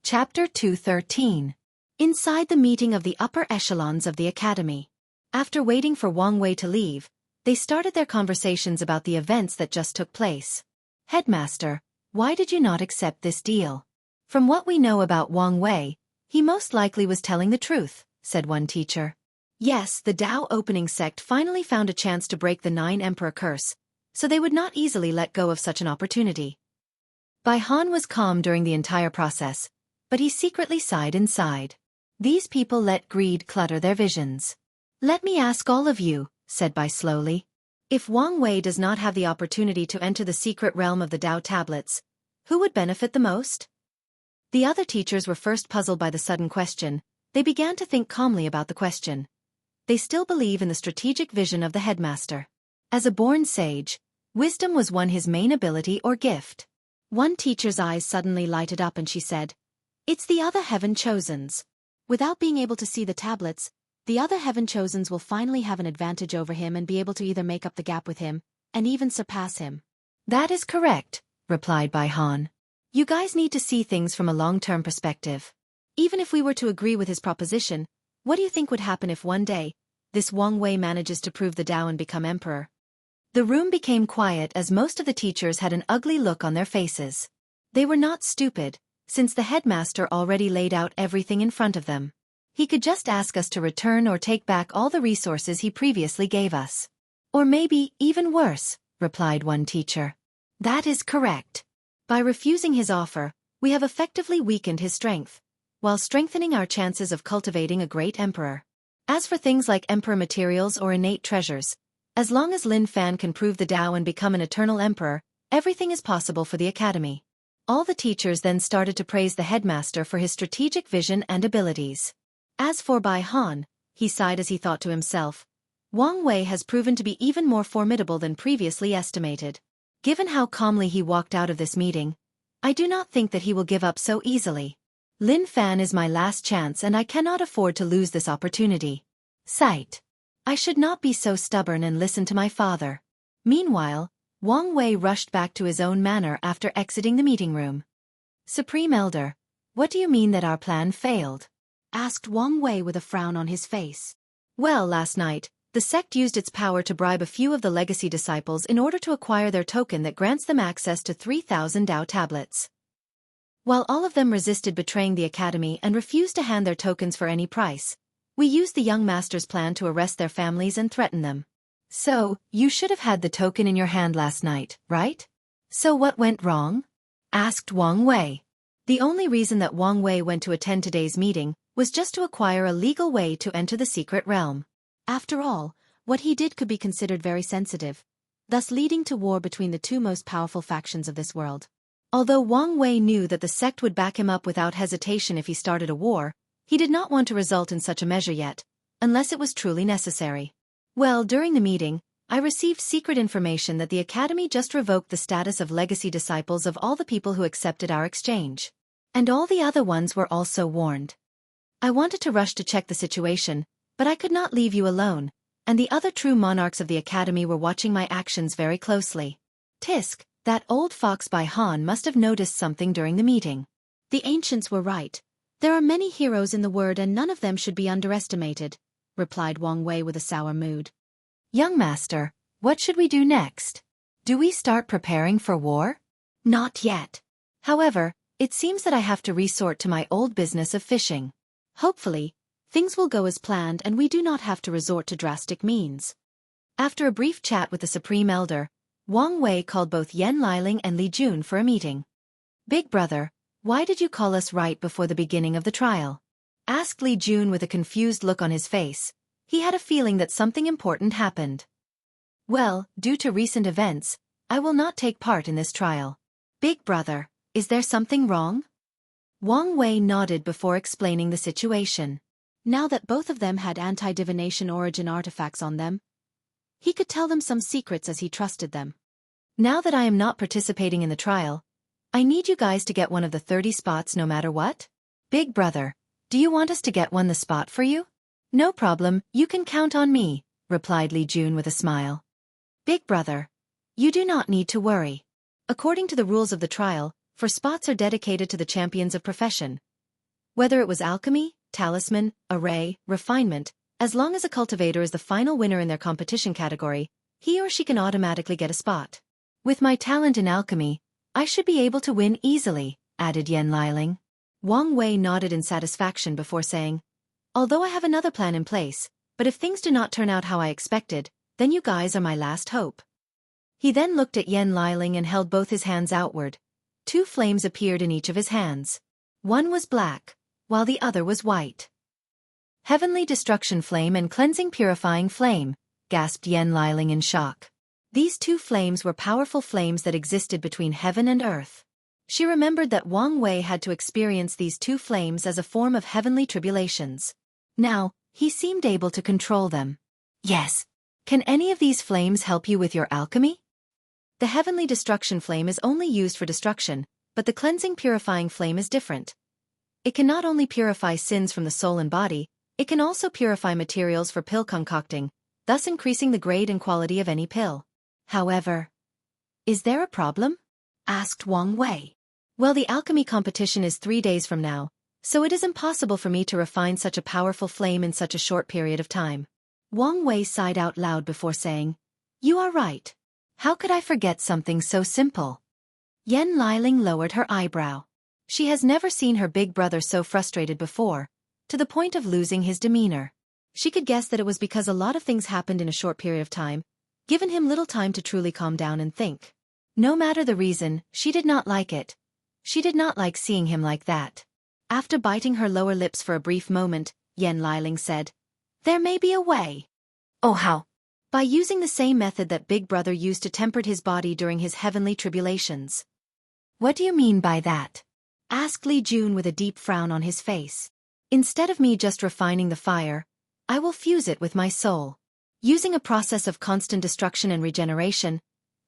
Chapter 213. Inside the meeting of the upper echelons of the academy. After waiting for Wang Wei to leave, they started their conversations about the events that just took place. Headmaster, why did you not accept this deal? From what we know about Wang Wei, he most likely was telling the truth, said one teacher. Yes, the Dao opening sect finally found a chance to break the 9 Emperor curse, so they would not easily let go of such an opportunity. Bai Han was calm during the entire process, but he secretly sighed inside. These people let greed clutter their visions. Let me ask all of you, said Bai slowly. If Wang Wei does not have the opportunity to enter the secret realm of the Dao tablets, who would benefit the most? The other teachers were first puzzled by the sudden question. They began to think calmly about the question. They still believe in the strategic vision of the headmaster. As a born sage, wisdom was his main ability or gift. One teacher's eyes suddenly lighted up and she said, "It's the other heaven chosens." Without being able to see the tablets, the other heaven chosens will finally have an advantage over him and be able to either make up the gap with him, and even surpass him. That is correct, replied Bai Han. You guys need to see things from a long-term perspective. Even if we were to agree with his proposition, what do you think would happen if one day, this Wang Wei manages to prove the Dao and become emperor? The room became quiet as most of the teachers had an ugly look on their faces. They were not stupid, since the headmaster already laid out everything in front of them. He could just ask us to return or take back all the resources he previously gave us. Or maybe even worse, replied one teacher. That is correct. By refusing his offer, we have effectively weakened his strength, while strengthening our chances of cultivating a great emperor. As for things like emperor materials or innate treasures, as long as Lin Fan can prove the Dao and become an eternal emperor, everything is possible for the academy. All the teachers then started to praise the headmaster for his strategic vision and abilities. As for Bai Han, he sighed as he thought to himself, Wang Wei has proven to be even more formidable than previously estimated. Given how calmly he walked out of this meeting, I do not think that he will give up so easily. Lin Fan is my last chance and I cannot afford to lose this opportunity. Sight. I should not be so stubborn and listen to my father. Meanwhile, Wang Wei rushed back to his own manor after exiting the meeting room. Supreme Elder, what do you mean that our plan failed? Asked Wang Wei with a frown on his face. Well, last night, the sect used its power to bribe a few of the legacy disciples in order to acquire their token that grants them access to 3,000 Dao tablets. While all of them resisted betraying the academy and refused to hand their tokens for any price, we used the young master's plan to arrest their families and threaten them. So, you should have had the token in your hand last night, right? So what went wrong? Asked Wang Wei. The only reason that Wang Wei went to attend today's meeting was just to acquire a legal way to enter the secret realm. After all, what he did could be considered very sensitive, thus leading to war between the two most powerful factions of this world. Although Wang Wei knew that the sect would back him up without hesitation if he started a war, he did not want to result in such a measure yet, unless it was truly necessary. Well, during the meeting, I received secret information that the Academy just revoked the status of legacy disciples of all the people who accepted our exchange. And all the other ones were also warned. I wanted to rush to check the situation, but I could not leave you alone, and the other true monarchs of the Academy were watching my actions very closely. Tisk, that old fox Bai Han must have noticed something during the meeting. The ancients were right. There are many heroes in the world and none of them should be underestimated, replied Wang Wei with a sour mood. Young master, what should we do next? Do we start preparing for war? Not yet. However, it seems that I have to resort to my old business of fishing. Hopefully, things will go as planned and we do not have to resort to drastic means. After a brief chat with the Supreme Elder, Wang Wei called both Yan Liling and Li Jun for a meeting. Big brother, why did you call us right before the beginning of the trial? Asked Li Jun with a confused look on his face. He had a feeling that something important happened. Well, due to recent events, I will not take part in this trial. Big brother, is there something wrong? Wang Wei nodded before explaining the situation. Now that both of them had anti-divination origin artifacts on them, he could tell them some secrets as he trusted them. Now that I am not participating in the trial, I need you guys to get one of the 30 spots no matter what? Big brother, do you want us to get the spot for you? No problem, you can count on me, replied Li Jun with a smile. Big brother, you do not need to worry. According to the rules of the trial, for spots are dedicated to the champions of profession, Whether it was alchemy, talisman, array, refinement, as long as a cultivator is the final winner in their competition category, he or she can automatically get a spot. With my talent in alchemy, I should be able to win easily, added Yan Liling. Wang Wei nodded in satisfaction before saying, although I have another plan in place, but if things do not turn out how I expected, then you guys are my last hope. He then looked at Yan Liling and held both his hands outward. 2 flames appeared in each of his hands. One was black, while the other was white. Heavenly Destruction Flame and Cleansing Purifying Flame, gasped Yan Liling in shock. These 2 flames were powerful flames that existed between heaven and earth. She remembered that Wang Wei had to experience these 2 flames as a form of heavenly tribulations. Now, he seemed able to control them. Yes. Can any of these flames help you with your alchemy? The Heavenly Destruction Flame is only used for destruction, but the Cleansing Purifying Flame is different. It can not only purify sins from the soul and body, it can also purify materials for pill concocting, thus increasing the grade and quality of any pill. However, is there a problem? Asked Wang Wei. Well, the alchemy competition is 3 days from now, so it is impossible for me to refine such a powerful flame in such a short period of time. Wang Wei sighed out loud before saying, you are right. How could I forget something so simple? Yan Liling lowered her eyebrow. She has never seen her big brother so frustrated before, to the point of losing his demeanor. She could guess that it was because a lot of things happened in a short period of time, given him little time to truly calm down and think. No matter the reason, she did not like it. She did not like seeing him like that. After biting her lower lips for a brief moment, Yan Liling said, there may be a way. Oh, how? By using the same method that Big Brother used to temper his body during his heavenly tribulations. What do you mean by that? Asked Li Jun with a deep frown on his face. Instead of me just refining the fire, I will fuse it with my soul. Using a process of constant destruction and regeneration,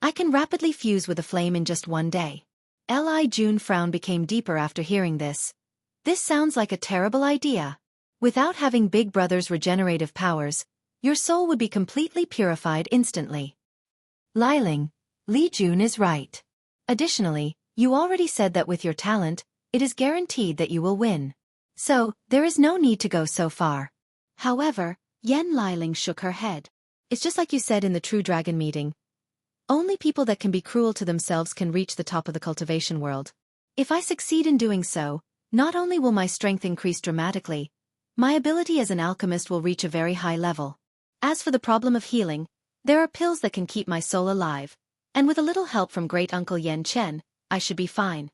I can rapidly fuse with a flame in just 1 day. Li Jun's frown became deeper after hearing this. This sounds like a terrible idea. Without having Big Brother's regenerative powers, your soul would be completely purified instantly. Liling, Li Jun is right. Additionally, you already said that with your talent, it is guaranteed that you will win. So, there is no need to go so far. However, Yan Liling shook her head. It's just like you said in the True Dragon meeting. Only people that can be cruel to themselves can reach the top of the cultivation world. If I succeed in doing so, not only will my strength increase dramatically, my ability as an alchemist will reach a very high level. As for the problem of healing, there are pills that can keep my soul alive, and with a little help from Great Uncle Yan Chen, I should be fine.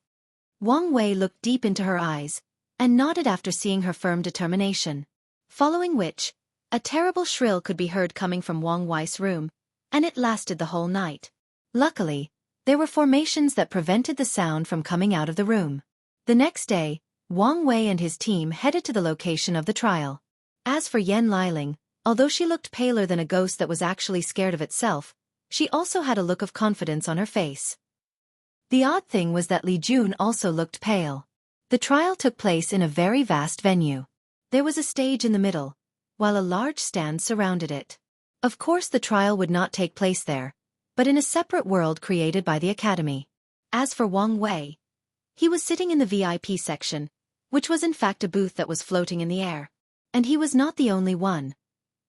Wang Wei looked deep into her eyes, and nodded after seeing her firm determination. Following which, a terrible shrill could be heard coming from Wang Wei's room, and it lasted the whole night. Luckily, there were formations that prevented the sound from coming out of the room. The next day, Wang Wei and his team headed to the location of the trial. As for Yan Liling, although she looked paler than a ghost that was actually scared of itself, she also had a look of confidence on her face. The odd thing was that Li Jun also looked pale. The trial took place in a very vast venue. There was a stage in the middle, while a large stand surrounded it. Of course the trial would not take place there, but in a separate world created by the Academy. As for Wang Wei, he was sitting in the VIP section, which was in fact a booth that was floating in the air. And he was not the only one.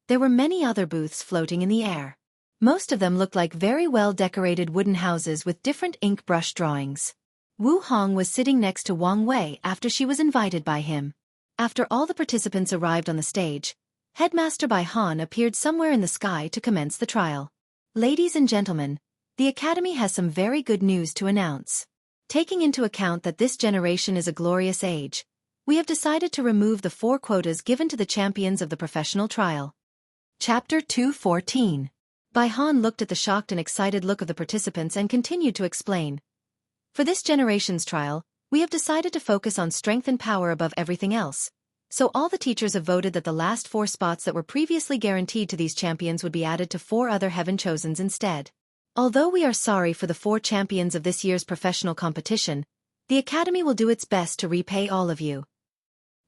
There were many other booths floating in the air. Most of them looked like very well-decorated wooden houses with different ink brush drawings. Wu Hong was sitting next to Wang Wei after she was invited by him. After all the participants arrived on the stage, Headmaster Bai Han appeared somewhere in the sky to commence the trial. Ladies and gentlemen, the Academy has some very good news to announce. Taking into account that this generation is a glorious age, we have decided to remove the 4 quotas given to the champions of the professional trial. Chapter 214. Bai Han looked at the shocked and excited look of the participants and continued to explain. For this generation's trial, we have decided to focus on strength and power above everything else. So all the teachers have voted that the last 4 spots that were previously guaranteed to these champions would be added to 4 other heaven chosens instead. Although we are sorry for the 4 champions of this year's professional competition, the Academy will do its best to repay all of you.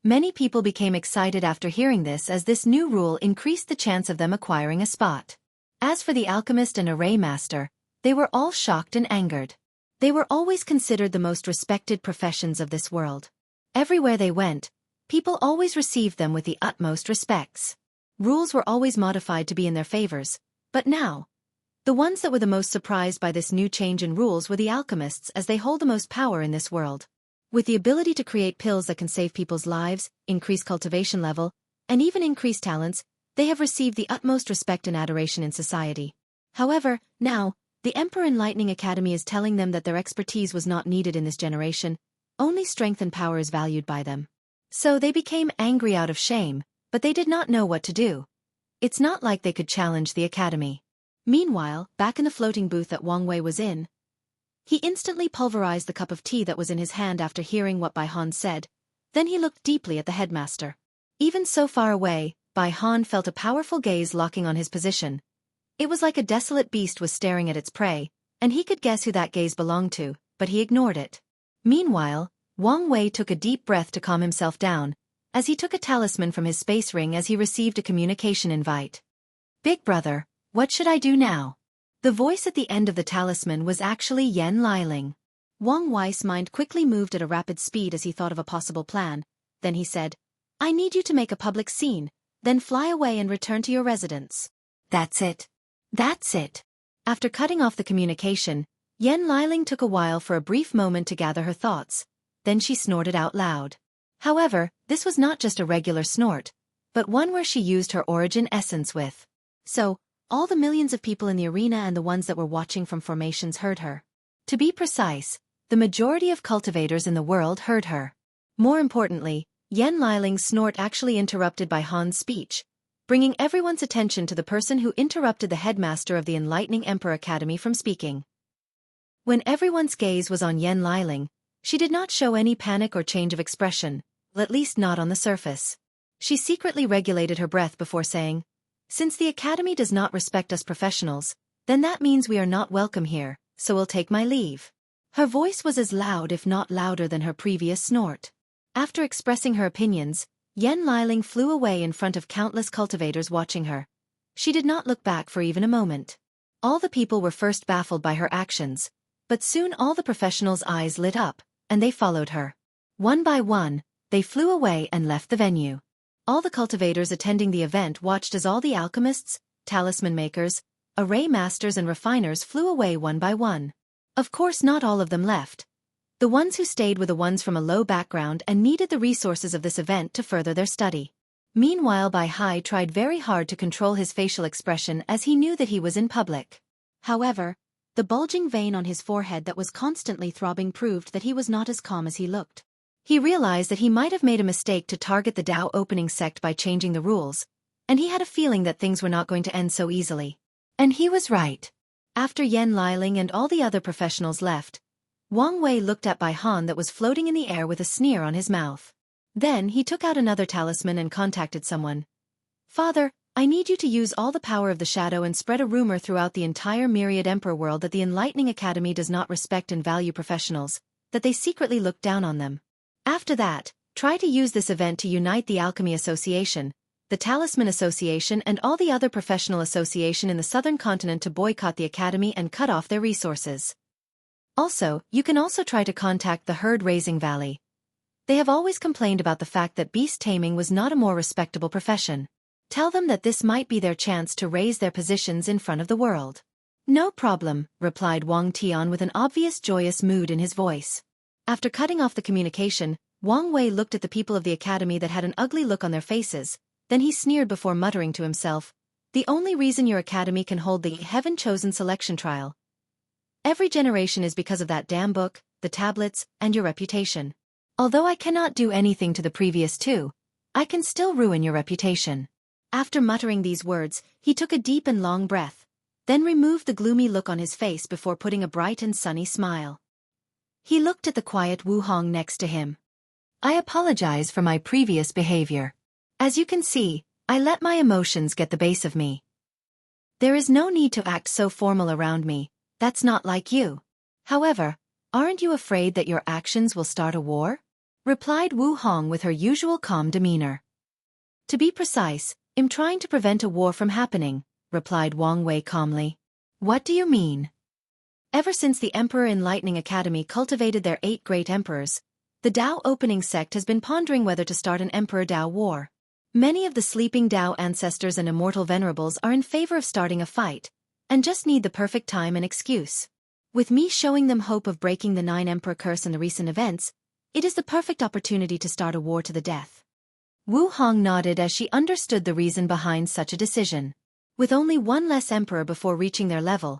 Many people became excited after hearing this, as this new rule increased the chance of them acquiring a spot. As for the alchemist and array master, they were all shocked and angered. They were always considered the most respected professions of this world. Everywhere they went, people always received them with the utmost respects. Rules were always modified to be in their favors, but now, the ones that were the most surprised by this new change in rules were the alchemists, as they hold the most power in this world. With the ability to create pills that can save people's lives, increase cultivation level, and even increase talents, they have received the utmost respect and adoration in society. However, now, the Emperor Enlightening Academy is telling them that their expertise was not needed in this generation, only strength and power is valued by them. So they became angry out of shame, but they did not know what to do. It's not like they could challenge the academy. Meanwhile, back in the floating booth that Wang Wei was in, he instantly pulverized the cup of tea that was in his hand after hearing what Bai Han said. Then he looked deeply at the headmaster. Even so far away, Bai Han felt a powerful gaze locking on his position. It was like a desolate beast was staring at its prey, and he could guess who that gaze belonged to, but he ignored it. Meanwhile, Wang Wei took a deep breath to calm himself down, as he took a talisman from his space ring as he received a communication invite. Big brother, what should I do now? The voice at the end of the talisman was actually Yan Liling. Wang Wei's mind quickly moved at a rapid speed as he thought of a possible plan. Then he said, I need you to make a public scene, then fly away and return to your residence. That's it. That's it. After cutting off the communication, Yan Liling took a while for a brief moment to gather her thoughts. Then she snorted out loud. However, this was not just a regular snort, but one where she used her origin essence with. So, all the millions of people in the arena and the ones that were watching from formations heard her. To be precise, the majority of cultivators in the world heard her. More importantly, Yan Liling's snort actually interrupted Bai Han's speech, bringing everyone's attention to the person who interrupted the headmaster of the Enlightening Emperor Academy from speaking. When everyone's gaze was on Yan Liling, she did not show any panic or change of expression, at least not on the surface. She secretly regulated her breath before saying, Since the academy does not respect us professionals, then that means we are not welcome here, so we'll take my leave. Her voice was as loud if not louder than her previous snort. After expressing her opinions, Yan Liling flew away in front of countless cultivators watching her. She did not look back for even a moment. All the people were first baffled by her actions, but soon all the professionals' eyes lit up, and they followed her. One by one, they flew away and left the venue. All the cultivators attending the event watched as all the alchemists, talisman makers, array masters and refiners flew away one by one. Of course not all of them left. The ones who stayed were the ones from a low background and needed the resources of this event to further their study. Meanwhile, Bai Hai tried very hard to control his facial expression as he knew that he was in public. However, the bulging vein on his forehead that was constantly throbbing proved that he was not as calm as he looked. He realized that he might have made a mistake to target the Dao opening sect by changing the rules, and he had a feeling that things were not going to end so easily. And he was right. After Yan Liling and all the other professionals left, Wang Wei looked at Bai Han that was floating in the air with a sneer on his mouth. Then he took out another talisman and contacted someone. Father, I need you to use all the power of the shadow and spread a rumor throughout the entire myriad emperor world that the Enlightening Academy does not respect and value professionals, that they secretly look down on them. After that, try to use this event to unite the Alchemy Association, the Talisman Association and all the other professional association in the southern continent to boycott the academy and cut off their resources. Also, you can also try to contact the herd-raising valley. They have always complained about the fact that beast taming was not a more respectable profession. Tell them that this might be their chance to raise their positions in front of the world. No problem, replied Wang Tian with an obvious joyous mood in his voice. After cutting off the communication, Wang Wei looked at the people of the academy that had an ugly look on their faces, then he sneered before muttering to himself, The only reason your academy can hold the heaven-chosen selection trial every generation is because of that damn book, the tablets, and your reputation. Although I cannot do anything to the previous two, I can still ruin your reputation. After muttering these words, he took a deep and long breath, then removed the gloomy look on his face before putting a bright and sunny smile. He looked at the quiet Wu Hong next to him. I apologize for my previous behavior. As you can see, I let my emotions get the base of me. There is no need to act so formal around me, that's not like you. However, aren't you afraid that your actions will start a war? Replied Wu Hong with her usual calm demeanor. To be precise, I'm trying to prevent a war from happening, replied Wang Wei calmly. What do you mean? Ever since the Emperor Enlightening Academy cultivated their 8 great emperors, The Dao opening sect has been pondering whether to start an Emperor Dao war. Many of the sleeping Dao ancestors and immortal venerables are in favor of starting a fight, and just need the perfect time and excuse. With me showing them hope of breaking the 9 Emperor curse in the recent events, it is the perfect opportunity to start a war to the death. Wu Hong nodded as she understood the reason behind such a decision. With only one less emperor before reaching their level,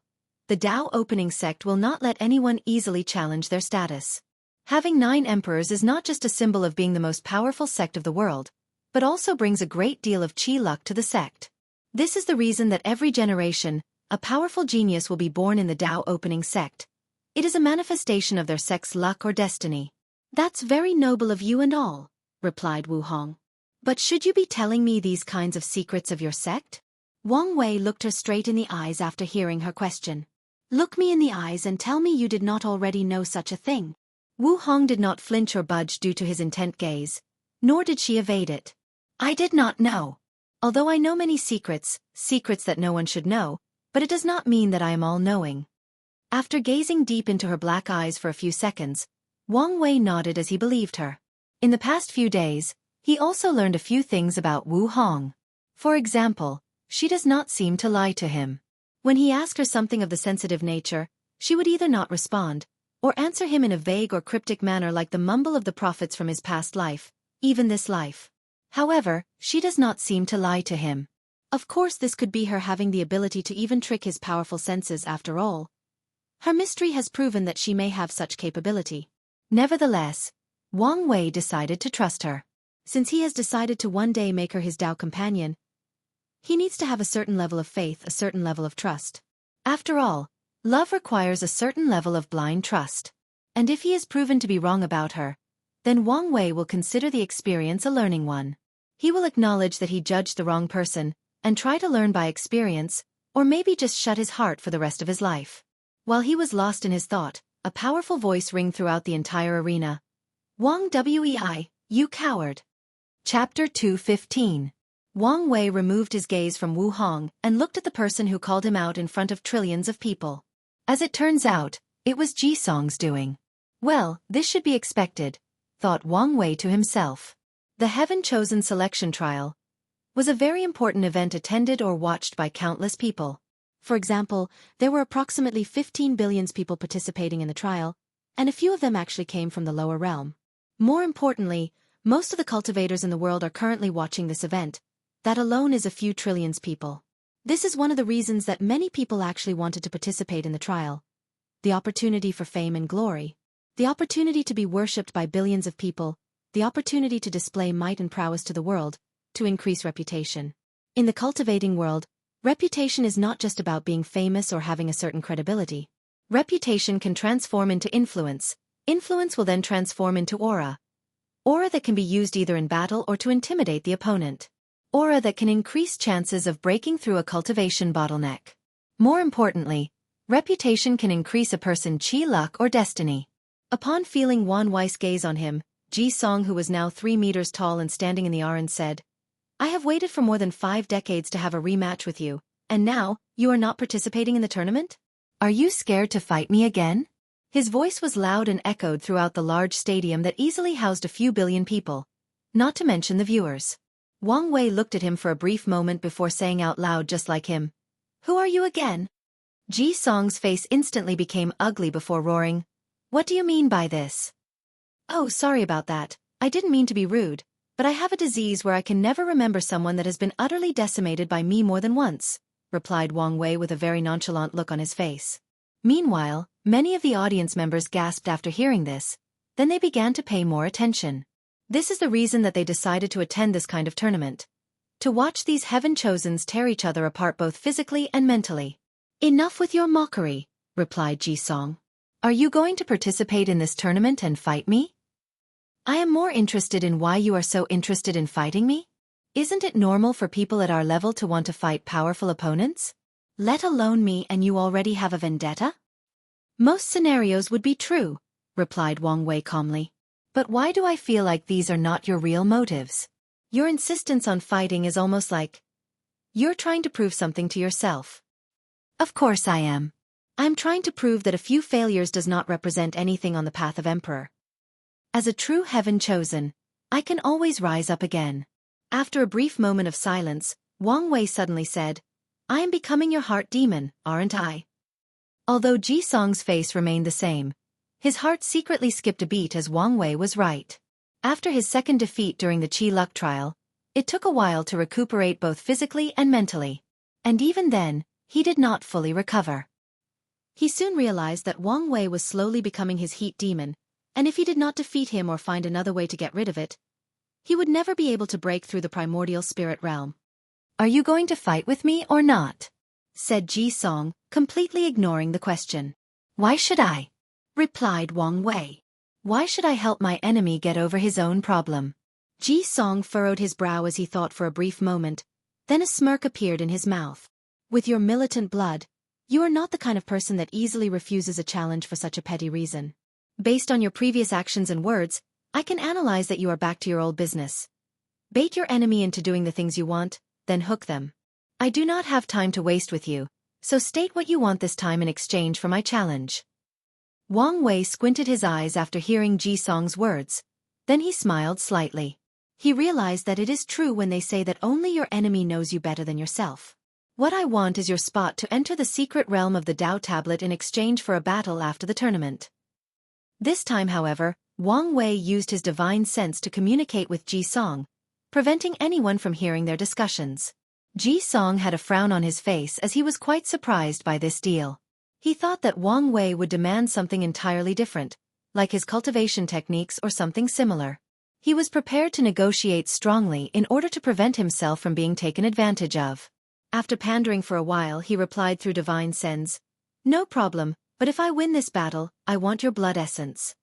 the Dao opening sect will not let anyone easily challenge their status. Having 9 emperors is not just a symbol of being the most powerful sect of the world, but also brings a great deal of chi luck to the sect. This is the reason that every generation, a powerful genius will be born in the Dao opening sect. It is a manifestation of their sect's luck or destiny. That's very noble of you and all, replied Wu Hong. But should you be telling me these kinds of secrets of your sect? Wang Wei looked her straight in the eyes after hearing her question. Look me in the eyes and tell me you did not already know such a thing. Wu Hong did not flinch or budge due to his intent gaze, nor did she evade it. I did not know. Although I know many secrets that no one should know, but it does not mean that I am all-knowing. After gazing deep into her black eyes for a few seconds, Wang Wei nodded as he believed her. In the past few days, he also learned a few things about Wu Hong. For example, she does not seem to lie to him. When he asked her something of the sensitive nature, she would either not respond, or answer him in a vague or cryptic manner like the mumble of the prophets from his past life, even this life. However, she does not seem to lie to him. Of course, this could be her having the ability to even trick his powerful senses after all. Her mystery has proven that she may have such capability. Nevertheless, Wang Wei decided to trust her. Since he has decided to one day make her his Dao companion, he needs to have a certain level of faith, a certain level of trust. After all, love requires a certain level of blind trust. And if he is proven to be wrong about her, then Wang Wei will consider the experience a learning one. He will acknowledge that he judged the wrong person, and try to learn by experience, or maybe just shut his heart for the rest of his life. While he was lost in his thought, a powerful voice rang throughout the entire arena. Wang Wei, you coward. Chapter 215. Wang Wei removed his gaze from Wu Hong and looked at the person who called him out in front of trillions of people. As it turns out, it was Ji Song's doing. Well, this should be expected, thought Wang Wei to himself. The Heaven-Chosen Selection Trial was a very important event attended or watched by countless people. For example, there were approximately 15 billion people participating in the trial, and a few of them actually came from the lower realm. More importantly, most of the cultivators in the world are currently watching this event. That alone is a few trillions people. This is one of the reasons that many people actually wanted to participate in the trial. The opportunity for fame and glory. The opportunity to be worshipped by billions of people. The opportunity to display might and prowess to the world, to increase reputation. In the cultivating world, reputation is not just about being famous or having a certain credibility. Reputation can transform into influence. Influence will then transform into aura. Aura that can be used either in battle or to intimidate the opponent. Aura that can increase chances of breaking through a cultivation bottleneck. More importantly, reputation can increase a person's chi luck or destiny. Upon feeling Wan Wei's gaze on him, Ji Song, who was now 3 meters tall and standing in the arena, said, I have waited for more than 5 decades to have a rematch with you, and now, you are not participating in the tournament? Are you scared to fight me again? His voice was loud and echoed throughout the large stadium that easily housed a few billion people, not to mention the viewers. Wang Wei looked at him for a brief moment before saying out loud just like him, Who are you again? Ji Song's face instantly became ugly before roaring, What do you mean by this? Oh, sorry about that, I didn't mean to be rude, but I have a disease where I can never remember someone that has been utterly decimated by me more than once, replied Wang Wei with a very nonchalant look on his face. Meanwhile, many of the audience members gasped after hearing this, then they began to pay more attention. This is the reason that they decided to attend this kind of tournament. To watch these heaven-chosens tear each other apart both physically and mentally. Enough with your mockery, replied Ji Song. Are you going to participate in this tournament and fight me? I am more interested in why you are so interested in fighting me. Isn't it normal for people at our level to want to fight powerful opponents? Let alone me, and you already have a vendetta? Most scenarios would be true, replied Wang Wei calmly. But why do I feel like these are not your real motives? Your insistence on fighting is almost like you're trying to prove something to yourself. Of course I am. I'm trying to prove that a few failures does not represent anything on the path of Emperor. As a true heaven chosen, I can always rise up again. After a brief moment of silence, Wang Wei suddenly said, I am becoming your heart demon, aren't I? Although Ji Song's face remained the same, his heart secretly skipped a beat as Wang Wei was right. After his second defeat during the Qi Luck trial, it took a while to recuperate both physically and mentally. And even then, he did not fully recover. He soon realized that Wang Wei was slowly becoming his heat demon, and if he did not defeat him or find another way to get rid of it, he would never be able to break through the primordial spirit realm. Are you going to fight with me or not? Said Ji Song, completely ignoring the question. Why should I? Replied Wang Wei. Why should I help my enemy get over his own problem? Ji Song furrowed his brow as he thought for a brief moment, then a smirk appeared in his mouth. With your militant blood, you are not the kind of person that easily refuses a challenge for such a petty reason. Based on your previous actions and words, I can analyze that you are back to your old business. Bait your enemy into doing the things you want, then hook them. I do not have time to waste with you, so state what you want this time in exchange for my challenge. Wang Wei squinted his eyes after hearing Ji Song's words, then he smiled slightly. He realized that it is true when they say that only your enemy knows you better than yourself. What I want is your spot to enter the secret realm of the Dao tablet in exchange for a battle after the tournament. This time, however, Wang Wei used his divine sense to communicate with Ji Song, preventing anyone from hearing their discussions. Ji Song had a frown on his face as he was quite surprised by this deal. He thought that Wang Wei would demand something entirely different, like his cultivation techniques or something similar. He was prepared to negotiate strongly in order to prevent himself from being taken advantage of. After pandering for a while, he replied through divine sense, No problem, but if I win this battle, I want your blood essence.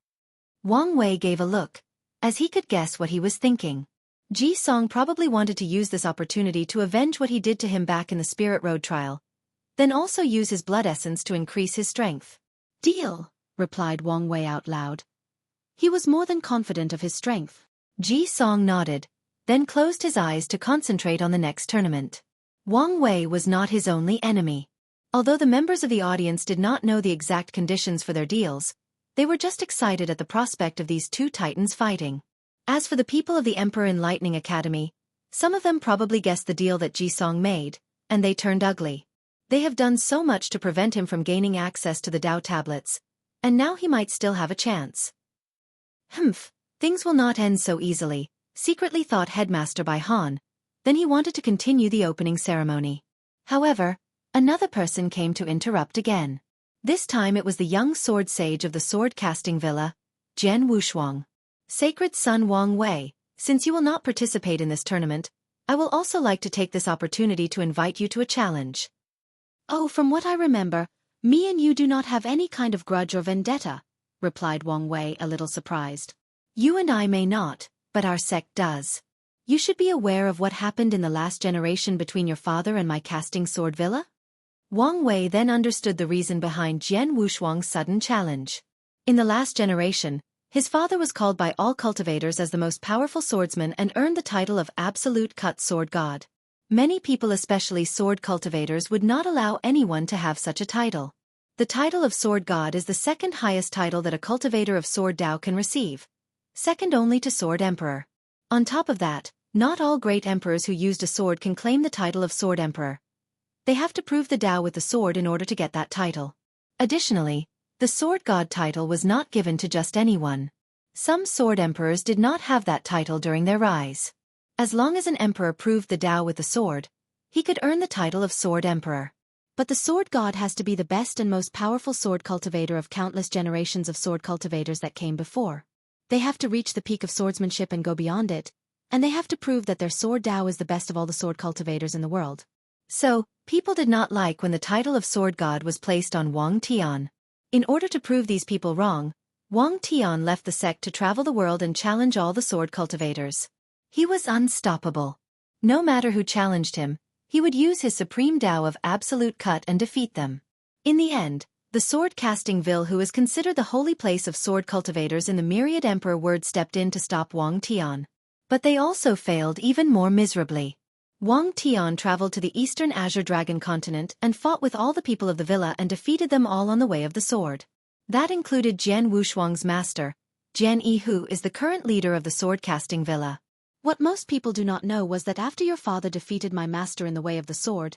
Wang Wei gave a look, as he could guess what he was thinking. Ji Song probably wanted to use this opportunity to avenge what he did to him back in the Spirit Road trial, then also use his blood essence to increase his strength. Deal, replied Wang Wei out loud. He was more than confident of his strength. Ji Song nodded, then closed his eyes to concentrate on the next tournament. Wang Wei was not his only enemy. Although the members of the audience did not know the exact conditions for their deals, they were just excited at the prospect of these two titans fighting. As for the people of the Emperor Enlightening Academy, some of them probably guessed the deal that Ji Song made, and they turned ugly. They have done so much to prevent him from gaining access to the Dao tablets, and now he might still have a chance. Humph, things will not end so easily, secretly thought Headmaster Bai Han. Then he wanted to continue the opening ceremony. However, another person came to interrupt again. This time it was the young sword sage of the sword-casting villa, Jian Wushuang. Sacred son Wang Wei, since you will not participate in this tournament, I will also like to take this opportunity to invite you to a challenge. Oh, from what I remember, me and you do not have any kind of grudge or vendetta, replied Wang Wei a little surprised. You and I may not, but our sect does. You should be aware of what happened in the last generation between your father and my casting sword villa? Wang Wei then understood the reason behind Jian Wushuang's sudden challenge. In the last generation, his father was called by all cultivators as the most powerful swordsman and earned the title of Absolute Cut Sword God. Many people, especially sword cultivators, would not allow anyone to have such a title. The title of Sword God is the second highest title that a cultivator of Sword Dao can receive, second only to Sword Emperor. On top of that, not all great emperors who used a sword can claim the title of Sword Emperor. They have to prove the Dao with the sword in order to get that title. Additionally, the Sword God title was not given to just anyone. Some sword emperors did not have that title during their rise. As long as an emperor proved the Dao with the sword, he could earn the title of Sword Emperor. But the Sword God has to be the best and most powerful sword cultivator of countless generations of sword cultivators that came before. They have to reach the peak of swordsmanship and go beyond it, and they have to prove that their Sword Dao is the best of all the sword cultivators in the world. So, people did not like when the title of Sword God was placed on Wang Tian. In order to prove these people wrong, Wang Tian left the sect to travel the world and challenge all the sword cultivators. He was unstoppable. No matter who challenged him, he would use his supreme Dao of absolute cut and defeat them. In the end, the sword-casting Ville, who is considered the holy place of sword cultivators in the myriad emperor word, stepped in to stop Wang Tian. But they also failed even more miserably. Wang Tian traveled to the eastern Azure Dragon continent and fought with all the people of the villa and defeated them all on the way of the sword. That included Jian Wushuang's master, Jian Yihu is the current leader of the sword-casting villa. What most people do not know was that after your father defeated my master in the way of the sword,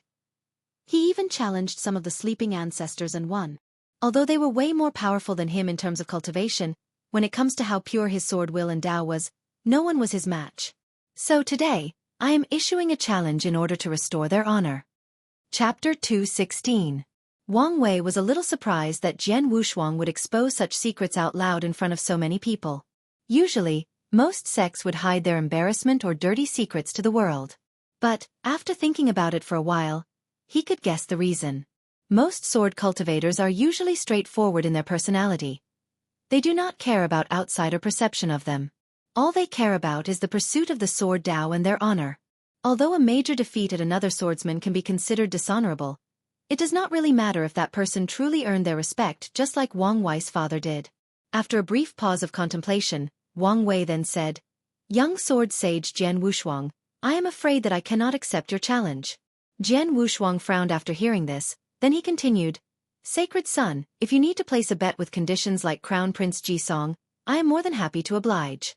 he even challenged some of the sleeping ancestors and won. Although they were way more powerful than him in terms of cultivation, when it comes to how pure his sword will and Tao was, no one was his match. So today, I am issuing a challenge in order to restore their honor. Chapter 216. Wang Wei was a little surprised that Jian Wushuang would expose such secrets out loud in front of so many people. Usually, most sects would hide their embarrassment or dirty secrets to the world. But, after thinking about it for a while, he could guess the reason. Most sword cultivators are usually straightforward in their personality. They do not care about outsider perception of them. All they care about is the pursuit of the sword Tao and their honor. Although a major defeat at another swordsman can be considered dishonorable, it does not really matter if that person truly earned their respect, just like Wang Wei's father did. After a brief pause of contemplation, Wang Wei then said, "Young sword sage Jian Wushuang, I am afraid that I cannot accept your challenge." Jian Wushuang frowned after hearing this, then he continued, "Sacred son, if you need to place a bet with conditions like Crown Prince Jisong, I am more than happy to oblige."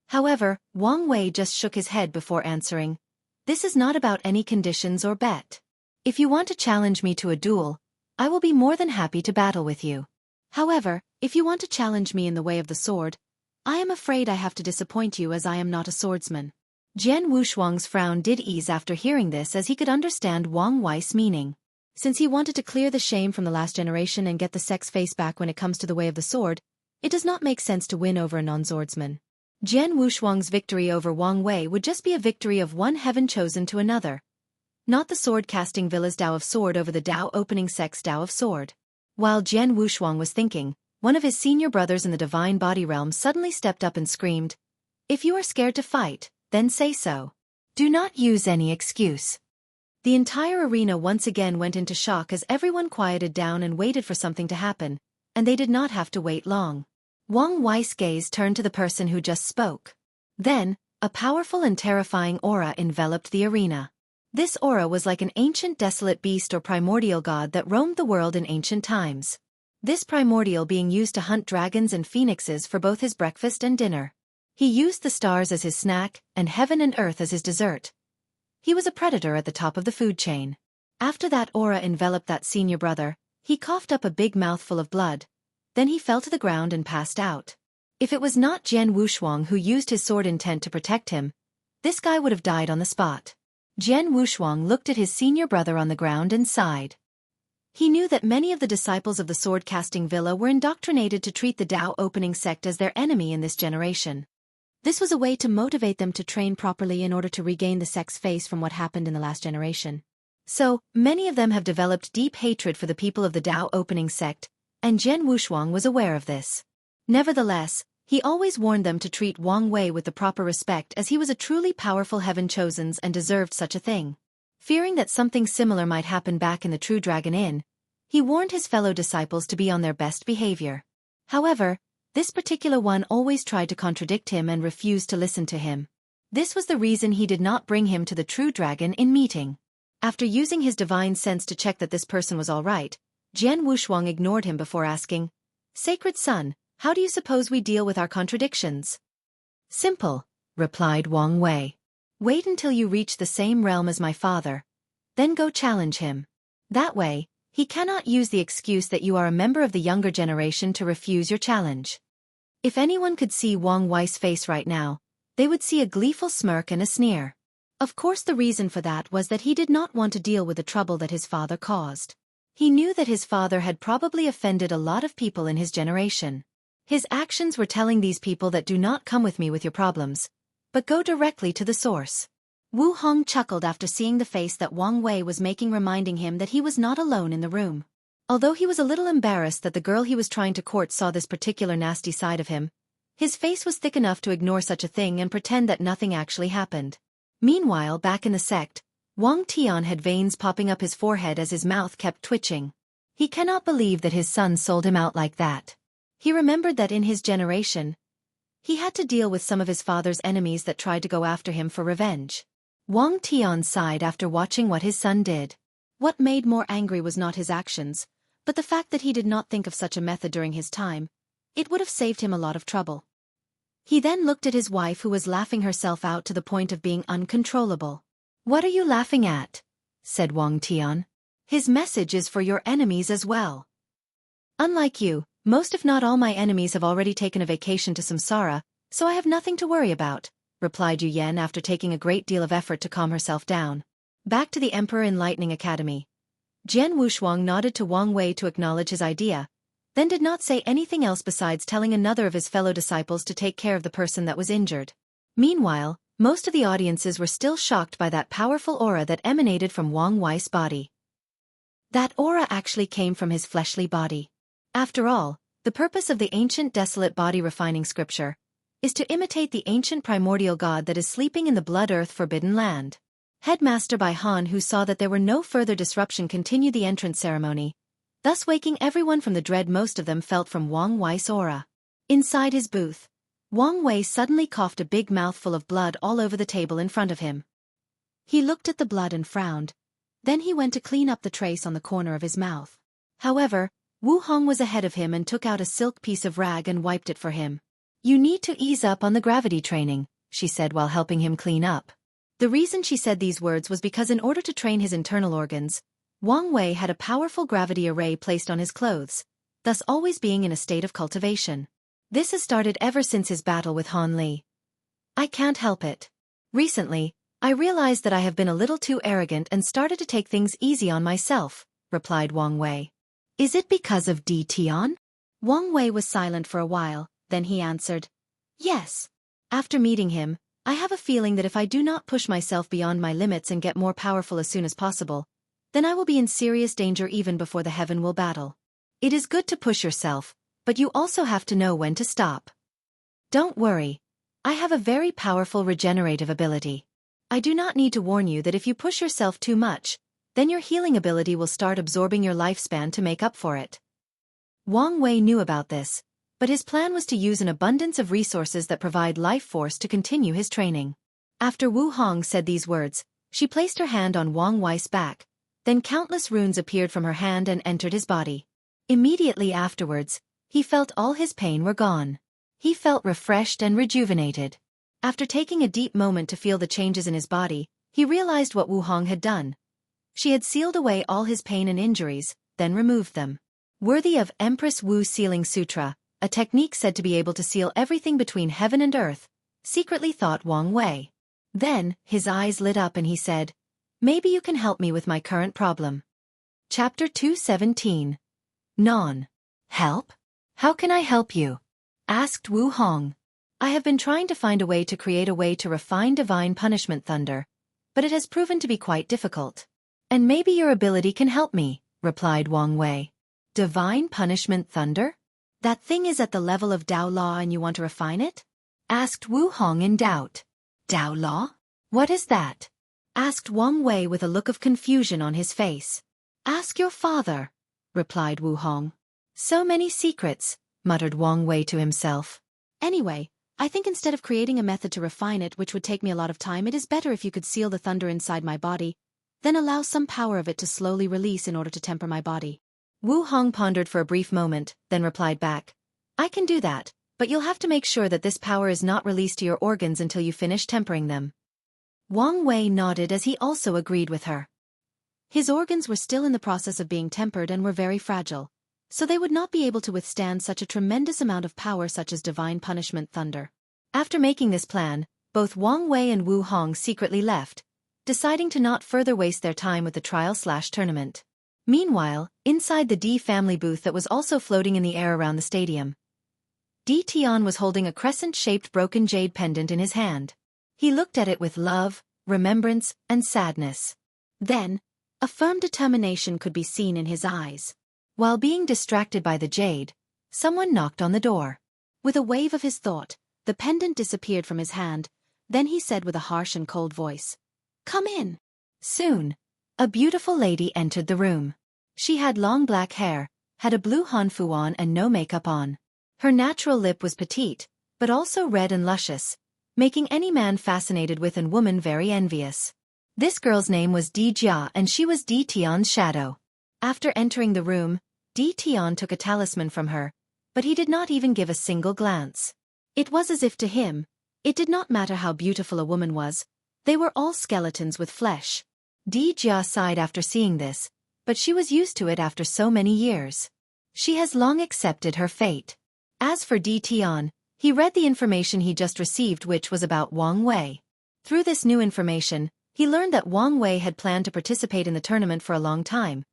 However, Wang Wei just shook his head before answering, "This is not about any conditions or bet. If you want to challenge me to a duel, I will be more than happy to battle with you. However, if you want to challenge me in the way of the sword, I am afraid I have to disappoint you as I am not a swordsman." Jian Wushuang's frown did ease after hearing this, as he could understand Wang Wei's meaning. Since he wanted to clear the shame from the last generation and get the sect's face back when it comes to the way of the sword, it does not make sense to win over a non-swordsman. Jian Wushuang's victory over Wang Wei would just be a victory of one heaven chosen to another, not the sword-casting villa's Tao of Sword over the Tao opening sect's Tao of Sword. While Jian Wushuang was thinking, one of his senior brothers in the divine body realm suddenly stepped up and screamed, "If you are scared to fight, then say so. Do not use any excuse." The entire arena once again went into shock as everyone quieted down and waited for something to happen, and they did not have to wait long. Wang Wei's gaze turned to the person who just spoke. Then, a powerful and terrifying aura enveloped the arena. This aura was like an ancient desolate beast or primordial god that roamed the world in ancient times. This primordial being used to hunt dragons and phoenixes for both his breakfast and dinner. He used the stars as his snack, and heaven and earth as his dessert. He was a predator at the top of the food chain. After that aura enveloped that senior brother, he coughed up a big mouthful of blood. Then he fell to the ground and passed out. If it was not Jian Wushuang who used his sword intent to protect him, this guy would have died on the spot. Jian Wushuang looked at his senior brother on the ground and sighed. He knew that many of the disciples of the sword-casting villa were indoctrinated to treat the Tao opening sect as their enemy in this generation. This was a way to motivate them to train properly in order to regain the sect's face from what happened in the last generation. So, many of them have developed deep hatred for the people of the Tao opening sect, and Jian Wushuang was aware of this. Nevertheless, he always warned them to treat Wang Wei with the proper respect, as he was a truly powerful heaven-chosen and deserved such a thing. Fearing that something similar might happen back in the True Dragon Inn, he warned his fellow disciples to be on their best behavior. However, this particular one always tried to contradict him and refused to listen to him. This was the reason he did not bring him to the True Dragon Inn meeting. After using his divine sense to check that this person was all right, Jian Wushuang ignored him before asking, "Sacred son, how do you suppose we deal with our contradictions?" "Simple," replied Wang Wei. "Wait until you reach the same realm as my father. Then go challenge him. That way, he cannot use the excuse that you are a member of the younger generation to refuse your challenge." If anyone could see Wang Wei's face right now, they would see a gleeful smirk and a sneer. Of course, the reason for that was that he did not want to deal with the trouble that his father caused. He knew that his father had probably offended a lot of people in his generation. His actions were telling these people that do not come with me with your problems, but go directly to the source. Wu Hong chuckled after seeing the face that Wang Wei was making, reminding him that he was not alone in the room. Although he was a little embarrassed that the girl he was trying to court saw this particular nasty side of him, his face was thick enough to ignore such a thing and pretend that nothing actually happened. Meanwhile, back in the sect, Wang Tian had veins popping up his forehead as his mouth kept twitching. He cannot believe that his son sold him out like that. He remembered that in his generation, he had to deal with some of his father's enemies that tried to go after him for revenge. Wang Tian sighed after watching what his son did. What made more angry was not his actions, but the fact that he did not think of such a method during his time, It would have saved him a lot of trouble. He then looked at his wife, who was laughing herself out to the point of being uncontrollable. "What are you laughing at?" said Wang Tian. "His message is for your enemies as well. Unlike you, most if not all my enemies have already taken a vacation to Samsara, so I have nothing to worry about," replied Yu Yan after taking a great deal of effort to calm herself down. Back to the Emperor Enlightening Academy. Jian Wushuang nodded to Wang Wei to acknowledge his idea, then did not say anything else besides telling another of his fellow disciples to take care of the person that was injured. Meanwhile, most of the audiences were still shocked by that powerful aura that emanated from Wang Wei's body. That aura actually came from his fleshly body. After all, the purpose of the ancient desolate body refining scripture is to imitate the ancient primordial god that is sleeping in the blood earth forbidden land. Headmaster Bai Han, who saw that there were no further disruption, continued the entrance ceremony, thus waking everyone from the dread most of them felt from Wang Wei's aura. Inside his booth, Wang Wei suddenly coughed a big mouthful of blood all over the table in front of him. He looked at the blood and frowned. Then he went to clean up the trace on the corner of his mouth. However, Wu Hong was ahead of him and took out a silk piece of rag and wiped it for him. "You need to ease up on the gravity training," she said while helping him clean up. The reason she said these words was because in order to train his internal organs, Wang Wei had a powerful gravity array placed on his clothes, thus always being in a state of cultivation. This has started ever since his battle with Han Li. "I can't help it. Recently, I realized that I have been a little too arrogant and started to take things easy on myself," replied Wang Wei. "Is it because of Di Tian?" Wang Wei was silent for a while, then he answered, "Yes. After meeting him, I have a feeling that if I do not push myself beyond my limits and get more powerful as soon as possible, then I will be in serious danger even before the heaven will battle. It is good to push yourself, but you also have to know when to stop. Don't worry. I have a very powerful regenerative ability. I do not need to warn you that if you push yourself too much, then your healing ability will start absorbing your lifespan to make up for it." Wang Wei knew about this, but his plan was to use an abundance of resources that provide life force to continue his training. After Wu Hong said these words, she placed her hand on Wang Wei's back, then countless runes appeared from her hand and entered his body. Immediately afterwards, he felt all his pain were gone. He felt refreshed and rejuvenated. After taking a deep moment to feel the changes in his body, he realized what Wu Hong had done. She had sealed away all his pain and injuries, then removed them. Worthy of Empress Wu Sealing Sutra, a technique said to be able to seal everything between heaven and earth, secretly thought Wang Wei. Then, his eyes lit up and he said, "Maybe you can help me with my current problem." Chapter 217. Non. "Help? How can I help you?" asked Wu Hong. "I have been trying to find a way to create a way to refine divine punishment thunder, but it has proven to be quite difficult. And maybe your ability can help me," replied Wang Wei. "Divine punishment thunder? That thing is at the level of Dao Law and you want to refine it?" asked Wu Hong in doubt. "Dao Law? What is that?" asked Wang Wei with a look of confusion on his face. "Ask your father," replied Wu Hong. "So many secrets," muttered Wang Wei to himself. "Anyway, I think instead of creating a method to refine it which would take me a lot of time, it is better if you could seal the thunder inside my body, then allow some power of it to slowly release in order to temper my body." Wu Hong pondered for a brief moment, then replied back, "I can do that, but you'll have to make sure that this power is not released to your organs until you finish tempering them." Wang Wei nodded as he also agreed with her. His organs were still in the process of being tempered and were very fragile, so they would not be able to withstand such a tremendous amount of power such as divine punishment thunder. After making this plan, both Wang Wei and Wu Hong secretly left, deciding to not further waste their time with the trial/tournament. Meanwhile, inside the D family booth that was also floating in the air around the stadium, Di Tian was holding a crescent-shaped broken jade pendant in his hand. He looked at it with love, remembrance, and sadness. Then, a firm determination could be seen in his eyes. While being distracted by the jade, someone knocked on the door. With a wave of his thought, the pendant disappeared from his hand, then he said with a harsh and cold voice, "Come in." Soon, a beautiful lady entered the room. She had long black hair, had a blue hanfu on and no makeup on. Her natural lip was petite, but also red and luscious, making any man fascinated with and woman very envious. This girl's name was Di Jia and she was Di Tian's shadow. After entering the room, Di Tian took a talisman from her, but he did not even give a single glance. It was as if to him, it did not matter how beautiful a woman was, they were all skeletons with flesh. Di Jia sighed after seeing this, but she was used to it after so many years. She has long accepted her fate. As for Di Tian, he read the information he just received, which was about Wang Wei. Through this new information, he learned that Wang Wei had planned to participate in the tournament for a long time,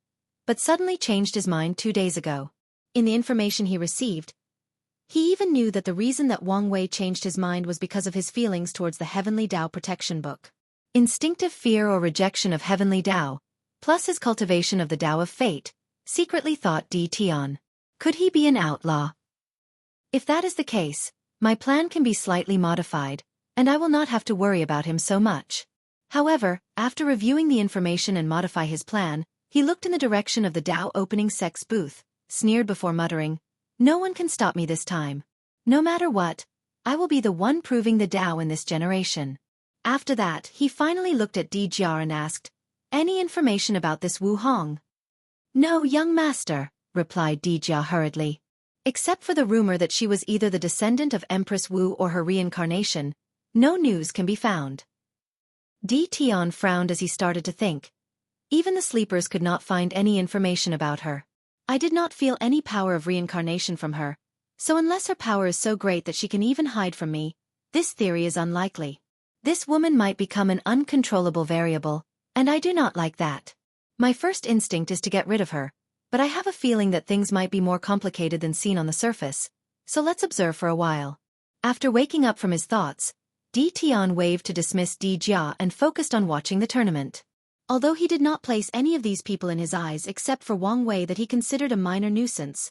but suddenly changed his mind 2 days ago. In the information he received, he even knew that the reason that Wang Wei changed his mind was because of his feelings towards the Heavenly Dao Protection Book. Instinctive fear or rejection of Heavenly Dao, plus his cultivation of the Dao of Fate, secretly thought Di Tian. Could he be an outlaw? If that is the case, my plan can be slightly modified, and I will not have to worry about him so much. However, after reviewing the information and modify his plan, he looked in the direction of the Dao opening sex booth, sneered before muttering, "No one can stop me this time. No matter what, I will be the one proving the Dao in this generation." After that, he finally looked at Di Jia and asked, "Any information about this Wu Hong?" "No, young master," replied Di Jia hurriedly. "Except for the rumor that she was either the descendant of Empress Wu or her reincarnation, no news can be found." Di Tian frowned as he started to think. Even the sleepers could not find any information about her. I did not feel any power of reincarnation from her, so unless her power is so great that she can even hide from me, this theory is unlikely. This woman might become an uncontrollable variable, and I do not like that. My first instinct is to get rid of her, but I have a feeling that things might be more complicated than seen on the surface, so let's observe for a while. After waking up from his thoughts, Di Tian waved to dismiss Di Jia and focused on watching the tournament. Although he did not place any of these people in his eyes except for Wang Wei that he considered a minor nuisance,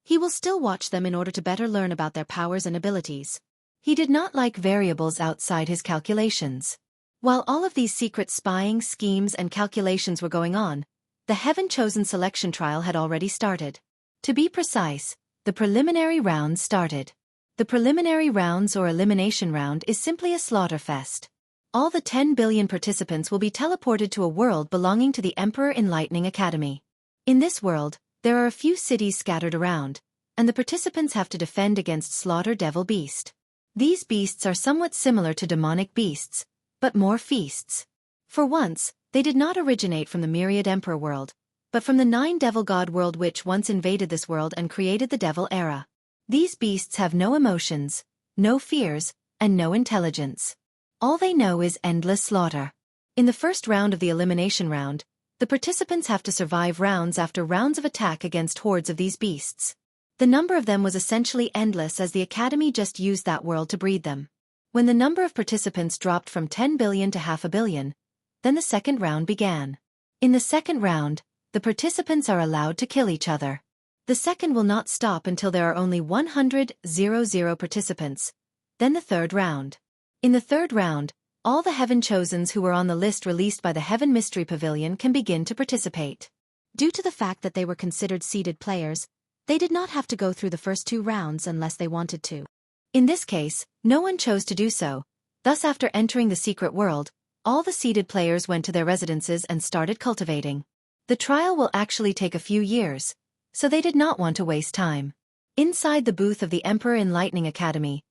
he will still watch them in order to better learn about their powers and abilities. He did not like variables outside his calculations. While all of these secret spying, schemes and calculations were going on, the heaven-chosen selection trial had already started. To be precise, the preliminary rounds started. The preliminary rounds or elimination round is simply a slaughter fest. All the 10 billion participants will be teleported to a world belonging to the Emperor Enlightening Academy. In this world, there are a few cities scattered around, and the participants have to defend against Slaughter Devil Beast. These beasts are somewhat similar to demonic beasts, but more feasts. For once, they did not originate from the Myriad Emperor world, but from the 9 Devil God world which once invaded this world and created the Devil Era. These beasts have no emotions, no fears, and no intelligence. All they know is endless slaughter. In the first round of the elimination round, the participants have to survive rounds after rounds of attack against hordes of these beasts. The number of them was essentially endless as the Academy just used that world to breed them. When the number of participants dropped from 10 billion to 500 million, then the second round began. In the second round, the participants are allowed to kill each other. The second will not stop until there are only 100,000 participants. Then the third round. In the third round, all the Heaven Chosens who were on the list released by the Heaven Mystery Pavilion can begin to participate. Due to the fact that they were considered seeded players, they did not have to go through the first 2 rounds unless they wanted to. In this case, no one chose to do so. Thus, after entering the secret world, all the seeded players went to their residences and started cultivating. The trial will actually take a few years, so they did not want to waste time. Inside the booth of the Emperor Enlightening Academy,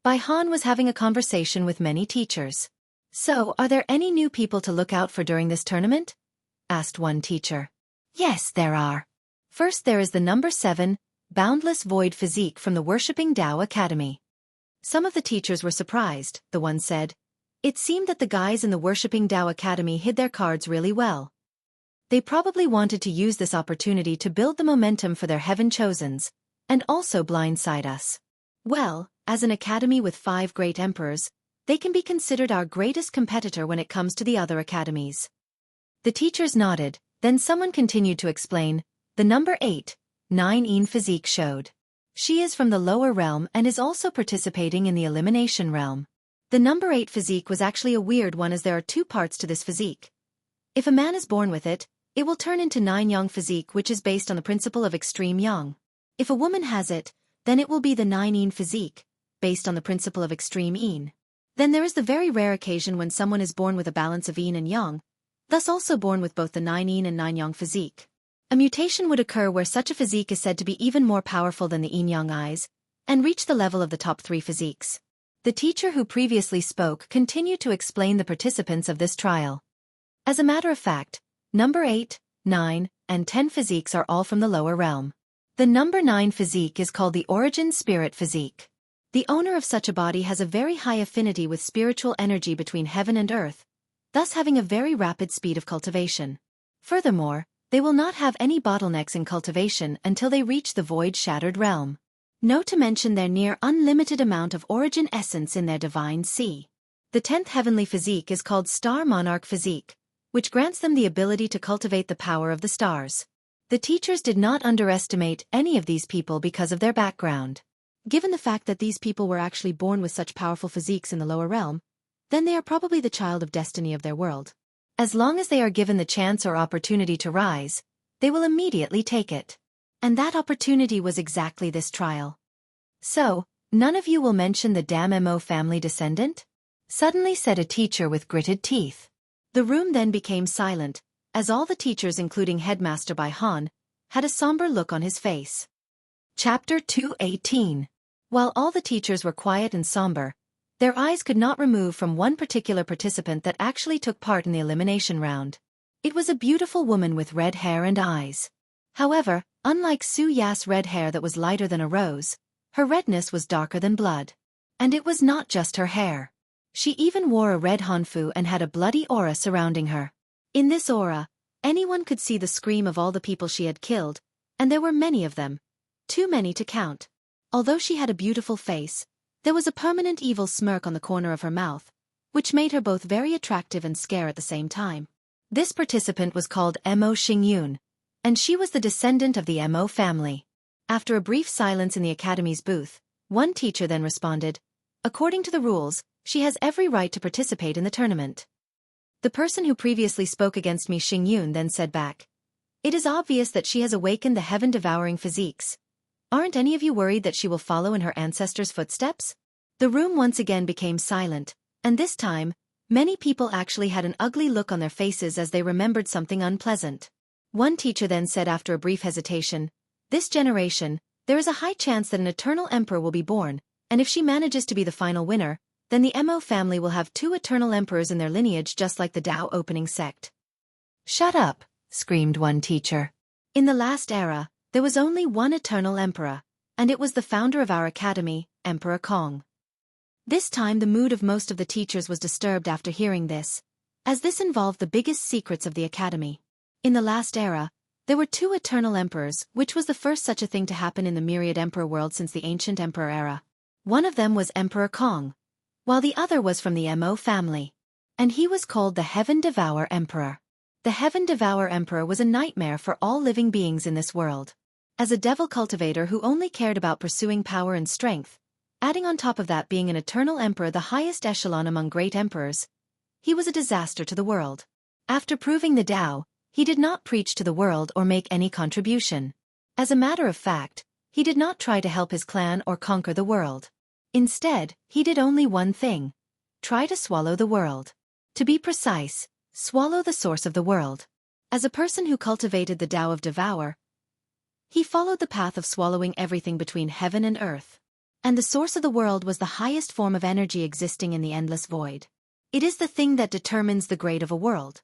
Bai Han was having a conversation with many teachers. "So, are there any new people to look out for during this tournament?" asked one teacher. "Yes, there are. First there is the number 7, Boundless Void Physique from the Worshipping Dao Academy." Some of the teachers were surprised, the one said. It seemed that the guys in the Worshipping Dao Academy hid their cards really well. They probably wanted to use this opportunity to build the momentum for their Heaven Chosens, and also blindside us. Well, as an academy with 5 great emperors, they can be considered our greatest competitor when it comes to the other academies. The teachers nodded, then someone continued to explain. The number 8, 9 Physique showed. She is from the lower realm and is also participating in the elimination realm. The number 8 physique was actually a weird one as there are 2 parts to this physique. If a man is born with it, it will turn into 9 Yang physique, which is based on the principle of extreme Yang. If a woman has it, then it will be the 9 Yin physique, based on the principle of extreme Yin. Then there is the very rare occasion when someone is born with a balance of Yin and Yang, thus also born with both the 9 Yin and 9 Yang physique. A mutation would occur where such a physique is said to be even more powerful than the yin-yang eyes, and reach the level of the top 3 physiques. The teacher who previously spoke continued to explain the participants of this trial. As a matter of fact, number 8, 9, and 10 physiques are all from the lower realm. The number 9 physique is called the Origin Spirit Physique. The owner of such a body has a very high affinity with spiritual energy between heaven and earth, thus having a very rapid speed of cultivation. Furthermore, they will not have any bottlenecks in cultivation until they reach the void-shattered realm. No to mention their near unlimited amount of origin essence in their divine sea. The 10th heavenly physique is called Star Monarch Physique, which grants them the ability to cultivate the power of the stars. The teachers did not underestimate any of these people because of their background. Given the fact that these people were actually born with such powerful physiques in the lower realm, then they are probably the child of destiny of their world. As long as they are given the chance or opportunity to rise, they will immediately take it. And that opportunity was exactly this trial. So, none of you will mention the damn MO family descendant? Suddenly said a teacher with gritted teeth. The room then became silent, as all the teachers including Headmaster Bai Han, had a somber look on his face. Chapter 218. While all the teachers were quiet and somber, their eyes could not remove from one particular participant that actually took part in the elimination round. It was a beautiful woman with red hair and eyes. However, unlike Su Ya's red hair that was lighter than a rose, her redness was darker than blood. And it was not just her hair. She even wore a red hanfu and had a bloody aura surrounding her. In this aura, anyone could see the scream of all the people she had killed, and there were many of them. Too many to count. Although she had a beautiful face, there was a permanent evil smirk on the corner of her mouth, which made her both very attractive and scare at the same time. This participant was called Mo Xingyun, and she was the descendant of the Mo family. After a brief silence in the academy's booth, one teacher then responded, "According to the rules, she has every right to participate in the tournament." The person who previously spoke against me, Xingyun, then said back, "It is obvious that she has awakened the heaven-devouring physiques. Aren't any of you worried that she will follow in her ancestors' footsteps?" The room once again became silent, and this time, many people actually had an ugly look on their faces as they remembered something unpleasant. One teacher then said after a brief hesitation, "This generation, there is a high chance that an eternal emperor will be born, and if she manages to be the final winner, then the Mo family will have 2 eternal emperors in their lineage just like the Tao opening sect." "Shut up," screamed one teacher. "In the last era, there was only one eternal emperor, and it was the founder of our academy, Emperor Kong." This time the mood of most of the teachers was disturbed after hearing this, as this involved the biggest secrets of the academy. In the last era, there were 2 eternal emperors, which was the first such a thing to happen in the myriad emperor world since the ancient emperor era. One of them was Emperor Kong, while the other was from the Mo family. And he was called the Heaven Devour Emperor. The Heaven Devour Emperor was a nightmare for all living beings in this world. As a devil cultivator who only cared about pursuing power and strength, adding on top of that being an eternal emperor, the highest echelon among great emperors, he was a disaster to the world. After proving the Tao, he did not preach to the world or make any contribution. As a matter of fact, he did not try to help his clan or conquer the world. Instead, he did only one thing: try to swallow the world. To be precise, swallow the source of the world. As a person who cultivated the Tao of Devour, he followed the path of swallowing everything between heaven and earth. And the source of the world was the highest form of energy existing in the endless void. It is the thing that determines the grade of a world.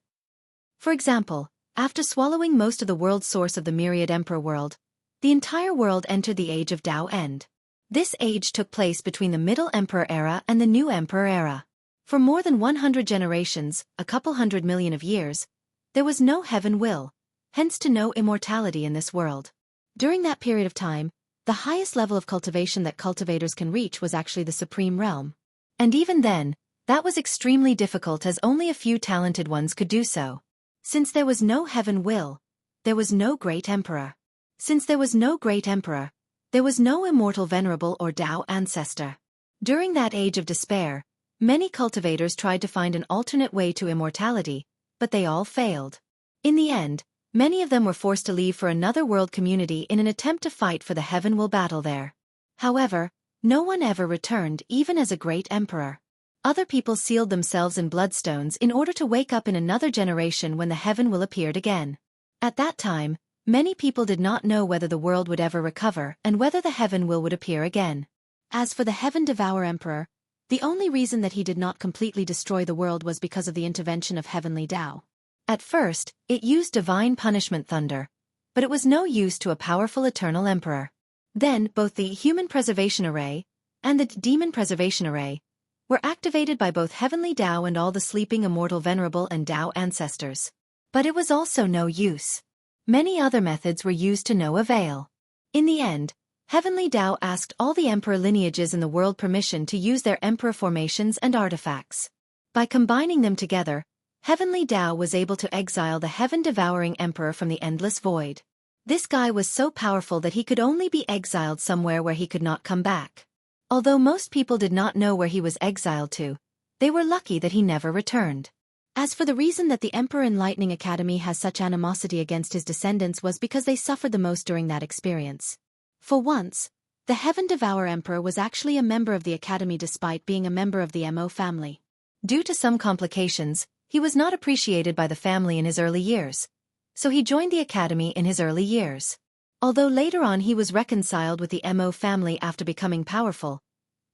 For example, after swallowing most of the world source of the myriad emperor world, the entire world entered the age of Tao End. This age took place between the Middle Emperor era and the New Emperor era. For more than 100 generations, a couple hundred million of years, there was no heaven will, hence to no immortality in this world. During that period of time, the highest level of cultivation that cultivators can reach was actually the supreme realm. And even then, that was extremely difficult as only a few talented ones could do so. Since there was no heaven will, there was no great emperor. Since there was no great emperor, there was no immortal venerable or Tao ancestor. During that age of despair, many cultivators tried to find an alternate way to immortality, but they all failed. In the end, many of them were forced to leave for another world community in an attempt to fight for the heaven will battle there. However, no one ever returned even as a great emperor. Other people sealed themselves in bloodstones in order to wake up in another generation when the heaven will appeared again. At that time, Many people did not know whether the world would ever recover and whether the heaven will would appear again. As for the Heaven Devourer Emperor, the only reason that he did not completely destroy the world was because of the intervention of Heavenly Tao. At first, it used divine punishment thunder, but it was no use to a powerful eternal emperor. Then, both the Human Preservation Array and the Demon Preservation Array were activated by both Heavenly Tao and all the sleeping immortal venerable and Tao ancestors. But it was also no use. Many other methods were used to no avail. In the end, Heavenly Tao asked all the emperor lineages in the world permission to use their emperor formations and artifacts. By combining them together, Heavenly Tao was able to exile the heaven-devouring emperor from the endless void. This guy was so powerful that he could only be exiled somewhere where he could not come back. Although most people did not know where he was exiled to, they were lucky that he never returned. As for the reason that the Emperor Enlightening Academy has such animosity against his descendants was because they suffered the most during that experience. For once, the Heaven Devourer Emperor was actually a member of the Academy despite being a member of the Mo family. Due to some complications, he was not appreciated by the family in his early years, so he joined the Academy in his early years. Although later on he was reconciled with the Mo family after becoming powerful,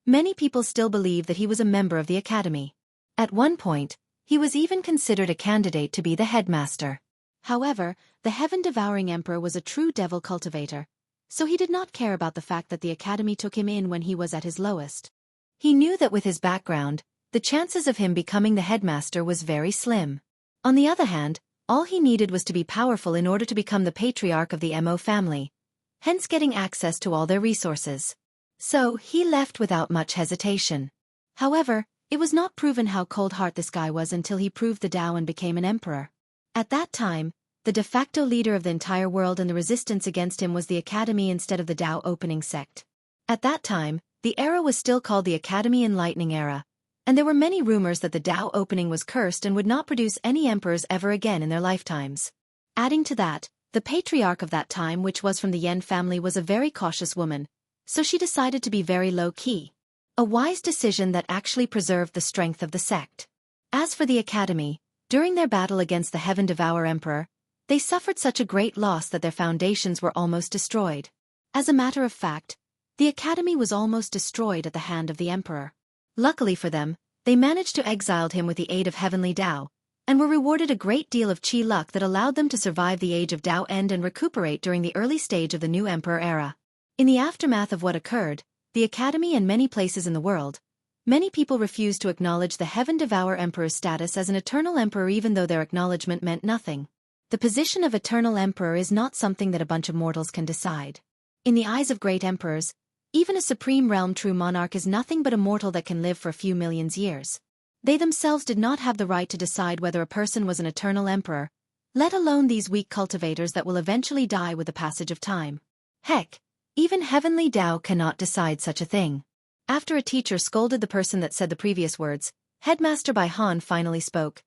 many people still believe that he was a member of the Academy. At one point, he was even considered a candidate to be the headmaster. However, the heaven-devouring emperor was a true devil cultivator, so he did not care about the fact that the Academy took him in when he was at his lowest. He knew that with his background, the chances of him becoming the headmaster was very slim. On the other hand, all he needed was to be powerful in order to become the patriarch of the Mo family, hence getting access to all their resources. So, he left without much hesitation. However, it was not proven how cold-hearted this guy was until he proved the Tao and became an emperor. At that time, the de facto leader of the entire world and the resistance against him was the Academy instead of the Tao opening sect. At that time, the era was still called the Academy Enlightening Era, and there were many rumors that the Tao opening was cursed and would not produce any emperors ever again in their lifetimes. Adding to that, the patriarch of that time, which was from the Yen family, was a very cautious woman, so she decided to be very low-key. A wise decision that actually preserved the strength of the sect. As for the Academy, during their battle against the Heaven Devourer Emperor, they suffered such a great loss that their foundations were almost destroyed. As a matter of fact, the Academy was almost destroyed at the hand of the Emperor. Luckily for them, they managed to exile him with the aid of Heavenly Tao, and were rewarded a great deal of chi luck that allowed them to survive the age of Tao End and recuperate during the early stage of the new Emperor era. In the aftermath of what occurred, the Academy and many places in the world, many people refused to acknowledge the Heaven Devourer Emperor's status as an eternal emperor even though their acknowledgement meant nothing. The position of eternal emperor is not something that a bunch of mortals can decide. In the eyes of great emperors, even a supreme realm true monarch is nothing but a mortal that can live for a few million years. They themselves did not have the right to decide whether a person was an eternal emperor, let alone these weak cultivators that will eventually die with the passage of time. Heck, even Heavenly Tao cannot decide such a thing. After a teacher scolded the person that said the previous words, Headmaster Bai Han finally spoke.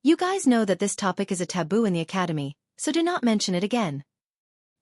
You guys know that this topic is a taboo in the Academy, so do not mention it again.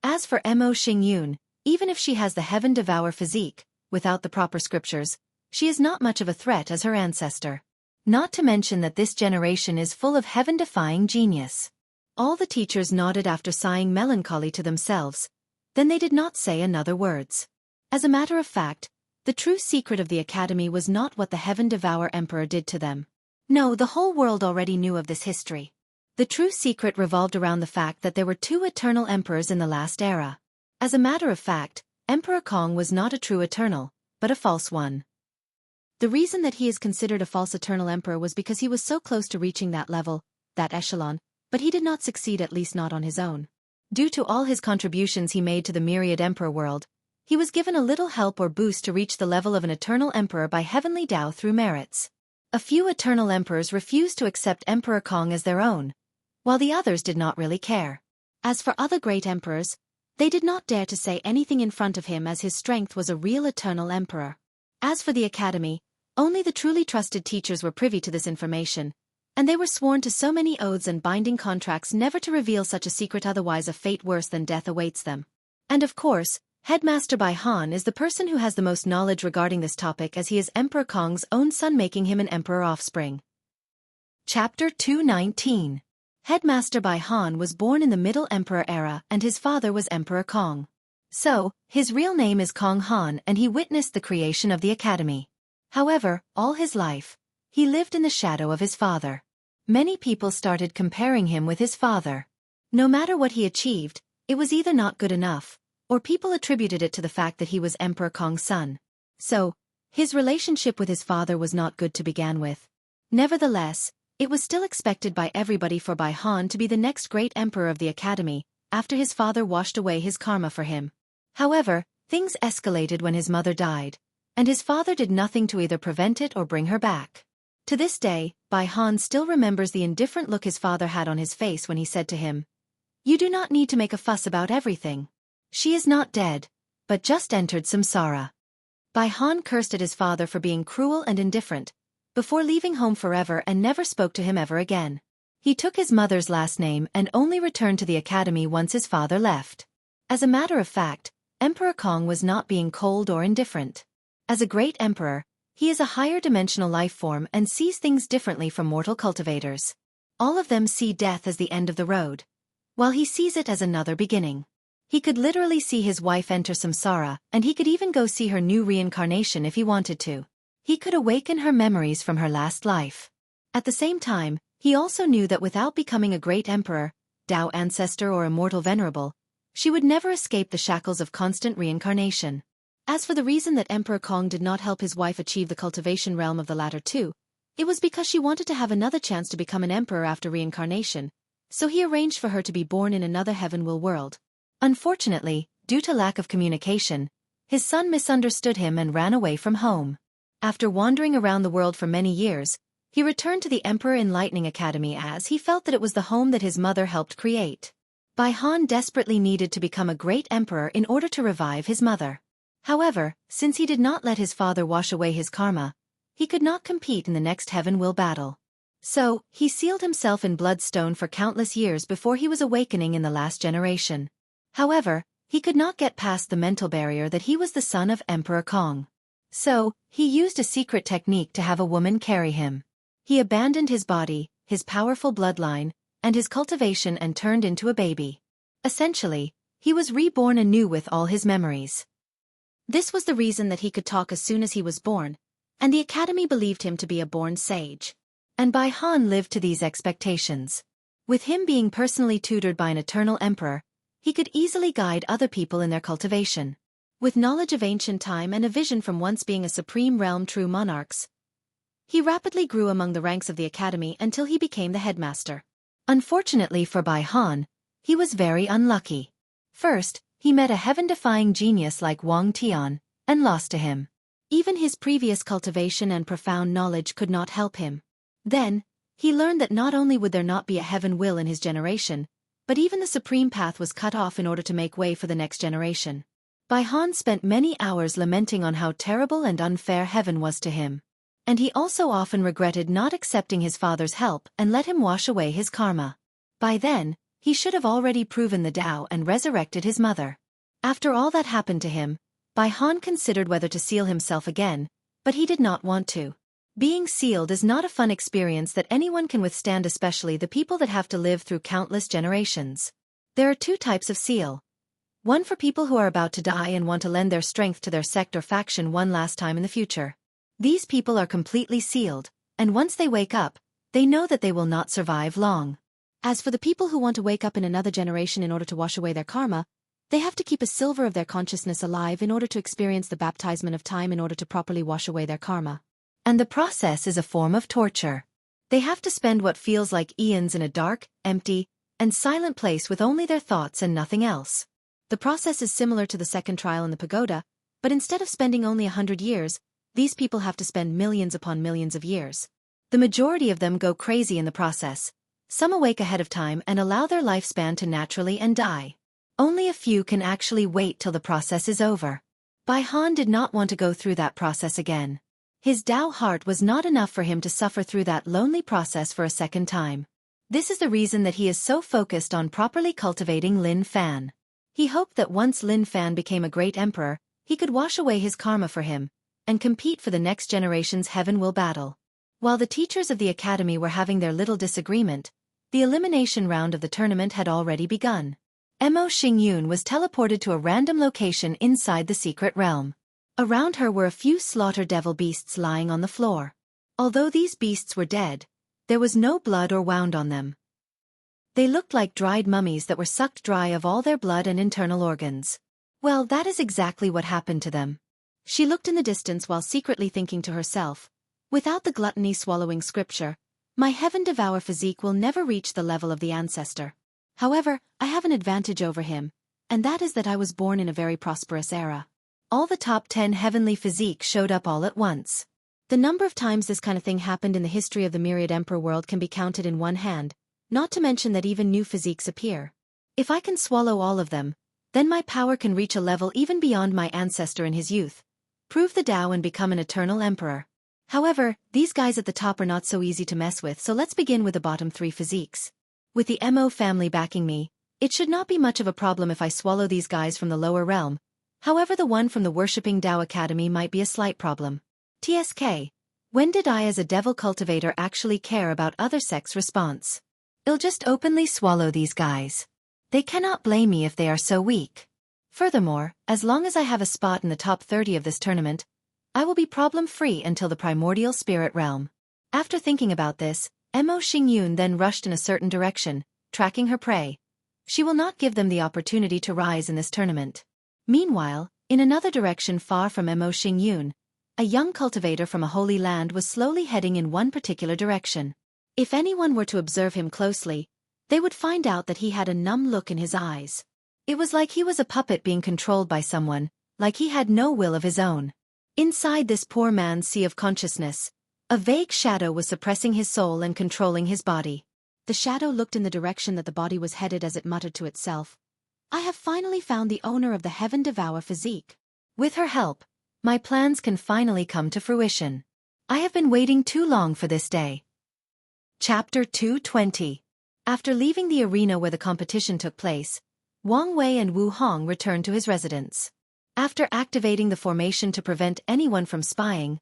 As for Mo Xingyun, even if she has the Heaven Devourer physique, without the proper scriptures, she is not much of a threat as her ancestor. Not to mention that this generation is full of heaven-defying genius. All the teachers nodded after sighing melancholy to themselves. Then they did not say another words. As a matter of fact, the true secret of the Academy was not what the Heaven Devourer Emperor did to them. No, the whole world already knew of this history. The true secret revolved around the fact that there were two eternal emperors in the last era. As a matter of fact, Emperor Kong was not a true eternal, but a false one. The reason that he is considered a false eternal emperor was because he was so close to reaching that level, that echelon, but he did not succeed, at least not on his own. Due to all his contributions he made to the myriad emperor world, he was given a little help or boost to reach the level of an eternal emperor by Heavenly Tao through merits. A few eternal emperors refused to accept Emperor Kong as their own, while the others did not really care. As for other great emperors, they did not dare to say anything in front of him as his strength was a real eternal emperor. As for the Academy, only the truly trusted teachers were privy to this information, and they were sworn to so many oaths and binding contracts never to reveal such a secret, otherwise a fate worse than death awaits them. And of course, Headmaster Bai Han is the person who has the most knowledge regarding this topic, as he is Emperor Kong's own son, making him an emperor offspring. Chapter 219. Headmaster Bai Han was born in the Middle Emperor era and his father was Emperor Kong. So, his real name is Kong Han and he witnessed the creation of the academy. However, all his life, he lived in the shadow of his father. Many people started comparing him with his father. No matter what he achieved, it was either not good enough, or people attributed it to the fact that he was Emperor Kong's son. So, his relationship with his father was not good to begin with. Nevertheless, it was still expected by everybody for Bai Han to be the next great emperor of the academy, after his father washed away his karma for him. However, things escalated when his mother died, and his father did nothing to either prevent it or bring her back. To this day, Bai Han still remembers the indifferent look his father had on his face when he said to him, "You do not need to make a fuss about everything. She is not dead, but just entered samsara." Bai Han cursed at his father for being cruel and indifferent, before leaving home forever and never spoke to him ever again. He took his mother's last name and only returned to the academy once his father left. As a matter of fact, Emperor Kong was not being cold or indifferent. As a great emperor, he is a higher dimensional life form and sees things differently from mortal cultivators. All of them see death as the end of the road, while he sees it as another beginning. He could literally see his wife enter samsara, and he could even go see her new reincarnation if he wanted to. He could awaken her memories from her last life. At the same time, he also knew that without becoming a great emperor, Tao ancestor or immortal venerable, she would never escape the shackles of constant reincarnation. As for the reason that Emperor Kong did not help his wife achieve the cultivation realm of the latter two, it was because she wanted to have another chance to become an emperor after reincarnation, so he arranged for her to be born in another heaven-will world. Unfortunately, due to lack of communication, his son misunderstood him and ran away from home. After wandering around the world for many years, he returned to the Emperor Enlightening Academy as he felt that it was the home that his mother helped create. Bai Han desperately needed to become a great emperor in order to revive his mother. However, since he did not let his father wash away his karma, he could not compete in the next heaven-will battle. So, he sealed himself in bloodstone for countless years before he was awakening in the last generation. However, he could not get past the mental barrier that he was the son of Emperor Kong. So, he used a secret technique to have a woman carry him. He abandoned his body, his powerful bloodline, and his cultivation and turned into a baby. Essentially, he was reborn anew with all his memories. This was the reason that he could talk as soon as he was born, and the academy believed him to be a born sage. And Bai Han lived to these expectations. With him being personally tutored by an eternal emperor, he could easily guide other people in their cultivation. With knowledge of ancient time and a vision from once being a supreme realm true monarchs, he rapidly grew among the ranks of the academy until he became the headmaster. Unfortunately for Bai Han, he was very unlucky. First, he met a heaven-defying genius like Wang Tian, and lost to him. Even his previous cultivation and profound knowledge could not help him. Then, he learned that not only would there not be a heaven will in his generation, but even the supreme path was cut off in order to make way for the next generation. Bai Han spent many hours lamenting on how terrible and unfair heaven was to him. And he also often regretted not accepting his father's help and let him wash away his karma. By then, he should have already proven the Tao and resurrected his mother. After all that happened to him, Bai Han considered whether to seal himself again, but he did not want to. Being sealed is not a fun experience that anyone can withstand, especially the people that have to live through countless generations. There are two types of seal. One for people who are about to die and want to lend their strength to their sect or faction one last time in the future. These people are completely sealed, and once they wake up, they know that they will not survive long. As for the people who want to wake up in another generation in order to wash away their karma, they have to keep a silver of their consciousness alive in order to experience the baptism of time in order to properly wash away their karma. And the process is a form of torture. They have to spend what feels like eons in a dark, empty, and silent place with only their thoughts and nothing else. The process is similar to the second trial in the pagoda, but instead of spending only 100 years, these people have to spend millions upon millions of years. The majority of them go crazy in the process. Some awake ahead of time and allow their lifespan to naturally and die. Only a few can actually wait till the process is over. Bai Han did not want to go through that process again. His Tao heart was not enough for him to suffer through that lonely process for a second time. This is the reason that he is so focused on properly cultivating Lin Fan. He hoped that once Lin Fan became a great emperor, he could wash away his karma for him, and compete for the next generation's heaven will battle. While the teachers of the academy were having their little disagreement, The elimination round of the tournament had already begun. Mo Xingyun was teleported to a random location inside the secret realm. Around her were a few slaughter devil beasts lying on the floor. Although these beasts were dead, there was no blood or wound on them. They looked like dried mummies that were sucked dry of all their blood and internal organs. Well, that is exactly what happened to them. She looked in the distance while secretly thinking to herself, without the gluttony swallowing scripture, my heaven-devour physique will never reach the level of the ancestor. However, I have an advantage over him, and that is that I was born in a very prosperous era. All the top 10 heavenly physique showed up all at once. The number of times this kind of thing happened in the history of the Myriad Emperor world can be counted in one hand, not to mention that even new physiques appear. If I can swallow all of them, then my power can reach a level even beyond my ancestor in his youth, prove the Tao and become an eternal emperor. However, these guys at the top are not so easy to mess with, so let's begin with the bottom 3 physiques. With the Mo family backing me, it should not be much of a problem if I swallow these guys from the lower realm. However, the one from the Worshipping Tao Academy might be a slight problem. TSK. When did I as a devil cultivator actually care about other sects' response? I'll just openly swallow these guys. They cannot blame me if they are so weak. Furthermore, as long as I have a spot in the top 30 of this tournament, I will be problem-free until the primordial spirit realm. After thinking about this, Mo Xingyun then rushed in a certain direction, tracking her prey. She will not give them the opportunity to rise in this tournament. Meanwhile, in another direction far from Mo Xingyun, a young cultivator from a holy land was slowly heading in one particular direction. If anyone were to observe him closely, they would find out that he had a numb look in his eyes. It was like he was a puppet being controlled by someone, like he had no will of his own. Inside this poor man's sea of consciousness, a vague shadow was suppressing his soul and controlling his body. The shadow looked in the direction that the body was headed as it muttered to itself, I have finally found the owner of the heaven-devour physique. With her help, my plans can finally come to fruition. I have been waiting too long for this day. Chapter 220. After leaving the arena where the competition took place, Wang Wei and Wu Hong returned to his residence. After activating the formation to prevent anyone from spying,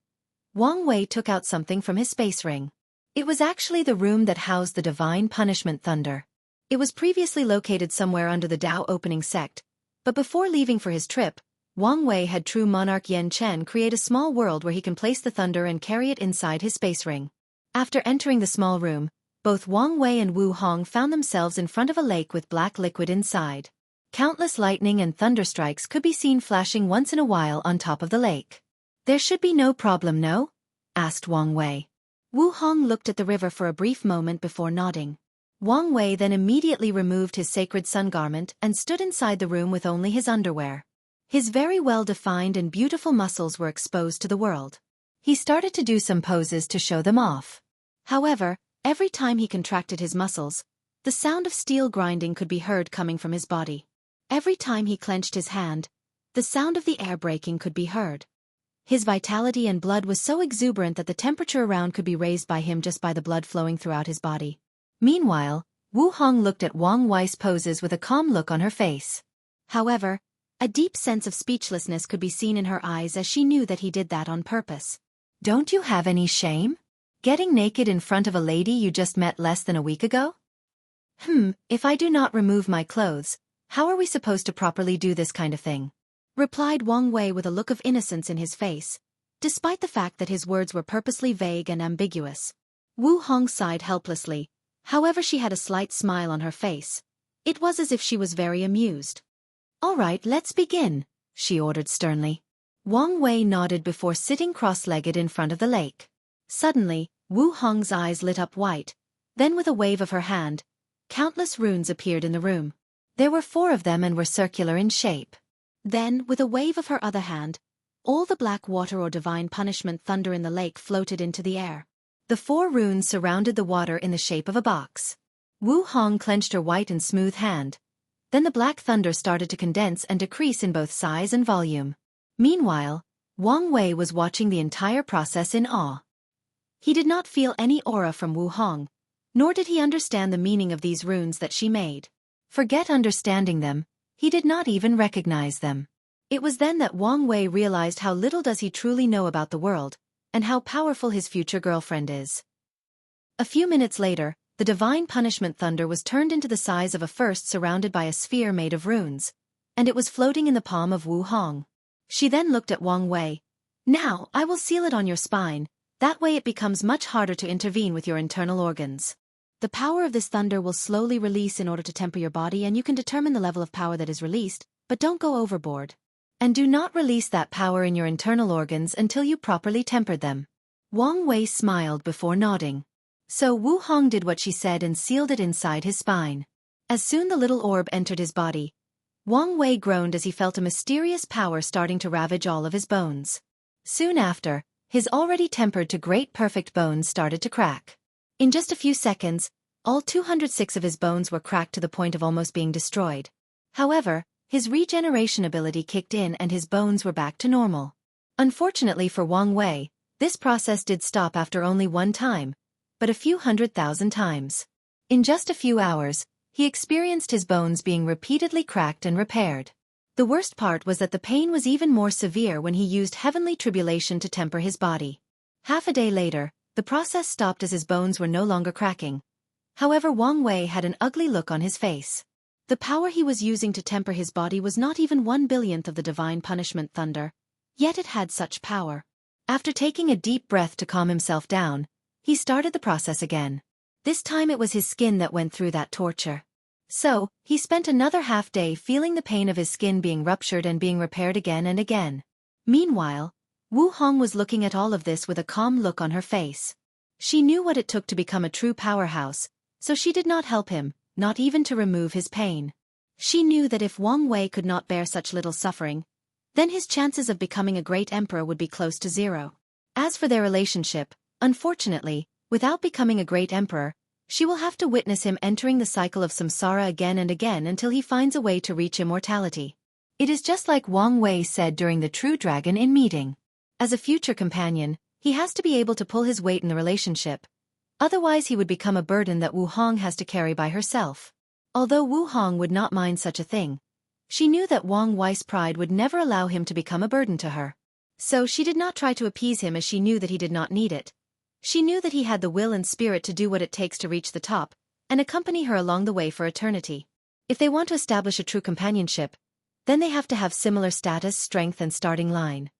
Wang Wei took out something from his space ring. It was actually the room that housed the divine punishment thunder. It was previously located somewhere under the Tao opening sect, but before leaving for his trip, Wang Wei had true monarch Yan Chen create a small world where he can place the thunder and carry it inside his space ring. After entering the small room, both Wang Wei and Wu Hong found themselves in front of a lake with black liquid inside. Countless lightning and thunder strikes could be seen flashing once in a while on top of the lake. There should be no problem, no? Asked Wang Wei. Wu Hong looked at the river for a brief moment before nodding. Wang Wei then immediately removed his sacred sun garment and stood inside the room with only his underwear. His very well-defined and beautiful muscles were exposed to the world. He started to do some poses to show them off. However, every time he contracted his muscles, the sound of steel grinding could be heard coming from his body. Every time he clenched his hand, the sound of the air breaking could be heard. His vitality and blood was so exuberant that the temperature around could be raised by him just by the blood flowing throughout his body. Meanwhile, Wu Hong looked at Wang Wei's poses with a calm look on her face. However, a deep sense of speechlessness could be seen in her eyes as she knew that he did that on purpose. Don't you have any shame? Getting naked in front of a lady you just met less than a week ago? If I do not remove my clothes, how are we supposed to properly do this kind of thing? Replied Wang Wei with a look of innocence in his face, despite the fact that his words were purposely vague and ambiguous. Wu Hong sighed helplessly, however she had a slight smile on her face. It was as if she was very amused. All right, let's begin, she ordered sternly. Wang Wei nodded before sitting cross-legged in front of the lake. Suddenly, Wu Hong's eyes lit up white, then with a wave of her hand, countless runes appeared in the room. There were 4 of them and were circular in shape. Then, with a wave of her other hand, all the black water or divine punishment thunder in the lake floated into the air. The 4 runes surrounded the water in the shape of a box. Wu Hong clenched her white and smooth hand. Then the black thunder started to condense and decrease in both size and volume. Meanwhile, Wang Wei was watching the entire process in awe. He did not feel any aura from Wu Hong, nor did he understand the meaning of these runes that she made. Forget understanding them, he did not even recognize them. It was then that Wang Wei realized how little does he truly know about the world, and how powerful his future girlfriend is. A few minutes later, the divine punishment thunder was turned into the size of a first surrounded by a sphere made of runes, and it was floating in the palm of Wu Hong. She then looked at Wang Wei. Now, I will seal it on your spine, that way it becomes much harder to intervene with your internal organs. The power of this thunder will slowly release in order to temper your body, and you can determine the level of power that is released, but don't go overboard. And do not release that power in your internal organs until you properly tempered them. Wang Wei smiled before nodding. So Wu Hong did what she said and sealed it inside his spine. As soon the little orb entered his body, Wang Wei groaned as he felt a mysterious power starting to ravage all of his bones. Soon after, his already tempered to great perfect bones started to crack. In just a few seconds, all 206 of his bones were cracked to the point of almost being destroyed. However, his regeneration ability kicked in and his bones were back to normal. Unfortunately for Wang Wei, this process did stop after only one time, but a few 100,000 times. In just a few hours, he experienced his bones being repeatedly cracked and repaired. The worst part was that the pain was even more severe when he used heavenly tribulation to temper his body. Half a day later, the process stopped as his bones were no longer cracking. However, Wang Wei had an ugly look on his face. The power he was using to temper his body was not even 1/1000th of the divine punishment thunder, yet it had such power. After taking a deep breath to calm himself down, he started the process again. This time it was his skin that went through that torture. So, he spent another half day feeling the pain of his skin being ruptured and being repaired again and again. Meanwhile, Wu Hong was looking at all of this with a calm look on her face. She knew what it took to become a true powerhouse, so she did not help him, not even to remove his pain. She knew that if Wang Wei could not bear such little suffering, then his chances of becoming a great emperor would be close to zero. As for their relationship, unfortunately, without becoming a great emperor, she will have to witness him entering the cycle of samsara again and again until he finds a way to reach immortality. It is just like Wang Wei said during the True Dragon Inn meeting. As a future companion, he has to be able to pull his weight in the relationship. Otherwise he would become a burden that Wu Hong has to carry by herself. Although Wu Hong would not mind such a thing, she knew that Wang Wei's pride would never allow him to become a burden to her. So she did not try to appease him as she knew that he did not need it. She knew that he had the will and spirit to do what it takes to reach the top, and accompany her along the way for eternity. If they want to establish a true companionship, then they have to have similar status, strength and starting line.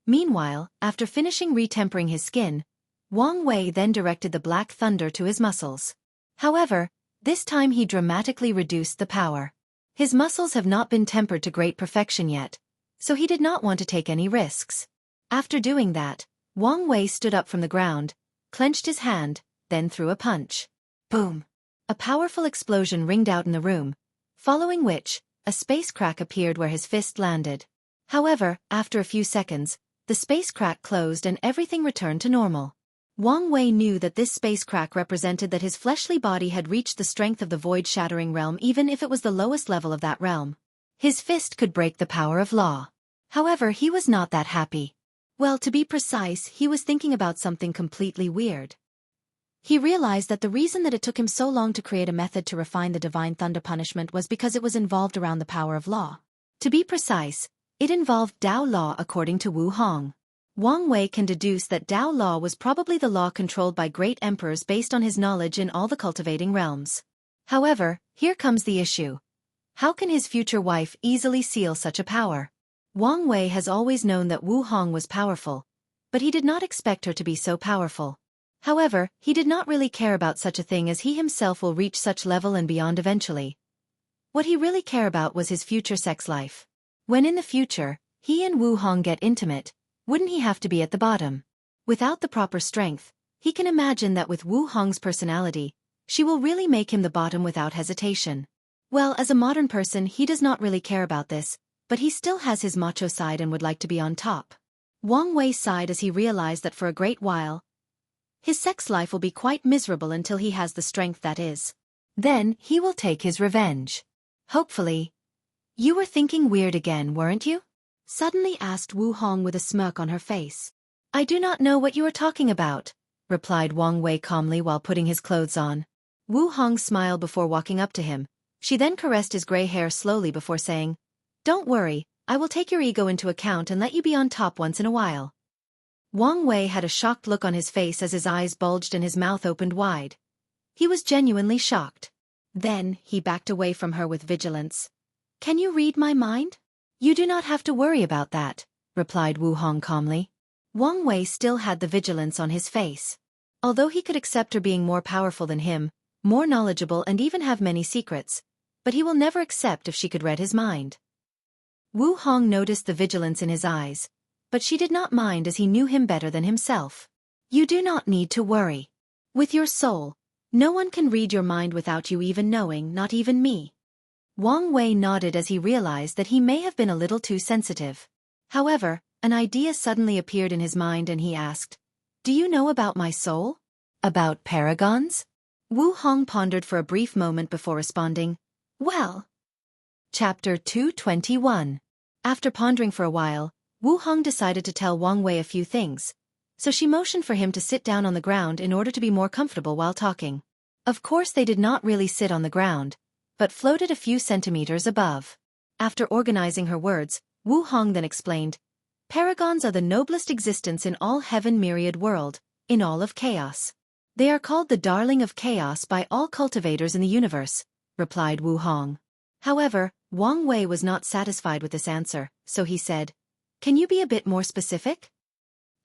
Meanwhile, after finishing retempering his skin, Wang Wei then directed the black thunder to his muscles. However, this time he dramatically reduced the power. His muscles have not been tempered to great perfection yet, so he did not want to take any risks. After doing that, Wang Wei stood up from the ground, clenched his hand, then threw a punch. Boom! A powerful explosion ringed out in the room, following which, a space crack appeared where his fist landed. However, after a few seconds, the space crack closed and everything returned to normal. Wang Wei knew that this space crack represented that his fleshly body had reached the strength of the void-shattering realm even if it was the lowest level of that realm. His fist could break the power of law. However, he was not that happy. Well, to be precise, he was thinking about something completely weird. He realized that the reason that it took him so long to create a method to refine the divine thunder punishment was because it was involved around the power of law. To be precise, it involved Dao law according to Wu Hong. Wang Wei can deduce that Dao law was probably the law controlled by great emperors based on his knowledge in all the cultivating realms. However, here comes the issue. How can his future wife easily seal such a power? Wang Wei has always known that Wu Hong was powerful, but he did not expect her to be so powerful. However, he did not really care about such a thing as he himself will reach such level and beyond eventually. What he really cared about was his future sex life. When in the future, he and Wu Hong get intimate, wouldn't he have to be at the bottom? Without the proper strength, he can imagine that with Wu Hong's personality, she will really make him the bottom without hesitation. Well, as a modern person he does not really care about this, but he still has his macho side and would like to be on top. Wang Wei sighed as he realized that for a great while, his sex life will be quite miserable until he has the strength that is. Then, he will take his revenge. Hopefully. You were thinking weird again, weren't you? Suddenly asked Wu Hong with a smirk on her face. I do not know what you are talking about, replied Wang Wei calmly while putting his clothes on. Wu Hong smiled before walking up to him. She then caressed his gray hair slowly before saying, Don't worry, I will take your ego into account and let you be on top once in a while. Wang Wei had a shocked look on his face as his eyes bulged and his mouth opened wide. He was genuinely shocked. Then, he backed away from her with vigilance. "Can you read my mind?" "You do not have to worry about that," replied Wu Hong calmly. Wang Wei still had the vigilance on his face. Although he could accept her being more powerful than him, more knowledgeable and even have many secrets, but he will never accept if she could read his mind. Wu Hong noticed the vigilance in his eyes, but she did not mind as he knew him better than himself. "You do not need to worry. With your soul, no one can read your mind without you even knowing, not even me." Wang Wei nodded as he realized that he may have been a little too sensitive. However, an idea suddenly appeared in his mind and he asked, "Do you know about my soul? About paragons?" Wu Hong pondered for a brief moment before responding, "Well." Chapter 221. After pondering for a while, Wu Hong decided to tell Wang Wei a few things, so she motioned for him to sit down on the ground in order to be more comfortable while talking. Of course they did not really sit on the ground, but floated a few centimeters above. After organizing her words, Wu Hong then explained, "Paragons are the noblest existence in all heaven myriad world, in all of chaos. They are called the darling of chaos by all cultivators in the universe," replied Wu Hong. However, Wang Wei was not satisfied with this answer, so he said, "Can you be a bit more specific?"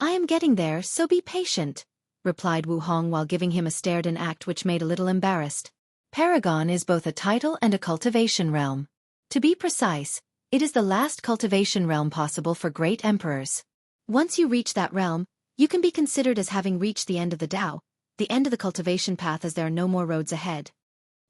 "I am getting there, so be patient," replied Wu Hong while giving him a stared and act which made a little embarrassed. Paragon is both a title and a cultivation realm. To be precise, it is the last cultivation realm possible for great emperors. Once you reach that realm, you can be considered as having reached the end of the Tao, the end of the cultivation path as there are no more roads ahead.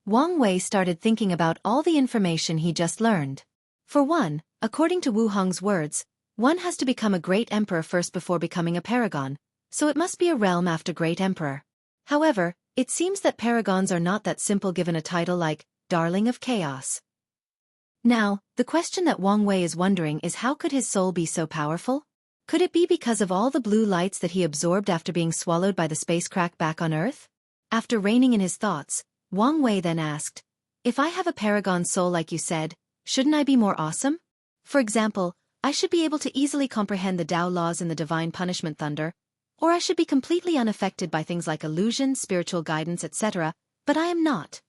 Wang Wei started thinking about all the information he just learned. For one, according to Wu Hong's words, one has to become a great emperor first before becoming a paragon, so it must be a realm after great emperor. However, it seems that paragons are not that simple given a title like Darling of Chaos. Now, the question that Wang Wei is wondering is how could his soul be so powerful? Could it be because of all the blue lights that he absorbed after being swallowed by the space crack back on Earth? After reining in his thoughts, Wang Wei then asked, "If I have a paragon soul like you said, shouldn't I be more awesome? For example, I should be able to easily comprehend the Tao laws in the divine punishment thunder, or I should be completely unaffected by things like illusion, spiritual guidance, etc., but I am not."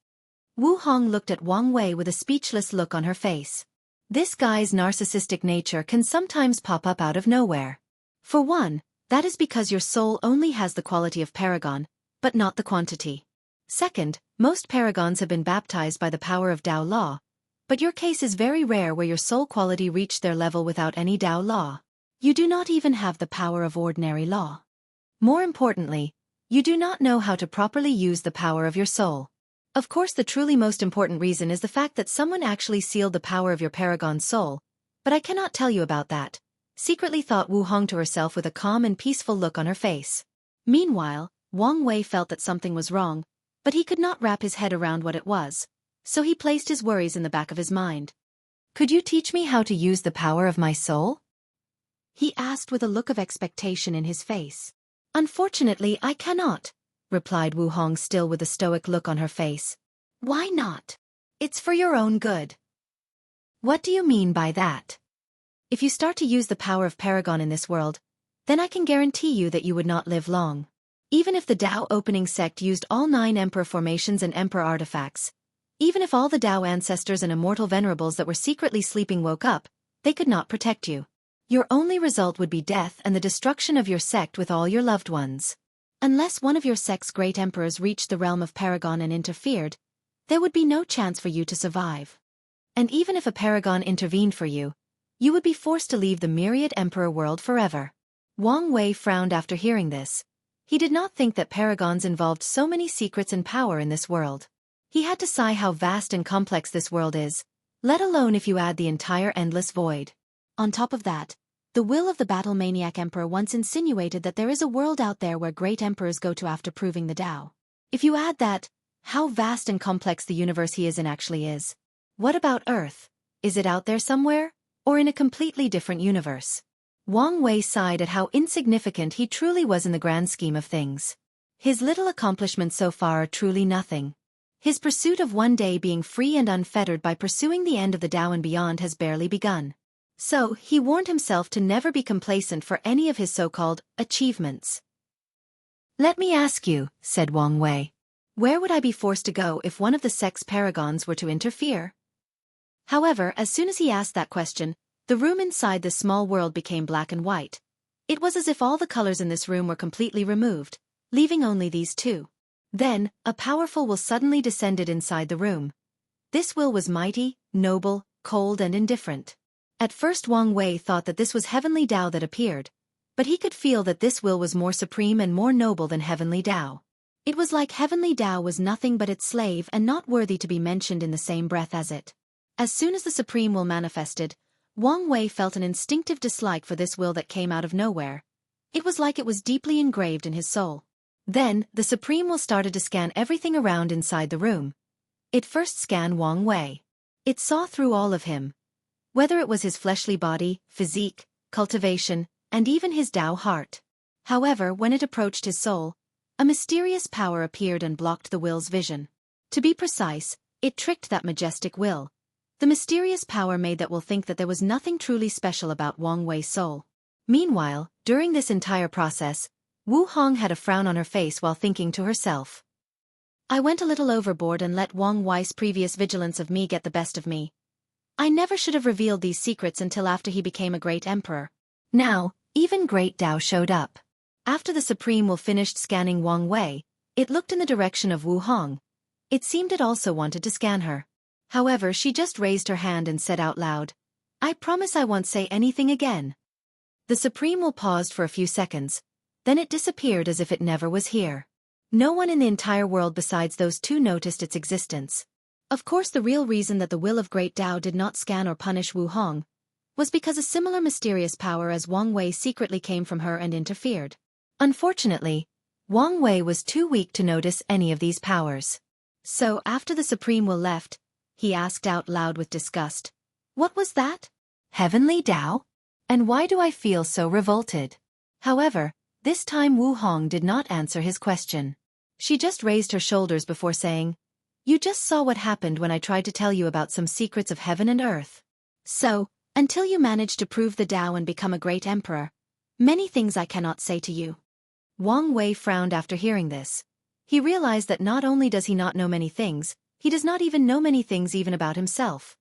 Wu Hong looked at Wang Wei with a speechless look on her face. This guy's narcissistic nature can sometimes pop up out of nowhere. For one, that is because your soul only has the quality of paragon, but not the quantity. Second, most paragons have been baptized by the power of Tao law, but your case is very rare where your soul quality reached their level without any Tao law. You do not even have the power of ordinary law. More importantly, you do not know how to properly use the power of your soul. Of course, the truly most important reason is the fact that someone actually sealed the power of your paragon soul, but I cannot tell you about that, secretly thought Wu Hong to herself with a calm and peaceful look on her face. Meanwhile, Wang Wei felt that something was wrong, but he could not wrap his head around what it was, so he placed his worries in the back of his mind. "Could you teach me how to use the power of my soul?" he asked with a look of expectation in his face. "Unfortunately, I cannot," replied Wu Hong still with a stoic look on her face. "Why not? It's for your own good." "What do you mean by that?" "If you start to use the power of paragon in this world, then I can guarantee you that you would not live long. Even if the Tao opening sect used all 9 emperor formations and emperor artifacts, even if all the Tao ancestors and immortal venerables that were secretly sleeping woke up, they could not protect you. Your only result would be death and the destruction of your sect with all your loved ones. Unless one of your sect's great emperors reached the realm of paragon and interfered, there would be no chance for you to survive. And even if a paragon intervened for you, you would be forced to leave the myriad emperor world forever." Wang Wei frowned after hearing this. He did not think that paragons involved so many secrets and power in this world. He had to sigh how vast and complex this world is, let alone if you add the entire endless void. On top of that, the will of the battle maniac emperor once insinuated that there is a world out there where great emperors go to after proving the Tao. If you add that, how vast and complex the universe he is in actually is. What about Earth? Is it out there somewhere, or in a completely different universe? Wang Wei sighed at how insignificant he truly was in the grand scheme of things. His little accomplishments so far are truly nothing. His pursuit of one day being free and unfettered by pursuing the end of the Tao and beyond has barely begun. So, he warned himself to never be complacent for any of his so-called achievements. "Let me ask you," said Wang Wei. Where would I be forced to go if one of the sex paragons were to interfere? However, as soon as he asked that question, the room inside this small world became black and white. It was as if all the colors in this room were completely removed, leaving only these two. Then, a powerful will suddenly descended inside the room. This will was mighty, noble, cold and indifferent. At first Wang Wei thought that this was heavenly Tao that appeared, but he could feel that this will was more supreme and more noble than heavenly Tao. It was like heavenly Tao was nothing but its slave and not worthy to be mentioned in the same breath as it. As soon as the supreme will manifested, Wang Wei felt an instinctive dislike for this will that came out of nowhere. It was like it was deeply engraved in his soul. Then, the supreme will started to scan everything around inside the room. It first scanned Wang Wei. It saw through all of him. Whether it was his fleshly body, physique, cultivation, and even his Tao heart. However, when it approached his soul, a mysterious power appeared and blocked the will's vision. To be precise, it tricked that majestic will. The mysterious power made that will think that there was nothing truly special about Wang Wei's soul. Meanwhile, during this entire process, Wu Hong had a frown on her face while thinking to herself. I went a little overboard and let Wang Wei's previous vigilance of me get the best of me. I never should have revealed these secrets until after he became a great emperor. Now, even great Tao showed up. After the supreme will finished scanning Wang Wei, it looked in the direction of Wu Hong. It seemed it also wanted to scan her. However, she just raised her hand and said out loud, I promise I won't say anything again. The supreme will paused for a few seconds. Then it disappeared as if it never was here. No one in the entire world besides those two noticed its existence. Of course, the real reason that the will of Great Tao did not scan or punish Wu Hong was because a similar mysterious power as Wang Wei secretly came from her and interfered. Unfortunately, Wang Wei was too weak to notice any of these powers. So, after the supreme will left, he asked out loud with disgust, What was that? Heavenly Tao? And why do I feel so revolted? However, this time Wu Hong did not answer his question. She just raised her shoulders before saying, You just saw what happened when I tried to tell you about some secrets of heaven and earth. So, until you manage to prove the Tao and become a great emperor, many things I cannot say to you. Wang Wei frowned after hearing this. He realized that not only does he not know many things, he does not even know many things even about himself.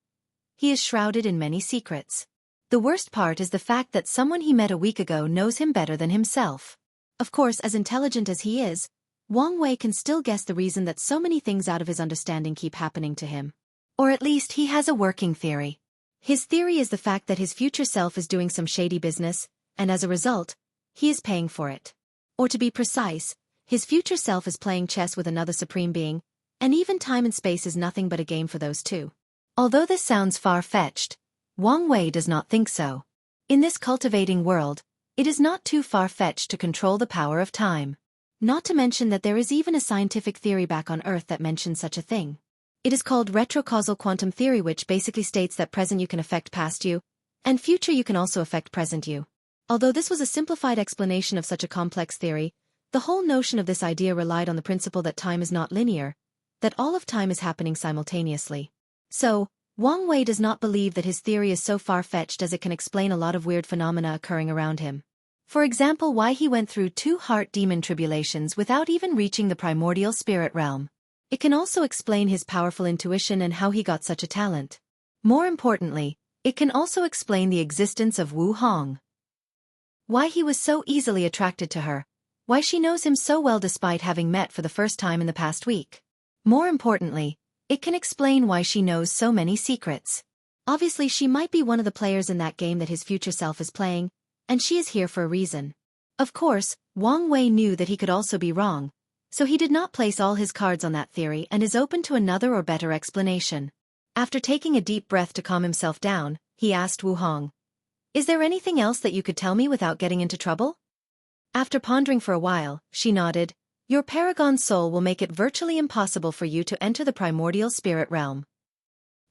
He is shrouded in many secrets. The worst part is the fact that someone he met a week ago knows him better than himself. Of course, as intelligent as he is, Wang Wei can still guess the reason that so many things out of his understanding keep happening to him. Or at least he has a working theory. His theory is the fact that his future self is doing some shady business, and as a result, he is paying for it. Or to be precise, his future self is playing chess with another supreme being, and even time and space is nothing but a game for those two. Although this sounds far-fetched, Wang Wei does not think so. In this cultivating world, it is not too far-fetched to control the power of time. Not to mention that there is even a scientific theory back on Earth that mentions such a thing. It is called retrocausal quantum theory, which basically states that present you can affect past you, and future you can also affect present you. Although this was a simplified explanation of such a complex theory, the whole notion of this idea relied on the principle that time is not linear, that all of time is happening simultaneously. So, Wang Wei does not believe that his theory is so far-fetched as it can explain a lot of weird phenomena occurring around him. For example, why he went through 2 heart demon tribulations without even reaching the primordial spirit realm. It can also explain his powerful intuition and how he got such a talent. More importantly, it can also explain the existence of Wu Hong. Why he was so easily attracted to her. Why she knows him so well despite having met for the first time in the past week. More importantly, it can explain why she knows so many secrets. Obviously, she might be one of the players in that game that his future self is playing, and she is here for a reason. Of course, Wang Wei knew that he could also be wrong, so he did not place all his cards on that theory and is open to another or better explanation. After taking a deep breath to calm himself down, he asked Wu Hong, Is there anything else that you could tell me without getting into trouble? After pondering for a while, she nodded, Your paragon soul will make it virtually impossible for you to enter the primordial spirit realm.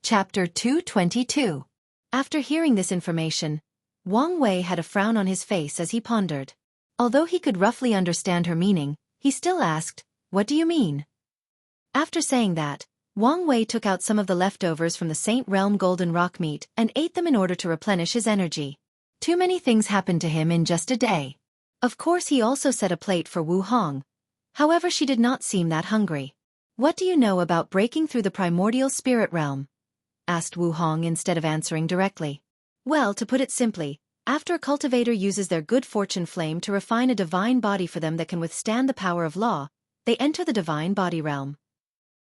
Chapter 222. After hearing this information, Wang Wei had a frown on his face as he pondered. Although he could roughly understand her meaning, he still asked, What do you mean? After saying that, Wang Wei took out some of the leftovers from the Saint Realm golden rock meat and ate them in order to replenish his energy. Too many things happened to him in just a day. Of course, he also set a plate for Wu Hong. However, she did not seem that hungry. What do you know about breaking through the primordial spirit realm? Asked Wu Hong instead of answering directly. Well, to put it simply, after a cultivator uses their good fortune flame to refine a divine body for them that can withstand the power of law, they enter the divine body realm.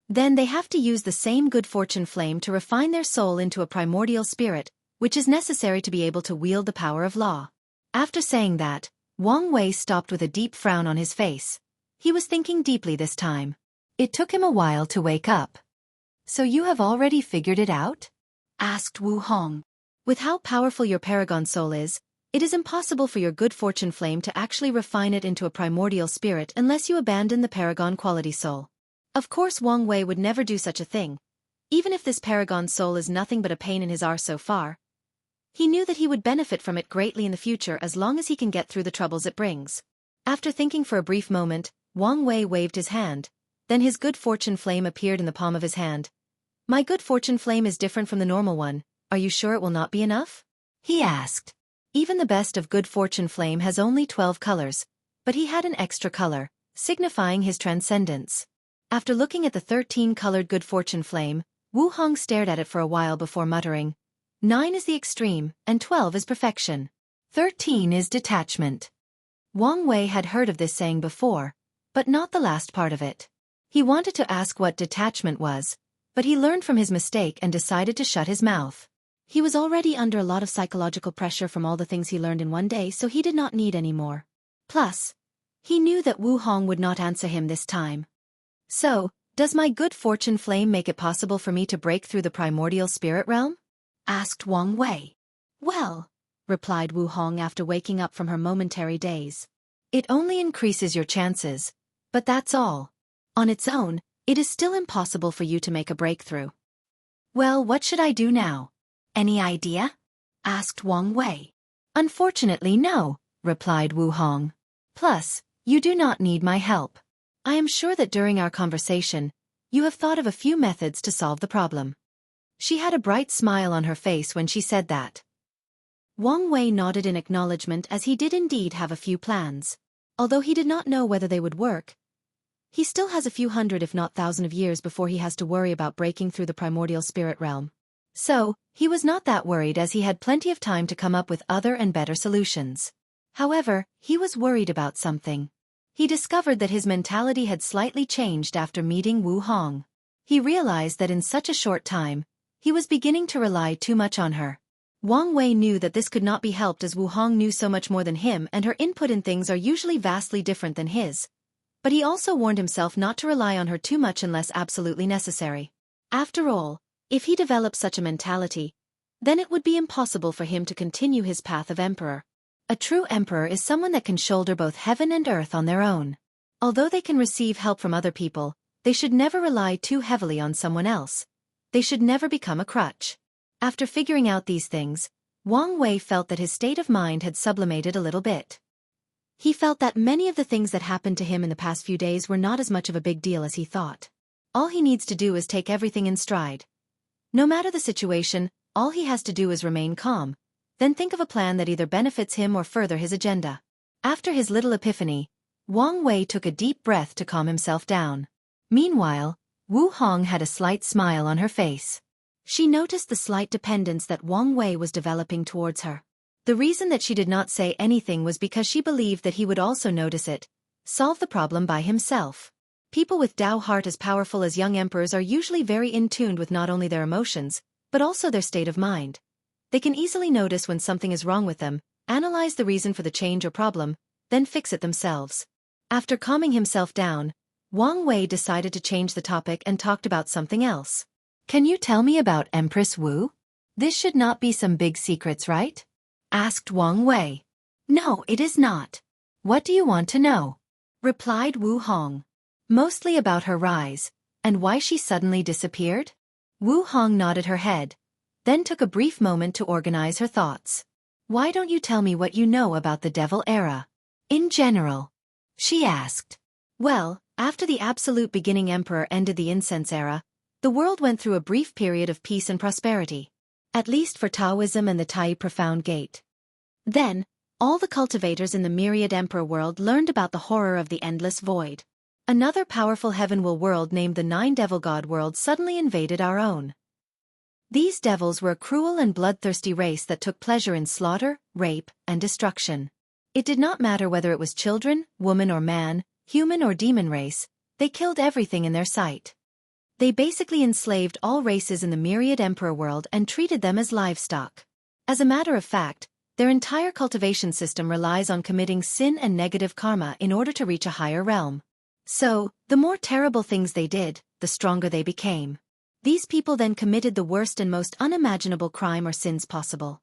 Then they have to use the same good fortune flame to refine their soul into a primordial spirit, which is necessary to be able to wield the power of law. After saying that, Wang Wei stopped with a deep frown on his face. He was thinking deeply this time. It took him a while to wake up. So you have already figured it out? Asked Wu Hong. With how powerful your paragon soul is, it is impossible for your good fortune flame to actually refine it into a primordial spirit unless you abandon the paragon quality soul. Of course Wang Wei would never do such a thing. Even if this paragon soul is nothing but a pain in his arse so far, he knew that he would benefit from it greatly in the future as long as he can get through the troubles it brings. After thinking for a brief moment, Wang Wei waved his hand. Then his good fortune flame appeared in the palm of his hand. My good fortune flame is different from the normal one. Are you sure it will not be enough? He asked. Even the best of good fortune flame has only 12 colors, but he had an extra color, signifying his transcendence. After looking at the 13-colored good fortune flame, Wu Hong stared at it for a while before muttering, 9 is the extreme, and 12 is perfection. 13 is detachment. Wang Wei had heard of this saying before, but not the last part of it. He wanted to ask what detachment was, but he learned from his mistake and decided to shut his mouth. He was already under a lot of psychological pressure from all the things he learned in one day, so he did not need any more. Plus, he knew that Wu Hong would not answer him this time. So, does my good fortune flame make it possible for me to break through the primordial spirit realm? Asked Wang Wei. Well, replied Wu Hong after waking up from her momentary daze. It only increases your chances, but that's all. On its own, it is still impossible for you to make a breakthrough. Well, what should I do now? Any idea? Asked Wang Wei. Unfortunately, no, replied Wu Hong. Plus, you do not need my help. I am sure that during our conversation, you have thought of a few methods to solve the problem. She had a bright smile on her face when she said that. Wang Wei nodded in acknowledgement as he did indeed have a few plans. Although he did not know whether they would work, he still has a few hundred if not thousand of years before he has to worry about breaking through the primordial spirit realm. So, he was not that worried as he had plenty of time to come up with other and better solutions. However, he was worried about something. He discovered that his mentality had slightly changed after meeting Wu Hong. He realized that in such a short time, he was beginning to rely too much on her. Wang Wei knew that this could not be helped as Wu Hong knew so much more than him and her input in things are usually vastly different than his. But he also warned himself not to rely on her too much unless absolutely necessary. After all, if he developed such a mentality, then it would be impossible for him to continue his path of emperor. A true emperor is someone that can shoulder both heaven and earth on their own. Although they can receive help from other people, they should never rely too heavily on someone else. They should never become a crutch. After figuring out these things, Wang Wei felt that his state of mind had sublimated a little bit. He felt that many of the things that happened to him in the past few days were not as much of a big deal as he thought. All he needs to do is take everything in stride. No matter the situation, all he has to do is remain calm, then think of a plan that either benefits him or further his agenda. After his little epiphany, Wang Wei took a deep breath to calm himself down. Meanwhile, Wu Hong had a slight smile on her face. She noticed the slight dependence that Wang Wei was developing towards her. The reason that she did not say anything was because she believed that he would also notice it, solve the problem by himself. People with Tao heart as powerful as young emperors are usually very in tune with not only their emotions, but also their state of mind. They can easily notice when something is wrong with them, analyze the reason for the change or problem, then fix it themselves. After calming himself down, Wang Wei decided to change the topic and talked about something else. Can you tell me about Empress Wu? This should not be some big secrets, right? Asked Wang Wei. No, it is not. What do you want to know? Replied Wu Hong. Mostly about her rise, and why she suddenly disappeared? Wu Hong nodded her head, then took a brief moment to organize her thoughts. Why don't you tell me what you know about the Devil Era? In general, she asked. Well, after the absolute beginning emperor ended the Incense Era, the world went through a brief period of peace and prosperity. At least for Taoism and the Tai Profound Gate. Then, all the cultivators in the myriad emperor world learned about the horror of the endless void. Another powerful heavenwell world named the Nine Devil God World suddenly invaded our own. These devils were a cruel and bloodthirsty race that took pleasure in slaughter, rape, and destruction. It did not matter whether it was children, woman or man, human or demon race, they killed everything in their sight. They basically enslaved all races in the myriad emperor world and treated them as livestock. As a matter of fact, their entire cultivation system relies on committing sin and negative karma in order to reach a higher realm. So, the more terrible things they did, the stronger they became. These people then committed the worst and most unimaginable crime or sins possible.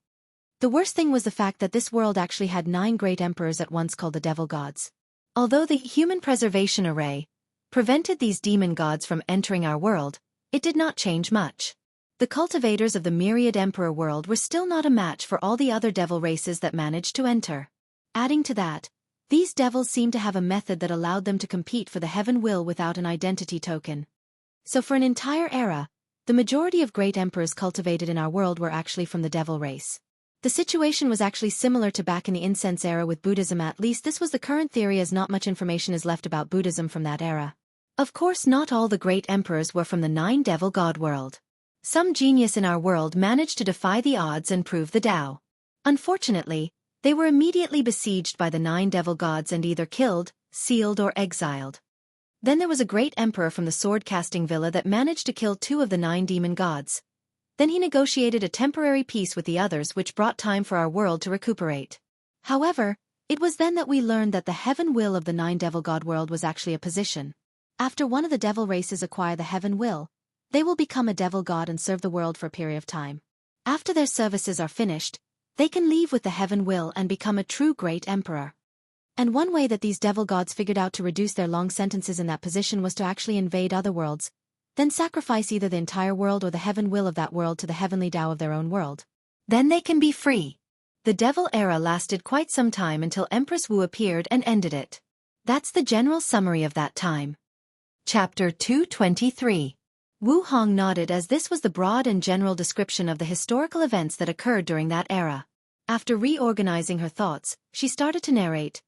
The worst thing was the fact that this world actually had 9 great emperors at once called the devil gods. Although the human preservation array prevented these demon gods from entering our world, it did not change much. The cultivators of the myriad emperor world were still not a match for all the other devil races that managed to enter. Adding to that, these devils seemed to have a method that allowed them to compete for the heaven will without an identity token. So for an entire era, the majority of great emperors cultivated in our world were actually from the devil race. The situation was actually similar to back in the incense era with Buddhism, at least this was the current theory, as not much information is left about Buddhism from that era. Of course, not all the great emperors were from the Nine Devil God world. Some genius in our world managed to defy the odds and prove the Tao. Unfortunately, they were immediately besieged by the 9 devil gods and either killed, sealed or exiled. Then there was a great emperor from the sword-casting villa that managed to kill 2 of the 9 demon gods. Then he negotiated a temporary peace with the others, which brought time for our world to recuperate. However, it was then that we learned that the heaven will of the 9 devil god world was actually a position. After one of the devil races acquire the heaven will, they will become a devil god and serve the world for a period of time. After their services are finished, they can leave with the heaven will and become a true great emperor. And one way that these devil gods figured out to reduce their long sentences in that position was to actually invade other worlds, then sacrifice either the entire world or the heaven will of that world to the heavenly Tao of their own world. Then they can be free. The devil era lasted quite some time until Empress Wu appeared and ended it. That's the general summary of that time. Chapter 223. Wu Hong nodded as this was the broad and general description of the historical events that occurred during that era. After reorganizing her thoughts, she started to narrate.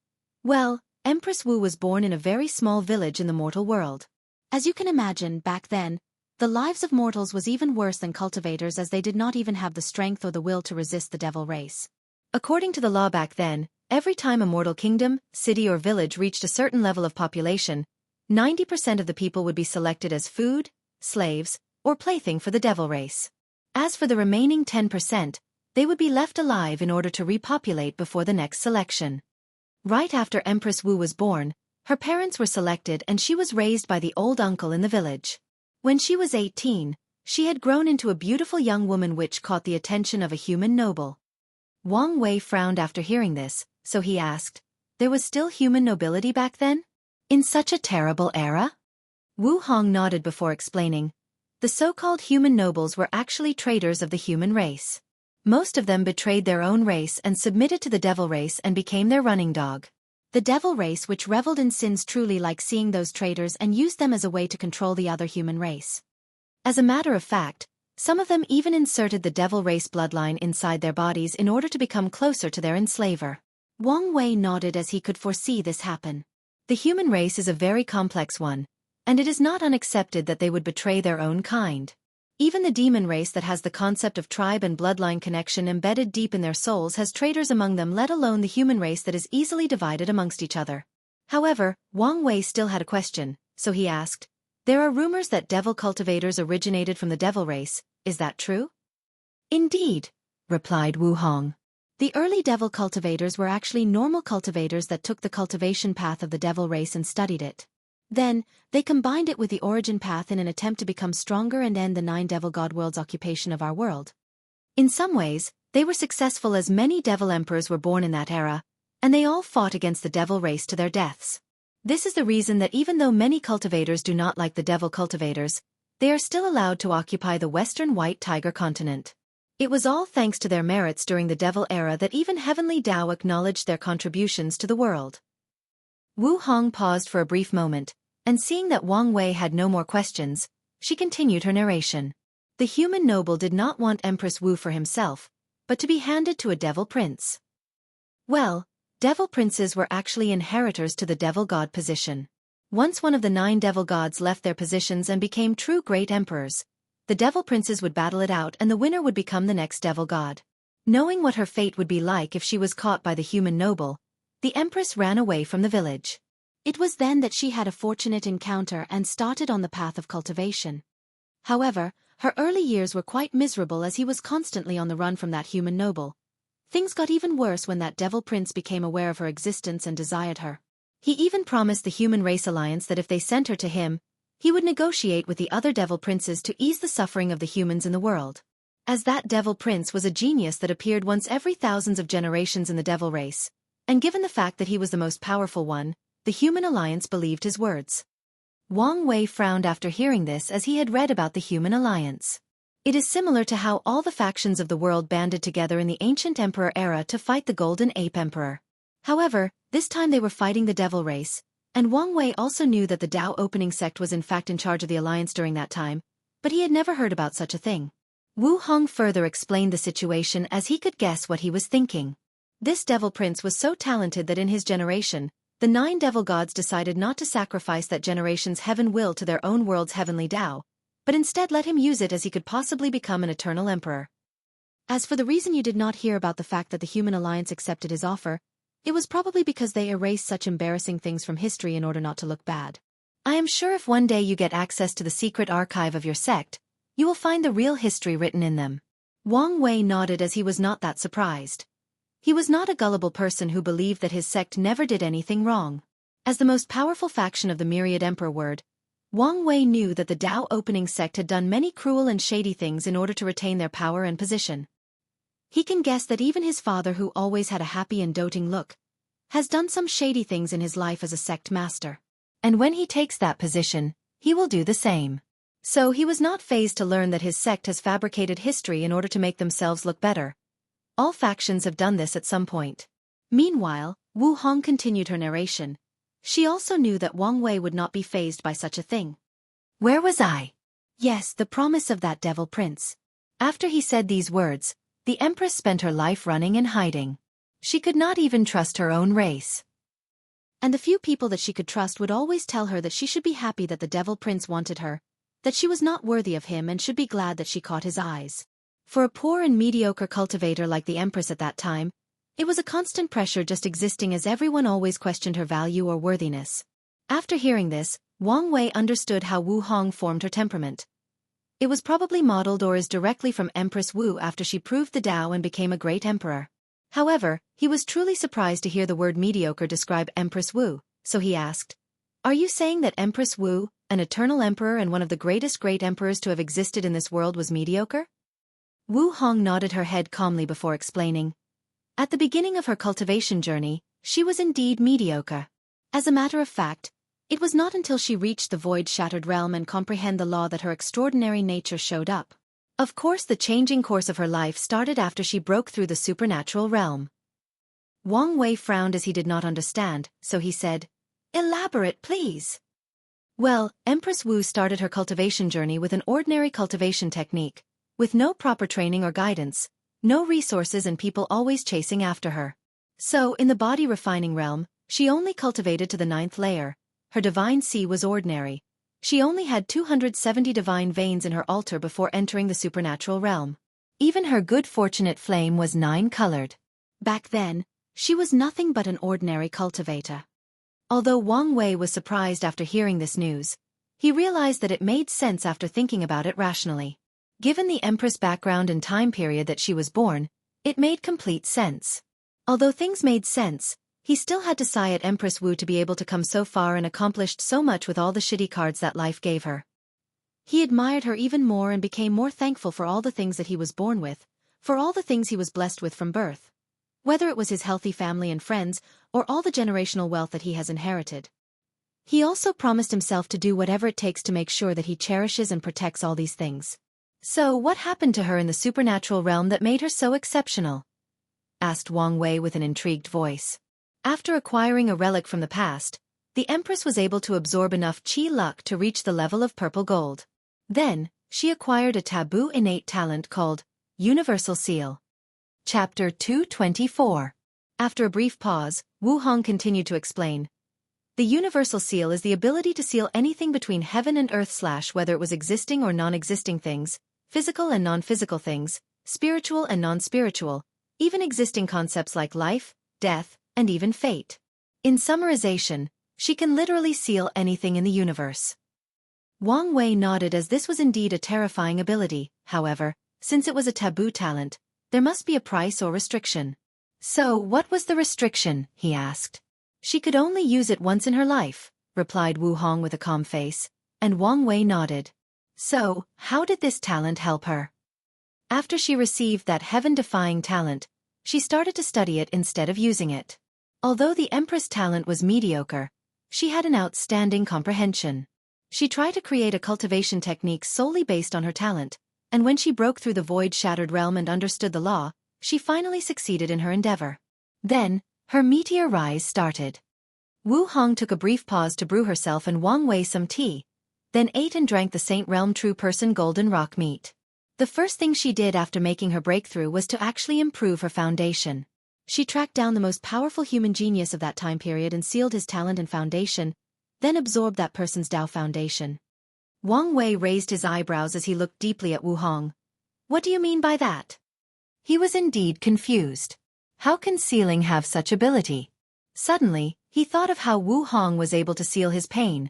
Well, Empress Wu was born in a very small village in the mortal world. As you can imagine, back then, the lives of mortals was even worse than cultivators, as they did not even have the strength or the will to resist the devil race. According to the law back then, every time a mortal kingdom, city or village reached a certain level of population, 90% of the people would be selected as food, slaves, or plaything for the devil race. As for the remaining 10%, they would be left alive in order to repopulate before the next selection. Right after Empress Wu was born, her parents were selected and she was raised by the old uncle in the village. When she was 18, she had grown into a beautiful young woman which caught the attention of a human noble. Wang Wei frowned after hearing this, so he asked, "There was still human nobility back then? In such a terrible era?" Wu Hong nodded before explaining. The so-called human nobles were actually traitors of the human race. Most of them betrayed their own race and submitted to the devil race and became their running dog. The devil race, which reveled in sins, truly like seeing those traitors and used them as a way to control the other human race. As a matter of fact, some of them even inserted the devil race bloodline inside their bodies in order to become closer to their enslaver. Wang Wei nodded as he could foresee this happen. The human race is a very complex one, and it is not unaccepted that they would betray their own kind. Even the demon race that has the concept of tribe and bloodline connection embedded deep in their souls has traitors among them, let alone the human race that is easily divided amongst each other. However, Wang Wei still had a question, so he asked, "There are rumors that devil cultivators originated from the devil race, is that true?" "Indeed," replied Wu Hong. The early devil cultivators were actually normal cultivators that took the cultivation path of the devil race and studied it. Then, they combined it with the origin path in an attempt to become stronger and end the 9 devil god worlds' occupation of our world. In some ways, they were successful, as many devil emperors were born in that era, and they all fought against the devil race to their deaths. This is the reason that even though many cultivators do not like the devil cultivators, they are still allowed to occupy the western white tiger continent. It was all thanks to their merits during the devil era that even heavenly Tao acknowledged their contributions to the world. Wu Hong paused for a brief moment, and seeing that Wang Wei had no more questions, she continued her narration. The human noble did not want Empress Wu for himself, but to be handed to a devil prince. Well, devil princes were actually inheritors to the devil god position. Once one of the 9 devil gods left their positions and became true great emperors, the devil princes would battle it out and the winner would become the next devil god. Knowing what her fate would be like if she was caught by the human noble, the empress ran away from the village. It was then that she had a fortunate encounter and started on the path of cultivation. However, her early years were quite miserable as he was constantly on the run from that human noble. Things got even worse when that devil prince became aware of her existence and desired her. He even promised the human race alliance that if they sent her to him, he would negotiate with the other devil princes to ease the suffering of the humans in the world. As that devil prince was a genius that appeared once every thousands of generations in the devil race, and given the fact that he was the most powerful one, the human alliance believed his words. Wang Wei frowned after hearing this as he had read about the human alliance. It is similar to how all the factions of the world banded together in the ancient emperor era to fight the Golden Ape Emperor. However, this time they were fighting the devil race, and Wang Wei also knew that the Dao opening sect was in fact in charge of the alliance during that time, but he had never heard about such a thing. Wu Hong further explained the situation as he could guess what he was thinking. This devil prince was so talented that in his generation, the 9 devil gods decided not to sacrifice that generation's heaven will to their own world's heavenly Dao, but instead let him use it as he could possibly become an eternal emperor. As for the reason you did not hear about the fact that the human alliance accepted his offer, it was probably because they erased such embarrassing things from history in order not to look bad. I am sure if one day you get access to the secret archive of your sect, you will find the real history written in them. Wang Wei nodded as he was not that surprised. He was not a gullible person who believed that his sect never did anything wrong. As the most powerful faction of the myriad emperor word, Wang Wei knew that the Dao opening sect had done many cruel and shady things in order to retain their power and position. He can guess that even his father, who always had a happy and doting look, has done some shady things in his life as a sect master. And when he takes that position, he will do the same. So he was not fazed to learn that his sect has fabricated history in order to make themselves look better. All factions have done this at some point. Meanwhile, Wu Hong continued her narration. She also knew that Wang Wei would not be fazed by such a thing. Where was I? Yes, the promise of that devil prince. After he said these words, the empress spent her life running and hiding. She could not even trust her own race. And the few people that she could trust would always tell her that she should be happy that the devil prince wanted her, that she was not worthy of him and should be glad that she caught his eyes. For a poor and mediocre cultivator like the empress at that time, it was a constant pressure just existing as everyone always questioned her value or worthiness. After hearing this, Wang Wei understood how Wu Hong formed her temperament. It was probably modeled or is directly from Empress Wu after she proved the Dao and became a great emperor. However, he was truly surprised to hear the word mediocre describe Empress Wu, so he asked, "Are you saying that Empress Wu, an eternal emperor and one of the greatest great emperors to have existed in this world, was mediocre?" Wu Hong nodded her head calmly before explaining. At the beginning of her cultivation journey, she was indeed mediocre. As a matter of fact, it was not until she reached the void-shattered realm and comprehend the law that her extraordinary nature showed up. Of course, the changing course of her life started after she broke through the supernatural realm. Wang Wei frowned as he did not understand, so he said, "Elaborate, please." Well, Empress Wu started her cultivation journey with an ordinary cultivation technique, with no proper training or guidance, no resources and people always chasing after her. So, in the body refining realm, she only cultivated to the 9th layer. Her divine C was ordinary. She only had 270 divine veins in her altar before entering the supernatural realm. Even her good fortunate flame was 9-colored. Back then, she was nothing but an ordinary cultivator. Although Wang Wei was surprised after hearing this news, he realized that it made sense after thinking about it rationally. Given the Empress background and time period that she was born, it made complete sense. Although things made sense, he still had to sigh at Empress Wu to be able to come so far and accomplished so much with all the shitty cards that life gave her. He admired her even more and became more thankful for all the things that he was born with, for all the things he was blessed with from birth. Whether it was his healthy family and friends, or all the generational wealth that he has inherited. He also promised himself to do whatever it takes to make sure that he cherishes and protects all these things. So, what happened to her in the supernatural realm that made her so exceptional? Asked Wang Wei with an intrigued voice. After acquiring a relic from the past, the Empress was able to absorb enough Qi luck to reach the level of purple gold. Then, she acquired a taboo innate talent called Universal Seal. Chapter 224. After a brief pause, Wu Hong continued to explain. The universal seal is the ability to seal anything between heaven and earth / whether it was existing or non-existing things, physical and non-physical things, spiritual and non-spiritual, even existing concepts like life, death, and even fate. In summarization, she can literally seal anything in the universe. Wang Wei nodded as this was indeed a terrifying ability. However, since it was a taboo talent, there must be a price or restriction. So, what was the restriction? He asked. She could only use it once in her life, replied Wu Hong with a calm face, and Wang Wei nodded. So, how did this talent help her? After she received that heaven-defying talent, she started to study it instead of using it. Although the Empress talent was mediocre, she had an outstanding comprehension. She tried to create a cultivation technique solely based on her talent, and when she broke through the void-shattered realm and understood the law, she finally succeeded in her endeavor. Then, her meteor rise started. Wu Hong took a brief pause to brew herself and Wang Wei some tea, then ate and drank the Saint Realm True Person golden rock meat. The first thing she did after making her breakthrough was to actually improve her foundation. She tracked down the most powerful human genius of that time period and sealed his talent and foundation, then absorbed that person's Tao foundation. Wang Wei raised his eyebrows as he looked deeply at Wu Hong. What do you mean by that? He was indeed confused. How can sealing have such ability? Suddenly, he thought of how Wu Hong was able to seal his pain,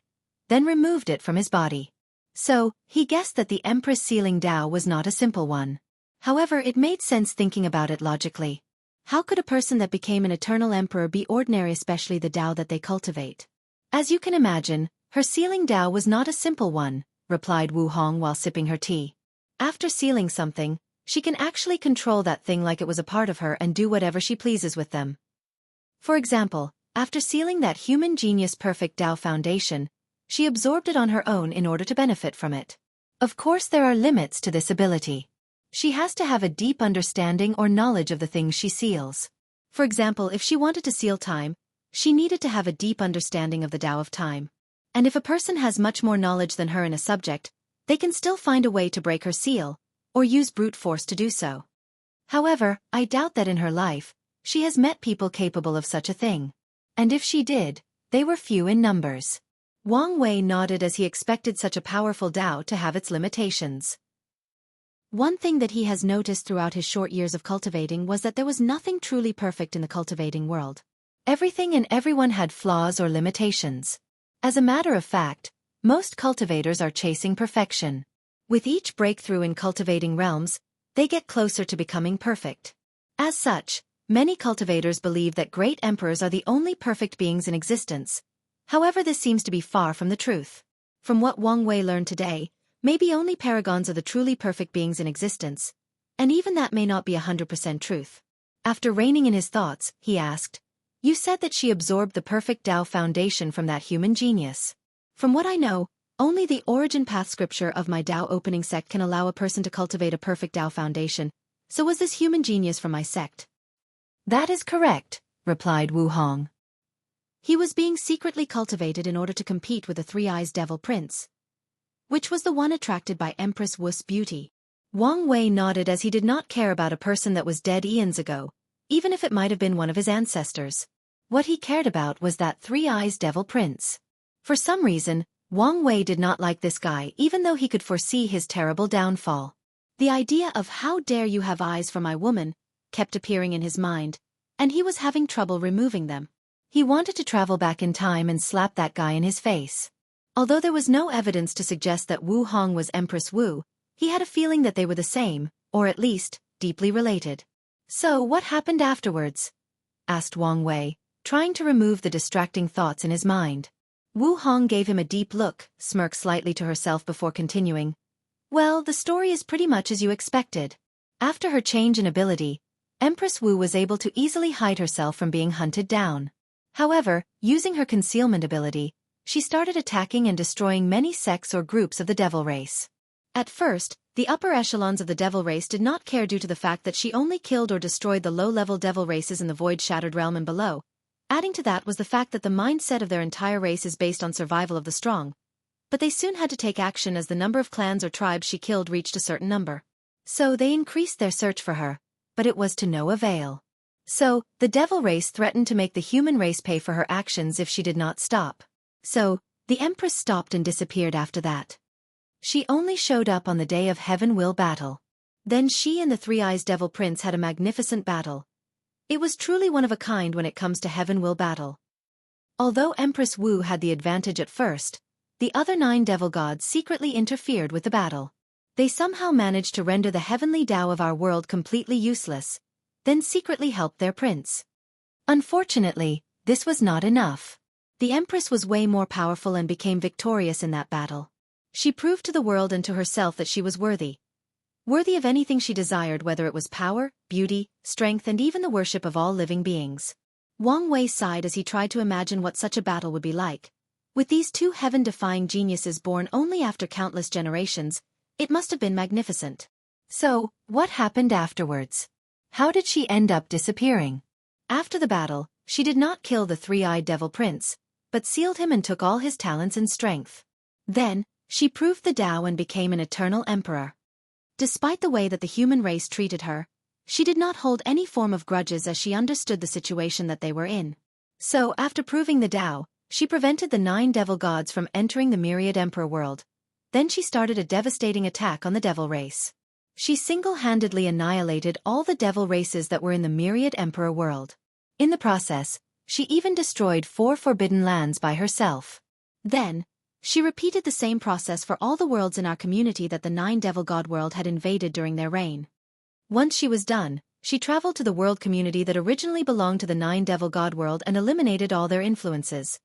then removed it from his body. So, he guessed that the Empress sealing Tao was not a simple one. However, it made sense thinking about it logically. How could a person that became an eternal emperor be ordinary, especially the Tao that they cultivate? As you can imagine, her sealing Tao was not a simple one, replied Wu Hong while sipping her tea. After sealing something, she can actually control that thing like it was a part of her and do whatever she pleases with them. For example, after sealing that human genius perfect Tao foundation, she absorbed it on her own in order to benefit from it. Of course there are limits to this ability. She has to have a deep understanding or knowledge of the things she seals. For example, if she wanted to seal time, she needed to have a deep understanding of the Tao of time. And if a person has much more knowledge than her in a subject, they can still find a way to break her seal, or use brute force to do so. However, I doubt that in her life, she has met people capable of such a thing. And if she did, they were few in numbers. Wang Wei nodded as he expected such a powerful Tao to have its limitations. One thing that he has noticed throughout his short years of cultivating was that there was nothing truly perfect in the cultivating world. Everything and everyone had flaws or limitations. As a matter of fact, most cultivators are chasing perfection. With each breakthrough in cultivating realms, they get closer to becoming perfect. As such, many cultivators believe that great emperors are the only perfect beings in existence. However, this seems to be far from the truth. From what Wang Wei learned today, maybe only paragons are the truly perfect beings in existence, and even that may not be 100% truth. After reining in his thoughts, he asked, "You said that she absorbed the perfect Tao foundation from that human genius. From what I know, only the origin path scripture of my Tao opening sect can allow a person to cultivate a perfect Tao foundation, so was this human genius from my sect?" "That is correct," replied Wu Hong. He was being secretly cultivated in order to compete with the Three-Eyes Devil Prince, which was the one attracted by Empress Wu's beauty. Wang Wei nodded as he did not care about a person that was dead eons ago, even if it might have been one of his ancestors. What he cared about was that Three-Eyes Devil Prince. For some reason, Wang Wei did not like this guy even though he could foresee his terrible downfall. The idea of "how dare you have eyes for my woman" kept appearing in his mind, and he was having trouble removing them. He wanted to travel back in time and slap that guy in his face. Although there was no evidence to suggest that Wu Hong was Empress Wu, he had a feeling that they were the same, or at least, deeply related. "So what happened afterwards?" asked Wang Wei, trying to remove the distracting thoughts in his mind. Wu Hong gave him a deep look, smirked slightly to herself before continuing. "Well, the story is pretty much as you expected. After her change in ability, Empress Wu was able to easily hide herself from being hunted down. However, using her concealment ability, she started attacking and destroying many sects or groups of the devil race. At first, the upper echelons of the devil race did not care due to the fact that she only killed or destroyed the low-level devil races in the void-shattered realm and below. Adding to that was the fact that the mindset of their entire race is based on survival of the strong. But they soon had to take action as the number of clans or tribes she killed reached a certain number. So they increased their search for her, but it was to no avail. So, the devil race threatened to make the human race pay for her actions if she did not stop. So, the Empress stopped and disappeared after that. She only showed up on the day of Heaven Will battle. Then she and the Three-Eyes Devil Prince had a magnificent battle. It was truly one of a kind when it comes to Heaven Will battle. Although Empress Wu had the advantage at first, the other 9 devil gods secretly interfered with the battle. They somehow managed to render the heavenly Tao of our world completely useless, then secretly helped their prince. Unfortunately, this was not enough. The Empress was way more powerful and became victorious in that battle. She proved to the world and to herself that she was worthy of anything she desired, whether it was power, beauty, strength, and even the worship of all living beings. Wang Wei sighed as he tried to imagine what such a battle would be like. With these 2 heaven-defying geniuses born only after countless generations, it must have been magnificent. So, what happened afterwards? How did she end up disappearing? After the battle, she did not kill the Three-Eyed Devil Prince, but sealed him and took all his talents and strength. Then, she proved the Tao and became an eternal emperor. Despite the way that the human race treated her, she did not hold any form of grudges as she understood the situation that they were in. So, after proving the Tao, she prevented the 9 devil gods from entering the myriad emperor world. Then she started a devastating attack on the devil race. She single-handedly annihilated all the devil races that were in the myriad emperor world. In the process, she even destroyed 4 forbidden lands by herself. Then, she repeated the same process for all the worlds in our community that the 9 devil god world had invaded during their reign. Once she was done, she traveled to the world community that originally belonged to the 9 devil god world and eliminated all their influences.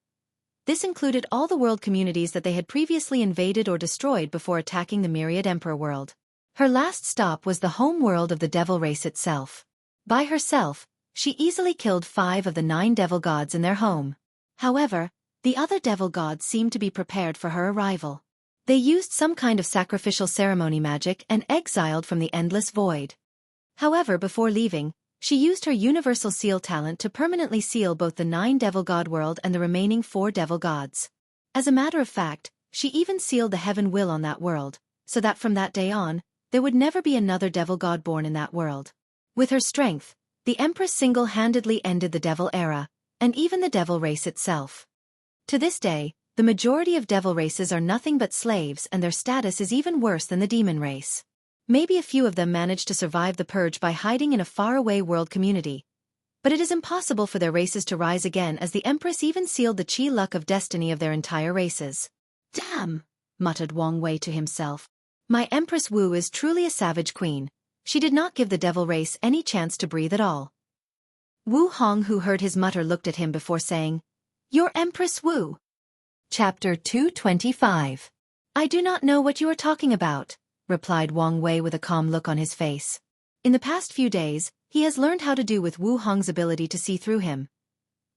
This included all the world communities that they had previously invaded or destroyed before attacking the myriad emperor world. Her last stop was the home world of the devil race itself. By herself, she easily killed 5 of the 9 devil gods in their home. However, the other devil gods seemed to be prepared for her arrival. They used some kind of sacrificial ceremony magic and exiled from the endless void. However, before leaving, she used her universal seal talent to permanently seal both the 9 devil god world and the remaining 4 devil gods. As a matter of fact, she even sealed the heaven will on that world, so that from that day on, there would never be another devil god born in that world. With her strength, the Empress single-handedly ended the devil era, and even the devil race itself. To this day, the majority of devil races are nothing but slaves, and their status is even worse than the demon race. Maybe a few of them manage to survive the purge by hiding in a faraway world community. But it is impossible for their races to rise again, as the Empress even sealed the chi luck of destiny of their entire races. Damn, muttered Wang Wei to himself. My Empress Wu is truly a savage queen. She did not give the devil race any chance to breathe at all. Wu Hong, who heard his mutter, looked at him before saying, "Your Empress Wu." Chapter 225. I do not know what you are talking about, replied Wang Wei with a calm look on his face. In the past few days, he has learned how to do with Wu Hong's ability to see through him.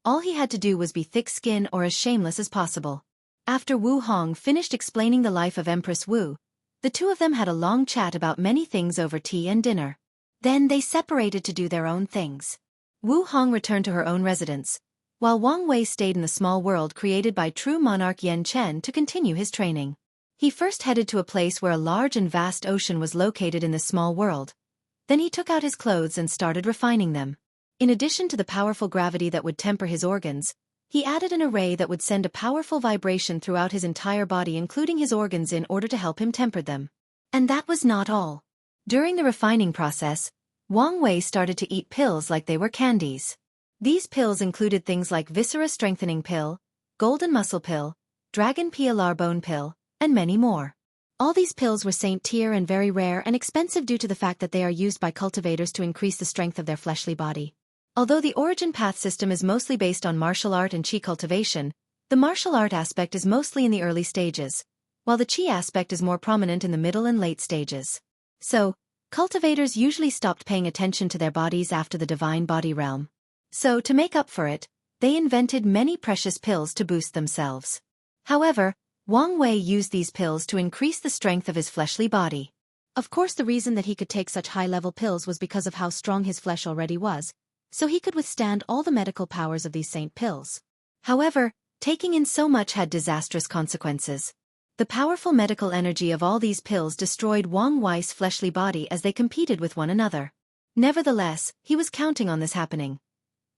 All he had to do was be thick-skinned or as shameless as possible. After Wu Hong finished explaining the life of Empress Wu, the 2 of them had a long chat about many things over tea and dinner. Then they separated to do their own things. Wu Hong returned to her own residence, while Wang Wei stayed in the small world created by true monarch Yan Chen to continue his training. He first headed to a place where a large and vast ocean was located in this small world. Then he took out his clothes and started refining them. In addition to the powerful gravity that would temper his organs, he added an array that would send a powerful vibration throughout his entire body, including his organs, in order to help him temper them. And that was not all. During the refining process, Wang Wei started to eat pills like they were candies. These pills included things like Viscera Strengthening Pill, Golden Muscle Pill, Dragon PLR Bone Pill, and many more. All these pills were Saint tier and very rare and expensive due to the fact that they are used by cultivators to increase the strength of their fleshly body. Although the origin path system is mostly based on martial art and chi cultivation, the martial art aspect is mostly in the early stages, while the chi aspect is more prominent in the middle and late stages. So, cultivators usually stopped paying attention to their bodies after the divine body realm. So, to make up for it, they invented many precious pills to boost themselves. However, Wang Wei used these pills to increase the strength of his fleshly body. Of course, the reason that he could take such high-level pills was because of how strong his flesh already was, so he could withstand all the medical powers of these saint pills. However, taking in so much had disastrous consequences. The powerful medical energy of all these pills destroyed Wang Wei's fleshly body as they competed with one another. Nevertheless, he was counting on this happening.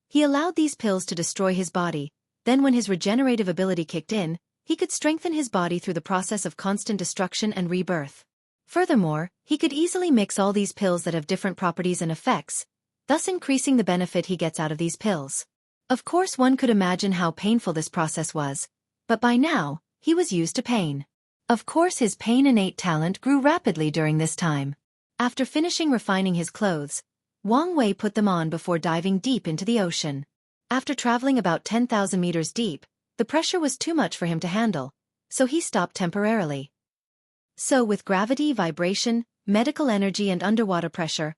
He allowed these pills to destroy his body, then when his regenerative ability kicked in, he could strengthen his body through the process of constant destruction and rebirth. Furthermore, he could easily mix all these pills that have different properties and effects, thus increasing the benefit he gets out of these pills. Of course, one could imagine how painful this process was, but by now, he was used to pain. Of course, his pain innate talent grew rapidly during this time. After finishing refining his clothes, Wang Wei put them on before diving deep into the ocean. After traveling about 10,000 meters deep, the pressure was too much for him to handle, so he stopped temporarily. So with gravity, vibration, medical energy and underwater pressure,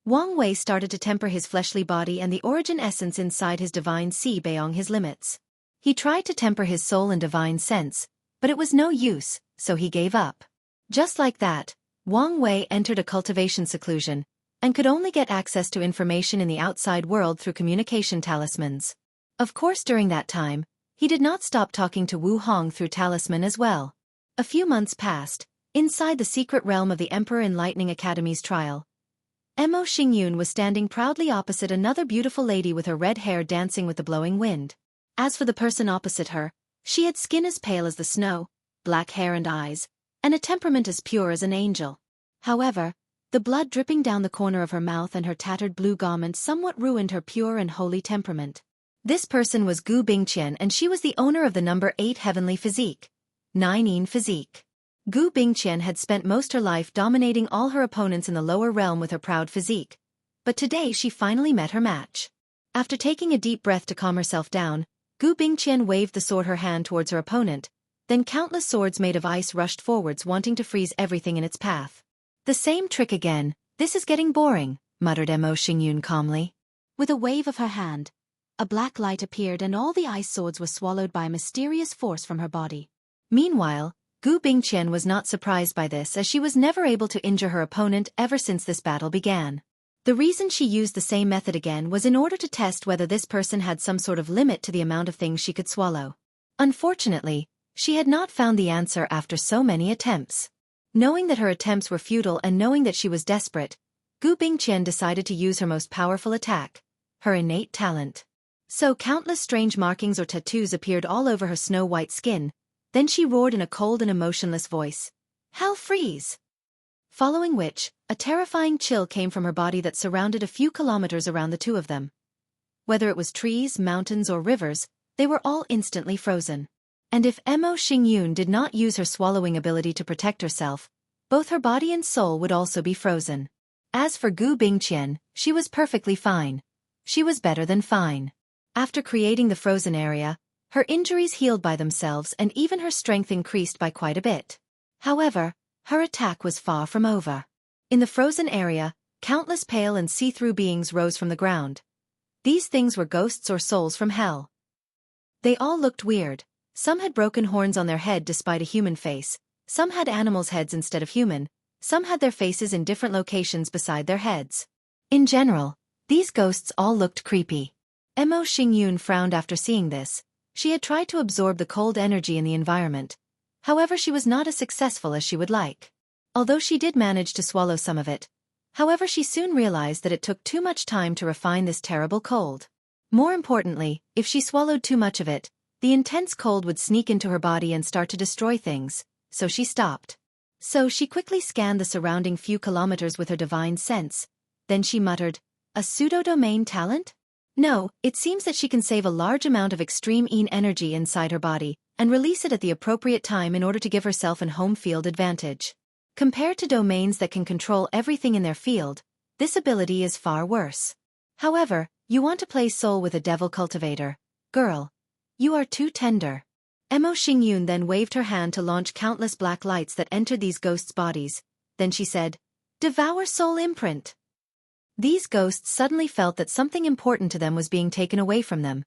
Wang Wei started to temper his fleshly body and the origin essence inside his divine sea beyond his limits. He tried to temper his soul and divine sense, but it was no use, so he gave up. Just like that, Wang Wei entered a cultivation seclusion, and could only get access to information in the outside world through communication talismans. Of course, during that time, he did not stop talking to Wu Hong through talisman as well. A few months passed, inside the secret realm of the Emperor Enlightening Academy's trial. Mo Xingyun was standing proudly opposite another beautiful lady with her red hair dancing with the blowing wind. As for the person opposite her, she had skin as pale as the snow, black hair and eyes, and a temperament as pure as an angel. However, the blood dripping down the corner of her mouth and her tattered blue garment somewhat ruined her pure and holy temperament. This person was Gu Bingqian, and she was the owner of the number 8 heavenly physique, 9 physique. Gu Bingqian had spent most her life dominating all her opponents in the lower realm with her proud physique, but today she finally met her match. After taking a deep breath to calm herself down, Gu Bingqian waved the sword her hand towards her opponent, then countless swords made of ice rushed forwards wanting to freeze everything in its path. The same trick again, this is getting boring, muttered Mo Xingyun calmly. With a wave of her hand, a black light appeared and all the ice swords were swallowed by a mysterious force from her body. Meanwhile, Gu Bingqian was not surprised by this, as she was never able to injure her opponent ever since this battle began. The reason she used the same method again was in order to test whether this person had some sort of limit to the amount of things she could swallow. Unfortunately, she had not found the answer after so many attempts. Knowing that her attempts were futile and knowing that she was desperate, Gu Bingqian decided to use her most powerful attack, her innate talent. So countless strange markings or tattoos appeared all over her snow-white skin. Then she roared in a cold and emotionless voice, "Hell freeze!" Following which, a terrifying chill came from her body that surrounded a few kilometers around the two of them. Whether it was trees, mountains or rivers, they were all instantly frozen. And if Mo Xingyun did not use her swallowing ability to protect herself, both her body and soul would also be frozen. As for Gu Bingqian, she was perfectly fine. She was better than fine. After creating the frozen area, her injuries healed by themselves and even her strength increased by quite a bit. However, her attack was far from over. In the frozen area, countless pale and see-through beings rose from the ground. These things were ghosts or souls from hell. They all looked weird. Some had broken horns on their head despite a human face, some had animals' heads instead of human, some had their faces in different locations beside their heads. In general, these ghosts all looked creepy. Mo Xingyun frowned after seeing this. She had tried to absorb the cold energy in the environment. However, she was not as successful as she would like. Although she did manage to swallow some of it. However, she soon realized that it took too much time to refine this terrible cold. More importantly, if she swallowed too much of it, the intense cold would sneak into her body and start to destroy things, so she stopped. So she quickly scanned the surrounding few kilometers with her divine sense. Then she muttered, "A pseudo-domain talent? No, it seems that she can save a large amount of extreme energy inside her body, and release it at the appropriate time in order to give herself an home field advantage. Compared to domains that can control everything in their field, this ability is far worse. However, you want to play soul with a devil cultivator. Girl, you are too tender." Mo Xingyun then waved her hand to launch countless black lights that entered these ghosts' bodies. Then she said, "Devour soul imprint." These ghosts suddenly felt that something important to them was being taken away from them,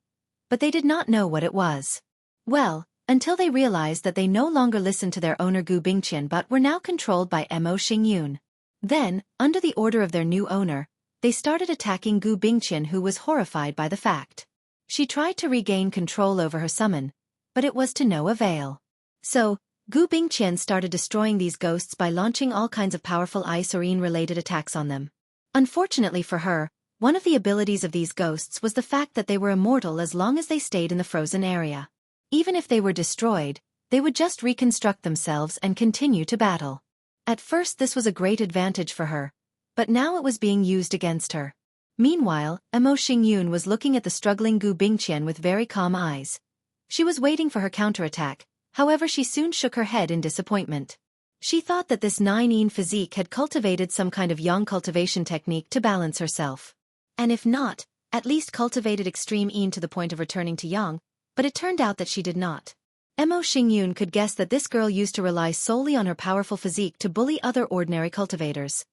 but they did not know what it was. Well, until they realized that they no longer listened to their owner Gu Bingqian but were now controlled by Mo Xingyun. Then, under the order of their new owner, they started attacking Gu Bingqian, who was horrified by the fact. She tried to regain control over her summon, but it was to no avail. So, Gu Bingqian started destroying these ghosts by launching all kinds of powerful ice or related attacks on them. Unfortunately for her, one of the abilities of these ghosts was the fact that they were immortal as long as they stayed in the frozen area. Even if they were destroyed, they would just reconstruct themselves and continue to battle. At first this was a great advantage for her, but now it was being used against her. Meanwhile, Emo Xingyun was looking at the struggling Gu Bingqian with very calm eyes. She was waiting for her counterattack, however she soon shook her head in disappointment. She thought that this 9-yin physique had cultivated some kind of yang cultivation technique to balance herself. And if not, at least cultivated extreme yin to the point of returning to yang, but it turned out that she did not. Emo Xingyun could guess that this girl used to rely solely on her powerful physique to bully other ordinary cultivators.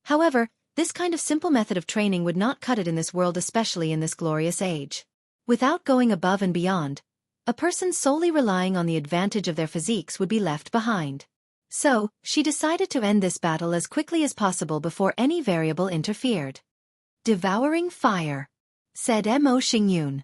However, this kind of simple method of training would not cut it in this world, especially in this glorious age. Without going above and beyond, a person solely relying on the advantage of their physiques would be left behind. So, she decided to end this battle as quickly as possible before any variable interfered. "Devouring fire," said Emo Xingyun.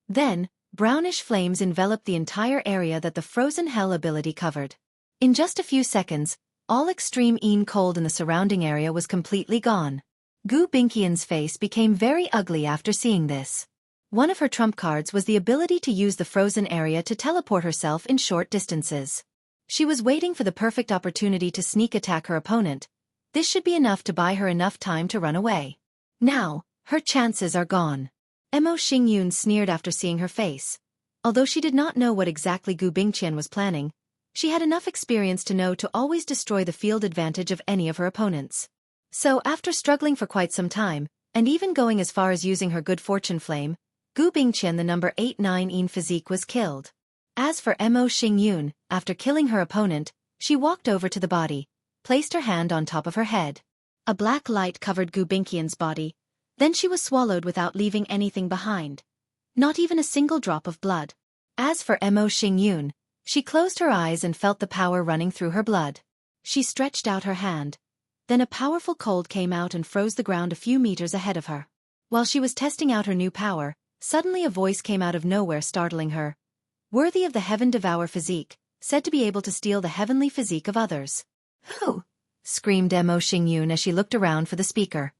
Then, brownish flames enveloped the entire area that the frozen hell ability covered. In just a few seconds, all extreme yin cold in the surrounding area was completely gone. Gu Bingqian's face became very ugly after seeing this. One of her trump cards was the ability to use the frozen area to teleport herself in short distances. She was waiting for the perfect opportunity to sneak attack her opponent. This should be enough to buy her enough time to run away. Now, her chances are gone. Emo Xingyun sneered after seeing her face. Although she did not know what exactly Gu Bingqian was planning, she had enough experience to know to always destroy the field advantage of any of her opponents. So after struggling for quite some time, and even going as far as using her good fortune flame, Gu Bingqian the number 8-9-yin physique was killed. As for Emo Xingyun, after killing her opponent, she walked over to the body, placed her hand on top of her head. A black light covered Gu Bingqian's body, then she was swallowed without leaving anything behind. Not even a single drop of blood. As for Emo Xingyun, she closed her eyes and felt the power running through her blood. She stretched out her hand. Then a powerful cold came out and froze the ground a few meters ahead of her. While she was testing out her new power, suddenly a voice came out of nowhere, startling her. "Worthy of the Heaven Devour physique, said to be able to steal the heavenly physique of others." "Who?" screamed Emo Xingyun as she looked around for the speaker.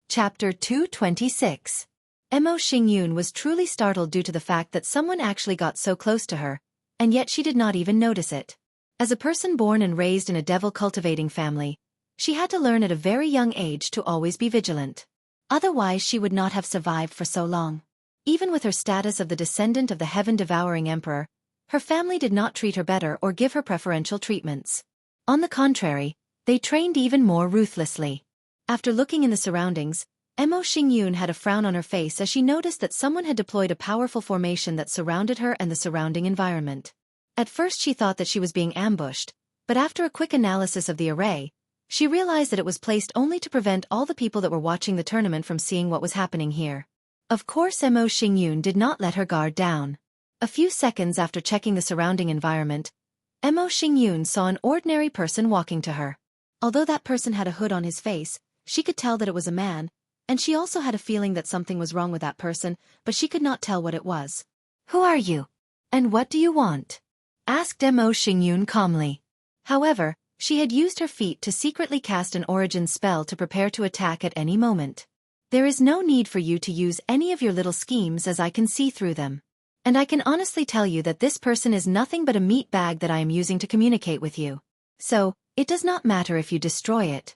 Chapter 226. Emo Xingyun was truly startled due to the fact that someone actually got so close to her, and yet she did not even notice it. As a person born and raised in a devil-cultivating family, she had to learn at a very young age to always be vigilant. Otherwise she would not have survived for so long. Even with her status of the descendant of the heaven-devouring emperor, her family did not treat her better or give her preferential treatments. On the contrary, they trained even more ruthlessly. After looking in the surroundings, Emo Xingyun had a frown on her face as she noticed that someone had deployed a powerful formation that surrounded her and the surrounding environment. At first she thought that she was being ambushed, but after a quick analysis of the array, she realized that it was placed only to prevent all the people that were watching the tournament from seeing what was happening here. Of course Emo Xingyun did not let her guard down. A few seconds after checking the surrounding environment, Emo Xingyun saw an ordinary person walking to her. Although that person had a hood on his face, she could tell that it was a man, and she also had a feeling that something was wrong with that person, but she could not tell what it was. "Who are you? And what do you want?" asked Emo Xingyun calmly. However, she had used her feet to secretly cast an origin spell to prepare to attack at any moment. "There is no need for you to use any of your little schemes as I can see through them. And I can honestly tell you that this person is nothing but a meat bag that I am using to communicate with you. So, it does not matter if you destroy it."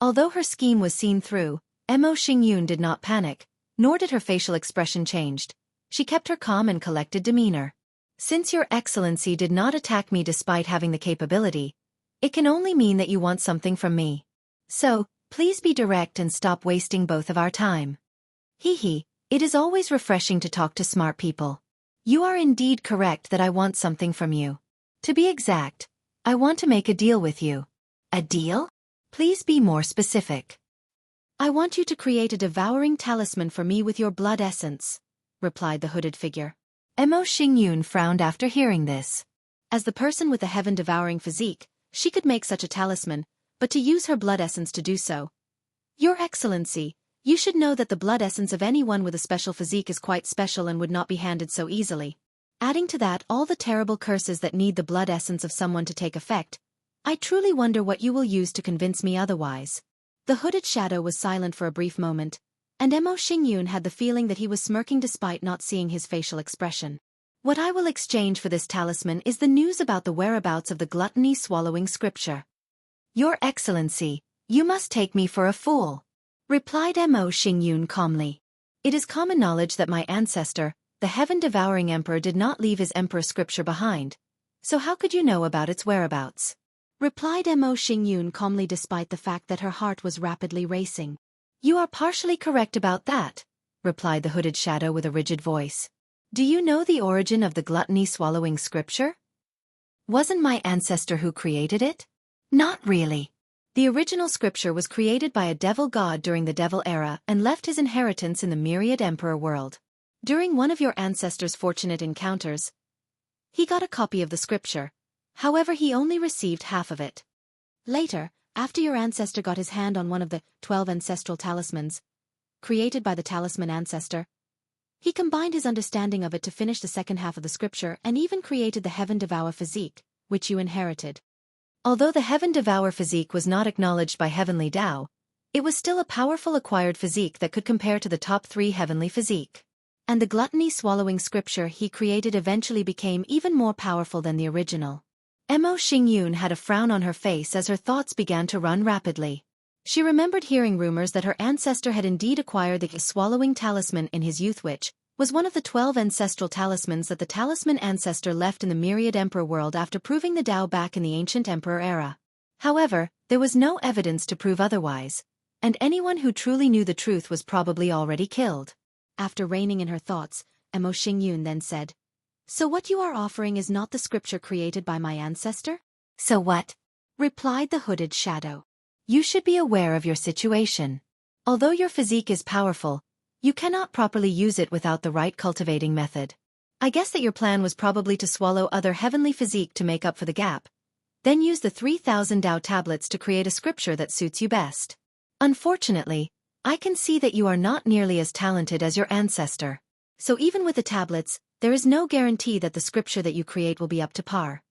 Although her scheme was seen through, Emo Xingyun did not panic, nor did her facial expression change. She kept her calm and collected demeanor. "Since your excellency did not attack me despite having the capability, it can only mean that you want something from me. So, please be direct and stop wasting both of our time." Hee, it is always refreshing to talk to smart people. "You are indeed correct that I want something from you. To be exact, I want to make a deal with you." "A deal? Please be more specific." "I want you to create a devouring talisman for me with your blood essence," replied the hooded figure. Emo Xingyun frowned after hearing this. As the person with the heaven-devouring physique, she could make such a talisman, but to use her blood essence to do so. "Your Excellency, you should know that the blood essence of anyone with a special physique is quite special and would not be handed so easily. Adding to that all the terrible curses that need the blood essence of someone to take effect, I truly wonder what you will use to convince me otherwise." The hooded shadow was silent for a brief moment, and Mo Xingyun had the feeling that he was smirking despite not seeing his facial expression. What I will exchange for this talisman is the news about the whereabouts of the gluttony-swallowing scripture. Your Excellency, you must take me for a fool, replied Mo Xingyun calmly. It is common knowledge that my ancestor, the heaven-devouring emperor, did not leave his emperor scripture behind, so how could you know about its whereabouts? Replied Mo Xingyun calmly despite the fact that her heart was rapidly racing. You are partially correct about that, replied the hooded shadow with a rigid voice. Do you know the origin of the gluttony-swallowing scripture? Wasn't my ancestor who created it? Not really. The original scripture was created by a devil god during the devil era and left his inheritance in the myriad emperor world. During one of your ancestors' fortunate encounters, he got a copy of the scripture. However, he only received half of it. Later, after your ancestor got his hand on one of the 12 ancestral talismans, created by the talisman ancestor, he combined his understanding of it to finish the second half of the scripture and even created the Heaven Devour physique, which you inherited. Although the Heaven Devour physique was not acknowledged by Heavenly Tao, it was still a powerful acquired physique that could compare to the top 3 heavenly physique. And the gluttony-swallowing scripture he created eventually became even more powerful than the original. Mo Xingyun had a frown on her face as her thoughts began to run rapidly. She remembered hearing rumors that her ancestor had indeed acquired the swallowing talisman in his youth, which was one of the 12 ancestral talismans that the talisman ancestor left in the myriad emperor world after proving the Tao back in the ancient emperor era. However, there was no evidence to prove otherwise, and anyone who truly knew the truth was probably already killed. After reining in her thoughts, Mo Xingyun then said, So what you are offering is not the scripture created by my ancestor? So what? Replied the hooded shadow. You should be aware of your situation. Although your physique is powerful, you cannot properly use it without the right cultivating method. I guess that your plan was probably to swallow other heavenly physique to make up for the gap, then use the 3,000 Tao tablets to create a scripture that suits you best. Unfortunately, I can see that you are not nearly as talented as your ancestor. So even with the tablets, there is no guarantee that the scripture that you create will be up to par.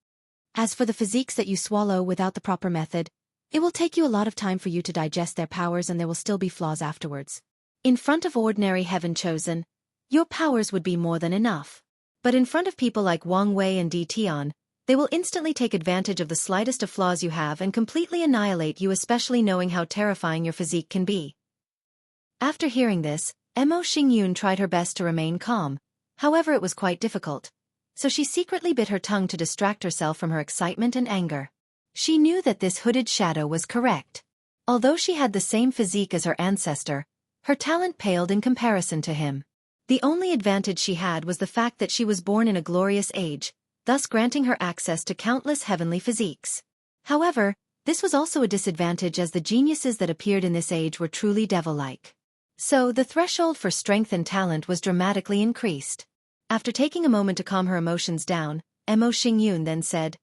As for the physiques that you swallow without the proper method, it will take you a lot of time for you to digest their powers and there will still be flaws afterwards. In front of ordinary heaven chosen, your powers would be more than enough. But in front of people like Wang Wei and Di Tian, they will instantly take advantage of the slightest of flaws you have and completely annihilate you, especially knowing how terrifying your physique can be. After hearing this, Mo Xingyun tried her best to remain calm, however it was quite difficult, so she secretly bit her tongue to distract herself from her excitement and anger. She knew that this hooded shadow was correct. Although she had the same physique as her ancestor, her talent paled in comparison to him. The only advantage she had was the fact that she was born in a glorious age, thus granting her access to countless heavenly physiques. However, this was also a disadvantage as the geniuses that appeared in this age were truly devil-like. So, the threshold for strength and talent was dramatically increased. After taking a moment to calm her emotions down, Mo Xingyun then said,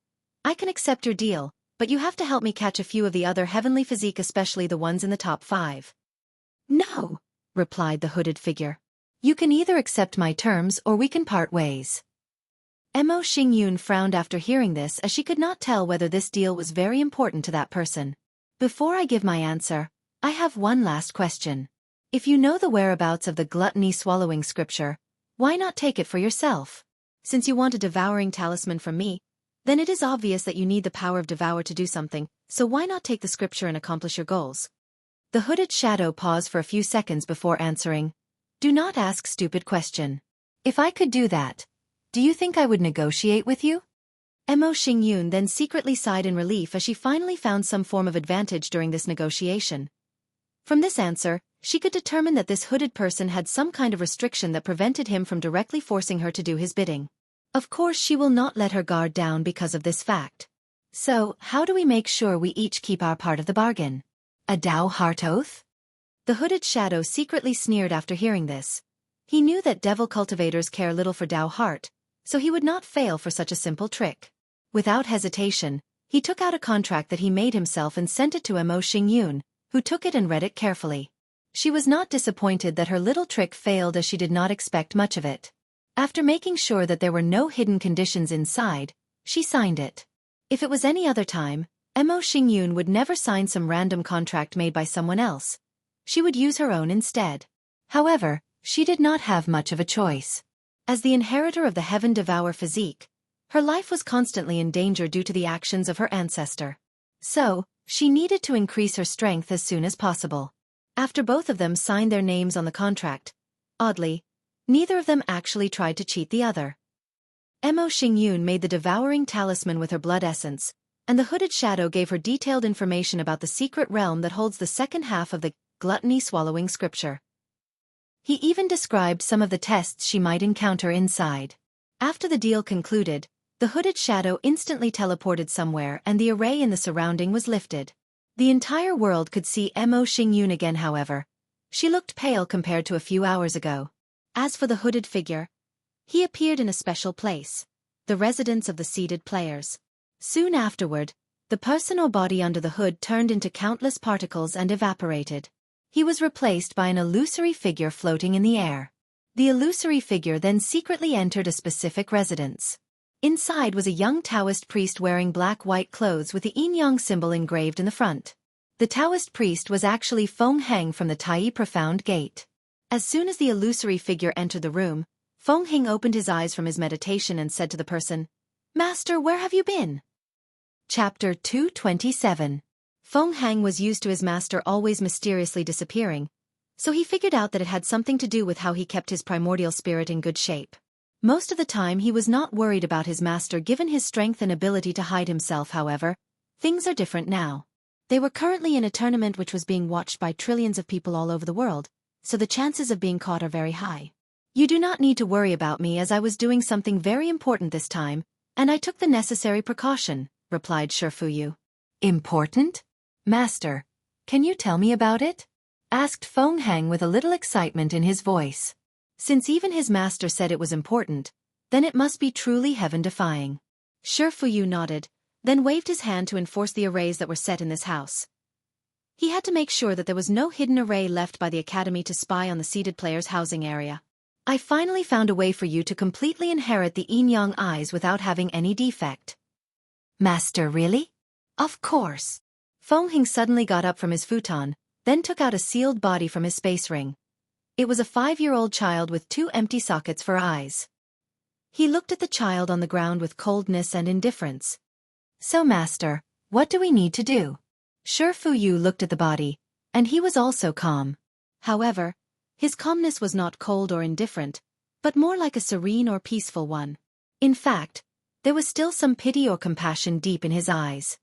I can accept your deal, but you have to help me catch a few of the other heavenly physique, especially the ones in the top 5. No, replied the hooded figure. You can either accept my terms or we can part ways. Mo Xingyun frowned after hearing this, as she could not tell whether this deal was very important to that person. Before I give my answer, I have one last question. If you know the whereabouts of the gluttony-swallowing scripture, why not take it for yourself? Since you want a devouring talisman from me, then it is obvious that you need the power of devour to do something, so why not take the scripture and accomplish your goals? The hooded shadow paused for a few seconds before answering, Do not ask stupid question. If I could do that, do you think I would negotiate with you? Mo Xingyun then secretly sighed in relief as she finally found some form of advantage during this negotiation. From this answer, she could determine that this hooded person had some kind of restriction that prevented him from directly forcing her to do his bidding. Of course, she will not let her guard down because of this fact. So, how do we make sure we each keep our part of the bargain? A Tao heart oath? The hooded shadow secretly sneered after hearing this. He knew that devil cultivators care little for Tao heart, so he would not fail for such a simple trick. Without hesitation, he took out a contract that he made himself and sent it to Mo Xingyun, who took it and read it carefully. She was not disappointed that her little trick failed, as she did not expect much of it. After making sure that there were no hidden conditions inside, she signed it. If it was any other time, Mo Xingyun would never sign some random contract made by someone else. She would use her own instead. However, she did not have much of a choice. As the inheritor of the Heaven Devour physique, her life was constantly in danger due to the actions of her ancestor. So, she needed to increase her strength as soon as possible. After both of them signed their names on the contract, oddly, neither of them actually tried to cheat the other. Mo Xingyun made the devouring talisman with her blood essence, and the hooded shadow gave her detailed information about the secret realm that holds the second half of the gluttony-swallowing scripture. He even described some of the tests she might encounter inside. After the deal concluded, the hooded shadow instantly teleported somewhere and the array in the surrounding was lifted. The entire world could see Mo Xingyun again, however. She looked pale compared to a few hours ago. As for the hooded figure, he appeared in a special place, the residence of the seated players. Soon afterward, the person or body under the hood turned into countless particles and evaporated. He was replaced by an illusory figure floating in the air. The illusory figure then secretly entered a specific residence. Inside was a young Taoist priest wearing black-white clothes with the yin-yang symbol engraved in the front. The Taoist priest was actually Feng Heng from the Tai Profound Gate. As soon as the illusory figure entered the room, Feng Heng opened his eyes from his meditation and said to the person, "Master, where have you been?" Chapter 227. Feng Heng was used to his master always mysteriously disappearing, so he figured out that it had something to do with how he kept his primordial spirit in good shape. Most of the time he was not worried about his master given his strength and ability to hide himself. However, things are different now. They were currently in a tournament which was being watched by trillions of people all over the world, so the chances of being caught are very high. "You do not need to worry about me as I was doing something very important this time, and I took the necessary precaution," replied Xueqi. "Important? Master, can you tell me about it?" asked Feng Heng with a little excitement in his voice. Since even his master said it was important, then it must be truly heaven-defying. Xueqi nodded, then waved his hand to enforce the arrays that were set in this house. He had to make sure that there was no hidden array left by the academy to spy on the seated players' housing area. "I finally found a way for you to completely inherit the yin-yang eyes without having any defect." "Master, really?" "Of course." Feng Heng suddenly got up from his futon, then took out a sealed body from his space ring. It was a 5-year-old child with 2 empty sockets for eyes. He looked at the child on the ground with coldness and indifference. "So, Master, what do we need to do?" Xueqi looked at the body, and he was also calm. However, his calmness was not cold or indifferent, but more like a serene or peaceful one. In fact, there was still some pity or compassion deep in his eyes.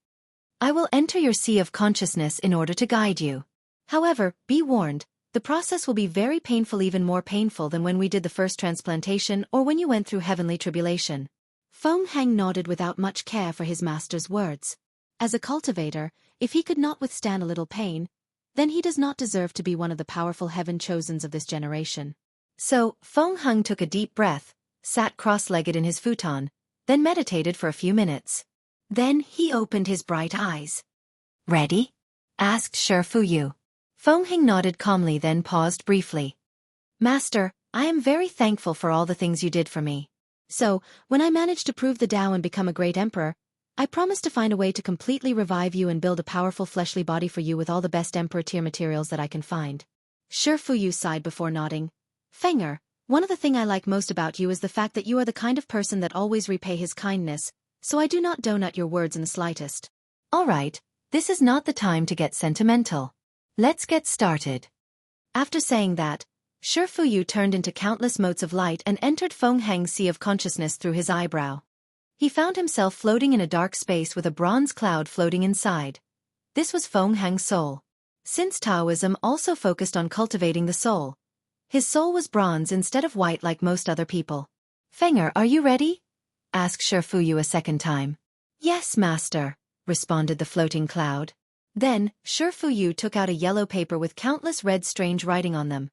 "I will enter your sea of consciousness in order to guide you. However, be warned, the process will be very painful, even more painful than when we did the first transplantation or when you went through heavenly tribulation." Feng Heng nodded without much care for his master's words. As a cultivator, if he could not withstand a little pain, then he does not deserve to be one of the powerful heaven-chosens of this generation. So, Feng Heng took a deep breath, sat cross-legged in his futon, then meditated for a few minutes. Then he opened his bright eyes. "Ready?" asked Xueqi. Feng Heng nodded calmly, then paused briefly. "Master, I am very thankful for all the things you did for me. So, when I manage to prove the Tao and become a great emperor, I promise to find a way to completely revive you and build a powerful fleshly body for you with all the best emperor-tier materials that I can find." Xueqi sighed before nodding. "Fenger, one of the things I like most about you is the fact that you are the kind of person that always repay his kindness, so I do not donut your words in the slightest." "All right, this is not the time to get sentimental. Let's get started." After saying that, Xueqi turned into countless motes of light and entered Feng Heng's sea of consciousness through his eyebrow. He found himself floating in a dark space with a bronze cloud floating inside. This was Feng Heng's soul. Since Taoism also focused on cultivating the soul, his soul was bronze instead of white like most other people. "Fenger, are you ready?" asked Xueqi a second time. "Yes, master," responded the floating cloud. Then, Xueqi took out a yellow paper with countless red strange writing on them.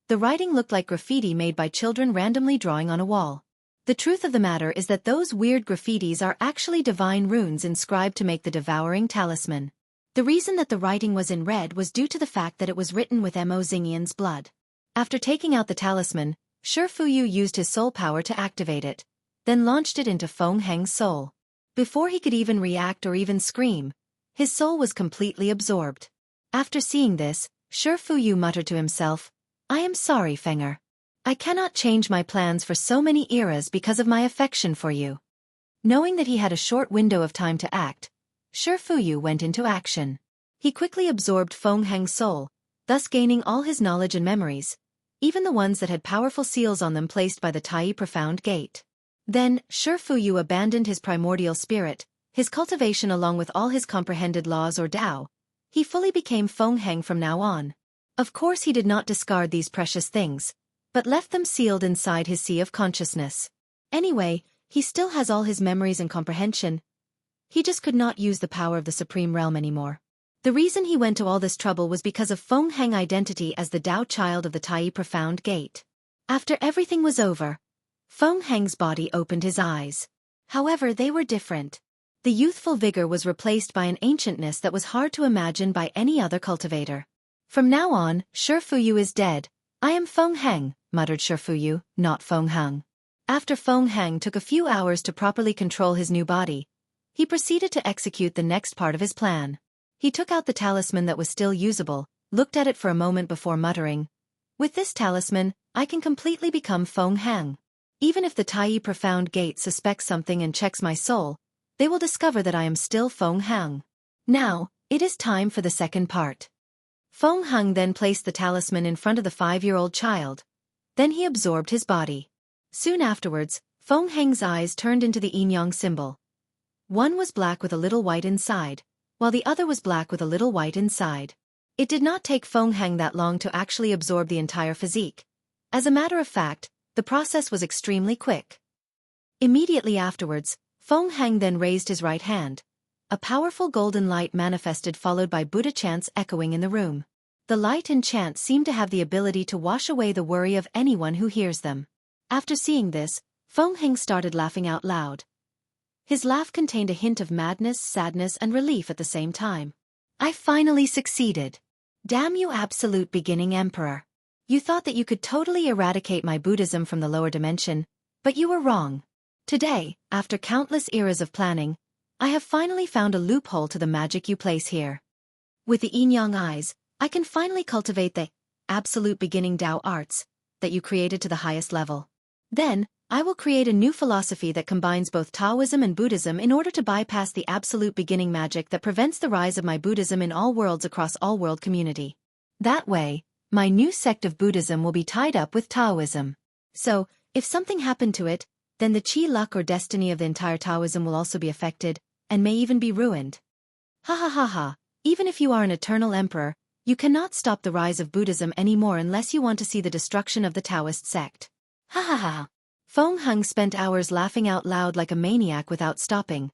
The writing looked like graffiti made by children randomly drawing on a wall. The truth of the matter is that those weird graffitis are actually divine runes inscribed to make the devouring talisman. The reason that the writing was in red was due to the fact that it was written with Mo Xingyun's blood. After taking out the talisman, Xueqi used his soul power to activate it, then launched it into Feng Heng's soul. Before he could even react or even scream, His soul was completely absorbed. After seeing this, Xueqi muttered to himself, I am sorry, Fenger. I cannot change my plans for so many eras because of my affection for you. Knowing that he had a short window of time to act, Xueqi went into action. He quickly absorbed Feng Heng's soul, thus gaining all his knowledge and memories, even the ones that had powerful seals on them placed by the Tai Profound Gate. Then, Xueqi abandoned his primordial spirit, his cultivation along with all his comprehended laws or Tao. He fully became Feng Heng from now on. Of course he did not discard these precious things, but left them sealed inside his sea of consciousness. Anyway, he still has all his memories and comprehension. He just could not use the power of the Supreme Realm anymore. The reason he went to all this trouble was because of Feng Heng's identity as the Tao child of the Tai Profound Gate. After everything was over, Feng Heng's body opened his eyes. However, they were different. The youthful vigor was replaced by an ancientness that was hard to imagine by any other cultivator. From now on, Xueqi is dead. I am Feng Heng, muttered Xueqi, not Feng Heng. After Feng Heng took a few hours to properly control his new body, he proceeded to execute the next part of his plan. He took out the talisman that was still usable, looked at it for a moment before muttering, with this talisman, I can completely become Feng Heng. Even if the Tai Profound Gate suspects something and checks my soul, they will discover that I am still Feng Heng. Now, it is time for the second part. Feng Heng then placed the talisman in front of the 5-year-old child. Then he absorbed his body. Soon afterwards, Feng Heng's eyes turned into the yin-yang symbol. One was black with a little white inside, while the other was black with a little white inside. It did not take Feng Heng that long to actually absorb the entire physique. As a matter of fact, the process was extremely quick. Immediately afterwards, Feng Heng then raised his right hand. A powerful golden light manifested, followed by Buddha chants echoing in the room. The light and chants seem to have the ability to wash away the worry of anyone who hears them. After seeing this, Feng Heng started laughing out loud. His laugh contained a hint of madness, sadness, and relief at the same time. I finally succeeded. Damn you, absolute beginning emperor. You thought that you could totally eradicate my Buddhism from the lower dimension, but you were wrong. Today, after countless eras of planning, I have finally found a loophole to the magic you place here. With the yin-yang eyes, I can finally cultivate the absolute beginning Tao arts that you created to the highest level. Then, I will create a new philosophy that combines both Taoism and Buddhism in order to bypass the absolute beginning magic that prevents the rise of my Buddhism in all worlds across all world community. That way, my new sect of Buddhism will be tied up with Taoism. So, if something happened to it, then the chi luck or destiny of the entire Taoism will also be affected, and may even be ruined. Ha ha ha ha, even if you are an eternal emperor, you cannot stop the rise of Buddhism anymore unless you want to see the destruction of the Taoist sect. Ha ha ha. Feng Heng spent hours laughing out loud like a maniac without stopping.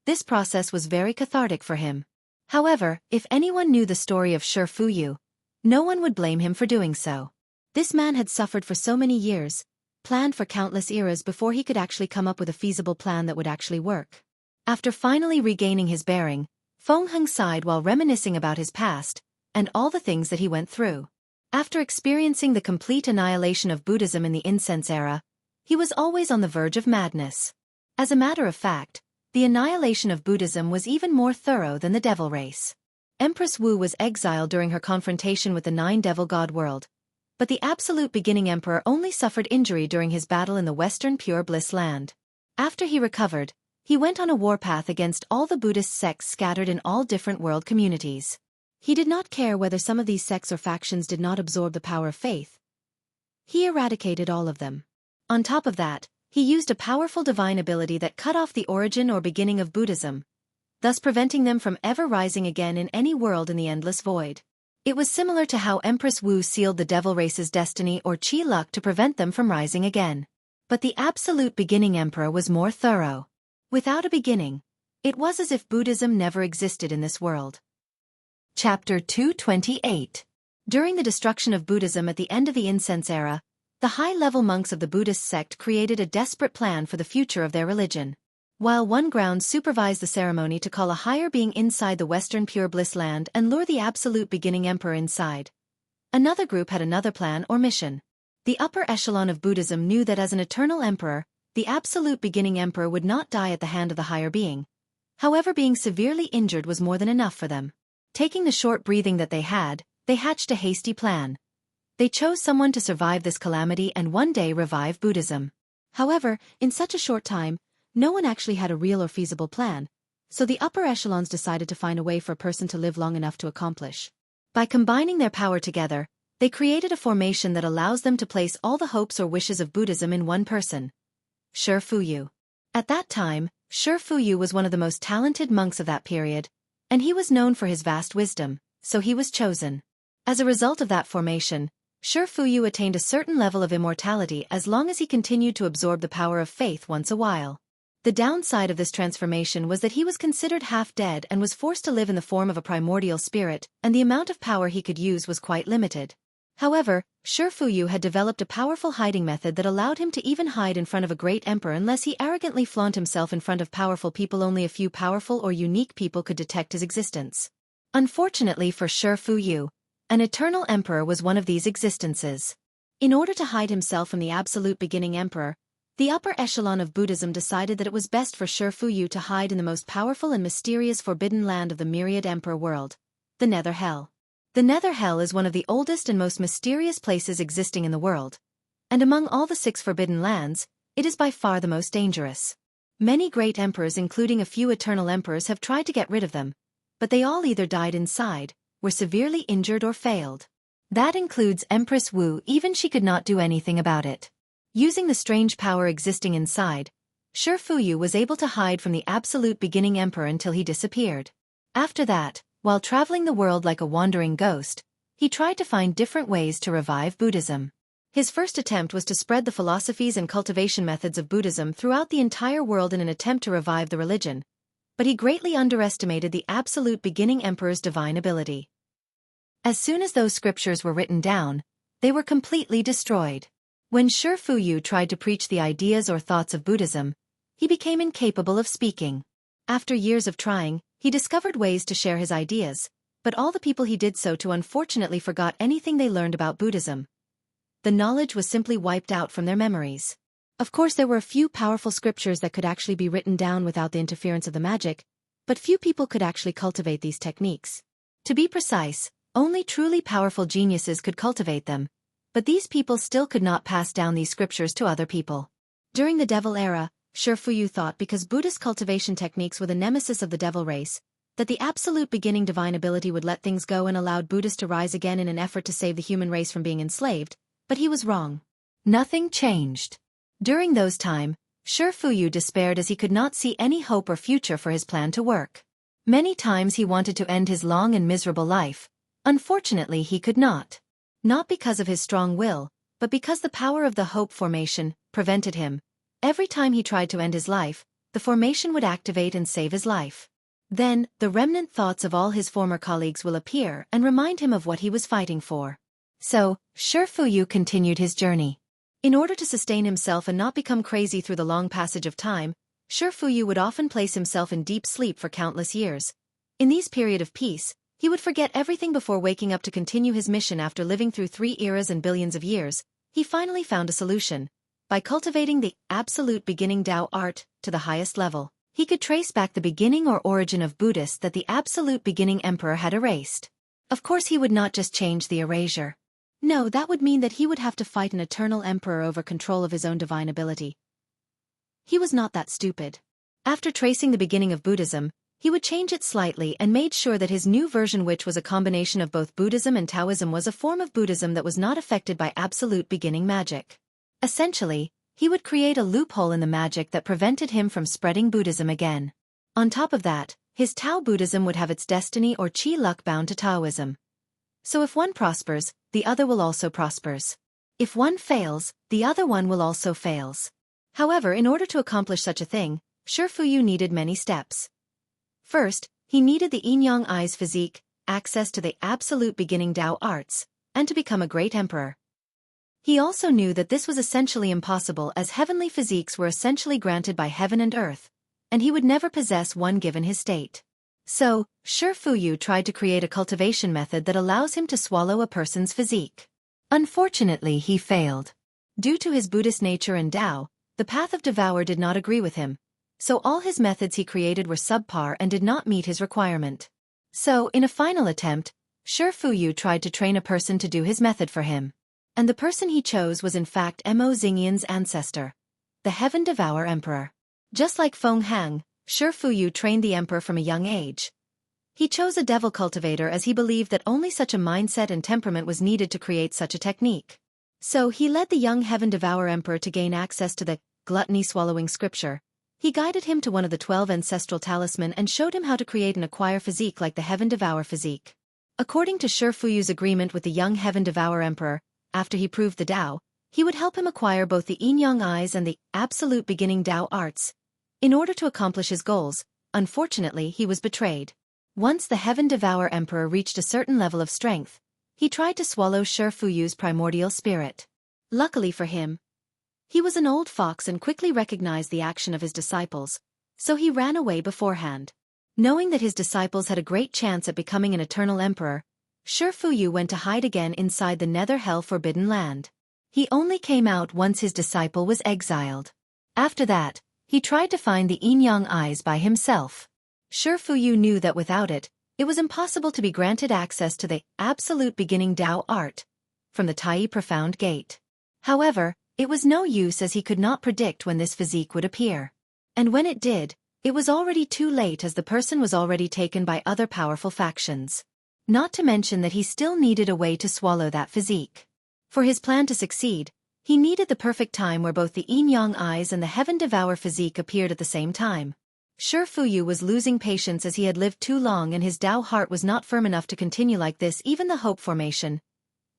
This process was very cathartic for him. However, if anyone knew the story of Xueqi, no one would blame him for doing so. This man had suffered for so many years, planned for countless eras before he could actually come up with a feasible plan that would actually work. After finally regaining his bearing, Feng Heng sighed while reminiscing about his past, and all the things that he went through. After experiencing the complete annihilation of Buddhism in the incense era, he was always on the verge of madness. As a matter of fact, the annihilation of Buddhism was even more thorough than the devil race. Empress Wu was exiled during her confrontation with the 9 devil god world, but the absolute beginning emperor only suffered injury during his battle in the western pure bliss land. After he recovered, he went on a warpath against all the Buddhist sects scattered in all different world communities. He did not care whether some of these sects or factions did not absorb the power of faith. He eradicated all of them. On top of that, he used a powerful divine ability that cut off the origin or beginning of Buddhism, thus preventing them from ever rising again in any world in the endless void. It was similar to how Empress Wu sealed the devil race's destiny or chi luck to prevent them from rising again. But the absolute beginning emperor was more thorough. Without a beginning, it was as if Buddhism never existed in this world. Chapter 228. During the destruction of Buddhism at the end of the incense era, the high-level monks of the Buddhist sect created a desperate plan for the future of their religion. While one ground supervised the ceremony to call a higher being inside the western pure bliss land and lure the absolute beginning emperor inside, another group had another plan or mission. The upper echelon of Buddhism knew that as an eternal emperor, the absolute beginning emperor would not die at the hand of the higher being, However, being severely injured was more than enough for them. Taking the short breathing that they had, they hatched a hasty plan. They chose someone to survive this calamity and one day revive Buddhism. However, in such a short time, no one actually had a real or feasible plan, so the upper echelons decided to find a way for a person to live long enough to accomplish. By combining their power together, they created a formation that allows them to place all the hopes or wishes of Buddhism in one person. Xueqi. At that time, Xueqi was one of the most talented monks of that period, and he was known for his vast wisdom, so he was chosen. As a result of that formation, Xueqi attained a certain level of immortality as long as he continued to absorb the power of faith once a while. The downside of this transformation was that he was considered half-dead and was forced to live in the form of a primordial spirit, and the amount of power he could use was quite limited. However, Xueqi had developed a powerful hiding method that allowed him to even hide in front of a great emperor unless he arrogantly flaunt himself in front of powerful people. Only a few powerful or unique people could detect his existence. Unfortunately for Xueqi, an eternal emperor was one of these existences. In order to hide himself from the absolute beginning emperor, the upper echelon of Buddhism decided that it was best for Xueqi to hide in the most powerful and mysterious forbidden land of the myriad emperor world, the Nether Hell. The Nether Hell is one of the oldest and most mysterious places existing in the world, and among all the 6 forbidden lands, it is by far the most dangerous. Many great emperors, including a few eternal emperors, have tried to get rid of them, but they all either died inside, were severely injured, or failed. That includes Empress Wu. Even she could not do anything about it. Using the strange power existing inside, Xueqi was able to hide from the absolute beginning emperor until he disappeared. After that, while traveling the world like a wandering ghost, he tried to find different ways to revive Buddhism. His first attempt was to spread the philosophies and cultivation methods of Buddhism throughout the entire world in an attempt to revive the religion, but he greatly underestimated the absolute beginning emperor's divine ability. As soon as those scriptures were written down, they were completely destroyed. When Xueqi tried to preach the ideas or thoughts of Buddhism, he became incapable of speaking. After years of trying, he discovered ways to share his ideas, but all the people he did so to unfortunately forgot anything they learned about Buddhism. The knowledge was simply wiped out from their memories. Of course, there were a few powerful scriptures that could actually be written down without the interference of the magic, but few people could actually cultivate these techniques. To be precise, only truly powerful geniuses could cultivate them, but these people still could not pass down these scriptures to other people. During the Devil Era, Xueqi thought, because Buddhist cultivation techniques were the nemesis of the devil race, that the absolute beginning divine ability would let things go and allowed Buddhists to rise again in an effort to save the human race from being enslaved, but he was wrong. Nothing changed. During those time, Xueqi despaired as he could not see any hope or future for his plan to work. Many times he wanted to end his long and miserable life. Unfortunately, he could not. Not because of his strong will, but because the power of the hope formation prevented him. Every time he tried to end his life, the formation would activate and save his life. Then, the remnant thoughts of all his former colleagues will appear and remind him of what he was fighting for. So, Xueqi continued his journey. In order to sustain himself and not become crazy through the long passage of time, Xueqi would often place himself in deep sleep for countless years. In these periods of peace, he would forget everything before waking up to continue his mission. After living through 3 eras and billions of years, he finally found a solution. By cultivating the absolute beginning Tao art to the highest level, he could trace back the beginning or origin of Buddhists that the absolute beginning emperor had erased. Of course, he would not just change the erasure. No, that would mean that he would have to fight an eternal emperor over control of his own divine ability. He was not that stupid. After tracing the beginning of Buddhism, he would change it slightly and made sure that his new version, which was a combination of both Buddhism and Taoism, was a form of Buddhism that was not affected by absolute beginning magic. Essentially, he would create a loophole in the magic that prevented him from spreading Buddhism again. On top of that, his Tao Buddhism would have its destiny or chi luck bound to Taoism. So if one prospers, the other will also prospers. If one fails, the other one will also fails. However, in order to accomplish such a thing, Xueqi needed many steps. First, he needed the yin-yang eyes physique, access to the absolute beginning Tao arts, and to become a great emperor. He also knew that this was essentially impossible as heavenly physiques were essentially granted by heaven and earth, and he would never possess one given his state. So, Xueqi tried to create a cultivation method that allows him to swallow a person's physique. Unfortunately, he failed. Due to his Buddhist nature and Tao, the path of devour did not agree with him, so all his methods he created were subpar and did not meet his requirement. So, in a final attempt, Xueqi tried to train a person to do his method for him. And the person he chose was in fact Mo Xingyan's ancestor, the Heaven Devourer Emperor. Just like Feng Hang, Xueqi trained the emperor from a young age. He chose a devil cultivator as he believed that only such a mindset and temperament was needed to create such a technique. So he led the young Heaven Devourer Emperor to gain access to the gluttony-swallowing scripture. He guided him to one of the 12 ancestral talisman and showed him how to create and acquire physique like the Heaven Devourer physique. According to Xueqi's agreement with the young Heaven Devourer Emperor, after he proved the Tao, he would help him acquire both the yin-yang eyes and the absolute beginning Tao arts. In order to accomplish his goals, unfortunately he was betrayed. Once the Heaven Devourer Emperor reached a certain level of strength, he tried to swallow Xueqi's primordial spirit. Luckily for him, he was an old fox and quickly recognized the action of his disciples, so he ran away beforehand. Knowing that his disciples had a great chance at becoming an eternal emperor, Xueqi went to hide again inside the nether hell forbidden land. He only came out once his disciple was exiled. After that, he tried to find the yin-yang eyes by himself. Xueqi knew that without it, it was impossible to be granted access to the absolute beginning Tao art from the Tai Profound Gate. However, it was no use as he could not predict when this physique would appear. And when it did, it was already too late as the person was already taken by other powerful factions. Not to mention that he still needed a way to swallow that physique. For his plan to succeed, he needed the perfect time where both the yin-yang eyes and the Heaven Devourer physique appeared at the same time. Xueqi was losing patience as he had lived too long and his Tao heart was not firm enough to continue like this. Even the hope formation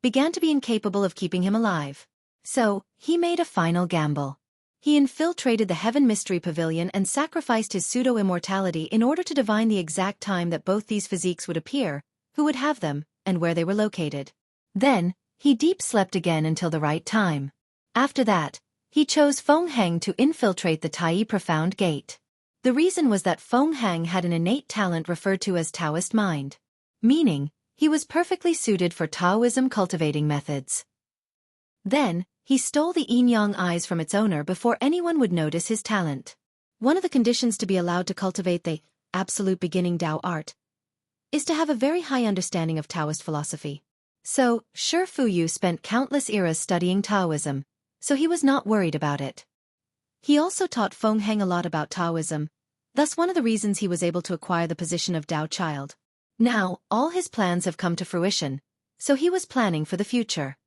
began to be incapable of keeping him alive. So, he made a final gamble. He infiltrated the Heaven Mystery Pavilion and sacrificed his pseudo-immortality in order to divine the exact time that both these physiques would appear, who would have them, and where they were located. Then, he deep slept again until the right time. After that, he chose Feng Hang to infiltrate the Tai Profound Gate. The reason was that Feng Hang had an innate talent referred to as Taoist mind. Meaning, he was perfectly suited for Taoism cultivating methods. Then, he stole the yin-yang eyes from its owner before anyone would notice his talent. One of the conditions to be allowed to cultivate the absolute beginning Tao art is to have a very high understanding of Taoist philosophy. So, Xueqi spent countless eras studying Taoism, so he was not worried about it. He also taught Feng Hang a lot about Taoism, thus one of the reasons he was able to acquire the position of Tao Child. Now, all his plans have come to fruition, so he was planning for the future.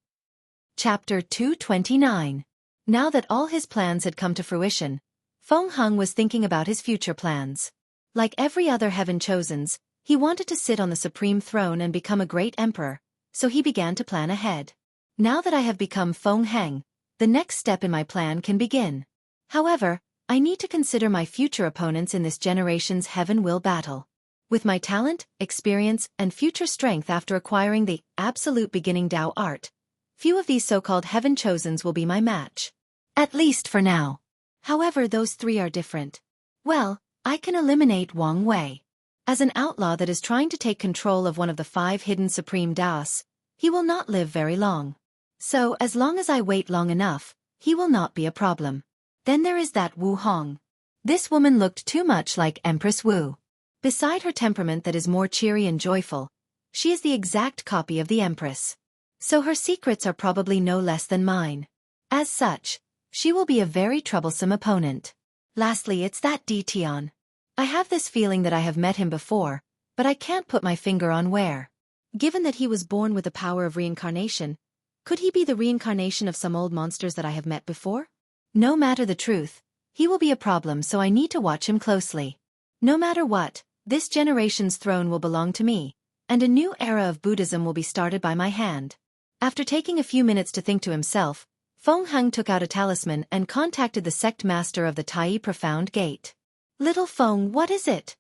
Chapter 229. Now that all his plans had come to fruition, Feng Hang was thinking about his future plans. Like every other heaven chosens, he wanted to sit on the supreme throne and become a great emperor, so he began to plan ahead. Now that I have become Feng Hang, the next step in my plan can begin. However, I need to consider my future opponents in this generation's heaven will battle. With my talent, experience, and future strength after acquiring the absolute beginning Tao art, few of these so-called heaven chosens will be my match. At least for now. However, those three are different. Well, I can eliminate Wang Wei. As an outlaw that is trying to take control of one of the 5 hidden supreme Daos, he will not live very long. So, as long as I wait long enough, he will not be a problem. Then there is that Wu Hong. This woman looked too much like Empress Wu. Beside her temperament that is more cheery and joyful, she is the exact copy of the Empress. So her secrets are probably no less than mine. As such, she will be a very troublesome opponent. Lastly, it's that Tian. I have this feeling that I have met him before, but I can't put my finger on where. Given that he was born with the power of reincarnation, could he be the reincarnation of some old monsters that I have met before? No matter the truth, he will be a problem, so I need to watch him closely. No matter what, this generation's throne will belong to me, and a new era of Buddhism will be started by my hand. After taking a few minutes to think to himself, Feng Hang took out a talisman and contacted the sect master of the Tai Profound Gate. "Little Feng, what is it?"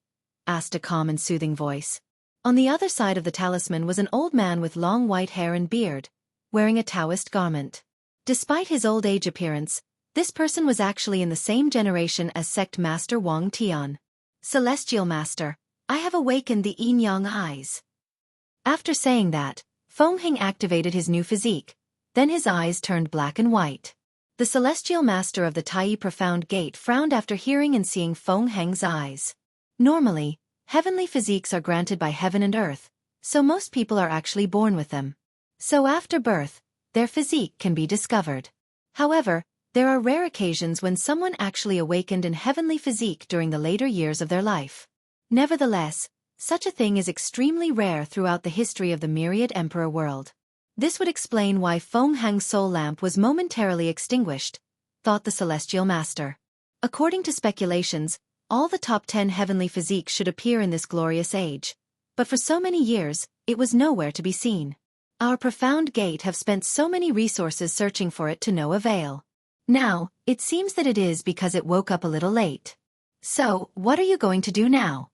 asked a calm and soothing voice. On the other side of the talisman was an old man with long white hair and beard, wearing a Taoist garment. Despite his old age appearance, this person was actually in the same generation as sect master Wang Tian. "Celestial Master, I have awakened the yin-yang eyes." After saying that, Feng Hang activated his new physique, then his eyes turned black and white. The celestial master of the Tai Profound Gate frowned after hearing and seeing Feng Heng's eyes. Normally, heavenly physiques are granted by heaven and earth, so most people are actually born with them. So after birth, their physique can be discovered. However, there are rare occasions when someone actually awakened in heavenly physique during the later years of their life. Nevertheless, such a thing is extremely rare throughout the history of the myriad emperor world. This would explain why Feng Heng's soul lamp was momentarily extinguished, thought the celestial master. According to speculations, all the top 10 heavenly physiques should appear in this glorious age. But for so many years, it was nowhere to be seen. Our profound gate have spent so many resources searching for it to no avail. Now, it seems that it is because it woke up a little late. So, what are you going to do now?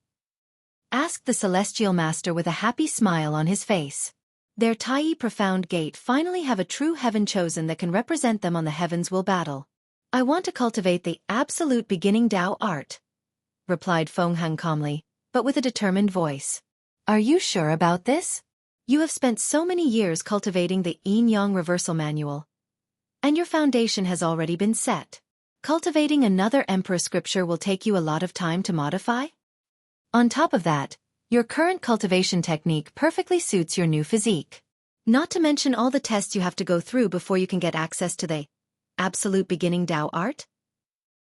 Asked the celestial master with a happy smile on his face. Their Tai Profound Gate finally have a true heaven chosen that can represent them on the heavens will battle. I want to cultivate the absolute beginning Tao art, replied Feng Heng calmly, but with a determined voice. Are you sure about this? You have spent so many years cultivating the Yin-Yang Reversal Manual, and your foundation has already been set. Cultivating another emperor scripture will take you a lot of time to modify? On top of that, your current cultivation technique perfectly suits your new physique. Not to mention all the tests you have to go through before you can get access to the absolute beginning Tao art.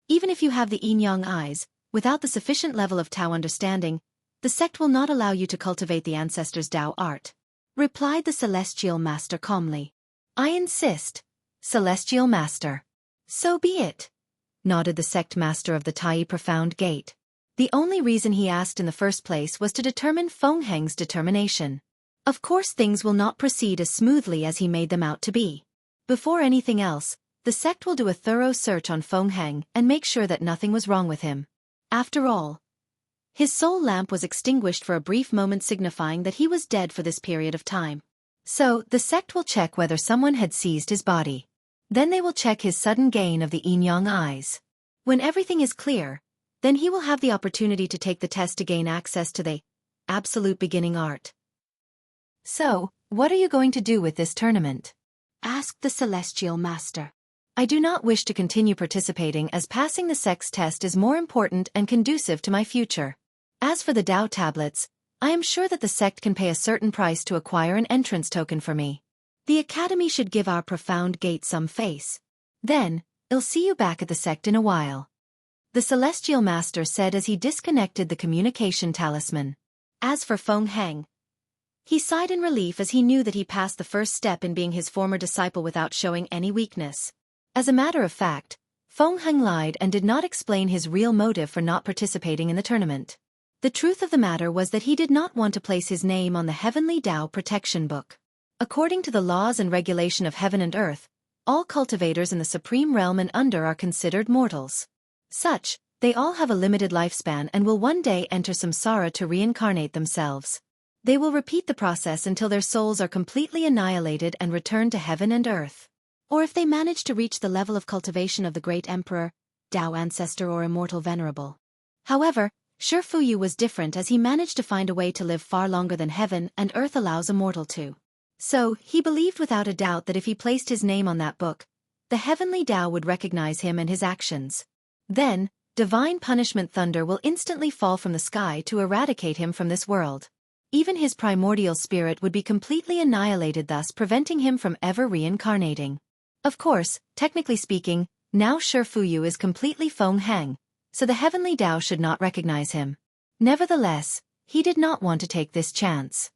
Even if you have the yin-yang eyes, without the sufficient level of Tao understanding, the sect will not allow you to cultivate the ancestors' Tao art, replied the celestial master calmly. I insist, celestial master. So be it, nodded the sect master of the Tai Profound Gate. The only reason he asked in the first place was to determine Feng Heng's determination. Of course things will not proceed as smoothly as he made them out to be. Before anything else, the sect will do a thorough search on Feng Heng and make sure that nothing was wrong with him. After all, his soul lamp was extinguished for a brief moment, signifying that he was dead for this period of time. So, the sect will check whether someone had seized his body. Then they will check his sudden gain of the yin-yang eyes. When everything is clear, then he will have the opportunity to take the test to gain access to the absolute beginning art. So, what are you going to do with this tournament? Asked the celestial master. I do not wish to continue participating, as passing the sect's test is more important and conducive to my future. As for the Tao tablets, I am sure that the sect can pay a certain price to acquire an entrance token for me. The academy should give our profound gate some face. Then, I'll see you back at the sect in a while, the celestial master said as he disconnected the communication talisman. As for Feng Heng, he sighed in relief as he knew that he passed the first step in being his former disciple without showing any weakness. As a matter of fact, Feng Heng lied and did not explain his real motive for not participating in the tournament. The truth of the matter was that he did not want to place his name on the Heavenly Tao Protection Book. According to the laws and regulation of heaven and earth, all cultivators in the supreme realm and under are considered mortals. Such, they all have a limited lifespan and will one day enter samsara to reincarnate themselves. They will repeat the process until their souls are completely annihilated and return to heaven and earth. Or if they manage to reach the level of cultivation of the great emperor, Tao ancestor or immortal venerable. However, Xueqi was different, as he managed to find a way to live far longer than heaven and earth allows a mortal to. So, he believed without a doubt that if he placed his name on that book, the heavenly Tao would recognize him and his actions. Then, divine punishment thunder will instantly fall from the sky to eradicate him from this world. Even his primordial spirit would be completely annihilated, thus preventing him from ever reincarnating. Of course, technically speaking, now Xueqi is completely Feng Heng, so the heavenly Tao should not recognize him. Nevertheless, he did not want to take this chance.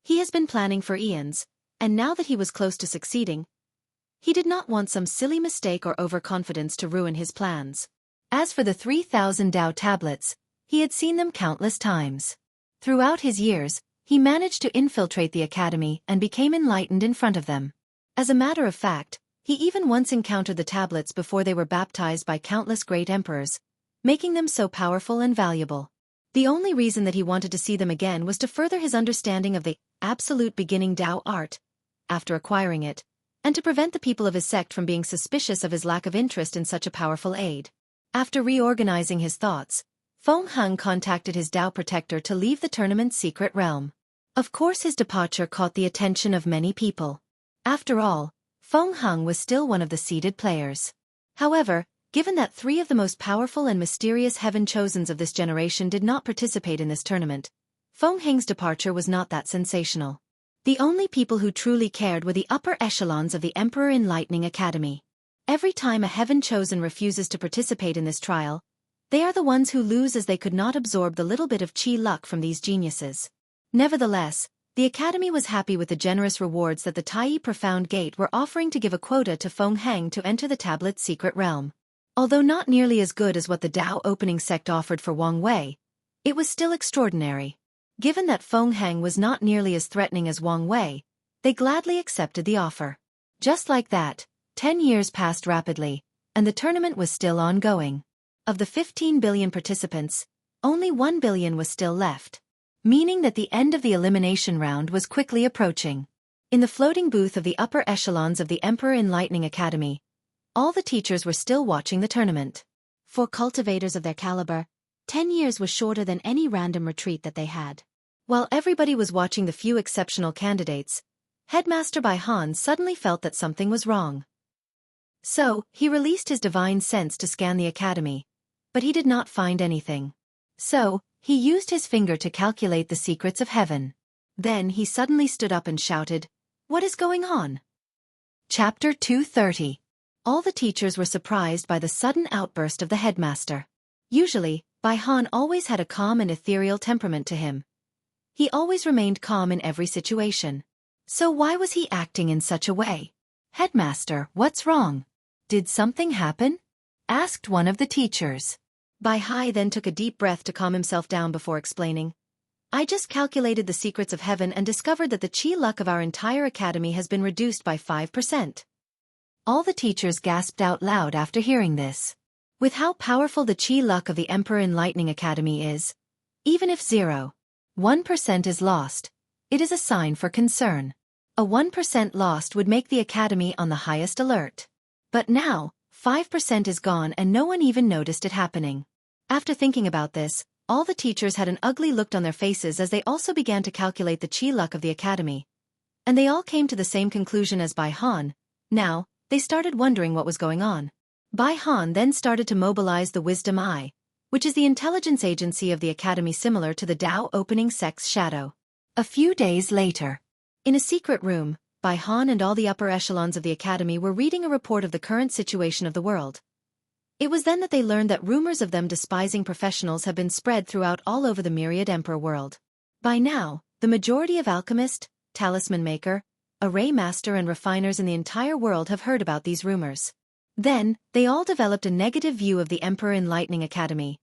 He has been planning for eons, and now that he was close to succeeding, he did not want some silly mistake or overconfidence to ruin his plans. As for the 3,000 Tao tablets, he had seen them countless times. Throughout his years, he managed to infiltrate the academy and became enlightened in front of them. As a matter of fact, he even once encountered the tablets before they were baptized by countless great emperors, making them so powerful and valuable. The only reason that he wanted to see them again was to further his understanding of the absolute beginning Tao art, after acquiring it, and to prevent the people of his sect from being suspicious of his lack of interest in such a powerful aid. After reorganizing his thoughts, Feng Heng contacted his Tao protector to leave the tournament's secret realm. Of course his departure caught the attention of many people. After all, Feng Heng was still one of the seeded players. However, given that 3 of the most powerful and mysterious heaven-chosens of this generation did not participate in this tournament, Feng Heng's departure was not that sensational. The only people who truly cared were the upper echelons of the Emperor Enlightening Academy. Every time a heaven-chosen refuses to participate in this trial, they are the ones who lose, as they could not absorb the little bit of chi luck from these geniuses. Nevertheless, the Academy was happy with the generous rewards that the Tai Profound Gate were offering to give a quota to Feng Heng to enter the tablet's secret realm. Although not nearly as good as what the Dao Opening Sect offered for Wang Wei, it was still extraordinary. Given that Feng Heng was not nearly as threatening as Wang Wei, they gladly accepted the offer. Just like that, 10 years passed rapidly, and the tournament was still ongoing. Of the 15 billion participants, only 1 billion was still left, meaning that the end of the elimination round was quickly approaching. In the floating booth of the upper echelons of the Emperor Enlightening Academy, all the teachers were still watching the tournament. For cultivators of their caliber, 10 years was shorter than any random retreat that they had. While everybody was watching the few exceptional candidates, Headmaster Bai Han suddenly felt that something was wrong. So, he released his divine sense to scan the academy, but he did not find anything. So, he used his finger to calculate the secrets of heaven. Then he suddenly stood up and shouted, "What is going on?" Chapter 230. All the teachers were surprised by the sudden outburst of the headmaster. Usually, Bai Han always had a calm and ethereal temperament to him. He always remained calm in every situation. So why was he acting in such a way? "Headmaster, what's wrong? Did something happen?" asked one of the teachers. Bai Hai then took a deep breath to calm himself down before explaining, "I just calculated the secrets of heaven and discovered that the chi luck of our entire academy has been reduced by 5%. All the teachers gasped out loud after hearing this. With how powerful the chi luck of the Emperor Enlightening Academy is, even if 0.1% is lost, it is a sign for concern. A 1% lost would make the academy on the highest alert. But now, 5% is gone and no one even noticed it happening." After thinking about this, all the teachers had an ugly look on their faces as they also began to calculate the chi luck of the academy. And they all came to the same conclusion as Bai Han. Now, they started wondering what was going on. Bai Han then started to mobilize the Wisdom Eye, which is the intelligence agency of the academy similar to the Dao Opening Sect's shadow. A few days later, in a secret room, Bai Han and all the upper echelons of the academy were reading a report of the current situation of the world. It was then that they learned that rumors of them despising professionals have been spread throughout all over the myriad emperor world. By now, the majority of alchemists, talisman maker, array master and refiners in the entire world have heard about these rumors. Then, they all developed a negative view of the Emperor Enlightening Academy,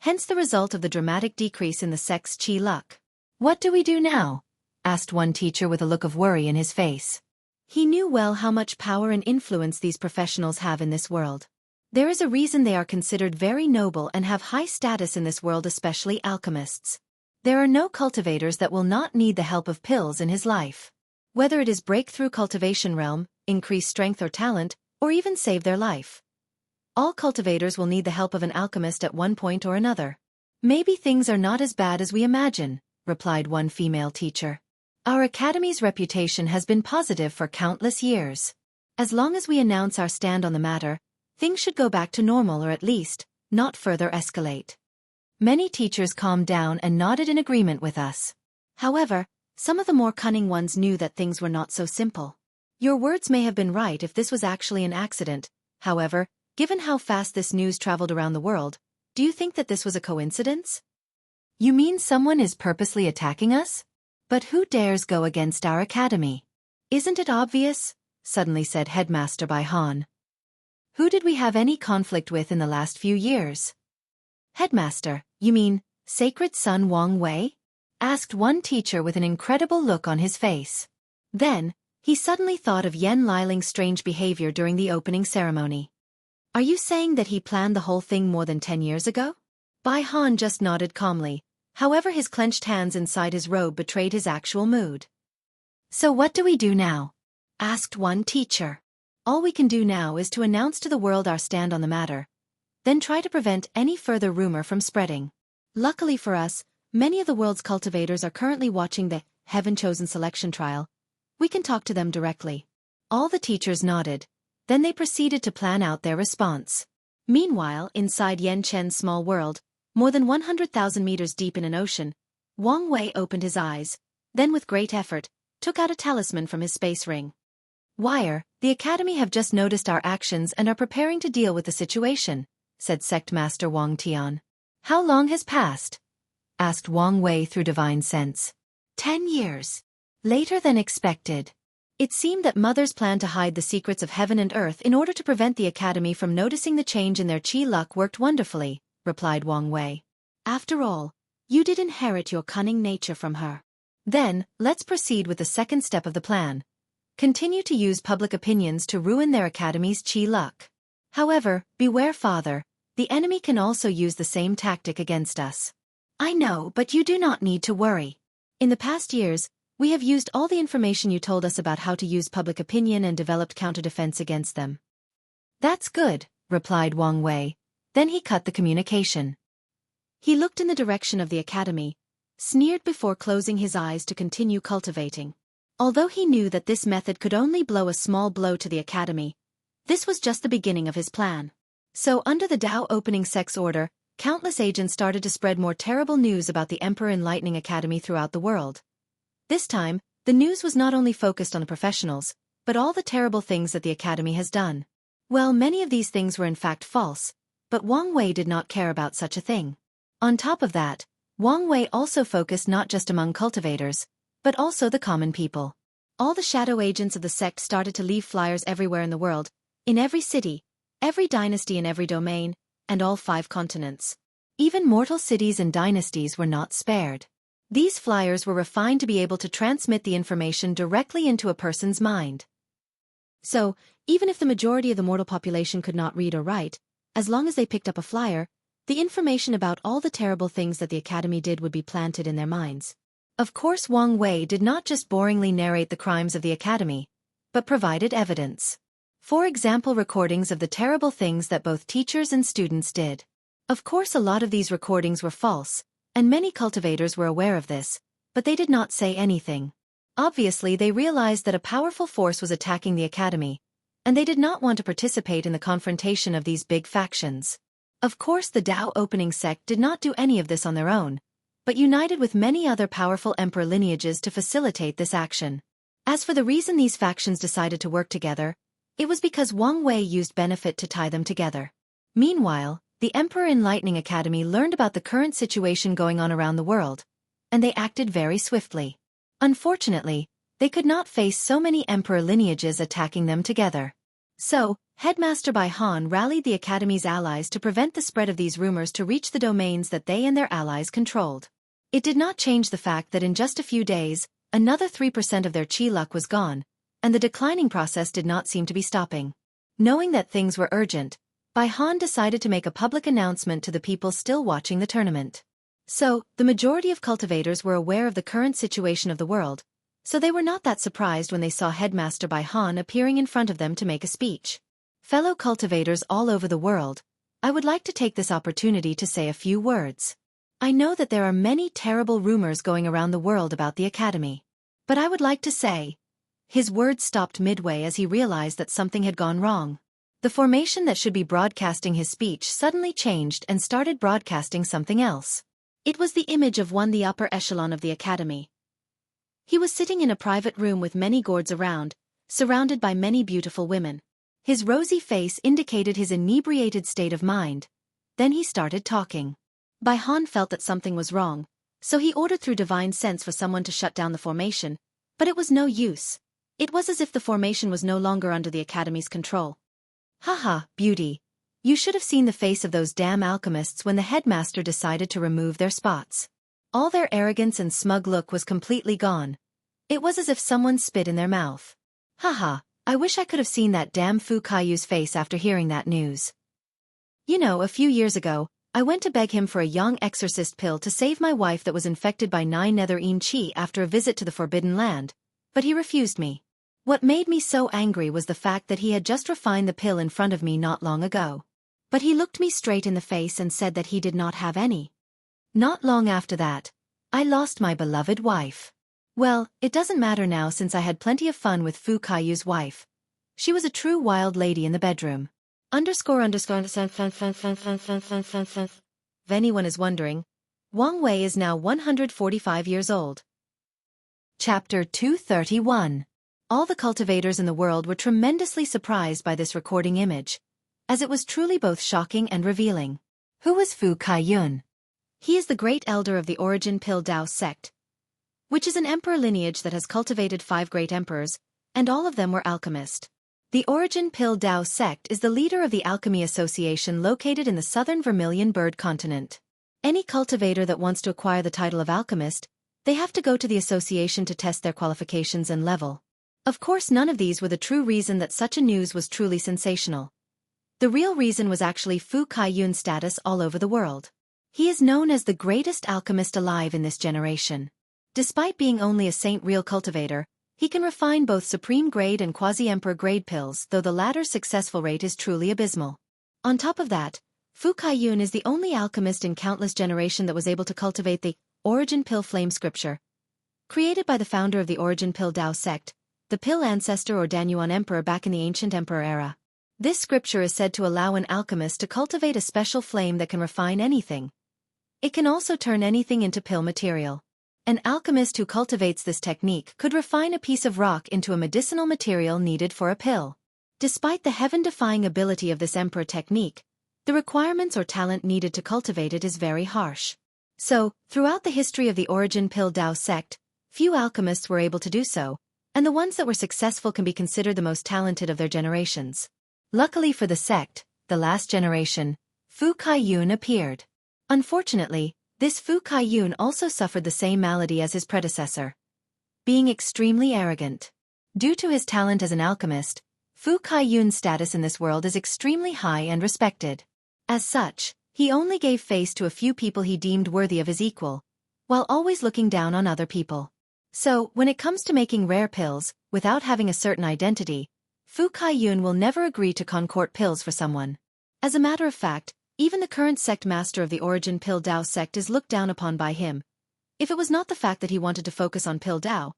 hence the result of the dramatic decrease in the sect's chi luck. "What do we do now?" asked one teacher with a look of worry in his face. He knew well how much power and influence these professionals have in this world. There is a reason they are considered very noble and have high status in this world, especially alchemists. There are no cultivators that will not need the help of pills in his life. Whether it is breakthrough cultivation realm, increase strength or talent, or even save their life. All cultivators will need the help of an alchemist at one point or another. "Maybe things are not as bad as we imagine," replied one female teacher. "Our academy's reputation has been positive for countless years. As long as we announce our stand on the matter, things should go back to normal, or at least, not further escalate." Many teachers calmed down and nodded in agreement with us. However, some of the more cunning ones knew that things were not so simple. "Your words may have been right if this was actually an accident. However, given how fast this news traveled around the world, do you think that this was a coincidence?" "You mean someone is purposely attacking us? But who dares go against our academy?" "Isn't it obvious?" suddenly said Headmaster Bai Han. "Who did we have any conflict with in the last few years?" "Headmaster, you mean Sacred Son Wang Wei?" asked one teacher with an incredible look on his face. Then, he suddenly thought of Yen Liling's strange behavior during the opening ceremony. "Are you saying that he planned the whole thing more than 10 years ago?" Bai Han just nodded calmly, however his clenched hands inside his robe betrayed his actual mood. "So what do we do now?" asked one teacher. "All we can do now is to announce to the world our stand on the matter, then try to prevent any further rumor from spreading. Luckily for us, many of the world's cultivators are currently watching the Heaven Chosen selection trial. We can talk to them directly." All the teachers nodded. Then they proceeded to plan out their response. Meanwhile, inside Yan Chen's small world, more than 100,000 meters deep in an ocean, Wang Wei opened his eyes, then with great effort, took out a talisman from his space ring. "Wire, the Academy have just noticed our actions and are preparing to deal with the situation," said Sect Master Wang Tian. "How long has passed?" asked Wang Wei through divine sense. 10 years. Later than expected. It seemed that mothers planned to hide the secrets of heaven and earth in order to prevent the Academy from noticing the change in their chi luck worked wonderfully, replied Wang Wei. "After all, you did inherit your cunning nature from her. Then, let's proceed with the second step of the plan. Continue to use public opinions to ruin their Academy's chi luck. However, beware, Father, the enemy can also use the same tactic against us." "I know, but you do not need to worry. In the past years, we have used all the information you told us about how to use public opinion and developed counter-defense against them." "That's good," replied Wang Wei. Then he cut the communication. He looked in the direction of the Academy, sneered before closing his eyes to continue cultivating. Although he knew that this method could only blow a small blow to the Academy, this was just the beginning of his plan. So under the Dao Opening Sect's order, countless agents started to spread more terrible news about the Emperor Enlightening Academy throughout the world. This time, the news was not only focused on the professionals, but all the terrible things that the Academy has done. Well, many of these things were in fact false, but Wang Wei did not care about such a thing. On top of that, Wang Wei also focused not just among cultivators, but also the common people. All the shadow agents of the sect started to leave flyers everywhere in the world, in every city, every dynasty and every domain, and all 5 continents. Even mortal cities and dynasties were not spared. These flyers were refined to be able to transmit the information directly into a person's mind. So, even if the majority of the mortal population could not read or write, as long as they picked up a flyer, the information about all the terrible things that the Academy did would be planted in their minds. Of course, Wang Wei did not just boringly narrate the crimes of the Academy, but provided evidence. For example, recordings of the terrible things that both teachers and students did. Of course, a lot of these recordings were false, and many cultivators were aware of this, but they did not say anything. Obviously, they realized that a powerful force was attacking the Academy, and they did not want to participate in the confrontation of these big factions. Of course, the Dao Opening Sect did not do any of this on their own, but united with many other powerful emperor lineages to facilitate this action. As for the reason these factions decided to work together, it was because Wang Wei used benefit to tie them together. Meanwhile, the Emperor Enlightening Academy learned about the current situation going on around the world, and they acted very swiftly. Unfortunately, they could not face so many emperor lineages attacking them together. So, Headmaster Bai Han rallied the Academy's allies to prevent the spread of these rumors to reach the domains that they and their allies controlled. It did not change the fact that in just a few days, another 3% of their chi luck was gone, and the declining process did not seem to be stopping. Knowing that things were urgent, Bai Han decided to make a public announcement to the people still watching the tournament. So, the majority of cultivators were aware of the current situation of the world, so they were not that surprised when they saw Headmaster Bai Han appearing in front of them to make a speech. Fellow cultivators all over the world, I would like to take this opportunity to say a few words. I know that there are many terrible rumors going around the world about the Academy. But I would like to say... His words stopped midway as he realized that something had gone wrong. The formation that should be broadcasting his speech suddenly changed and started broadcasting something else. It was the image of the upper echelon of the Academy. He was sitting in a private room with many gourds around, surrounded by many beautiful women. His rosy face indicated his inebriated state of mind. Then he started talking. Bai Han felt that something was wrong, so he ordered through divine sense for someone to shut down the formation, but it was no use. It was as if the formation was no longer under the Academy's control. Haha, beauty. You should have seen the face of those damn alchemists when the headmaster decided to remove their spots. All their arrogance and smug look was completely gone. It was as if someone spit in their mouth. Haha, I wish I could have seen that damn Fu Kaiyu's face after hearing that news. You know, a few years ago, I went to beg him for a young exorcist pill to save my wife that was infected by 9 netherine chi after a visit to the Forbidden Land, but he refused me. What made me so angry was the fact that he had just refined the pill in front of me not long ago. But he looked me straight in the face and said that he did not have any. Not long after that, I lost my beloved wife. Well, it doesn't matter now since I had plenty of fun with Fu Kaiyu's wife, She was a true wild lady in the bedroom. If anyone is wondering, Wang Wei is now 145 years old. Chapter 231. All the cultivators in the world were tremendously surprised by this recording image, as it was truly both shocking and revealing. Who was Fu Kaiyun? He is the great elder of the Origin Pill Dao sect, which is an emperor lineage that has cultivated 5 great emperors, and all of them were alchemists. The Origin Pill Dao sect is the leader of the Alchemy Association located in the southern Vermilion Bird continent. Any cultivator that wants to acquire the title of alchemist, they have to go to the association to test their qualifications and level. Of course, none of these were the true reason that such a news was truly sensational. The real reason was actually Fu Kaiyun's status all over the world. He is known as the greatest alchemist alive in this generation. Despite being only a saint real cultivator, he can refine both supreme grade and quasi-emperor grade pills, though the latter's successful rate is truly abysmal. On top of that, Fu Kaiyun is the only alchemist in countless generations that was able to cultivate the Origin Pill Flame Scripture, created by the founder of the Origin Pill Dao sect, the Pill Ancestor or Danyuan Emperor back in the ancient emperor era. This scripture is said to allow an alchemist to cultivate a special flame that can refine anything. It can also turn anything into pill material. An alchemist who cultivates this technique could refine a piece of rock into a medicinal material needed for a pill. Despite the heaven-defying ability of this emperor technique, the requirements or talent needed to cultivate it is very harsh. So, throughout the history of the Origin Pill Dao sect, few alchemists were able to do so, and the ones that were successful can be considered the most talented of their generations. Luckily for the sect, the last generation, Fu Kaiyun appeared. Unfortunately, this Fu Kaiyun also suffered the same malady as his predecessor, being extremely arrogant. Due to his talent as an alchemist, Fu Kaiyun's status in this world is extremely high and respected. As such, he only gave face to a few people he deemed worthy of his equal, while always looking down on other people. So, when it comes to making rare pills, without having a certain identity, Fu Kaiyun will never agree to concourt pills for someone. As a matter of fact, even the current sect master of the Origin Pill Dao sect is looked down upon by him. If it was not the fact that he wanted to focus on Pill Dao,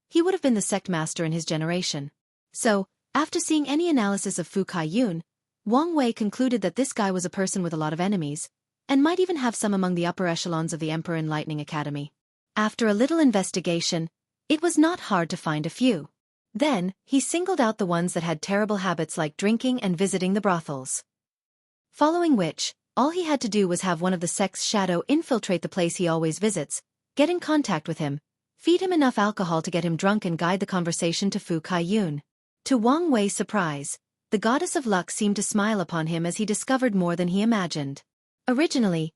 he would have been the sect master in his generation. So, after seeing any analysis of Fu Kaiyun, Wang Wei concluded that this guy was a person with a lot of enemies, and might even have some among the upper echelons of the Emperor Enlightening Academy. After a little investigation, it was not hard to find a few. Then, he singled out the ones that had terrible habits like drinking and visiting the brothels. Following which, all he had to do was have one of the sect's shadow infiltrate the place he always visits, get in contact with him, feed him enough alcohol to get him drunk and guide the conversation to Fu Kaiyun. To Wang Wei's surprise, the goddess of luck seemed to smile upon him as he discovered more than he imagined. Originally,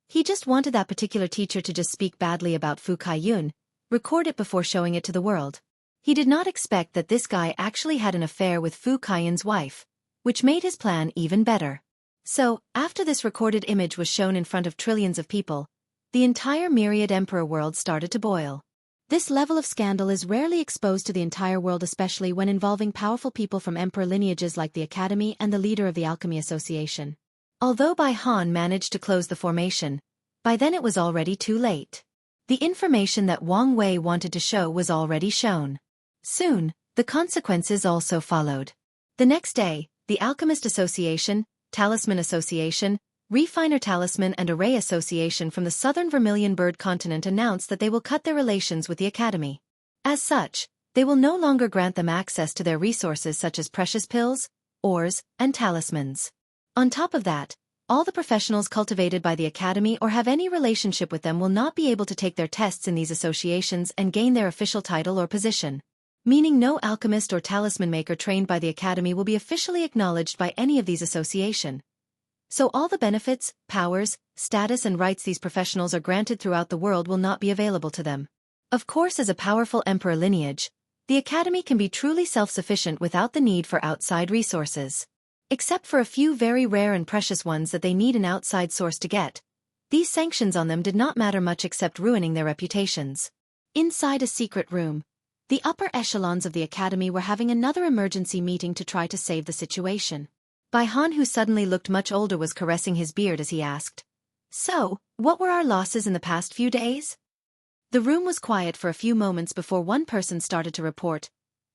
he just wanted that particular teacher to just speak badly about Fu Kaiyun, record it before showing it to the world. He did not expect that this guy actually had an affair with Fu Kaiyun's wife, which made his plan even better. So, after this recorded image was shown in front of trillions of people, the entire myriad emperor world started to boil. This level of scandal is rarely exposed to the entire world, especially when involving powerful people from emperor lineages like the Academy and the leader of the Alchemy Association. Although Bai Han managed to close the formation, by then it was already too late. The information that Wang Wei wanted to show was already shown. Soon, the consequences also followed. The next day, the Alchemist Association, Talisman Association, Refiner Talisman and Array Association from the southern Vermilion Bird continent announced that they will cut their relations with the Academy. As such, they will no longer grant them access to their resources such as precious pills, ores, and talismans. On top of that, all the professionals cultivated by the Academy or have any relationship with them will not be able to take their tests in these associations and gain their official title or position. Meaning no alchemist or talisman maker trained by the Academy will be officially acknowledged by any of these associations. So all the benefits, powers, status and rights these professionals are granted throughout the world will not be available to them. Of course, as a powerful emperor lineage, the Academy can be truly self-sufficient without the need for outside resources. Except for a few very rare and precious ones that they need an outside source to get, these sanctions on them did not matter much except ruining their reputations. Inside a secret room, the upper echelons of the Academy were having another emergency meeting to try to save the situation. Bai Han, who suddenly looked much older, was caressing his beard as he asked, "So, what were our losses in the past few days?" The room was quiet for a few moments before one person started to report,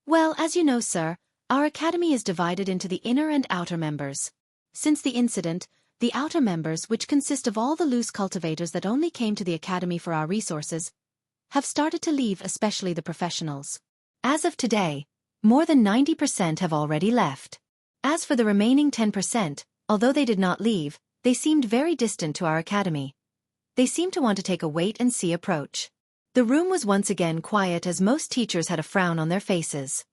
"Well, as you know, sir, Our academy is divided into the inner and outer members. Since the incident, the outer members, which consist of all the loose cultivators that only came to the academy for our resources, have started to leave, especially the professionals. As of today, more than 90% have already left. As for the remaining 10%, although they did not leave, they seemed very distant to our academy. They seemed to want to take a wait-and-see approach. The room was once again quiet as most teachers had a frown on their faces.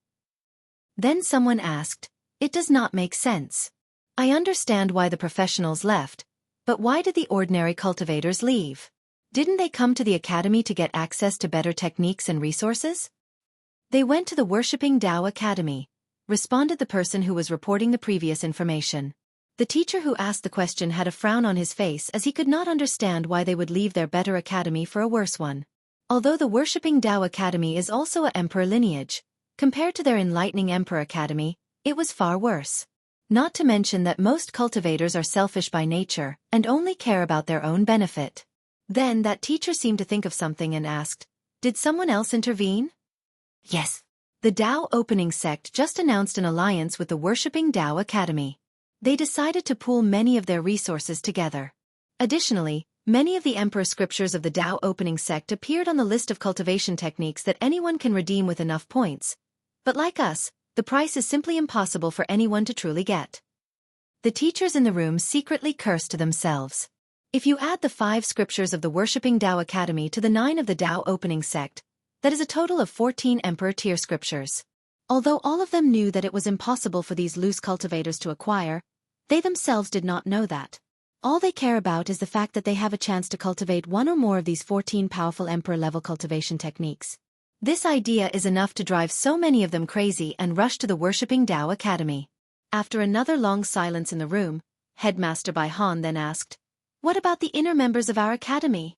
Then someone asked, "It does not make sense. I understand why the professionals left, but why did the ordinary cultivators leave? Didn't they come to the academy to get access to better techniques and resources?" "They went to the Worshipping Tao Academy," responded the person who was reporting the previous information. The teacher who asked the question had a frown on his face as he could not understand why they would leave their better academy for a worse one. Although the Worshipping Tao Academy is also a emperor lineage, compared to their enlightening emperor academy, it was far worse. Not to mention that most cultivators are selfish by nature and only care about their own benefit. Then that teacher seemed to think of something and asked, "Did someone else intervene?" "Yes. The Tao Opening Sect just announced an alliance with the Worshipping Tao Academy. They decided to pool many of their resources together. Additionally, many of the emperor scriptures of the Tao Opening Sect appeared on the list of cultivation techniques that anyone can redeem with enough points. But like us, the price is simply impossible for anyone to truly get." The teachers in the room secretly cursed to themselves. If you add the 5 scriptures of the Worshipping Tao Academy to the 9 of the Tao Opening Sect, that is a total of 14 emperor tier scriptures. Although all of them knew that it was impossible for these loose cultivators to acquire, they themselves did not know that. All they care about is the fact that they have a chance to cultivate one or more of these 14 powerful emperor-level cultivation techniques. This idea is enough to drive so many of them crazy and rush to the Worshipping Tao Academy. After another long silence in the room, Headmaster Bai Han then asked, "What about the inner members of our academy?"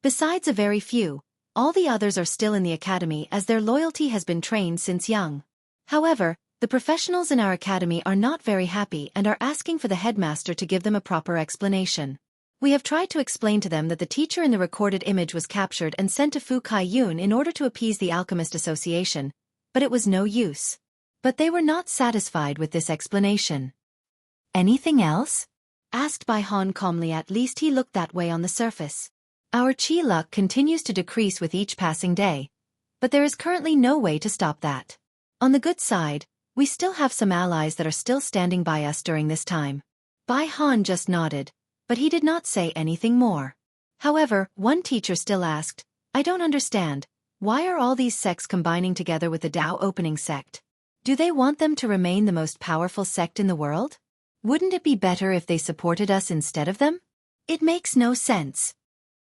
"Besides a very few, all the others are still in the academy as their loyalty has been trained since young. However, the professionals in our academy are not very happy and are asking for the headmaster to give them a proper explanation. We have tried to explain to them that the teacher in the recorded image was captured and sent to Fu Kai Yun in order to appease the Alchemist Association, but it was no use. But they were not satisfied with this explanation." "Anything else?" asked Bai Han calmly. At least he looked that way on the surface. "Our chi luck continues to decrease with each passing day, but there is currently no way to stop that. On the good side, we still have some allies that are still standing by us during this time." Bai Han just nodded, but he did not say anything more. However, one teacher still asked, "I don't understand, why are all these sects combining together with the Tao Opening Sect? Do they want them to remain the most powerful sect in the world? Wouldn't it be better if they supported us instead of them? It makes no sense."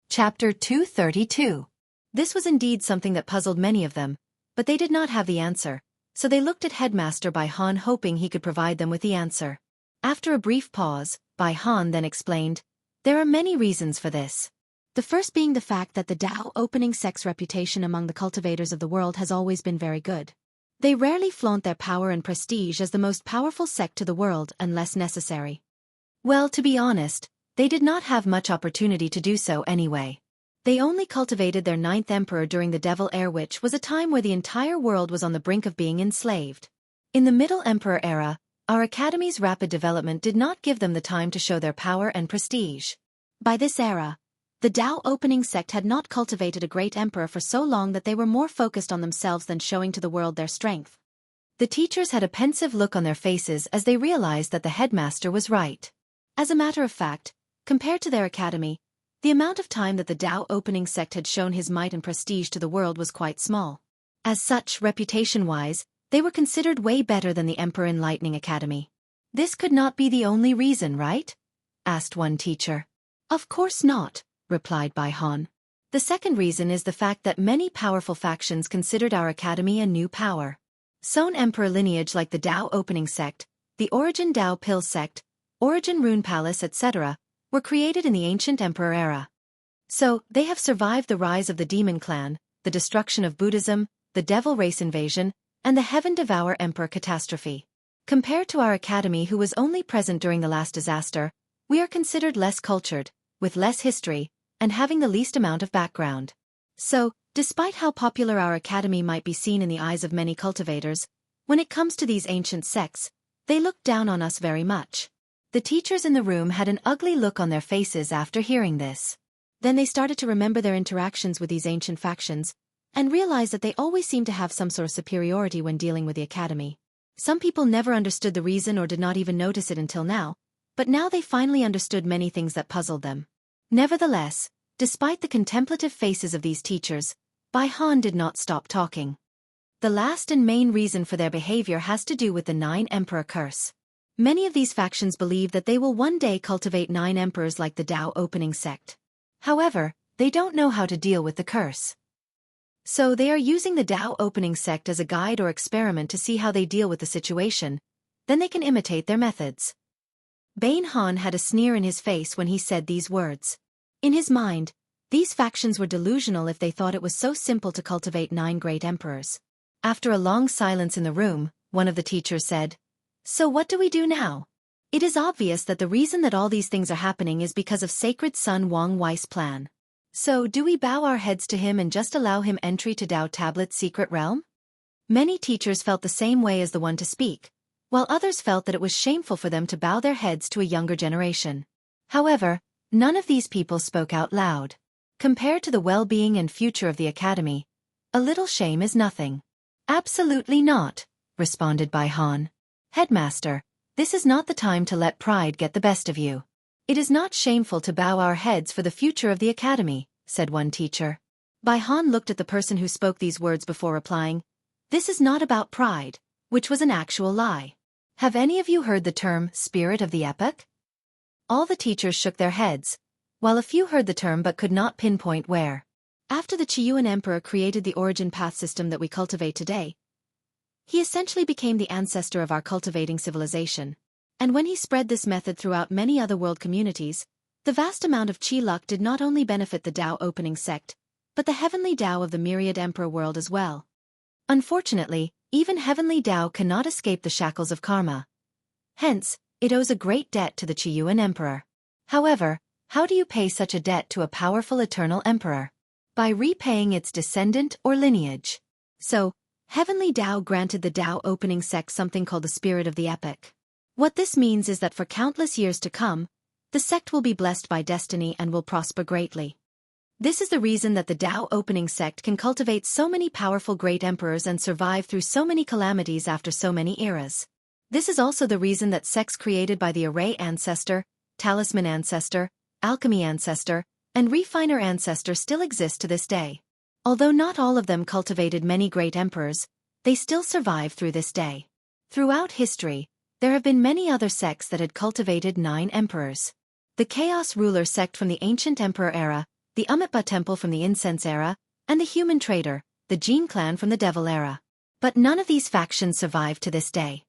Chapter 232. This was indeed something that puzzled many of them, but they did not have the answer, so they looked at Headmaster Bai Han hoping he could provide them with the answer. After a brief pause, Bai Han then explained, "There are many reasons for this. The first being the fact that the Tao Opening Sect's reputation among the cultivators of the world has always been very good. They rarely flaunt their power and prestige as the most powerful sect to the world unless necessary. Well, to be honest, they did not have much opportunity to do so anyway. They only cultivated their 9th emperor during the Devil Era, which was a time where the entire world was on the brink of being enslaved. In the Middle Emperor era, our academy's rapid development did not give them the time to show their power and prestige. By this era, the Tao Opening Sect had not cultivated a great emperor for so long that they were more focused on themselves than showing to the world their strength." The teachers had a pensive look on their faces as they realized that the headmaster was right. As a matter of fact, compared to their academy, the amount of time that the Tao Opening Sect had shown his might and prestige to the world was quite small. As such, reputation-wise, they were considered way better than the Emperor Enlightening Academy. "This could not be the only reason, right?" asked one teacher. "Of course not," replied Bai Han. "The second reason is the fact that many powerful factions considered our academy a new power. Sown emperor lineage like the Tao Opening Sect, the Origin Tao Pill Sect, Origin Rune Palace, etc., were created in the ancient emperor era. So, they have survived the rise of the Demon Clan, the destruction of Buddhism, the Devil Race invasion, and the Heaven Devour Emperor catastrophe. Compared to our academy, who was only present during the last disaster, we are considered less cultured, with less history, and having the least amount of background. So, despite how popular our academy might be seen in the eyes of many cultivators, When it comes to these ancient sects, they look down on us very much. The teachers in the room had an ugly look on their faces after hearing this. Then they started to remember their interactions with these ancient factions, and realized that they always seemed to have some sort of superiority when dealing with the academy. Some people never understood the reason or did not even notice it until now, but now they finally understood many things that puzzled them. Nevertheless, despite the contemplative faces of these teachers, Bai Han did not stop talking. The last and main reason for their behavior has to do with the 9 Emperor curse. Many of these factions believe that they will one day cultivate 9 emperors like the Tao opening sect. However, they don't know how to deal with the curse. So they are using the Tao opening sect as a guide or experiment to see how they deal with the situation, then they can imitate their methods. Bai Han had a sneer in his face when he said these words. In his mind, these factions were delusional if they thought it was so simple to cultivate 9 great emperors. After a long silence in the room, one of the teachers said, "So what do we do now? It is obvious that the reason that all these things are happening is because of Sacred Son Wang Wei's plan. So do we bow our heads to him and just allow him entry to Tao Tablet's secret realm?" Many teachers felt the same way as the one to speak, while others felt that it was shameful for them to bow their heads to a younger generation. However, none of these people spoke out loud. Compared to the well-being and future of the academy, a little shame is nothing. "Absolutely not," responded Bai Han. "Headmaster, this is not the time to let pride get the best of you. It is not shameful to bow our heads for the future of the academy," said one teacher. Bai Han looked at the person who spoke these words before replying, "This is not about pride," which was an actual lie. "Have any of you heard the term spirit of the epoch?" All the teachers shook their heads, while a few heard the term but could not pinpoint where. After the Qiyuan Emperor created the origin path system that we cultivate today, he essentially became the ancestor of our cultivating civilization. And when he spread this method throughout many other world communities, the vast amount of Qi luck did not only benefit the Tao opening sect, but the heavenly Tao of the myriad emperor world as well. Unfortunately, even heavenly Tao cannot escape the shackles of karma. Hence, it owes a great debt to the Qiyuan Emperor. However, how do you pay such a debt to a powerful eternal emperor? By repaying its descendant or lineage. So, heavenly Tao granted the Tao opening sect something called the spirit of the epoch. What this means is that for countless years to come, the sect will be blessed by destiny and will prosper greatly. This is the reason that the Tao opening sect can cultivate so many powerful great emperors and survive through so many calamities after so many eras. This is also the reason that sects created by the Array Ancestor, Talisman Ancestor, Alchemy Ancestor, and Refiner Ancestor still exist to this day. Although not all of them cultivated many great emperors, they still survive through this day. Throughout history, there have been many other sects that had cultivated 9 emperors. The Chaos Ruler sect from the Ancient Emperor era, the Amitba Temple from the Incense era, and the Human Trader, the Jin Clan from the Devil era. But none of these factions survive to this day.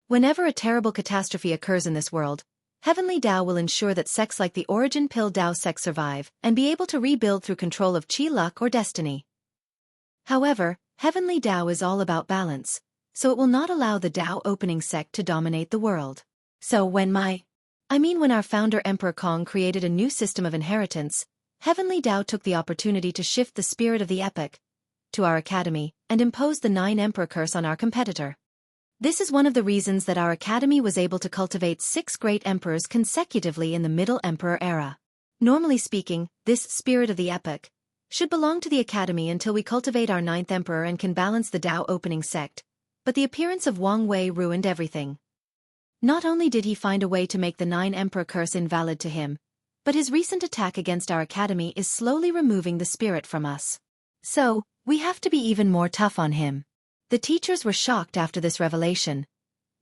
Whenever a terrible catastrophe occurs in this world, Heavenly Tao will ensure that sects like the Origin Pill Tao sect survive and be able to rebuild through control of Qi luck or destiny. However, Heavenly Tao is all about balance, so it will not allow the Tao opening sect to dominate the world. So when our founder Emperor Kong created a new system of inheritance, Heavenly Tao took the opportunity to shift the spirit of the epoch to our academy and impose the 9 Emperor curse on our competitor. This is one of the reasons that our academy was able to cultivate 6 great emperors consecutively in the Middle Emperor era. Normally speaking, this spirit of the epoch should belong to the academy until we cultivate our 9th emperor and can balance the Tao opening sect, but the appearance of Wang Wei ruined everything. Not only did he find a way to make the 9 emperor curse invalid to him, but his recent attack against our academy is slowly removing the spirit from us. So, we have to be even more tough on him. The teachers were shocked after this revelation.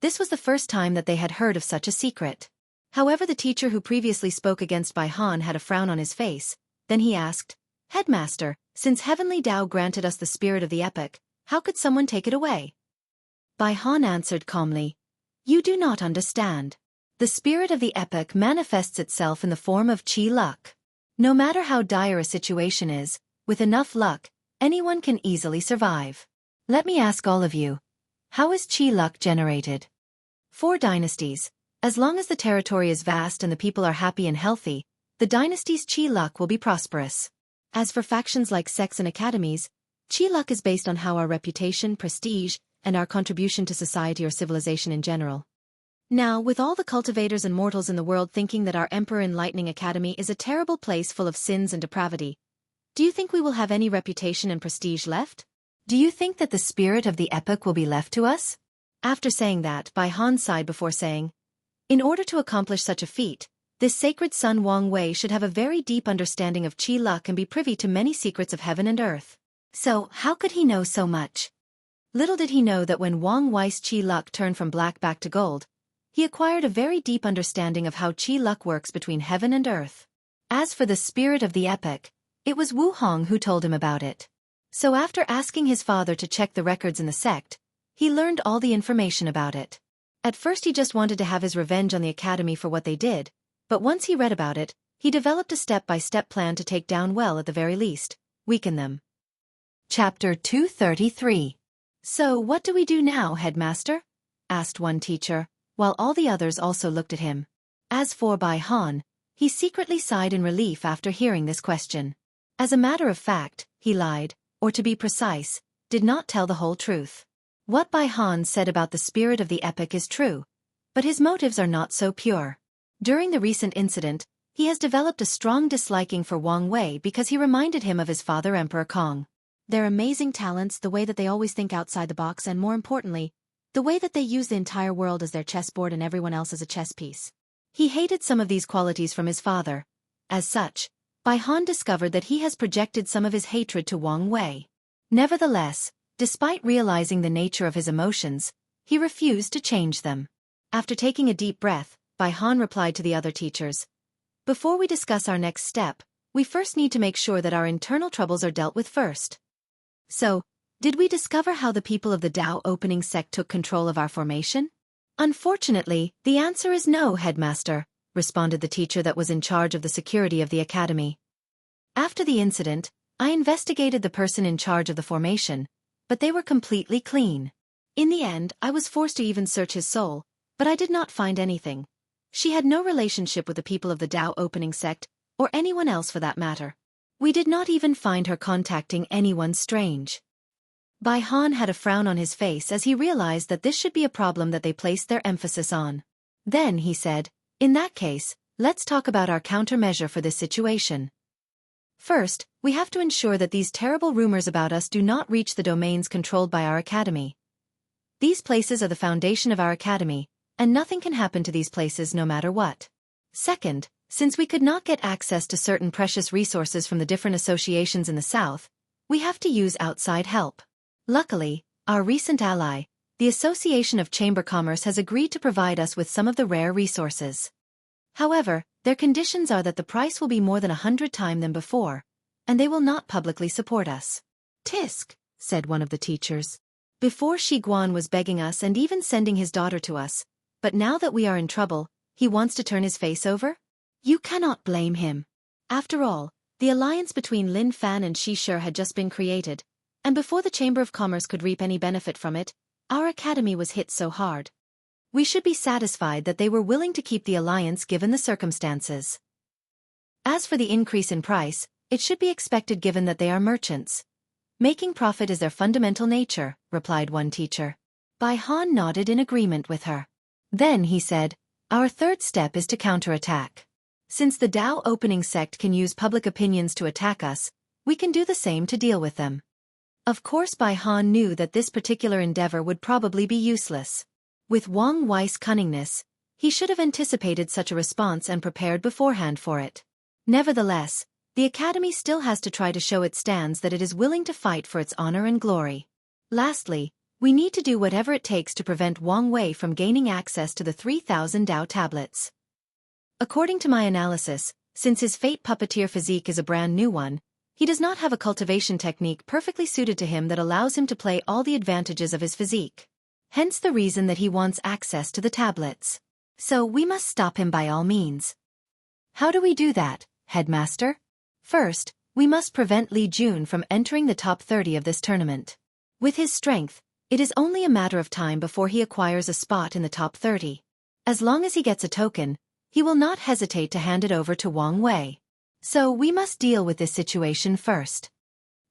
This was the first time that they had heard of such a secret. However, the teacher who previously spoke against Bai Han had a frown on his face. Then he asked, "Headmaster, since Heavenly Tao granted us the spirit of the epoch, how could someone take it away?" Bai Han answered calmly, "You do not understand. The spirit of the epoch manifests itself in the form of Qi luck. No matter how dire a situation is, with enough luck, anyone can easily survive. Let me ask all of you, how is Qi luck generated? 4 dynasties. As long as the territory is vast and the people are happy and healthy, the dynasty's Qi luck will be prosperous. As for factions like sects and academies, Qi luck is based on how our reputation, prestige, and our contribution to society or civilization in general. Now, with all the cultivators and mortals in the world thinking that our Emperor Enlightening Academy is a terrible place full of sins and depravity, do you think we will have any reputation and prestige left? Do you think that the spirit of the epoch will be left to us? After saying that, Bai Han sighed before saying, in order to accomplish such a feat, this sacred son Wang Wei should have a very deep understanding of Qi luck and be privy to many secrets of heaven and earth. So, how could he know so much? Little did he know that when Wang Wei's Qi luck turned from black back to gold, he acquired a very deep understanding of how Qi luck works between heaven and earth. As for the spirit of the epoch, it was Wu Hong who told him about it. So after asking his father to check the records in the sect, he learned all the information about it. At first he just wanted to have his revenge on the academy for what they did, but once he read about it, he developed a step-by-step plan to take down, well, at the very least, weaken them. Chapter 233. So what do we do now, headmaster? Asked one teacher, while all the others also looked at him. As for Bai Han, he secretly sighed in relief after hearing this question. As a matter of fact, he lied, or to be precise, did not tell the whole truth. What Bai Han said about the spirit of the epoch is true, but his motives are not so pure. During the recent incident, he has developed a strong disliking for Wang Wei because he reminded him of his father Emperor Kong. Their amazing talents, the way that they always think outside the box, and more importantly, the way that they use the entire world as their chessboard and everyone else as a chess piece. He hated some of these qualities from his father. As such, Bai Han discovered that he has projected some of his hatred to Wang Wei. Nevertheless, despite realizing the nature of his emotions, he refused to change them. After taking a deep breath, Bai Han replied to the other teachers, before we discuss our next step, we first need to make sure that our internal troubles are dealt with first. So, did we discover how the people of the Dao opening sect took control of our formation? Unfortunately, the answer is no, headmaster, responded the teacher that was in charge of the security of the academy. After the incident, I investigated the person in charge of the formation, but they were completely clean. In the end, I was forced to even search his soul, but I did not find anything. She had no relationship with the people of the Dao opening sect, or anyone else for that matter. We did not even find her contacting anyone strange. Bai Han had a frown on his face as he realized that this should be a problem that they placed their emphasis on. Then he said, in that case, let's talk about our countermeasure for this situation. First, we have to ensure that these terrible rumors about us do not reach the domains controlled by our academy. These places are the foundation of our academy, and nothing can happen to these places no matter what. Second, since we could not get access to certain precious resources from the different associations in the south, we have to use outside help. Luckily, our recent ally, the Association of Chamber Commerce, has agreed to provide us with some of the rare resources. However, their conditions are that the price will be more than 100 times than before, and they will not publicly support us. Tisk, said one of the teachers. Before Shi Guan was begging us and even sending his daughter to us, but now that we are in trouble, he wants to turn his face over? You cannot blame him. After all, the alliance between Lin Fan and Shi Shi had just been created, and before the Chamber of Commerce could reap any benefit from it, our academy was hit so hard. We should be satisfied that they were willing to keep the alliance given the circumstances. As for the increase in price, it should be expected given that they are merchants. Making profit is their fundamental nature, replied one teacher. Bai Han nodded in agreement with her. Then he said, our third step is to counterattack. Since the Dao opening sect can use public opinions to attack us, we can do the same to deal with them. Of course, Bai Han knew that this particular endeavor would probably be useless. With Wang Wei's cunningness, he should have anticipated such a response and prepared beforehand for it. Nevertheless, the academy still has to try to show its stands that it is willing to fight for its honor and glory. Lastly, we need to do whatever it takes to prevent Wang Wei from gaining access to the 3,000 Dao tablets. According to my analysis, since his fate puppeteer physique is a brand new one, he does not have a cultivation technique perfectly suited to him that allows him to play all the advantages of his physique. Hence the reason that he wants access to the tablets. So we must stop him by all means. How do we do that, headmaster? First, we must prevent Li Jun from entering the top 30 of this tournament. With his strength, it is only a matter of time before he acquires a spot in the top 30. As long as he gets a token, he will not hesitate to hand it over to Wang Wei. So we must deal with this situation first.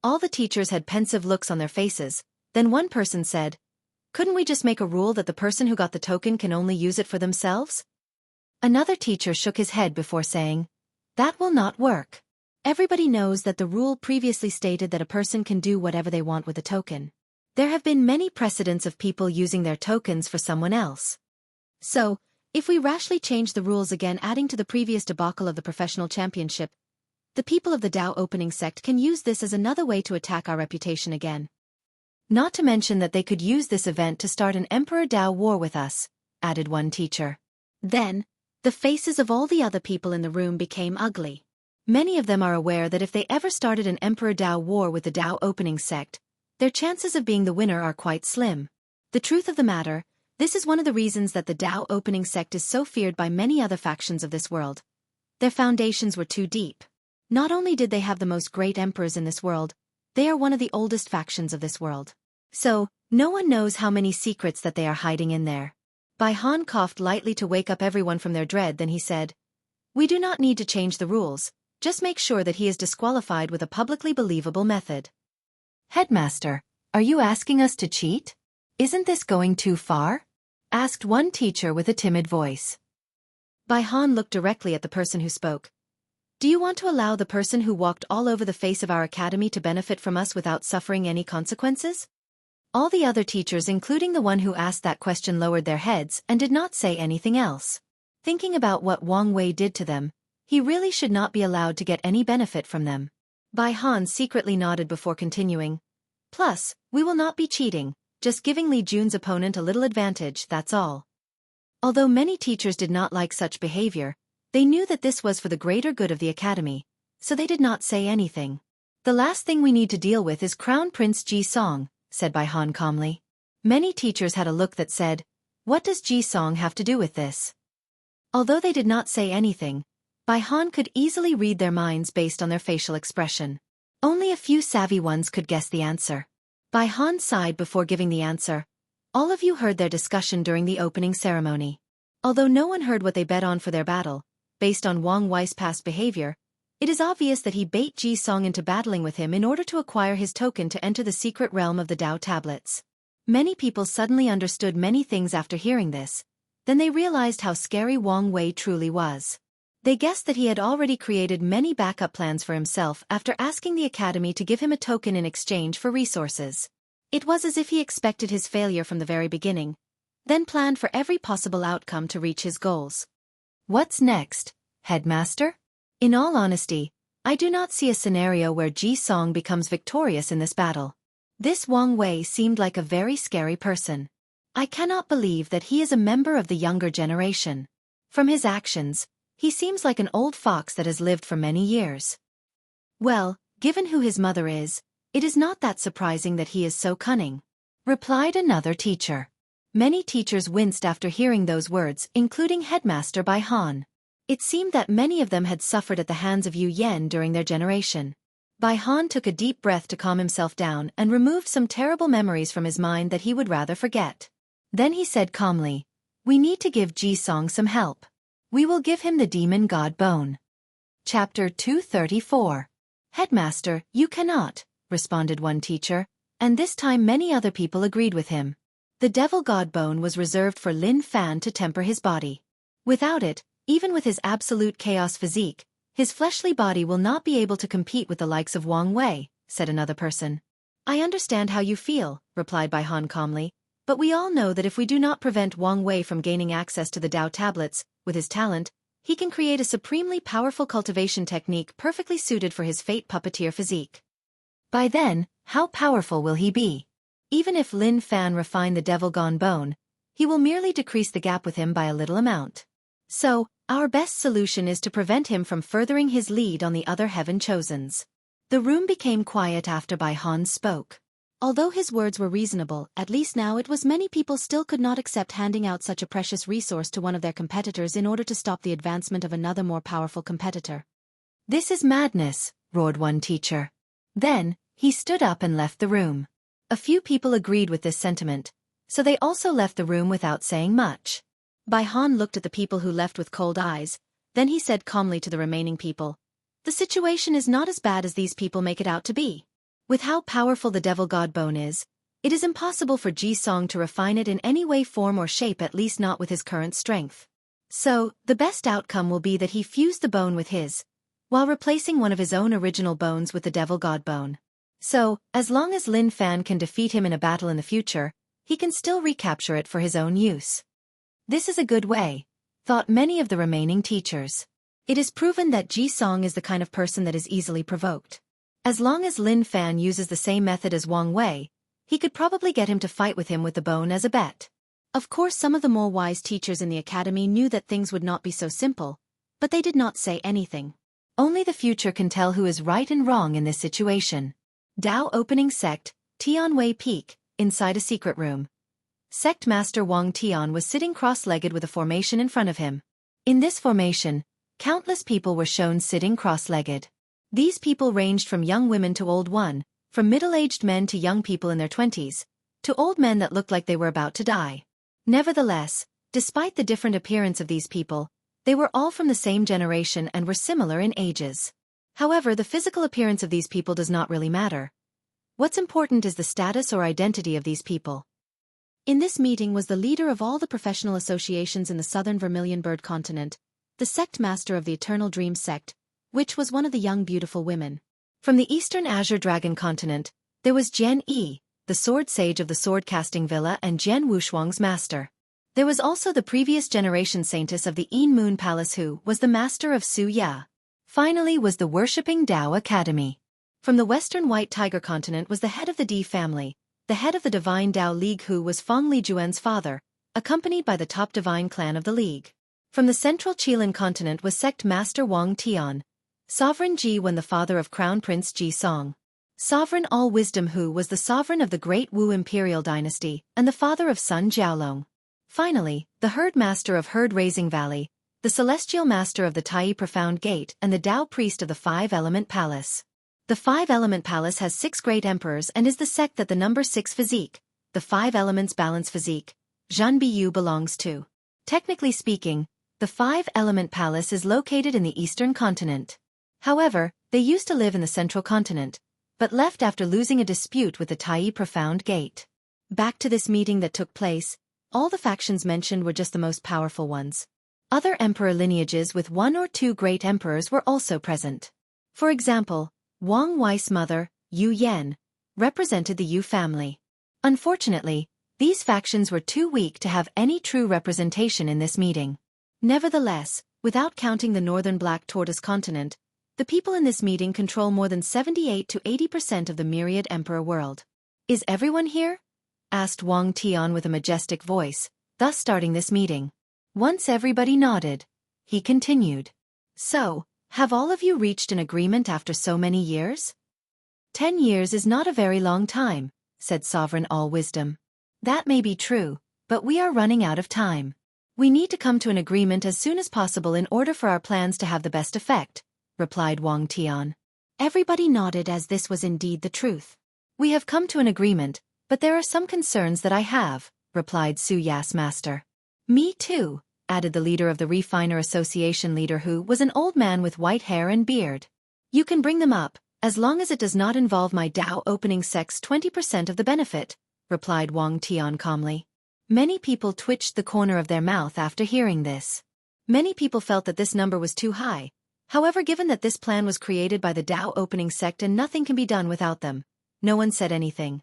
All the teachers had pensive looks on their faces, then one person said, Couldn't we just make a rule that the person who got the token can only use it for themselves? Another teacher shook his head before saying, that will not work. Everybody knows that the rule previously stated that a person can do whatever they want with a token. There have been many precedents of people using their tokens for someone else. So, if we rashly change the rules again, adding to the previous debacle of the professional championship, the people of the Dao opening sect can use this as another way to attack our reputation again. Not to mention that they could use this event to start an Emperor Dao war with us, added one teacher. Then, the faces of all the other people in the room became ugly. Many of them are aware that if they ever started an Emperor Dao war with the Dao opening sect, their chances of being the winner are quite slim. The truth of the matter, this is one of the reasons that the Dao opening sect is so feared by many other factions of this world. Their foundations were too deep. Not only did they have the most great emperors in this world, they are one of the oldest factions of this world. So, no one knows how many secrets that they are hiding in there. Bai Han coughed lightly to wake up everyone from their dread, then he said, we do not need to change the rules, just make sure that he is disqualified with a publicly believable method. Headmaster, are you asking us to cheat? Isn't this going too far? Asked one teacher with a timid voice. Bai Han looked directly at the person who spoke. Do you want to allow the person who walked all over the face of our academy to benefit from us without suffering any consequences? All the other teachers, including the one who asked that question, lowered their heads and did not say anything else. Thinking about what Wang Wei did to them, he really should not be allowed to get any benefit from them. Bai Han secretly nodded before continuing. Plus, we will not be cheating, just giving Li Jun's opponent a little advantage, that's all. Although many teachers did not like such behavior, they knew that this was for the greater good of the academy, so they did not say anything. The last thing we need to deal with is Crown Prince Ji Song, said Bai Han calmly. Many teachers had a look that said, what does Ji Song have to do with this? Although they did not say anything, Bai Han could easily read their minds based on their facial expression. Only a few savvy ones could guess the answer. Bai Han sighed before giving the answer. All of you heard their discussion during the opening ceremony. Although no one heard what they bet on for their battle, based on Wang Wei's past behavior, it is obvious that he bait Ji Song into battling with him in order to acquire his token to enter the secret realm of the Dao tablets. Many people suddenly understood many things after hearing this. Then they realized how scary Wang Wei truly was. They guessed that he had already created many backup plans for himself after asking the academy to give him a token in exchange for resources. It was as if he expected his failure from the very beginning, then planned for every possible outcome to reach his goals. What's next, Headmaster? In all honesty, I do not see a scenario where Ji Song becomes victorious in this battle. This Wang Wei seemed like a very scary person. I cannot believe that he is a member of the younger generation. From his actions, he seems like an old fox that has lived for many years. Well, given who his mother is, it is not that surprising that he is so cunning, replied another teacher. Many teachers winced after hearing those words, including Headmaster Bai Han. It seemed that many of them had suffered at the hands of Yu Yan during their generation. Bai Han took a deep breath to calm himself down and removed some terrible memories from his mind that he would rather forget. Then he said calmly, we need to give Ji Song some help. We will give him the Demon God Bone. Chapter 234. Headmaster, you cannot, responded one teacher, and this time many other people agreed with him. The Devil God Bone was reserved for Lin Fan to temper his body. Without it, even with his absolute chaos physique, his fleshly body will not be able to compete with the likes of Wang Wei, said another person. I understand how you feel, replied Bai Han calmly, but we all know that if we do not prevent Wang Wei from gaining access to the Dao tablets, with his talent, he can create a supremely powerful cultivation technique perfectly suited for his fate puppeteer physique. By then, how powerful will he be? Even if Lin Fan refine the Devil God Bone, he will merely decrease the gap with him by a little amount. So, our best solution is to prevent him from furthering his lead on the other Heaven Chosens. The room became quiet after Bai Han spoke. Although his words were reasonable, at least now it was many people still could not accept handing out such a precious resource to one of their competitors in order to stop the advancement of another more powerful competitor. This is madness, roared one teacher. Then, he stood up and left the room. A few people agreed with this sentiment, so they also left the room without saying much. Bai Han looked at the people who left with cold eyes, then he said calmly to the remaining people, the situation is not as bad as these people make it out to be. With how powerful the Devil God Bone is, It is impossible for Ji Song to refine it in any way, form or shape, at least not with his current strength. So, the best outcome will be that he fused the bone with his, while replacing one of his own original bones with the Devil God bone. So, as long as Lin Fan can defeat him in a battle in the future, he can still recapture it for his own use. This is a good way, thought many of the remaining teachers. It is proven that Ji Song is the kind of person that is easily provoked. As long as Lin Fan uses the same method as Wang Wei, he could probably get him to fight with him with the bone as a bet. Of course, some of the more wise teachers in the academy knew that things would not be so simple, but they did not say anything. Only the future can tell who is right and wrong in this situation. Dao Opening Sect, Tianwei Peak, inside a secret room. Sect Master Wang Tian was sitting cross-legged with a formation in front of him. In this formation, countless people were shown sitting cross-legged. These people ranged from young women to old one, from middle-aged men to young people in their 20s, to old men that looked like they were about to die. Nevertheless, despite the different appearance of these people, they were all from the same generation and were similar in ages. However, the physical appearance of these people does not really matter. What's important is the status or identity of these people. In this meeting was the leader of all the professional associations in the southern Vermilion Bird continent, the sect master of the Eternal Dream sect, which was one of the young beautiful women. From the eastern Azure Dragon continent, there was Jian Yi, the sword sage of the sword-casting villa and Jian Wushuang's master. There was also the previous generation saintess of the Yin Moon Palace who was the master of Su Ya. Finally was the worshipping Dao Academy. From the western White Tiger continent was the head of the Di family, the head of the Divine Dao League who was Feng Li Juan's father, accompanied by the top divine clan of the League. From the central Qilin continent was sect master Wang Tian, Sovereign Ji Wen, the father of Crown Prince Ji Song. Sovereign All Wisdom who was the sovereign of the Great Wu Imperial Dynasty and the father of Sun Jiaolong. Finally, the Herd Master of Herd Raising Valley, the Celestial Master of the Tai Profound Gate and the Dao Priest of the Five-Element Palace. The Five-Element Palace has 6 great emperors and is the sect that the number 6 physique, the 5 elements balance physique, Zhan Biyu belongs to. Technically speaking, the Five-Element Palace is located in the eastern continent. However, they used to live in the central continent, but left after losing a dispute with the Tai Profound Gate. Back to this meeting that took place, all the factions mentioned were just the most powerful ones. Other emperor lineages with 1 or 2 great emperors were also present. For example, Wang Wei's mother, Yu Yan, represented the Yu family. Unfortunately, these factions were too weak to have any true representation in this meeting. Nevertheless, without counting the northern Black Tortoise continent, the people in this meeting control more than 78 to 80% of the myriad emperor world. Is everyone here? Asked Wang Tian with a majestic voice, thus starting this meeting. Once everybody nodded, he continued. So, have all of you reached an agreement after so many years? 10 years is not a very long time, said Sovereign All Wisdom. That may be true, but we are running out of time. We need to come to an agreement as soon as possible in order for our plans to have the best effect, replied Wang Tian. Everybody nodded as this was indeed the truth. We have come to an agreement, but there are some concerns that I have, replied Su Ya's master. Me too, added the leader of the Refiner Association leader who was an old man with white hair and beard. You can bring them up, as long as it does not involve my Dao Opening Sect's 20% of the benefit, replied Wang Tian calmly. Many people twitched the corner of their mouth after hearing this. Many people felt that this number was too high. However, given that this plan was created by the Dao Opening Sect and nothing can be done without them, no one said anything.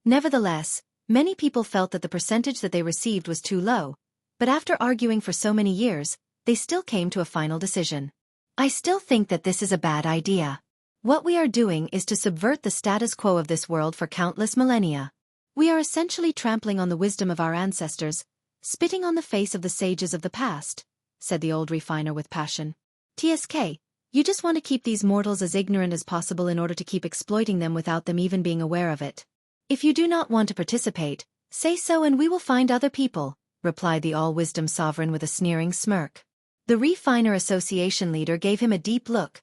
Nevertheless, many people felt that the percentage that they received was too low, but after arguing for so many years, they still came to a final decision. I still think that this is a bad idea. What we are doing is to subvert the status quo of this world for countless millennia. We are essentially trampling on the wisdom of our ancestors, spitting on the face of the sages of the past, said the old refiner with passion. TSK, you just want to keep these mortals as ignorant as possible in order to keep exploiting them without them even being aware of it. If you do not want to participate, say so and we will find other people, replied the All-Wisdom Sovereign with a sneering smirk. The Refiner Association leader gave him a deep look,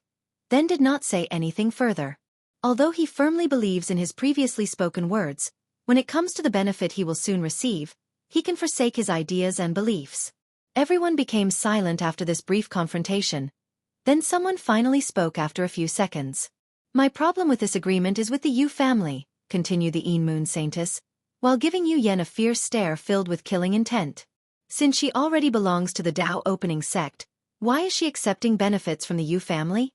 then did not say anything further. Although he firmly believes in his previously spoken words, when it comes to the benefit he will soon receive, he can forsake his ideas and beliefs. Everyone became silent after this brief confrontation. Then someone finally spoke after a few seconds. My problem with this agreement is with the Yu family, continued the Moon Saintess, while giving Yu Yan a fierce stare filled with killing intent. Since she already belongs to the Dao opening sect, why is she accepting benefits from the Yu family?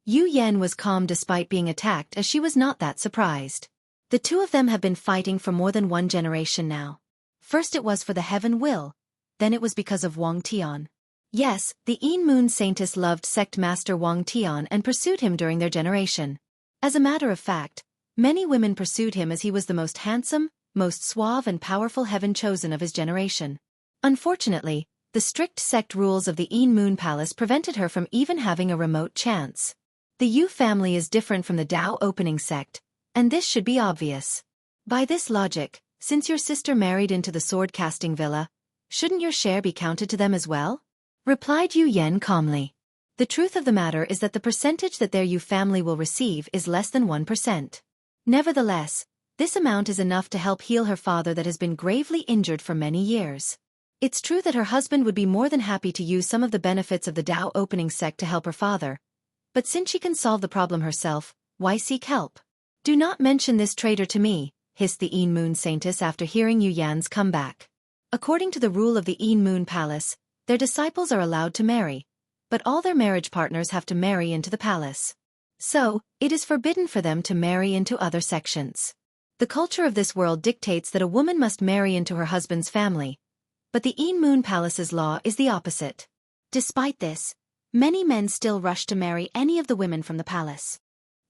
Yu Yan was calm despite being attacked, as she was not that surprised. The two of them have been fighting for more than one generation now. First it was for the heaven will, then it was because of Wang Tian. Yes, the Moon Saintess loved sect master Wang Tian and pursued him during their generation. As a matter of fact, many women pursued him as he was the most handsome, most suave and powerful heaven chosen of his generation. Unfortunately, the strict sect rules of the Moon Palace prevented her from even having a remote chance. The Yu family is different from the Dao opening sect, and this should be obvious. By this logic, since your sister married into the sword-casting villa, shouldn't your share be counted to them as well? Replied Yu Yan calmly. The truth of the matter is that the percentage that their Yu family will receive is less than 1%. Nevertheless, this amount is enough to help heal her father that has been gravely injured for many years. It's true that her husband would be more than happy to use some of the benefits of the Dao opening sect to help her father, but since she can solve the problem herself, why seek help? Do not mention this traitor to me, hissed the Moon Saintess after hearing Yu Yan's comeback. According to the rule of the Moon Palace, their disciples are allowed to marry, but all their marriage partners have to marry into the palace. So, it is forbidden for them to marry into other sections. The culture of this world dictates that a woman must marry into her husband's family, but the Moon Palace's law is the opposite. Despite this, many men still rush to marry any of the women from the palace.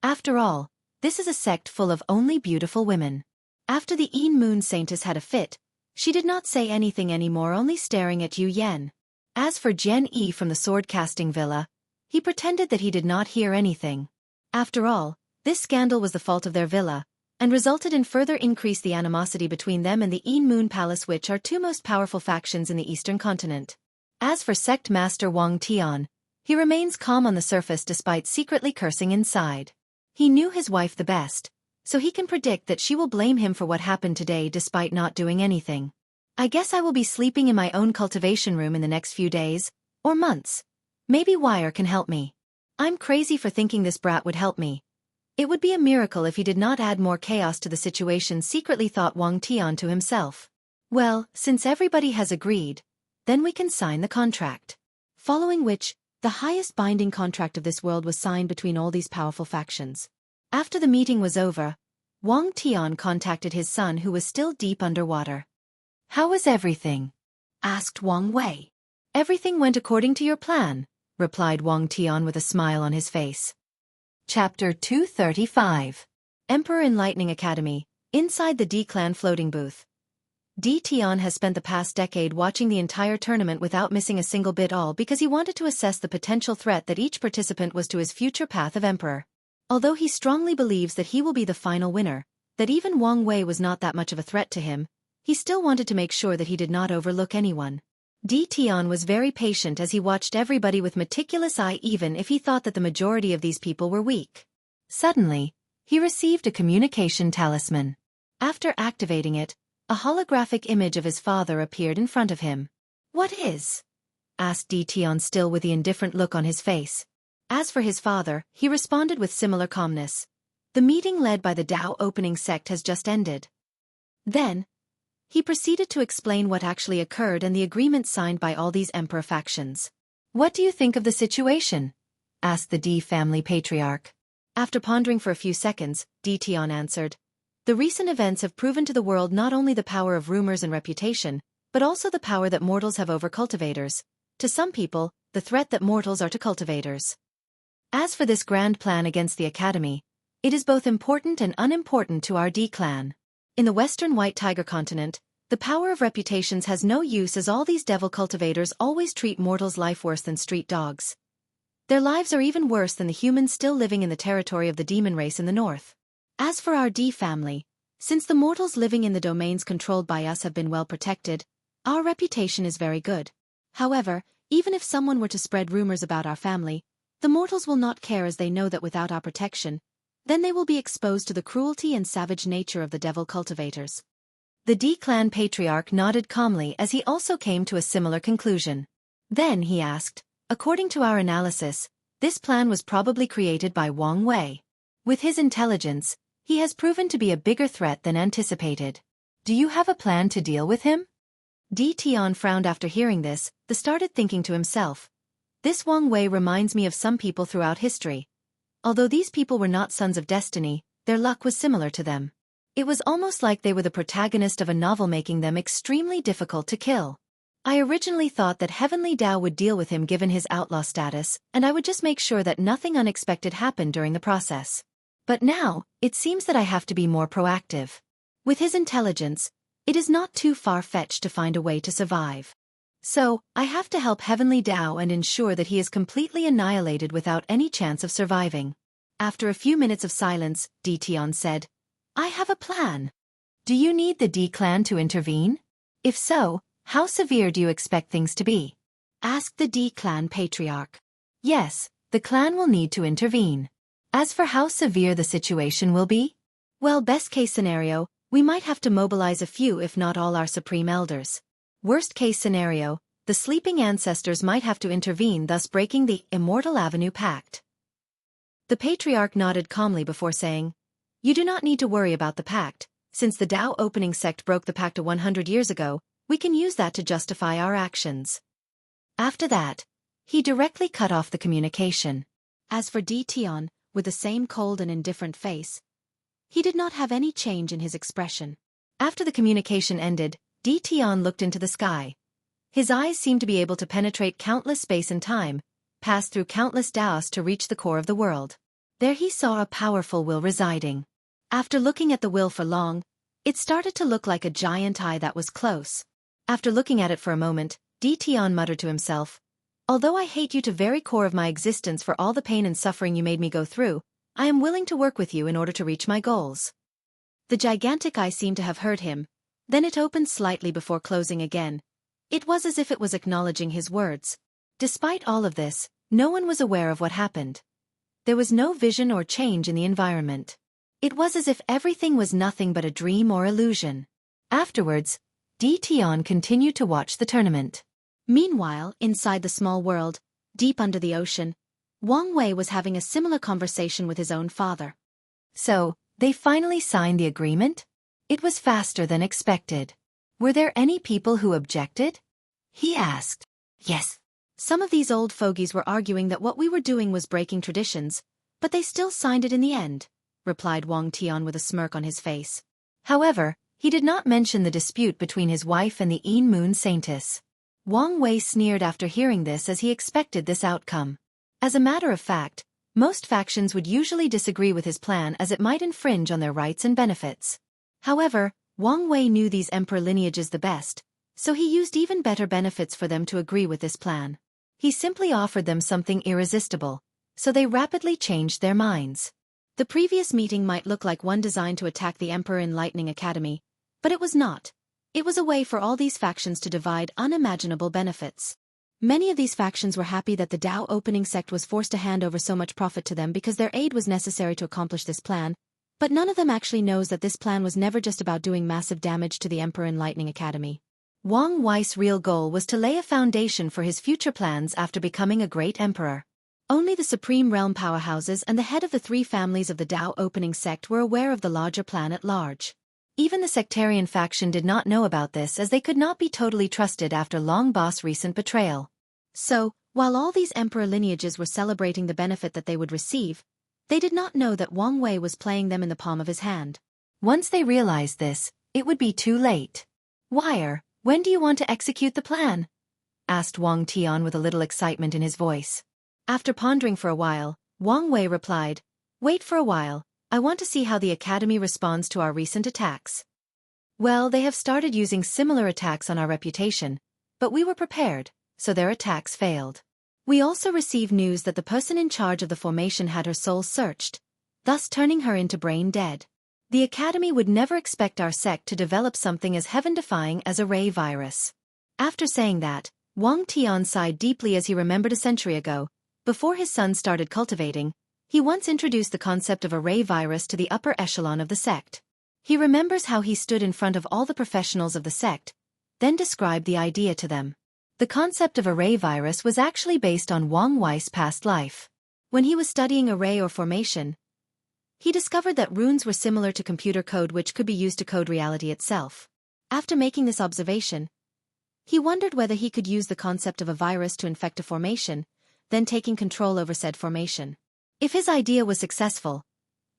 After all, this is a sect full of only beautiful women. After the Moon Saintess had a fit, she did not say anything anymore, only staring at Yu Yan. As for Jian Yi from the sword-casting villa, he pretended that he did not hear anything. After all, this scandal was the fault of their villa, and resulted in further increase the animosity between them and the Moon Palace, which are two most powerful factions in the eastern continent. As for sect master Wang Tian, he remains calm on the surface despite secretly cursing inside. He knew his wife the best, so he can predict that she will blame him for what happened today despite not doing anything. I guess I will be sleeping in my own cultivation room in the next few days, or months. Maybe Wire can help me. I'm crazy for thinking this brat would help me. It would be a miracle if he did not add more chaos to the situation, secretly thought Wang Tian to himself. Well, since everybody has agreed, then we can sign the contract. Following which, the highest binding contract of this world was signed between all these powerful factions. After the meeting was over, Wang Tian contacted his son, who was still deep underwater. How was everything? Asked Wang Wei. Everything went according to your plan, replied Wang Tian with a smile on his face. Chapter 235. Emperor Enlightening Academy, inside the D-Clan floating booth. D. Tian has spent the past decade watching the entire tournament without missing a single bit, all because he wanted to assess the potential threat that each participant was to his future path of emperor. Although he strongly believes that he will be the final winner, that even Wang Wei was not that much of a threat to him, he still wanted to make sure that he did not overlook anyone. D. Tian was very patient as he watched everybody with meticulous eye, even if he thought that the majority of these people were weak. Suddenly, he received a communication talisman. After activating it, a holographic image of his father appeared in front of him. What is? Asked D. Tian, still with the indifferent look on his face. As for his father, he responded with similar calmness. The meeting led by the Dao opening sect has just ended. Then, he proceeded to explain what actually occurred and the agreement signed by all these emperor factions. What do you think of the situation? Asked the D family patriarch. After pondering for a few seconds, D. Tian answered. The recent events have proven to the world not only the power of rumors and reputation, but also the power that mortals have over cultivators. To some people, the threat that mortals are to cultivators. As for this grand plan against the academy, it is both important and unimportant to our D clan. In the western White Tiger continent, the power of reputations has no use, as all these devil cultivators always treat mortals' life worse than street dogs. Their lives are even worse than the humans still living in the territory of the demon race in the north. As for our D family, since the mortals living in the domains controlled by us have been well protected, our reputation is very good. However, even if someone were to spread rumors about our family, the mortals will not care, as they know that without our protection, then they will be exposed to the cruelty and savage nature of the devil cultivators. The D-Clan patriarch nodded calmly as he also came to a similar conclusion. Then he asked, according to our analysis, this plan was probably created by Wang Wei. With his intelligence, He has proven to be a bigger threat than anticipated. Do you have a plan to deal with him? Di Tian frowned after hearing this, then started thinking to himself. This Wang Wei reminds me of some people throughout history. Although these people were not sons of destiny, their luck was similar to them. It was almost like they were the protagonist of a novel, making them extremely difficult to kill. I originally thought that Heavenly Dao would deal with him given his outlaw status, and I would just make sure that nothing unexpected happened during the process. But now, it seems that I have to be more proactive. With his intelligence, it is not too far-fetched to find a way to survive. So, I have to help Heavenly Dao and ensure that he is completely annihilated without any chance of surviving. After a few minutes of silence, Di Tian said, I have a plan. Do you need the Di clan to intervene? If so, how severe do you expect things to be? Asked the Di clan patriarch. Yes, the clan will need to intervene. As for how severe the situation will be? Well, best case scenario, we might have to mobilize a few if not all our supreme elders. Worst case scenario, the sleeping ancestors might have to intervene, thus breaking the Immortal Avenue Pact. The patriarch nodded calmly before saying, You do not need to worry about the pact. Since the Dao opening sect broke the pact 100 years ago, we can use that to justify our actions. After that, he directly cut off the communication. As for Di Tian, with the same cold and indifferent face, he did not have any change in his expression. After the communication ended, Di Tian looked into the sky. His eyes seemed to be able to penetrate countless space and time, pass through countless Daos to reach the core of the world. There he saw a powerful will residing. After looking at the will for long, it started to look like a giant eye that was close. After looking at it for a moment, Di Tian muttered to himself, Although I hate you to very core of my existence for all the pain and suffering you made me go through, I am willing to work with you in order to reach my goals. The gigantic eye seemed to have heard him. Then it opened slightly before closing again. It was as if it was acknowledging his words. Despite all of this, no one was aware of what happened. There was no vision or change in the environment. It was as if everything was nothing but a dream or illusion. Afterwards, Di Tian continued to watch the tournament. Meanwhile, inside the small world, deep under the ocean, Wang Wei was having a similar conversation with his own father. So, they finally signed the agreement? It was faster than expected. Were there any people who objected? He asked. Yes. Some of these old fogies were arguing that what we were doing was breaking traditions, but they still signed it in the end, replied Wang Tian with a smirk on his face. However, he did not mention the dispute between his wife and the Een Moon Saintess. Wang Wei sneered after hearing this, as he expected this outcome. As a matter of fact, most factions would usually disagree with his plan as it might infringe on their rights and benefits. However, Wang Wei knew these emperor lineages the best, so he used even better benefits for them to agree with this plan. He simply offered them something irresistible, so they rapidly changed their minds. The previous meeting might look like one designed to attack the Emperor in Lightning Academy, but it was not. It was a way for all these factions to divide unimaginable benefits. Many of these factions were happy that the Dao opening sect was forced to hand over so much profit to them because their aid was necessary to accomplish this plan, but none of them actually knows that this plan was never just about doing massive damage to the Emperor in Lightning Academy. Wang Wei's real goal was to lay a foundation for his future plans after becoming a great emperor. Only the supreme realm powerhouses and the head of the 3 families of the Dao opening sect were aware of the larger plan at large. Even the sectarian faction did not know about this, as they could not be totally trusted after Long Boss' recent betrayal. So, while all these emperor lineages were celebrating the benefit that they would receive, they did not know that Wang Wei was playing them in the palm of his hand. Once they realized this, it would be too late. Wire, when do you want to execute the plan? Asked Wang Tian with a little excitement in his voice. After pondering for a while, Wang Wei replied, Wait for a while, I want to see how the academy responds to our recent attacks. Well, they have started using similar attacks on our reputation, but we were prepared, so their attacks failed. We also received news that the person in charge of the formation had her soul searched, thus turning her into brain dead. The academy would never expect our sect to develop something as heaven-defying as a ray virus. After saying that, Wang Tian sighed deeply as he remembered a century ago, before his son started cultivating, he once introduced the concept of a ray virus to the upper echelon of the sect. He remembers how he stood in front of all the professionals of the sect, then described the idea to them. The concept of array virus was actually based on Wang Wei's past life. When he was studying array or formation, He discovered that runes were similar to computer code which could be used to code reality itself. After making this observation, he wondered whether he could use the concept of a virus to infect a formation, then taking control over said formation. If his idea was successful,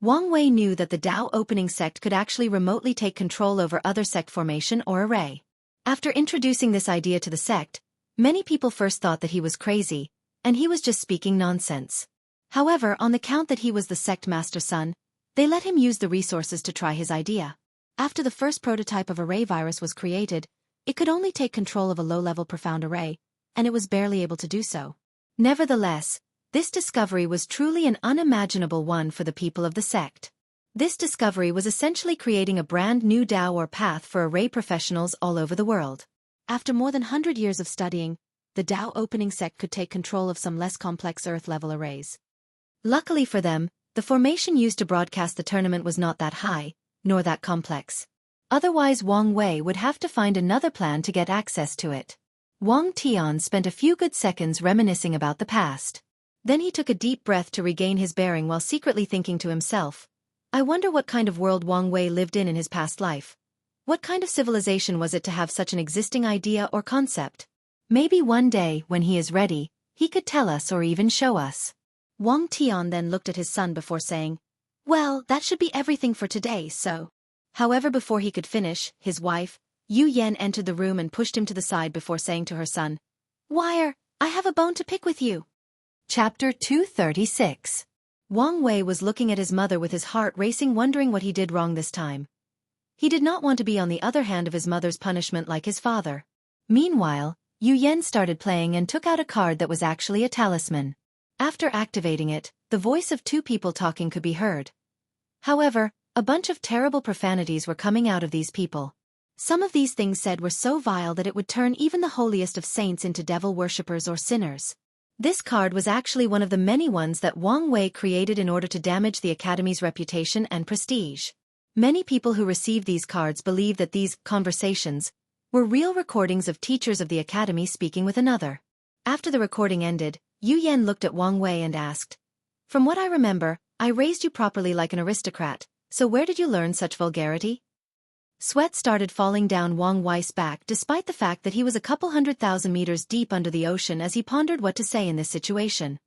Wang Wei knew that the Dao opening sect could actually remotely take control over other sect formation or array. After introducing this idea to the sect, many people first thought that he was crazy, and he was just speaking nonsense. However, on the count that he was the sect master's son, they let him use the resources to try his idea. After the first prototype of array virus was created, it could only take control of a low-level profound array, and it was barely able to do so. Nevertheless, this discovery was truly an unimaginable one for the people of the sect. This discovery was essentially creating a brand new Dao or path for array professionals all over the world. After more than 100 years of studying, the Dao opening sect could take control of some less complex Earth-level arrays. Luckily for them, the formation used to broadcast the tournament was not that high, nor that complex. Otherwise Wang Wei would have to find another plan to get access to it. Wang Tian spent a few good seconds reminiscing about the past. Then he took a deep breath to regain his bearing while secretly thinking to himself, I wonder what kind of world Wang Wei lived in his past life. What kind of civilization was it to have such an existing idea or concept? Maybe one day, when he is ready, he could tell us or even show us. Wang Tian then looked at his son before saying, well, that should be everything for today, so. However, before he could finish, his wife, Yu Yan, entered the room and pushed him to the side before saying to her son, Wire, I have a bone to pick with you. Chapter 236. Wang Wei was looking at his mother with his heart racing, wondering what he did wrong this time. He did not want to be on the other hand of his mother's punishment like his father. Meanwhile, Yu Yan started playing and took out a card that was actually a talisman. After activating it, the voice of two people talking could be heard. However, a bunch of terrible profanities were coming out of these people. Some of these things said were so vile that it would turn even the holiest of saints into devil worshippers or sinners. This card was actually one of the many ones that Wang Wei created in order to damage the Academy's reputation and prestige. Many people who received these cards believed that these conversations were real recordings of teachers of the Academy speaking with another. After the recording ended, Yu Yan looked at Wang Wei and asked, From what I remember, I raised you properly like an aristocrat, so where did you learn such vulgarity? Sweat started falling down Wang Wei's back despite the fact that he was a couple 100,000 meters deep under the ocean as he pondered what to say in this situation.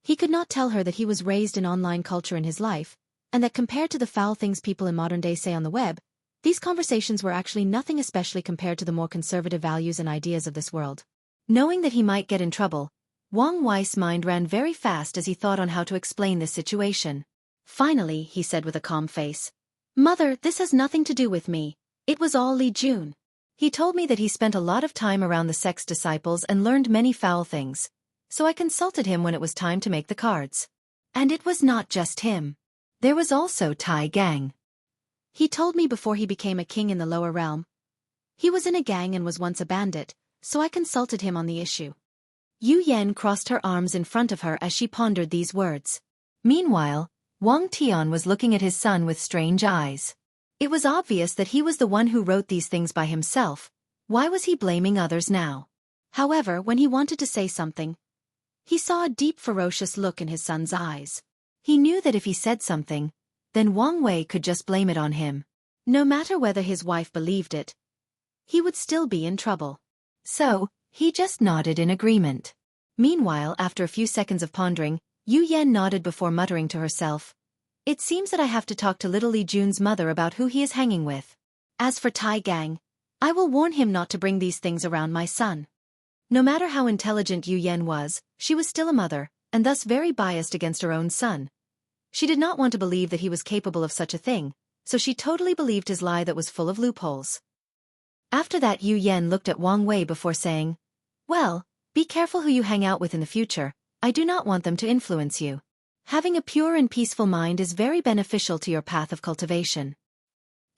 He could not tell her that he was raised in online culture in his life, and that compared to the foul things people in modern day say on the web, these conversations were actually nothing, especially compared to the more conservative values and ideas of this world. Knowing that he might get in trouble, Wang Wei's mind ran very fast as he thought on how to explain this situation. Finally, he said with a calm face, Mother, this has nothing to do with me. It was all Li Jun. He told me that he spent a lot of time around the sect's disciples and learned many foul things, so I consulted him when it was time to make the cards. And it was not just him. There was also Tai Gang. He told me before he became a king in the lower realm. He was in a gang and was once a bandit, so I consulted him on the issue. Yu Yan crossed her arms in front of her as she pondered these words. Meanwhile, Wang Tian was looking at his son with strange eyes. It was obvious that he was the one who wrote these things by himself. Why was he blaming others now? However, when he wanted to say something, he saw a deep, ferocious look in his son's eyes. He knew that if he said something, then Wang Wei could just blame it on him. No matter whether his wife believed it, he would still be in trouble. So, he just nodded in agreement. Meanwhile, after a few seconds of pondering, Yu Yan nodded before muttering to herself, It seems that I have to talk to little Li Jun's mother about who he is hanging with. As for Tai Gang, I will warn him not to bring these things around my son. No matter how intelligent Yu Yan was, she was still a mother, and thus very biased against her own son. She did not want to believe that he was capable of such a thing, so she totally believed his lie that was full of loopholes. After that, Yu Yan looked at Wang Wei before saying, Well, be careful who you hang out with in the future. I do not want them to influence you. Having a pure and peaceful mind is very beneficial to your path of cultivation.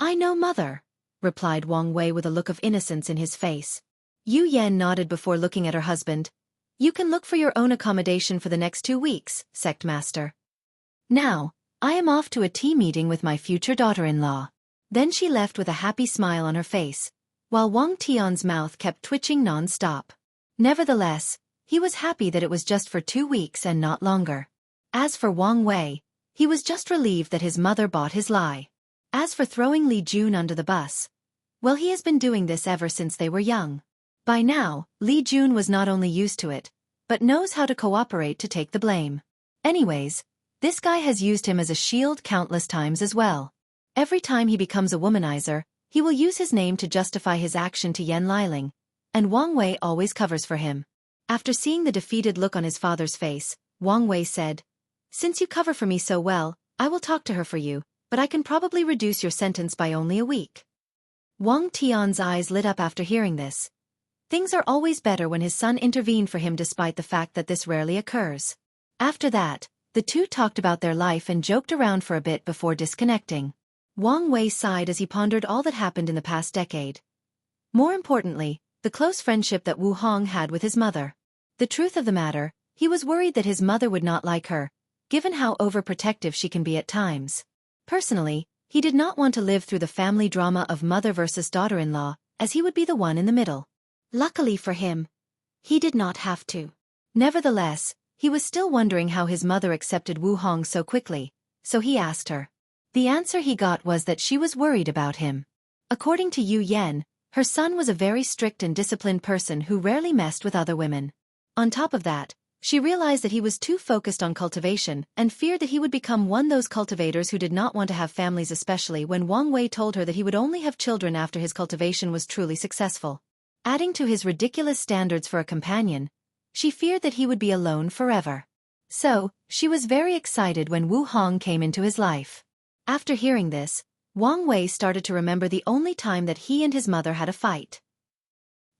I know, mother, replied Wang Wei with a look of innocence in his face. Yu Yan nodded before looking at her husband. You can look for your own accommodation for the next 2 weeks, sect master. Now, I am off to a tea meeting with my future daughter-in-law. Then she left with a happy smile on her face, while Wang Tian's mouth kept twitching non-stop. Nevertheless, he was happy that it was just for 2 weeks and not longer. As for Wang Wei, He was just relieved that his mother bought his lie. As for throwing Li Jun under the bus, well, he has been doing this ever since they were young. By now, Li Jun was not only used to it, but knows how to cooperate to take the blame. Anyways, this guy has used him as a shield countless times as well. Every time he becomes a womanizer, he will use his name to justify his action to Yan Liling, and Wang Wei always covers for him. After seeing the defeated look on his father's face, Wang Wei said, "Since you cover for me so well, I will talk to her for you, but I can probably reduce your sentence by only a week." Wang Tian's eyes lit up after hearing this. Things are always better when his son intervened for him despite the fact that this rarely occurs. After that, the two talked about their life and joked around for a bit before disconnecting. Wang Wei sighed as he pondered all that happened in the past decade. More importantly, the close friendship that Wu Hong had with his mother. The truth of the matter, he was worried that his mother would not like her, given how overprotective she can be at times. Personally, he did not want to live through the family drama of mother versus daughter-in-law, as he would be the one in the middle. Luckily for him, he did not have to. Nevertheless, he was still wondering how his mother accepted Wu Hong so quickly, so he asked her. The answer he got was that she was worried about him. According to Yu Yan, her son was a very strict and disciplined person who rarely messed with other women. On top of that, she realized that he was too focused on cultivation and feared that he would become one of those cultivators who did not want to have families, especially when Wang Wei told her that he would only have children after his cultivation was truly successful. Adding to his ridiculous standards for a companion, she feared that he would be alone forever. So, she was very excited when Wu Hong came into his life. After hearing this, Wang Wei started to remember the only time that he and his mother had a fight.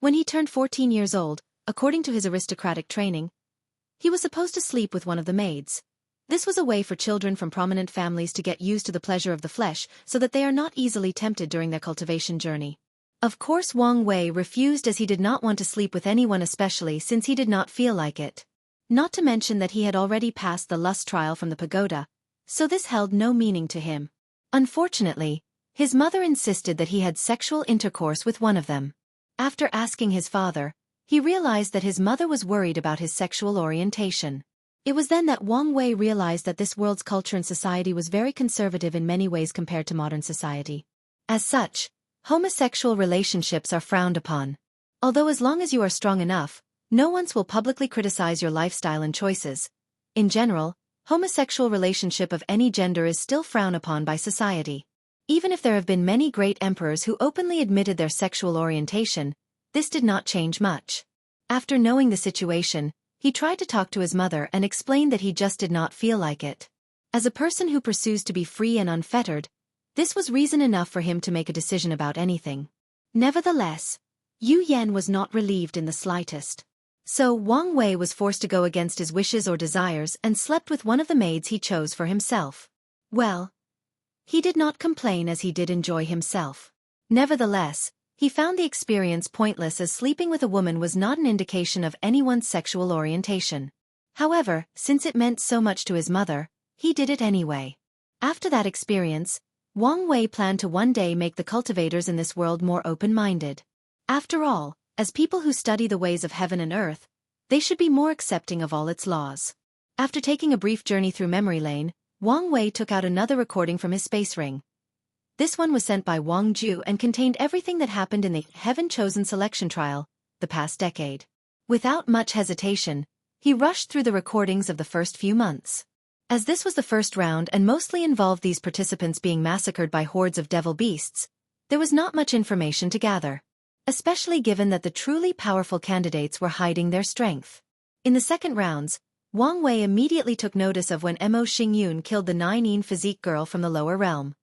When he turned 14 years old, according to his aristocratic training, he was supposed to sleep with one of the maids. This was a way for children from prominent families to get used to the pleasure of the flesh so that they are not easily tempted during their cultivation journey. Of course, Wang Wei refused as he did not want to sleep with anyone, especially since he did not feel like it. Not to mention that he had already passed the lust trial from the pagoda, so this held no meaning to him. Unfortunately, his mother insisted that he had sexual intercourse with one of them. After asking his father, he realized that his mother was worried about his sexual orientation. It was then that Wang Wei realized that this world's culture and society was very conservative in many ways compared to modern society. As such, homosexual relationships are frowned upon. Although as long as you are strong enough, no one will publicly criticize your lifestyle and choices. In general, homosexual relationship of any gender is still frowned upon by society. Even if there have been many great emperors who openly admitted their sexual orientation, this did not change much. After knowing the situation, he tried to talk to his mother and explained that he just did not feel like it. As a person who pursues to be free and unfettered, this was reason enough for him to make a decision about anything. Nevertheless, Yu Yan was not relieved in the slightest. So Wang Wei was forced to go against his wishes or desires and slept with one of the maids he chose for himself. Well, he did not complain as he did enjoy himself. Nevertheless, he found the experience pointless as sleeping with a woman was not an indication of anyone's sexual orientation. However, since it meant so much to his mother, he did it anyway. After that experience, Wang Wei planned to one day make the cultivators in this world more open-minded. After all, as people who study the ways of heaven and earth, they should be more accepting of all its laws. After taking a brief journey through memory lane, Wang Wei took out another recording from his space ring. This one was sent by Wang Ju and contained everything that happened in the Heaven-Chosen selection trial, the past decade. Without much hesitation, he rushed through the recordings of the first few months. As this was the first round and mostly involved these participants being massacred by hordes of devil beasts, there was not much information to gather. Especially given that the truly powerful candidates were hiding their strength. In the second rounds, Wang Wei immediately took notice of when Mo Xingyun killed the 9-yin physique girl from the lower realm.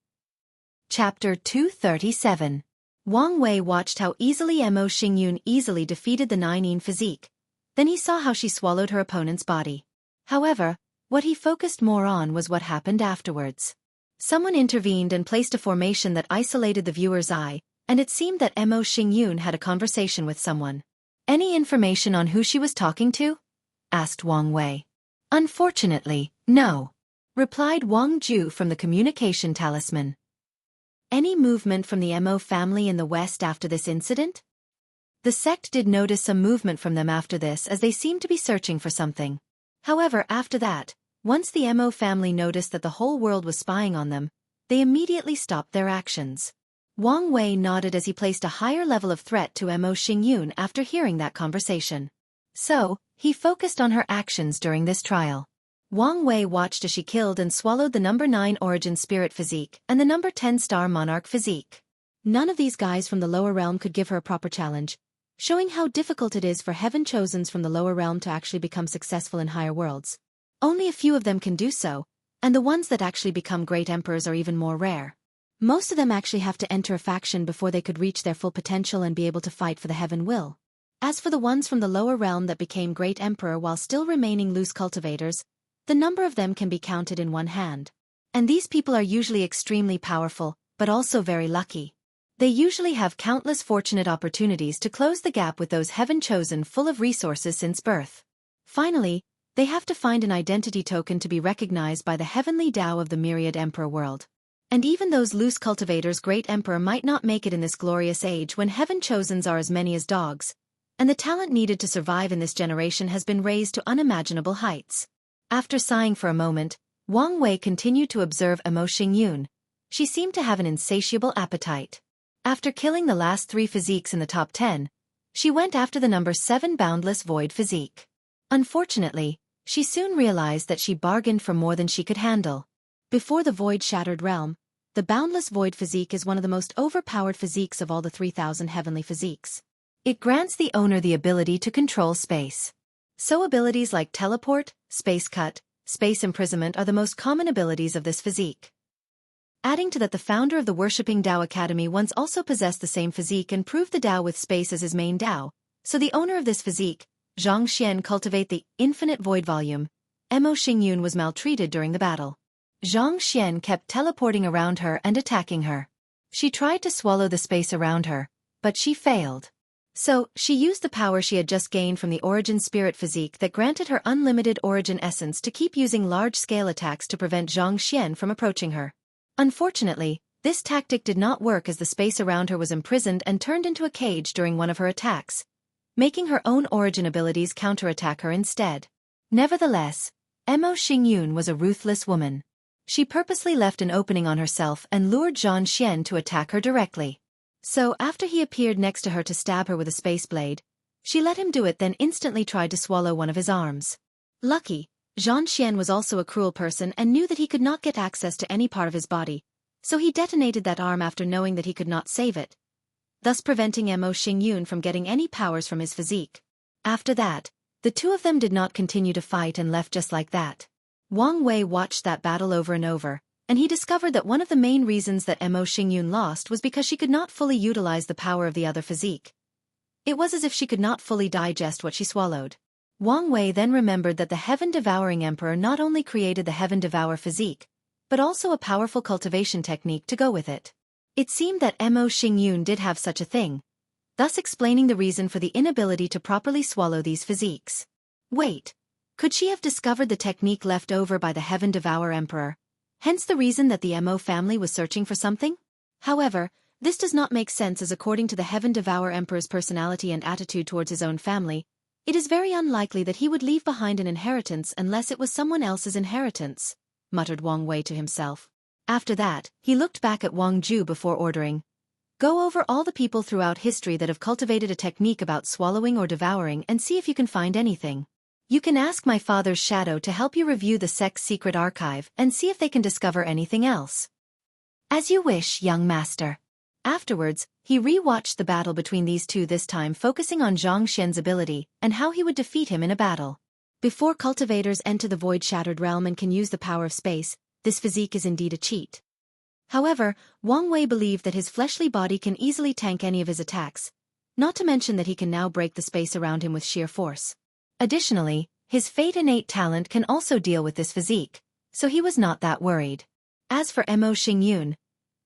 Chapter 237. Wang Wei watched how easily Mo Xingyun easily defeated the 9-yin physique. Then he saw how she swallowed her opponent's body. However, what he focused more on was what happened afterwards. Someone intervened and placed a formation that isolated the viewer's eye, and it seemed that Mo Xingyun had a conversation with someone. Any information on who she was talking to? Asked Wang Wei. Unfortunately, no. Replied Wang Ju from the communication talisman. Any movement from the Mo family in the west after this incident? The sect did notice some movement from them after this as they seemed to be searching for something. However, after that, Once the Mo family noticed that the whole world was spying on them, they immediately stopped their actions. Wang Wei nodded as he placed a higher level of threat to Mo Xingyun after hearing that conversation. So, he focused on her actions during this trial. Wang Wei watched as she killed and swallowed the number 9 Origin Spirit Physique and the number 10 Star Monarch Physique. None of these guys from the lower realm could give her a proper challenge, showing how difficult it is for Heaven Chosens from the lower realm to actually become successful in higher worlds. Only a few of them can do so, and the ones that actually become great emperors are even more rare. Most of them actually have to enter a faction before they could reach their full potential and be able to fight for the Heaven Will. As for the ones from the lower realm that became great emperor while still remaining loose cultivators, the number of them can be counted in one hand. And these people are usually extremely powerful, but also very lucky. They usually have countless fortunate opportunities to close the gap with those Heaven Chosen full of resources since birth. Finally, they have to find an identity token to be recognized by the heavenly Tao of the myriad emperor world. And even those loose cultivators great emperor might not make it in this glorious age when Heaven Chosens are as many as dogs, and the talent needed to survive in this generation has been raised to unimaginable heights. After sighing for a moment, Wang Wei continued to observe Mo Xingyun. She seemed to have an insatiable appetite. After killing the last 3 physiques in the top 10, she went after the number 7 Boundless Void Physique. Unfortunately, she soon realized that she bargained for more than she could handle. Before the Void-Shattered Realm, the Boundless Void Physique is one of the most overpowered physiques of all the 3,000 heavenly physiques. It grants the owner the ability to control space. So abilities like Teleport, Space Cut, Space Imprisonment are the most common abilities of this physique. Adding to that, the founder of the Worshipping Tao Academy once also possessed the same physique and proved the Tao with space as his main Tao, so the owner of this physique, Zhang Xian, cultivate the infinite void volume. Mo Xingyun was maltreated during the battle. Zhang Xian kept teleporting around her and attacking her. She tried to swallow the space around her, but she failed. So, she used the power she had just gained from the Origin Spirit Physique that granted her unlimited Origin Essence to keep using large-scale attacks to prevent Zhang Xian from approaching her. Unfortunately, this tactic did not work as the space around her was imprisoned and turned into a cage during one of her attacks, making her own Origin abilities counterattack her instead. Nevertheless, Mo Xingyun was a ruthless woman. She purposely left an opening on herself and lured Zhang Xian to attack her directly. So after he appeared next to her to stab her with a space blade, she let him do it, then instantly tried to swallow one of his arms. Lucky, Zhang Xian was also a cruel person and knew that he could not get access to any part of his body, so he detonated that arm after knowing that he could not save it, thus preventing Mo Xingyun from getting any powers from his physique. After that, the two of them did not continue to fight and left just like that. Wang Wei watched that battle over and over, and he discovered that one of the main reasons that Mo Xingyun lost was because she could not fully utilize the power of the other physique. It was as if she could not fully digest what she swallowed. Wang Wei then remembered that the Heaven-Devouring Emperor not only created the Heaven-Devour physique, but also a powerful cultivation technique to go with it. It seemed that Mo Xingyun did have such a thing, thus explaining the reason for the inability to properly swallow these physiques. Wait, could she have discovered the technique left over by the Heaven-Devour Emperor? Hence the reason that the Mo family was searching for something? However, this does not make sense, as according to the Heaven-Devour Emperor's personality and attitude towards his own family, it is very unlikely that he would leave behind an inheritance unless it was someone else's inheritance, muttered Wang Wei to himself. After that, he looked back at Wang Ju before ordering, "Go over all the people throughout history that have cultivated a technique about swallowing or devouring and see if you can find anything. You can ask my father's shadow to help you review the sect's secret archive and see if they can discover anything else." "As you wish, young master." Afterwards, he re-watched the battle between these two, this time focusing on Zhang Xian's ability and how he would defeat him in a battle. Before cultivators enter the Void-Shattered Realm and can use the power of space, this physique is indeed a cheat. However, Wang Wei believed that his fleshly body can easily tank any of his attacks, not to mention that he can now break the space around him with sheer force. Additionally, his Fate innate talent can also deal with this physique, so he was not that worried. As for Mo Xingyun,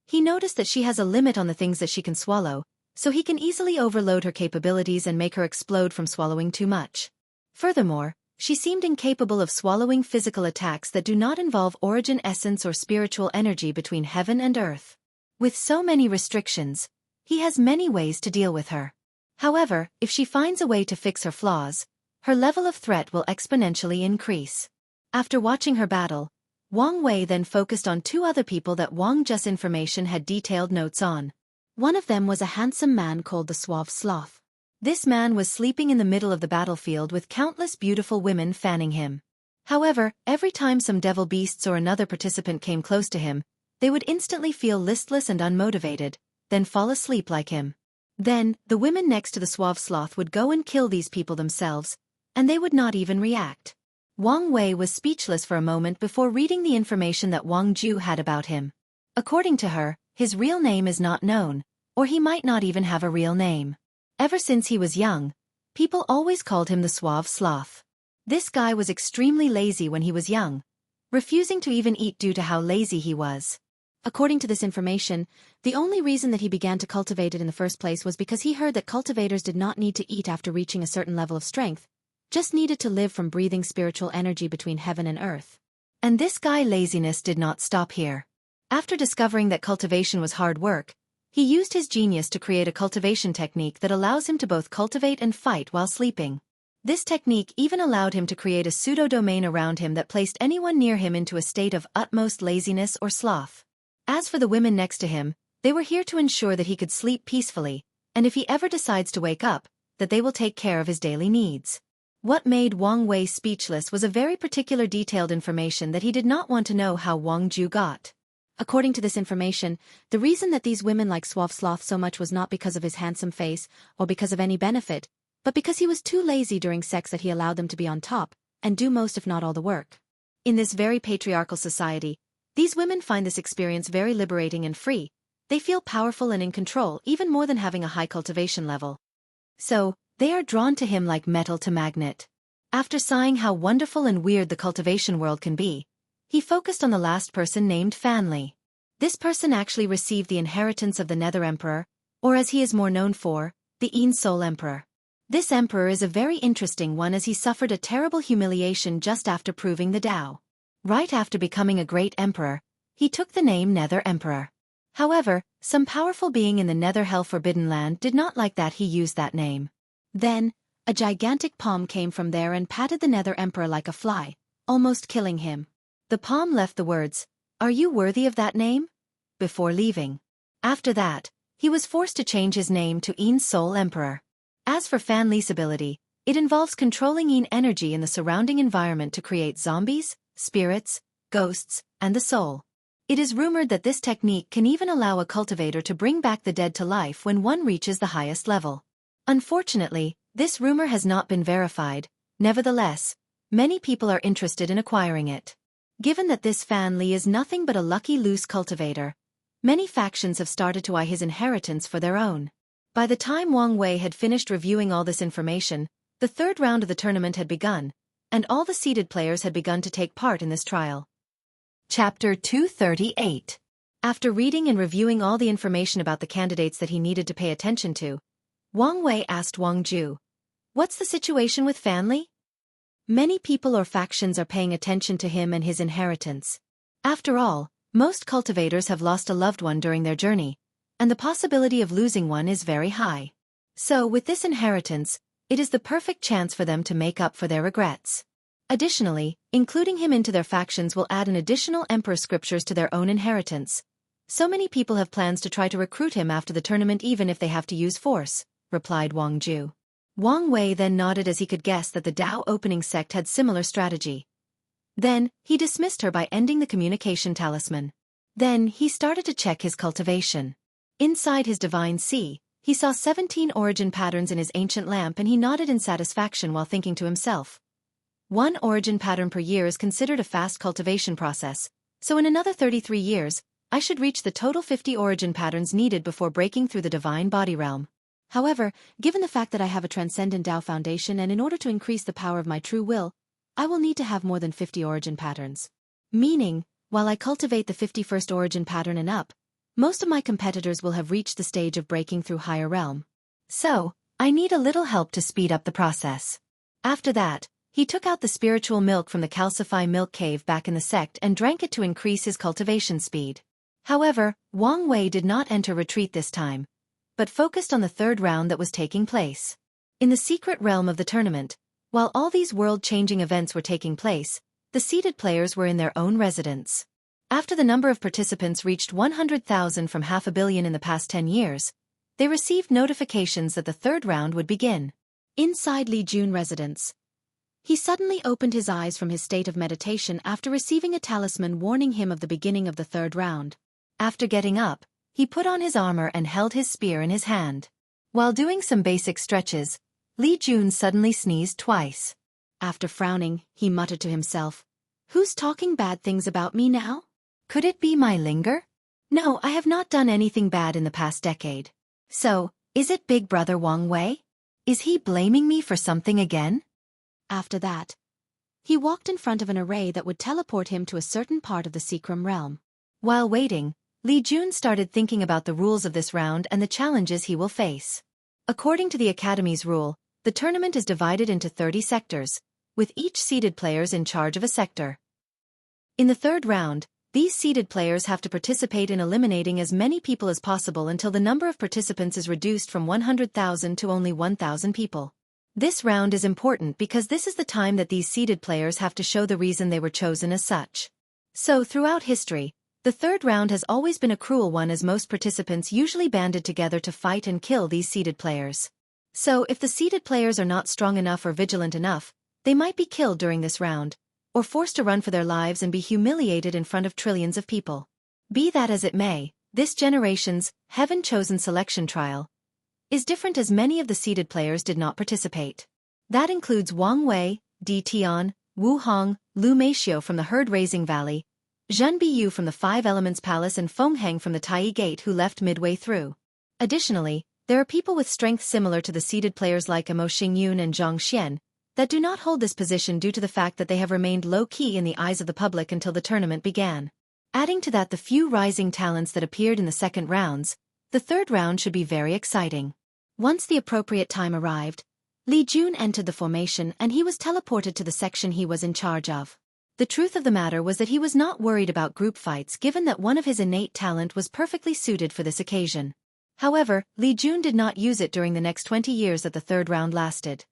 he noticed that she has a limit on the things that she can swallow, so he can easily overload her capabilities and make her explode from swallowing too much. Furthermore, she seemed incapable of swallowing physical attacks that do not involve origin essence or spiritual energy between heaven and earth. With so many restrictions, he has many ways to deal with her. However, if she finds a way to fix her flaws, her level of threat will exponentially increase. After watching her battle, Wang Wei then focused on two other people that Wang Zhe's information had detailed notes on. One of them was a handsome man called the Suave Sloth. This man was sleeping in the middle of the battlefield with countless beautiful women fanning him. However, every time some devil beasts or another participant came close to him, they would instantly feel listless and unmotivated, then fall asleep like him. Then, the women next to the Suave Sloth would go and kill these people themselves, and they would not even react. Wang Wei was speechless for a moment before reading the information that Wang Ju had about him. According to her, his real name is not known, or he might not even have a real name. Ever since he was young, people always called him the Suave Sloth. This guy was extremely lazy when he was young, refusing to even eat due to how lazy he was. According to this information, the only reason that he began to cultivate it in the first place was because he heard that cultivators did not need to eat after reaching a certain level of strength, just needed to live from breathing spiritual energy between heaven and earth. And this guy laziness did not stop here. After discovering that cultivation was hard work, he used his genius to create a cultivation technique that allows him to both cultivate and fight while sleeping. This technique even allowed him to create a pseudo-domain around him that placed anyone near him into a state of utmost laziness or sloth. As for the women next to him, they were here to ensure that he could sleep peacefully, and if he ever decides to wake up, that they will take care of his daily needs. What made Wang Wei speechless was a very particular detailed information that he did not want to know how Wang Ju got. According to this information, the reason that these women liked Suave Sloth so much was not because of his handsome face or because of any benefit, but because he was too lazy during sex that he allowed them to be on top and do most if not all the work. In this very patriarchal society, these women find this experience very liberating and free. They feel powerful and in control even more than having a high cultivation level. So, they are drawn to him like metal to magnet. After sighing how wonderful and weird the cultivation world can be, he focused on the last person named Fanli. This person actually received the inheritance of the Nether Emperor, or as he is more known for, the Een Soul Emperor. This emperor is a very interesting one as he suffered a terrible humiliation just after proving the Tao. Right after becoming a great emperor, he took the name Nether Emperor. However, some powerful being in the Nether Hell Forbidden Land did not like that he used that name. Then, a gigantic palm came from there and patted the Nether Emperor like a fly, almost killing him. The palm left the words, "Are you worthy of that name?" before leaving. After that, he was forced to change his name to Een Soul Emperor. As for Fan Li's ability, it involves controlling Een energy in the surrounding environment to create zombies, spirits, ghosts, and the soul. It is rumored that this technique can even allow a cultivator to bring back the dead to life when one reaches the highest level. Unfortunately, this rumor has not been verified. Nevertheless, many people are interested in acquiring it. Given that this Fan Li is nothing but a lucky loose cultivator, many factions have started to eye his inheritance for their own. By the time Wang Wei had finished reviewing all this information, the third round of the tournament had begun, and all the seeded players had begun to take part in this trial. Chapter 238. After reading and reviewing all the information about the candidates that he needed to pay attention to, Wang Wei asked Wang Ju, "What's the situation with Fan Li?" Many people or factions are paying attention to him and his inheritance. After all, most cultivators have lost a loved one during their journey, and the possibility of losing one is very high. So, with this inheritance, it is the perfect chance for them to make up for their regrets. Additionally, including him into their factions will add an additional emperor scriptures to their own inheritance. So many people have plans to try to recruit him after the tournament even if they have to use force, replied Wang Ju. Wang Wei then nodded as he could guess that the Tao opening sect had similar strategy. Then, he dismissed her by ending the communication talisman. Then, he started to check his cultivation. Inside his divine sea, he saw 17 origin patterns in his ancient lamp and he nodded in satisfaction while thinking to himself. One origin pattern per year is considered a fast cultivation process, so in another 33 years, I should reach the total 50 origin patterns needed before breaking through the divine body realm. However, given the fact that I have a transcendent Tao foundation and in order to increase the power of my true will, I will need to have more than 50 origin patterns. Meaning, while I cultivate the 51st origin pattern and up, most of my competitors will have reached the stage of breaking through higher realm. So, I need a little help to speed up the process. After that, he took out the spiritual milk from the calcify milk cave back in the sect and drank it to increase his cultivation speed. However, Wang Wei did not enter retreat this time, but focused on the third round that was taking place. In the secret realm of the tournament, while all these world-changing events were taking place, the seeded players were in their own residence. After the number of participants reached 100,000 from 500 million in the past 10 years, they received notifications that the third round would begin. Inside Li Jun residence, he suddenly opened his eyes from his state of meditation after receiving a talisman warning him of the beginning of the third round. After getting up, he put on his armor and held his spear in his hand. While doing some basic stretches, Li Jun suddenly sneezed twice. After frowning, he muttered to himself, "Who's talking bad things about me now? Could it be my linger? No, I have not done anything bad in the past decade. So, is it Big Brother Wang Wei? Is he blaming me for something again?" After that, he walked in front of an array that would teleport him to a certain part of the Secrum realm. While waiting, Li Jun started thinking about the rules of this round and the challenges he will face. According to the Academy's rule, the tournament is divided into 30 sectors, with each seeded players in charge of a sector. In the third round, these seeded players have to participate in eliminating as many people as possible until the number of participants is reduced from 100,000 to only 1,000 people. This round is important because this is the time that these seeded players have to show the reason they were chosen as such. So, throughout history, the third round has always been a cruel one as most participants usually banded together to fight and kill these seeded players. So, if the seeded players are not strong enough or vigilant enough, they might be killed during this round, or forced to run for their lives and be humiliated in front of trillions of people. Be that as it may, this generation's heaven-chosen selection trial is different as many of the seeded players did not participate. That includes Wang Wei, Di Tian, Wu Hong, Lu Meixiu from the Herd-Raising Valley, Zhen Biyu from the Five Elements Palace and Feng Heng from the Tai Gate who left midway through. Additionally, there are people with strength similar to the seeded players like Amo Xingyun and Zhang Xian that do not hold this position due to the fact that they have remained low-key in the eyes of the public until the tournament began. Adding to that the few rising talents that appeared in the second rounds, the third round should be very exciting. Once the appropriate time arrived, Li Jun entered the formation and he was teleported to the section he was in charge of. The truth of the matter was that he was not worried about group fights given that one of his innate talent was perfectly suited for this occasion. However, Li Jun did not use it during the next 20 years that the third round lasted.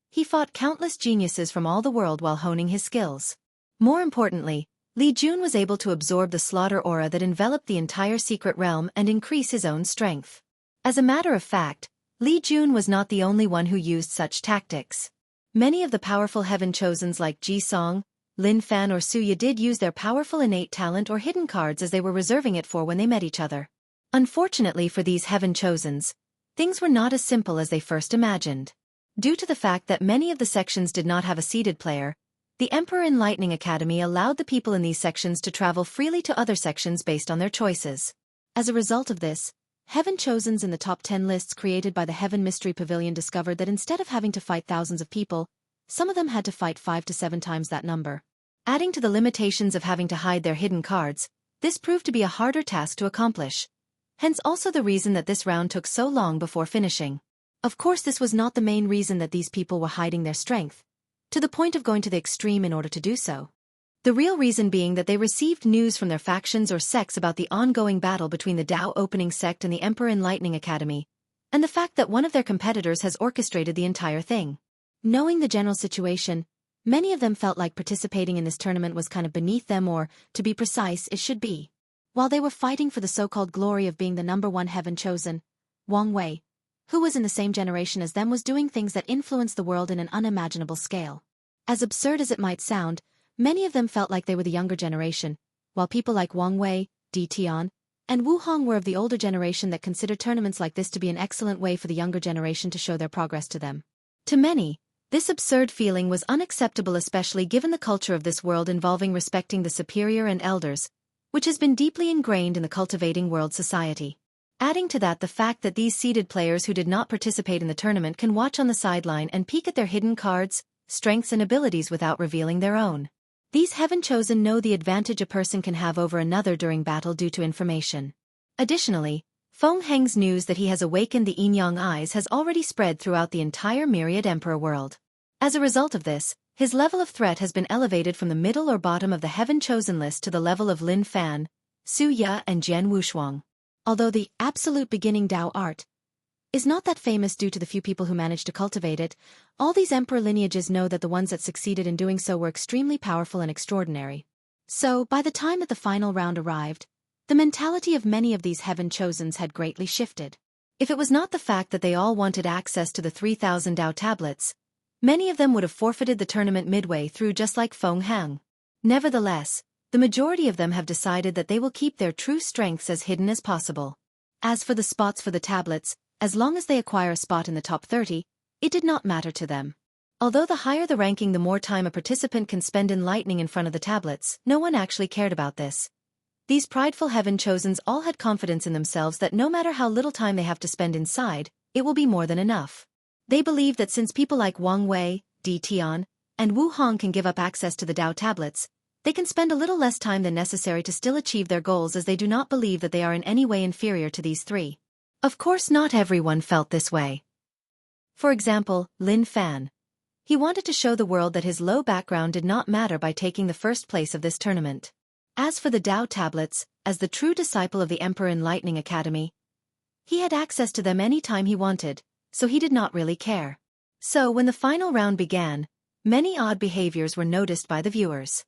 He fought countless geniuses from all the world while honing his skills. More importantly, Li Jun was able to absorb the slaughter aura that enveloped the entire secret realm and increase his own strength. As a matter of fact, Li Jun was not the only one who used such tactics. Many of the powerful heaven-chosens like Ji Song, Lin Fan or Su Ya did use their powerful innate talent or hidden cards as they were reserving it for when they met each other. Unfortunately for these heaven-chosens, things were not as simple as they first imagined. Due to the fact that many of the sections did not have a seeded player, the Emperor Enlightening Academy allowed the people in these sections to travel freely to other sections based on their choices. As a result of this, Heaven-chosens in the top 10 lists created by the Heaven Mystery Pavilion discovered that instead of having to fight thousands of people, some of them had to fight 5 to 7 times that number. Adding to the limitations of having to hide their hidden cards, this proved to be a harder task to accomplish. Hence also the reason that this round took so long before finishing. Of course, this was not the main reason that these people were hiding their strength, to the point of going to the extreme in order to do so. The real reason being that they received news from their factions or sects about the ongoing battle between the Tao Opening Sect and the Emperor Enlightening Academy, and the fact that one of their competitors has orchestrated the entire thing. Knowing the general situation, many of them felt like participating in this tournament was kind of beneath them or, to be precise, it should be. While they were fighting for the so-called glory of being the #1 heaven-chosen, Wang Wei, who was in the same generation as them, was doing things that influenced the world in an unimaginable scale. As absurd as it might sound, many of them felt like they were the younger generation, while people like Wang Wei, Di Tian, and Wu Hong were of the older generation that considered tournaments like this to be an excellent way for the younger generation to show their progress to them. To many, this absurd feeling was unacceptable, especially given the culture of this world involving respecting the superior and elders, which has been deeply ingrained in the cultivating world society. Adding to that the fact that these seeded players who did not participate in the tournament can watch on the sideline and peek at their hidden cards, strengths and abilities without revealing their own. These heaven-chosen know the advantage a person can have over another during battle due to information. Additionally, Feng Heng's news that he has awakened the yin-yang eyes has already spread throughout the entire myriad emperor world. As a result of this, his level of threat has been elevated from the middle or bottom of the heaven-chosen list to the level of Lin Fan, Su Ya and Jian Wushuang. Although the absolute beginning Tao art is not that famous due to the few people who managed to cultivate it. All these emperor lineages know that the ones that succeeded in doing so were extremely powerful and extraordinary. So, by the time that the final round arrived, the mentality of many of these heaven-chosens had greatly shifted. If it was not the fact that they all wanted access to the 3,000 Dao tablets, many of them would have forfeited the tournament midway through just like Feng Hang. Nevertheless, the majority of them have decided that they will keep their true strengths as hidden as possible. As for the spots for the tablets, as long as they acquire a spot in the top 30, it did not matter to them. Although the higher the ranking the more time a participant can spend enlightening in front of the tablets, no one actually cared about this. These prideful heaven-chosens all had confidence in themselves that no matter how little time they have to spend inside, it will be more than enough. They believe that since people like Wang Wei, Di Tian, and Wu Hong can give up access to the Dao tablets, they can spend a little less time than necessary to still achieve their goals, as they do not believe that they are in any way inferior to these three. Of course, not everyone felt this way. For example, Lin Fan. He wanted to show the world that his low background did not matter by taking the first place of this tournament. As for the Dao tablets, as the true disciple of the Emperor Enlightening Academy, he had access to them any time he wanted, so he did not really care. So when the final round began, many odd behaviors were noticed by the viewers.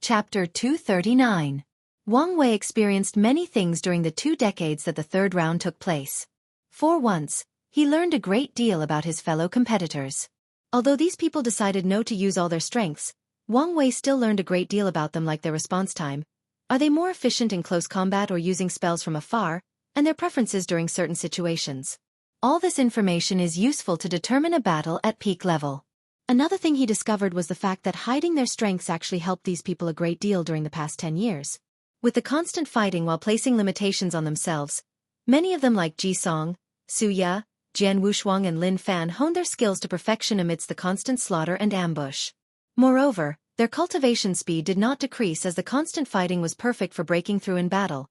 Chapter 239. Wang Wei experienced many things during the 2 decades that the third round took place. For once, he learned a great deal about his fellow competitors. Although these people decided no to use all their strengths, Wang Wei still learned a great deal about them, like their response time. Are they more efficient in close combat or using spells from afar, and their preferences during certain situations. All this information is useful to determine a battle at peak level. Another thing he discovered was the fact that hiding their strengths actually helped these people a great deal during the past 10 years. With the constant fighting while placing limitations on themselves, many of them like Ji Song, Su Ya, Jian Wushuang and Lin Fan honed their skills to perfection amidst the constant slaughter and ambush. Moreover, their cultivation speed did not decrease as the constant fighting was perfect for breaking through in battle,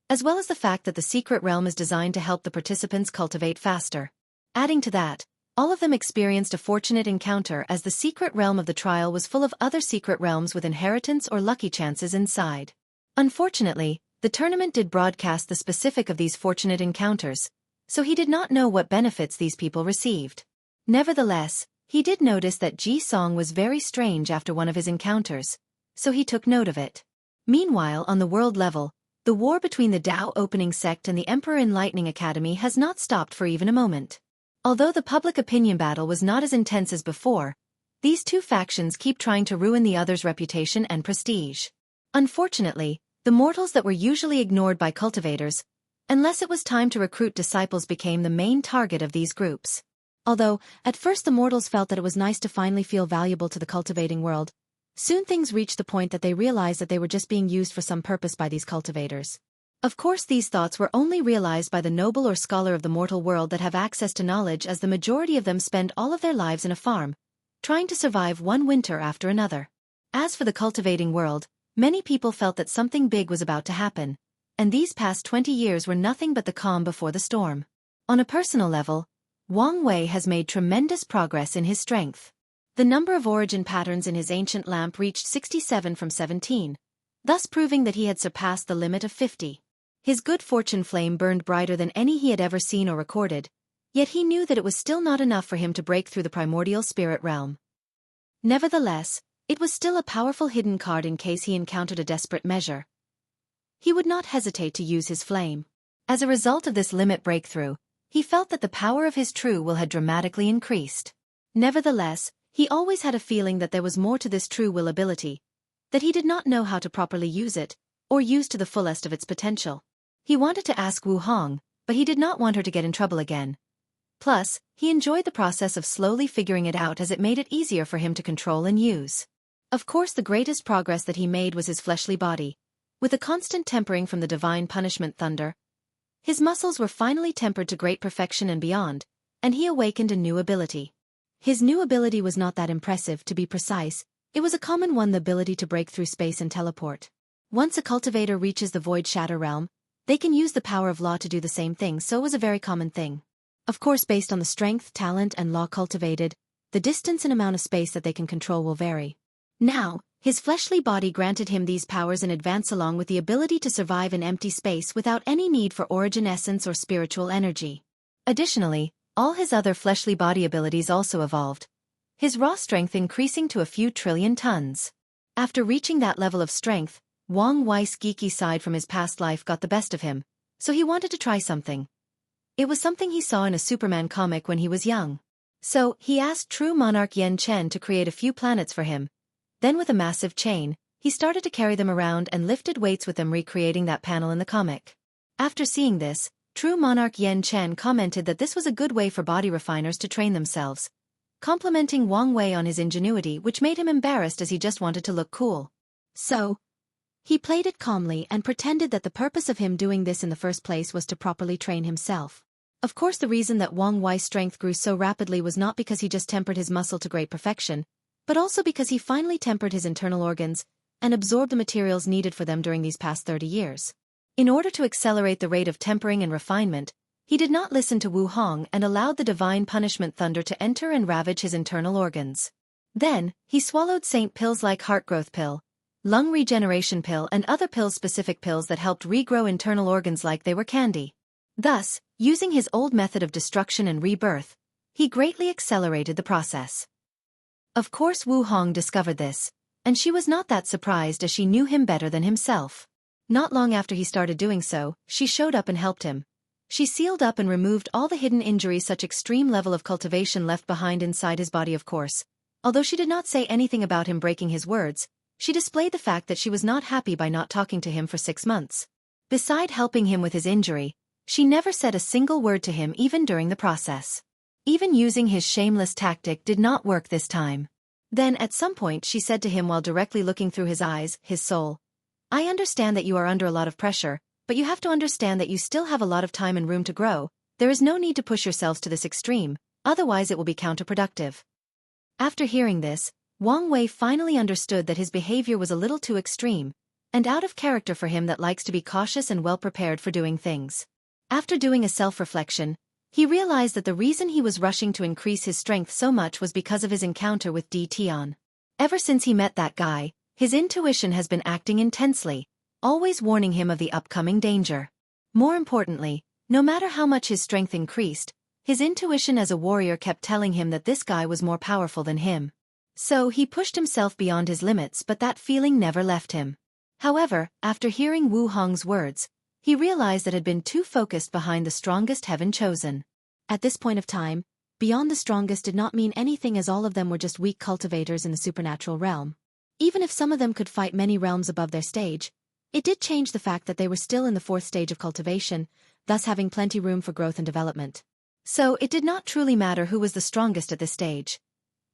as well as the fact that the secret realm is designed to help the participants cultivate faster. Adding to that, all of them experienced a fortunate encounter, as the secret realm of the trial was full of other secret realms with inheritance or lucky chances inside. Unfortunately, the tournament did broadcast the specific of these fortunate encounters, so he did not know what benefits these people received. Nevertheless, he did notice that Ji Song was very strange after one of his encounters, so he took note of it. Meanwhile, on the world level, the war between the Dao Opening Sect and the Emperor Enlightening Academy has not stopped for even a moment. Although the public opinion battle was not as intense as before, these two factions keep trying to ruin the other's reputation and prestige. Unfortunately, the mortals that were usually ignored by cultivators, unless it was time to recruit disciples, became the main target of these groups. Although, at first the mortals felt that it was nice to finally feel valuable to the cultivating world, soon things reached the point that they realized that they were just being used for some purpose by these cultivators. Of course, these thoughts were only realized by the noble or scholar of the mortal world that have access to knowledge, as the majority of them spend all of their lives in a farm, trying to survive one winter after another. As for the cultivating world, many people felt that something big was about to happen, and these past 20 years were nothing but the calm before the storm. On a personal level, Wang Wei has made tremendous progress in his strength. The number of origin patterns in his ancient lamp reached 67 from 17, thus proving that he had surpassed the limit of 50. His good fortune flame burned brighter than any he had ever seen or recorded, yet he knew that it was still not enough for him to break through the primordial spirit realm. Nevertheless, it was still a powerful hidden card in case he encountered a desperate measure. He would not hesitate to use his flame. As a result of this limit breakthrough, he felt that the power of his true will had dramatically increased. Nevertheless, he always had a feeling that there was more to this true will ability, that he did not know how to properly use it, or use to the fullest of its potential. He wanted to ask Wu Hong, but he did not want her to get in trouble again. Plus, he enjoyed the process of slowly figuring it out, as it made it easier for him to control and use. Of course, the greatest progress that he made was his fleshly body. With a constant tempering from the divine punishment thunder, his muscles were finally tempered to great perfection and beyond, and he awakened a new ability. His new ability was not that impressive, to be precise. It was a common one, the ability to break through space and teleport. Once a cultivator reaches the Void Shadow realm, they can use the power of law to do the same thing, so it was a very common thing. Of course, based on the strength, talent, and law cultivated, the distance and amount of space that they can control will vary. Now, his fleshly body granted him these powers in advance, along with the ability to survive in empty space without any need for origin essence or spiritual energy. Additionally, all his other fleshly body abilities also evolved, his raw strength increasing to a few trillion tons. After reaching that level of strength, Xueqi side from his past life got the best of him, so he wanted to try something. It was something he saw in a Superman comic when he was young. So, he asked True Monarch Yen Chen to create a few planets for him. Then with a massive chain, he started to carry them around and lifted weights with them, recreating that panel in the comic. After seeing this, True Monarch Yen Chen commented that this was a good way for body refiners to train themselves, complimenting Wang Wei on his ingenuity, which made him embarrassed as he just wanted to look cool. So, he played it calmly and pretended that the purpose of him doing this in the first place was to properly train himself. Of course, the reason that Wang Wei's strength grew so rapidly was not because he just tempered his muscle to great perfection, but also because he finally tempered his internal organs and absorbed the materials needed for them during these past 30 years. In order to accelerate the rate of tempering and refinement, he did not listen to Wu Hong and allowed the divine punishment thunder to enter and ravage his internal organs. Then, he swallowed saint pills like heart growth pill, lung regeneration pill, and other pill-specific pills that helped regrow internal organs like they were candy. Thus, using his old method of destruction and rebirth, he greatly accelerated the process. Of course, Wu Hong discovered this, and she was not that surprised as she knew him better than himself. Not long after he started doing so, she showed up and helped him. She sealed up and removed all the hidden injuries such extreme level of cultivation left behind inside his body, of course. Although she did not say anything about him breaking his words, she displayed the fact that she was not happy by not talking to him for 6 months. Beside helping him with his injury, she never said a single word to him even during the process. Even using his shameless tactic did not work this time. Then at some point she said to him while directly looking through his eyes, his soul, "I understand that you are under a lot of pressure, but you have to understand that you still have a lot of time and room to grow. There is no need to push yourselves to this extreme, otherwise it will be counterproductive." After hearing this, Wang Wei finally understood that his behavior was a little too extreme, and out of character for him that likes to be cautious and well-prepared for doing things. After doing a self-reflection, he realized that the reason he was rushing to increase his strength so much was because of his encounter with Di Tian. Ever since he met that guy, his intuition has been acting intensely, always warning him of the upcoming danger. More importantly, no matter how much his strength increased, his intuition as a warrior kept telling him that this guy was more powerful than him. So he pushed himself beyond his limits, but that feeling never left him. However, after hearing Wu Hong's words, he realized that had been too focused behind the strongest heaven chosen. At this point of time, beyond the strongest did not mean anything, as all of them were just weak cultivators in the supernatural realm. Even if some of them could fight many realms above their stage, it did change the fact that they were still in the 4th stage of cultivation, thus having plenty room for growth and development. So it did not truly matter who was the strongest at this stage.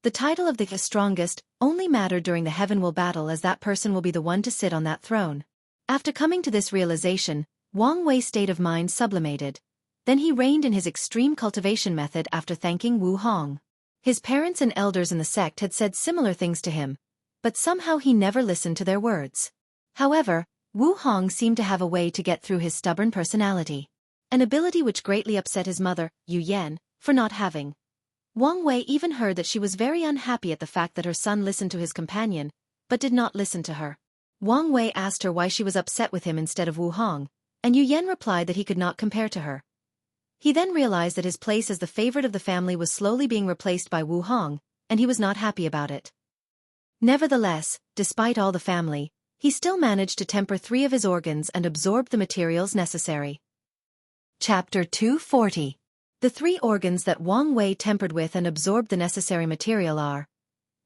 The title of the strongest only mattered during the heaven will battle, as that person will be the one to sit on that throne. After coming to this realization, Wang Wei's state of mind sublimated. Then he reigned in his extreme cultivation method after thanking Wu Hong. His parents and elders in the sect had said similar things to him, but somehow he never listened to their words. However, Wu Hong seemed to have a way to get through his stubborn personality, an ability which greatly upset his mother, Yu Yan, for not having. Wang Wei even heard that she was very unhappy at the fact that her son listened to his companion, but did not listen to her. Wang Wei asked her why she was upset with him instead of Wu Hong, and Yu Yan replied that he could not compare to her. He then realized that his place as the favorite of the family was slowly being replaced by Wu Hong, and he was not happy about it. Nevertheless, despite all the family, he still managed to temper 3 of his organs and absorb the materials necessary. Chapter 240. The 3 organs that Wang Wei tempered with and absorbed the necessary material are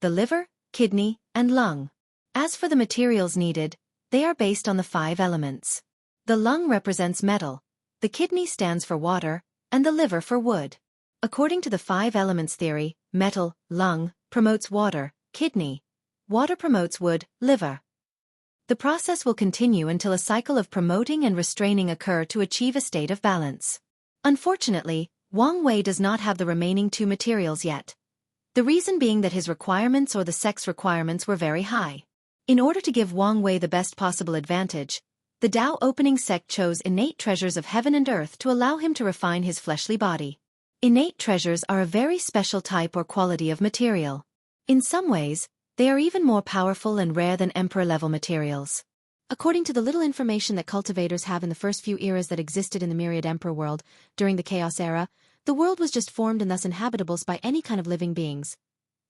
the liver, kidney, and lung. As for the materials needed, they are based on the 5 elements. The lung represents metal, the kidney stands for water, and the liver for wood. According to the 5 elements theory, metal, lung, promotes water, kidney. Water promotes wood, liver. The process will continue until a cycle of promoting and restraining occur to achieve a state of balance. Unfortunately, Wang Wei does not have the remaining 2 materials yet. The reason being that his requirements or the sect's requirements were very high. In order to give Wang Wei the best possible advantage, the Tao opening sect chose innate treasures of heaven and earth to allow him to refine his fleshly body. Innate treasures are a very special type or quality of material. In some ways, they are even more powerful and rare than emperor-level materials. According to the little information that cultivators have in the first few eras that existed in the myriad emperor world, during the Chaos era, The world was just formed and thus inhabitable by any kind of living beings,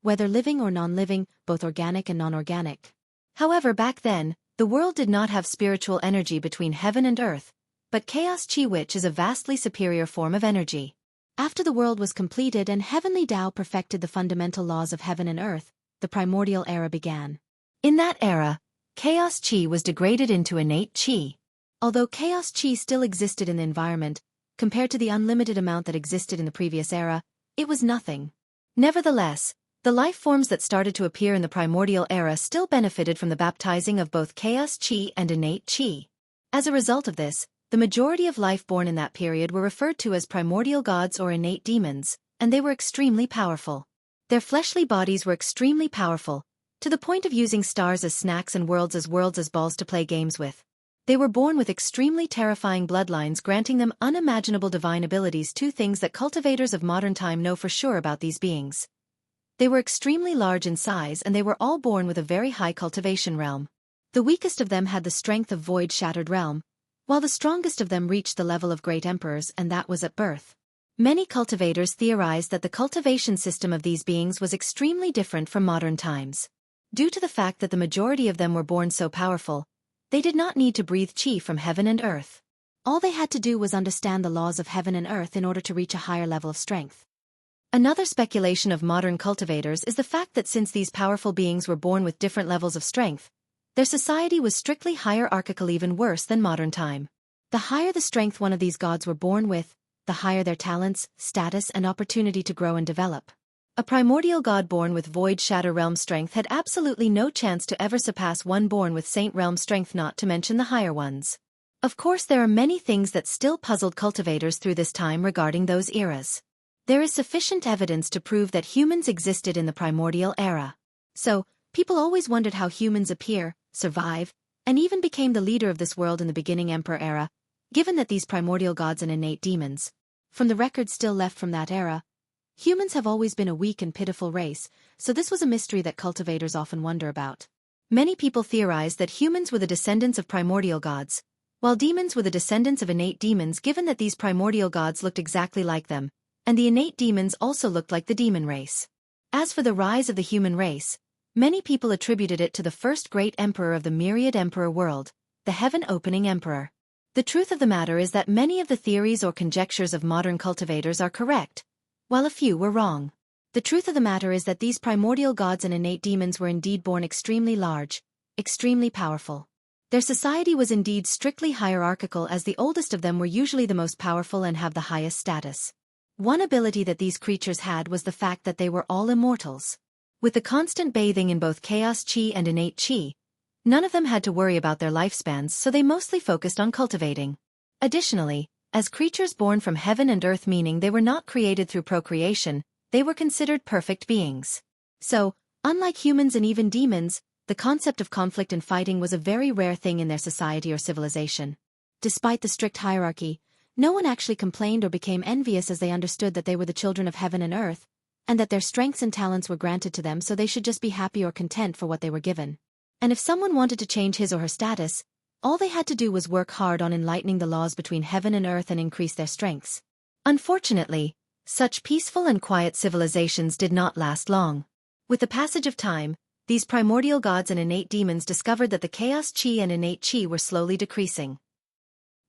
whether living or non-living, both organic and non-organic. However, back then, the world did not have spiritual energy between heaven and earth, but chaos chi, which is a vastly superior form of energy. After the world was completed and heavenly Tao perfected the fundamental laws of heaven and earth, the primordial era began. In that era, chaos chi was degraded into innate chi. Although chaos chi still existed in the environment, compared to the unlimited amount that existed in the previous era, it was nothing. Nevertheless, the life forms that started to appear in the primordial era still benefited from the baptizing of both chaos chi and innate chi. As a result of this, the majority of life born in that period were referred to as primordial gods or innate demons, and they were extremely powerful. Their fleshly bodies were extremely powerful, to the point of using stars as snacks and worlds as balls to play games with. They were born with extremely terrifying bloodlines, granting them unimaginable divine abilities, two things that cultivators of modern time know for sure about these beings. They were extremely large in size and they were all born with a very high cultivation realm. The weakest of them had the strength of void-shattered realm, while the strongest of them reached the level of great emperors, and that was at birth. Many cultivators theorized that the cultivation system of these beings was extremely different from modern times. Due to the fact that the majority of them were born so powerful, they did not need to breathe chi from heaven and earth. All they had to do was understand the laws of heaven and earth in order to reach a higher level of strength. Another speculation of modern cultivators is the fact that since these powerful beings were born with different levels of strength, their society was strictly hierarchical, even worse than modern time. The higher the strength one of these gods were born with, the higher their talents, status, and opportunity to grow and develop. A primordial god born with void shatter realm strength had absolutely no chance to ever surpass one born with saint realm strength, not to mention the higher ones. Of course, there are many things that still puzzled cultivators through this time regarding those eras. There is sufficient evidence to prove that humans existed in the primordial era. So, people always wondered how humans appear, survive, and even became the leader of this world in the beginning emperor era, given that these primordial gods and innate demons, from the records still left from that era, humans have always been a weak and pitiful race, so this was a mystery that cultivators often wonder about. Many people theorize that humans were the descendants of primordial gods, while demons were the descendants of innate demons, given that these primordial gods looked exactly like them, and the innate demons also looked like the demon race. As for the rise of the human race, many people attributed it to the first great emperor of the myriad emperor world, the heaven-opening emperor. The truth of the matter is that many of the theories or conjectures of modern cultivators are correct, while a few were wrong. The truth of the matter is that these primordial gods and innate demons were indeed born extremely large, extremely powerful. Their society was indeed strictly hierarchical, as the oldest of them were usually the most powerful and have the highest status. One ability that these creatures had was the fact that they were all immortals. With the constant bathing in both chaos chi and innate chi, none of them had to worry about their lifespans, so they mostly focused on cultivating. Additionally, as creatures born from heaven and earth, meaning they were not created through procreation, they were considered perfect beings. So, unlike humans and even demons, the concept of conflict and fighting was a very rare thing in their society or civilization. Despite the strict hierarchy, no one actually complained or became envious, as they understood that they were the children of heaven and earth, and that their strengths and talents were granted to them, so they should just be happy or content for what they were given. And if someone wanted to change his or her status, all they had to do was work hard on enlightening the laws between heaven and earth and increase their strengths. Unfortunately, such peaceful and quiet civilizations did not last long. With the passage of time, these primordial gods and innate demons discovered that the chaos chi and innate chi were slowly decreasing.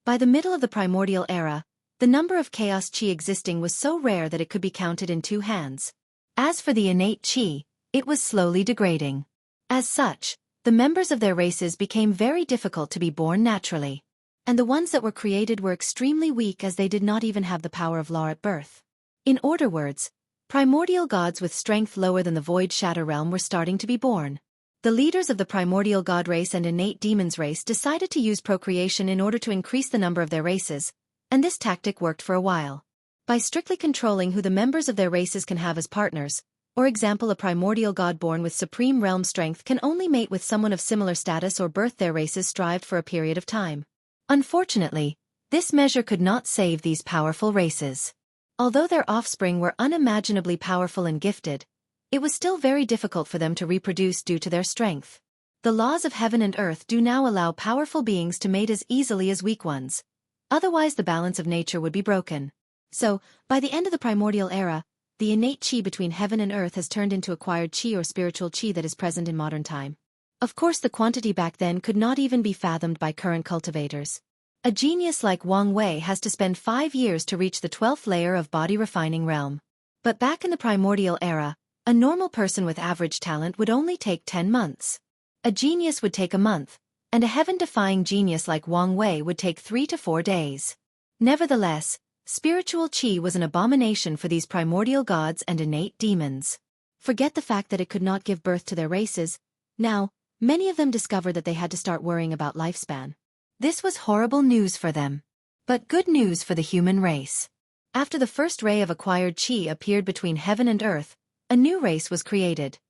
By the middle of the primordial era, the number of chaos chi existing was so rare that it could be counted in two hands. As for the innate chi, it was slowly degrading. As such, the members of their races became very difficult to be born naturally. And the ones that were created were extremely weak, as they did not even have the power of law at birth. In other words, primordial gods with strength lower than the void shatter realm were starting to be born. The leaders of the primordial god race and innate demons race decided to use procreation in order to increase the number of their races, and this tactic worked for a while. By strictly controlling who the members of their races can have as partners, for example, a primordial god born with supreme realm strength can only mate with someone of similar status or birth their races strived for a period of time. Unfortunately, this measure could not save these powerful races. Although their offspring were unimaginably powerful and gifted, it was still very difficult for them to reproduce due to their strength. The laws of heaven and earth do now allow powerful beings to mate as easily as weak ones. Otherwise, the balance of nature would be broken. So, by the end of the primordial era, the innate chi between heaven and earth has turned into acquired chi or spiritual chi that is present in modern time. Of course, the quantity back then could not even be fathomed by current cultivators. A genius like Wang Wei has to spend 5 years to reach the 12th layer of body refining realm. But back in the primordial era, a normal person with average talent would only take 10 months. A genius would take a month, and a heaven-defying genius like Wang Wei would take 3 to 4 days. Nevertheless, spiritual chi was an abomination for these primordial gods and innate demons. Forget the fact that it could not give birth to their races. Now, many of them discovered that they had to start worrying about lifespan. This was horrible news for them. But good news for the human race. After the first ray of acquired chi appeared between heaven and earth, a new race was created.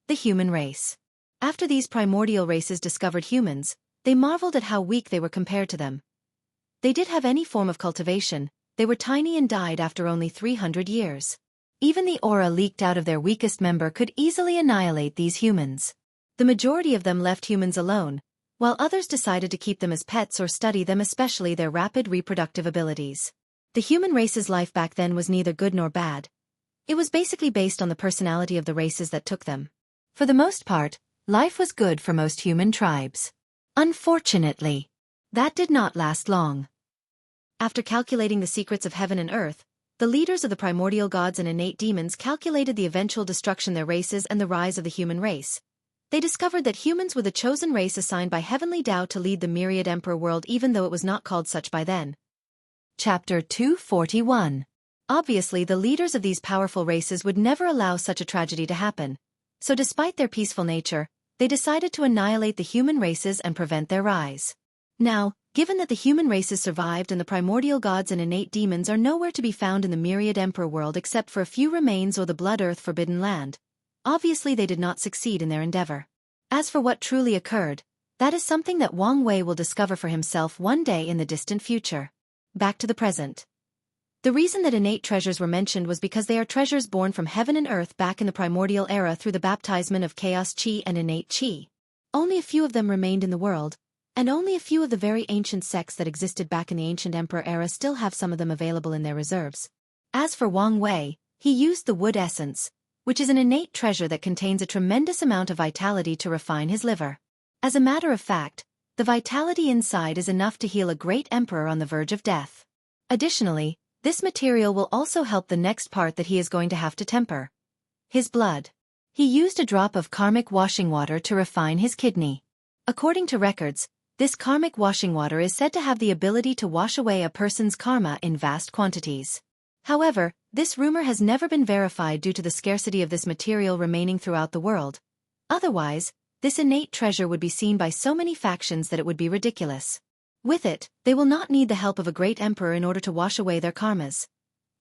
The human race. After these primordial races discovered humans, they marveled at how weak they were compared to them. They did have any form of cultivation, they were tiny and died after only 300 years. Even the aura leaked out of their weakest member could easily annihilate these humans. The majority of them left humans alone, while others decided to keep them as pets or study them, especially their rapid reproductive abilities. The human race's life back then was neither good nor bad. It was basically based on the personality of the races that took them. For the most part, life was good for most human tribes. Unfortunately, that did not last long. After calculating the secrets of heaven and earth, the leaders of the primordial gods and innate demons calculated the eventual destruction of their races and the rise of the human race. They discovered that humans were the chosen race assigned by heavenly Tao to lead the myriad emperor world, even though it was not called such by then. Chapter 241. Obviously, the leaders of these powerful races would never allow such a tragedy to happen. So despite their peaceful nature, they decided to annihilate the human races and prevent their rise. Now, given that the human races survived and the primordial gods and innate demons are nowhere to be found in the myriad emperor world except for a few remains or the blood earth forbidden land, obviously they did not succeed in their endeavor. As for what truly occurred, that is something that Wang Wei will discover for himself one day in the distant future. Back to the present. The reason that innate treasures were mentioned was because they are treasures born from heaven and earth back in the primordial era through the baptism of chaos chi and innate chi. Only a few of them remained in the world, and only a few of the very ancient sects that existed back in the ancient emperor era still have some of them available in their reserves. As for Wang Wei, he used the wood essence, which is an innate treasure that contains a tremendous amount of vitality to refine his liver. As a matter of fact, the vitality inside is enough to heal a great emperor on the verge of death. Additionally, this material will also help the next part that he is going to have to temper. His blood. He used a drop of karmic washing water to refine his kidney. According to records, this karmic washing water is said to have the ability to wash away a person's karma in vast quantities. However, this rumor has never been verified due to the scarcity of this material remaining throughout the world. Otherwise, this innate treasure would be seen by so many factions that it would be ridiculous. With it, they will not need the help of a great emperor in order to wash away their karmas.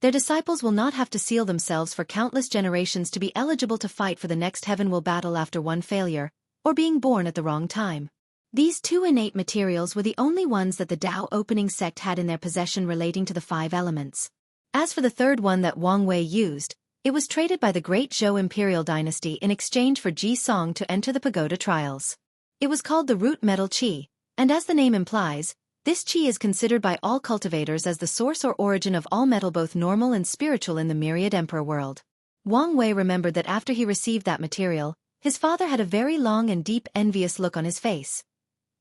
Their disciples will not have to seal themselves for countless generations to be eligible to fight for the next heaven will battle after one failure, or being born at the wrong time. These two innate materials were the only ones that the Tao opening sect had in their possession relating to the 5 elements. As for the third one that Wang Wei used, it was traded by the great Zhou imperial dynasty in exchange for Ji Song to enter the pagoda trials. It was called the root metal chi, and as the name implies, this chi is considered by all cultivators as the source or origin of all metal, both normal and spiritual, in the myriad emperor world. Wang Wei remembered that after he received that material, his father had a very long and deep envious look on his face.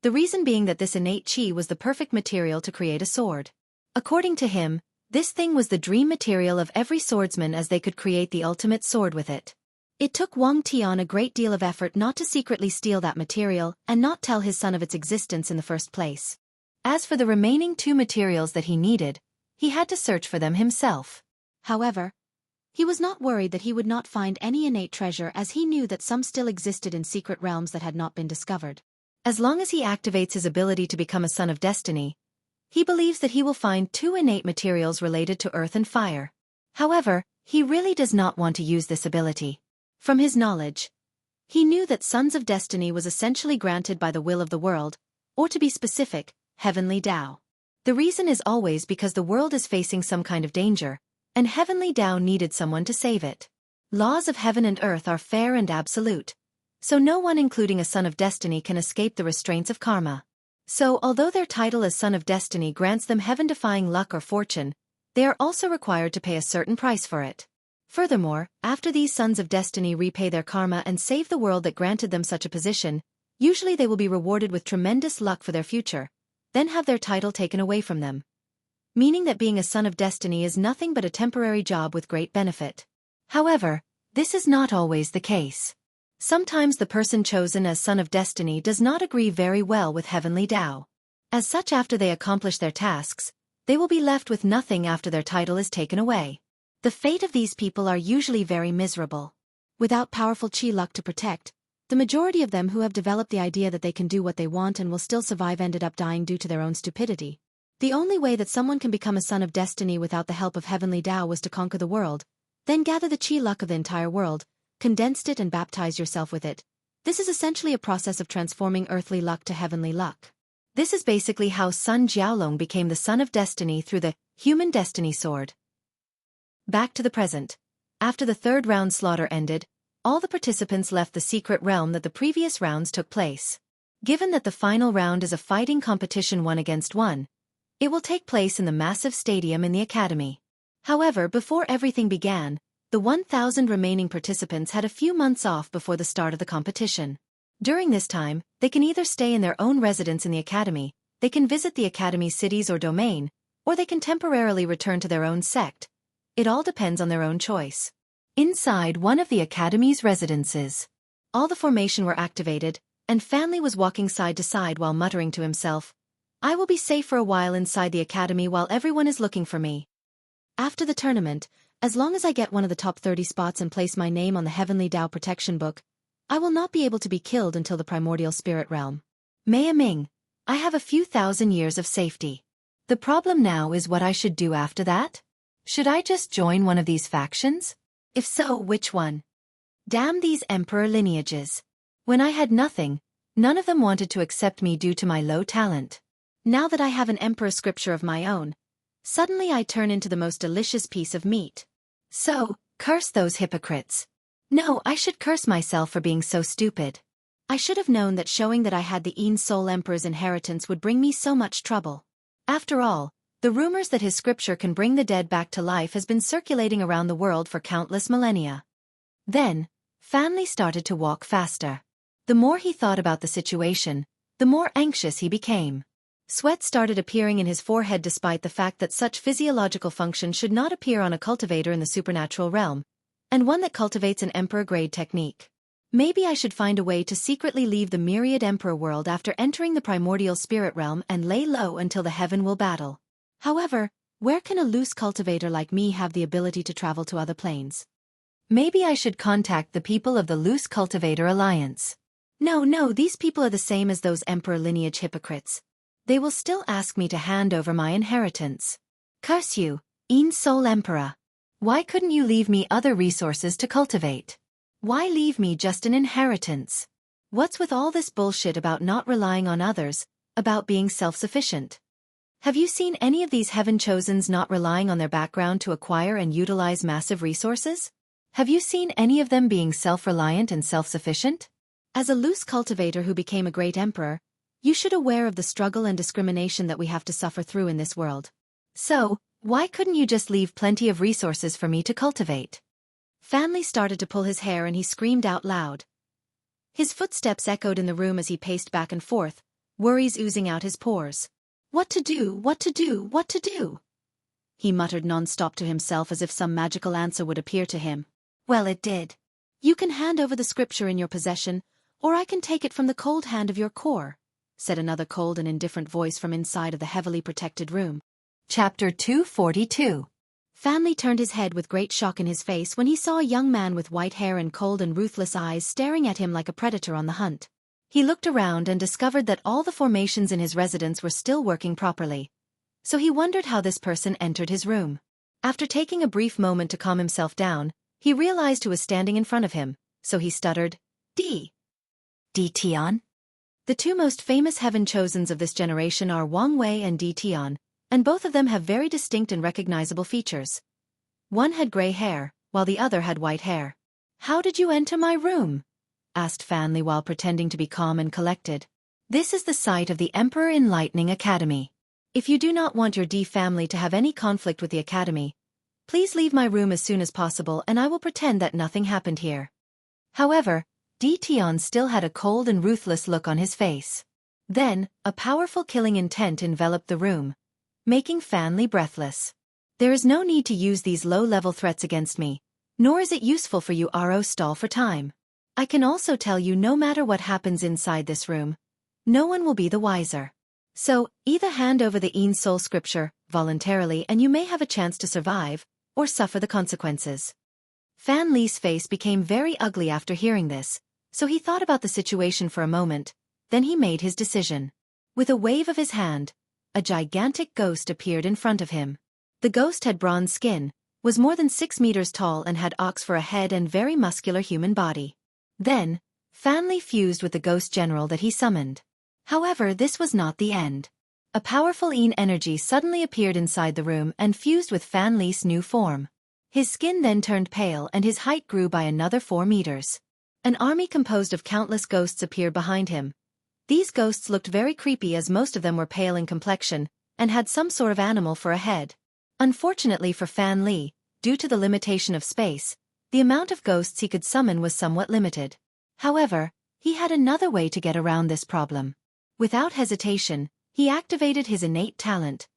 The reason being that this innate chi was the perfect material to create a sword. According to him, this thing was the dream material of every swordsman, as they could create the ultimate sword with it. It took Wang Tian a great deal of effort not to secretly steal that material and not tell his son of its existence in the first place. As for the remaining 2 materials that he needed, he had to search for them himself. However, he was not worried that he would not find any innate treasure, as he knew that some still existed in secret realms that had not been discovered. As long as he activates his ability to become a son of destiny, he believes that he will find 2 innate materials related to earth and fire. However, he really does not want to use this ability. From his knowledge, he knew that Sons of Destiny was essentially granted by the will of the world, or to be specific, Heavenly Tao. The reason is always because the world is facing some kind of danger, and Heavenly Tao needed someone to save it. Laws of heaven and earth are fair and absolute, so no one, including a Son of Destiny, can escape the restraints of karma. So, although their title as Son of Destiny grants them heaven-defying luck or fortune, they are also required to pay a certain price for it. Furthermore, after these sons of destiny repay their karma and save the world that granted them such a position, usually they will be rewarded with tremendous luck for their future, then have their title taken away from them. Meaning that being a son of destiny is nothing but a temporary job with great benefit. However, this is not always the case. Sometimes the person chosen as son of destiny does not agree very well with heavenly Tao. As such, after they accomplish their tasks, they will be left with nothing after their title is taken away. The fate of these people are usually very miserable. Without powerful chi luck to protect, the majority of them who have developed the idea that they can do what they want and will still survive ended up dying due to their own stupidity. The only way that someone can become a son of destiny without the help of heavenly Tao was to conquer the world, then gather the chi luck of the entire world, condensed it and baptize yourself with it. This is essentially a process of transforming earthly luck to heavenly luck. This is basically how Sun Jiaolong became the son of destiny through the human destiny sword. Back to the present. After the third round slaughter ended, all the participants left the secret realm that the previous rounds took place. Given that the final round is a fighting competition 1-against-1, it will take place in the massive stadium in the academy. However, before everything began, the 1,000 remaining participants had a few months off before the start of the competition. During this time, they can either stay in their own residence in the academy, they can visit the academy's cities or domain, or they can temporarily return to their own sect. It all depends on their own choice. Inside one of the academy's residences, all the formation were activated, and Fanli was walking side to side while muttering to himself, "I will be safe for a while inside the academy while everyone is looking for me. After the tournament, as long as I get one of the top 30 spots and place my name on the Heavenly Tao Protection Book, I will not be able to be killed until the primordial spirit realm. Mei Ming, I have a few thousand years of safety. The problem now is what I should do after that? Should I just join one of these factions? If so, which one? Damn these emperor lineages. When I had nothing, none of them wanted to accept me due to my low talent. Now that I have an emperor scripture of my own, suddenly I turn into the most delicious piece of meat. So, curse those hypocrites. No, I should curse myself for being so stupid. I should have known that showing that I had the Een Soul Emperor's inheritance would bring me so much trouble. After all, the rumors that his scripture can bring the dead back to life has been circulating around the world for countless millennia. Then, Fanli started to walk faster. The more he thought about the situation, the more anxious he became. Sweat started appearing in his forehead despite the fact that such physiological function should not appear on a cultivator in the supernatural realm, and one that cultivates an emperor-grade technique. Maybe I should find a way to secretly leave the myriad emperor world after entering the primordial spirit realm and lay low until the heaven will battle. However, where can a loose cultivator like me have the ability to travel to other planes? Maybe I should contact the people of the Loose Cultivator Alliance. No, these people are the same as those emperor lineage hypocrites. They will still ask me to hand over my inheritance. Curse you, Een Soul Emperor. Why couldn't you leave me other resources to cultivate? Why leave me just an inheritance? What's with all this bullshit about not relying on others, about being self-sufficient? Have you seen any of these heaven-chosens not relying on their background to acquire and utilize massive resources? Have you seen any of them being self-reliant and self-sufficient? As a loose cultivator who became a great emperor, you should be aware of the struggle and discrimination that we have to suffer through in this world. So, why couldn't you just leave plenty of resources for me to cultivate? Fanli started to pull his hair and he screamed out loud. His footsteps echoed in the room as he paced back and forth, worries oozing out his pores. What to do, what to do, what to do? He muttered non-stop to himself as if some magical answer would appear to him. Well, it did. You can hand over the scripture in your possession, or I can take it from the cold hand of your core, said another cold and indifferent voice from inside of the heavily protected room. Chapter 242. Fanli turned his head with great shock in his face when he saw a young man with white hair and cold and ruthless eyes staring at him like a predator on the hunt. He looked around and discovered that all the formations in his residence were still working properly. So he wondered how this person entered his room. After taking a brief moment to calm himself down, he realized who was standing in front of him, so he stuttered, D. Tian? The two most famous heaven-chosens of this generation are Wang Wei and D. Tian, and both of them have very distinct and recognizable features. One had gray hair, while the other had white hair. How did you enter my room? Asked Fanli while pretending to be calm and collected. This is the site of the Emperor Enlightening Academy. If you do not want your D family to have any conflict with the academy, please leave my room as soon as possible and I will pretend that nothing happened here. However, D Tion still had a cold and ruthless look on his face. Then, a powerful killing intent enveloped the room, making Fan Li breathless. There is no need to use these low-level threats against me, nor is it useful for you to stall for time. I can also tell you no matter what happens inside this room, no one will be the wiser. So, either hand over the Een Soul Scripture, voluntarily and you may have a chance to survive, or suffer the consequences. Fan Li's face became very ugly after hearing this, so he thought about the situation for a moment, then he made his decision. With a wave of his hand, a gigantic ghost appeared in front of him. The ghost had bronze skin, was more than 6 meters tall and had ox for a head and very muscular human body. Then, Fan Li fused with the ghost general that he summoned. However, this was not the end. A powerful Een energy suddenly appeared inside the room and fused with Fan Li's new form. His skin then turned pale and his height grew by another 4 meters. An army composed of countless ghosts appeared behind him. These ghosts looked very creepy as most of them were pale in complexion, and had some sort of animal for a head. Unfortunately for Fan Li, due to the limitation of space, the amount of ghosts he could summon was somewhat limited. However, he had another way to get around this problem. Without hesitation, he activated his innate talent,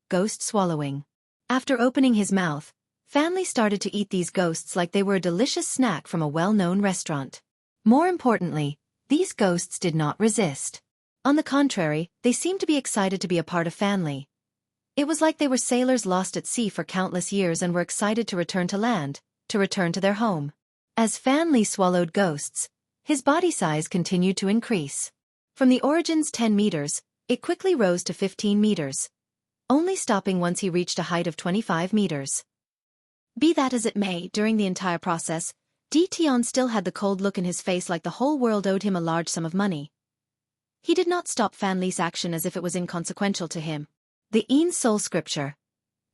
ghost swallowing. After opening his mouth, Fan Li started to eat these ghosts like they were a delicious snack from a well-known restaurant. More importantly, these ghosts did not resist. On the contrary, they seemed to be excited to be a part of Fan Li. It was like they were sailors lost at sea for countless years and were excited to return to land, to return to their home. As Fan Li swallowed ghosts, his body size continued to increase. From the origin's 10 meters, it quickly rose to 15 meters, only stopping once he reached a height of 25 meters. Be that as it may, during the entire process, D Tion still had the cold look in his face like the whole world owed him a large sum of money. He did not stop Fan Li's action as if it was inconsequential to him. The Een Soul Scripture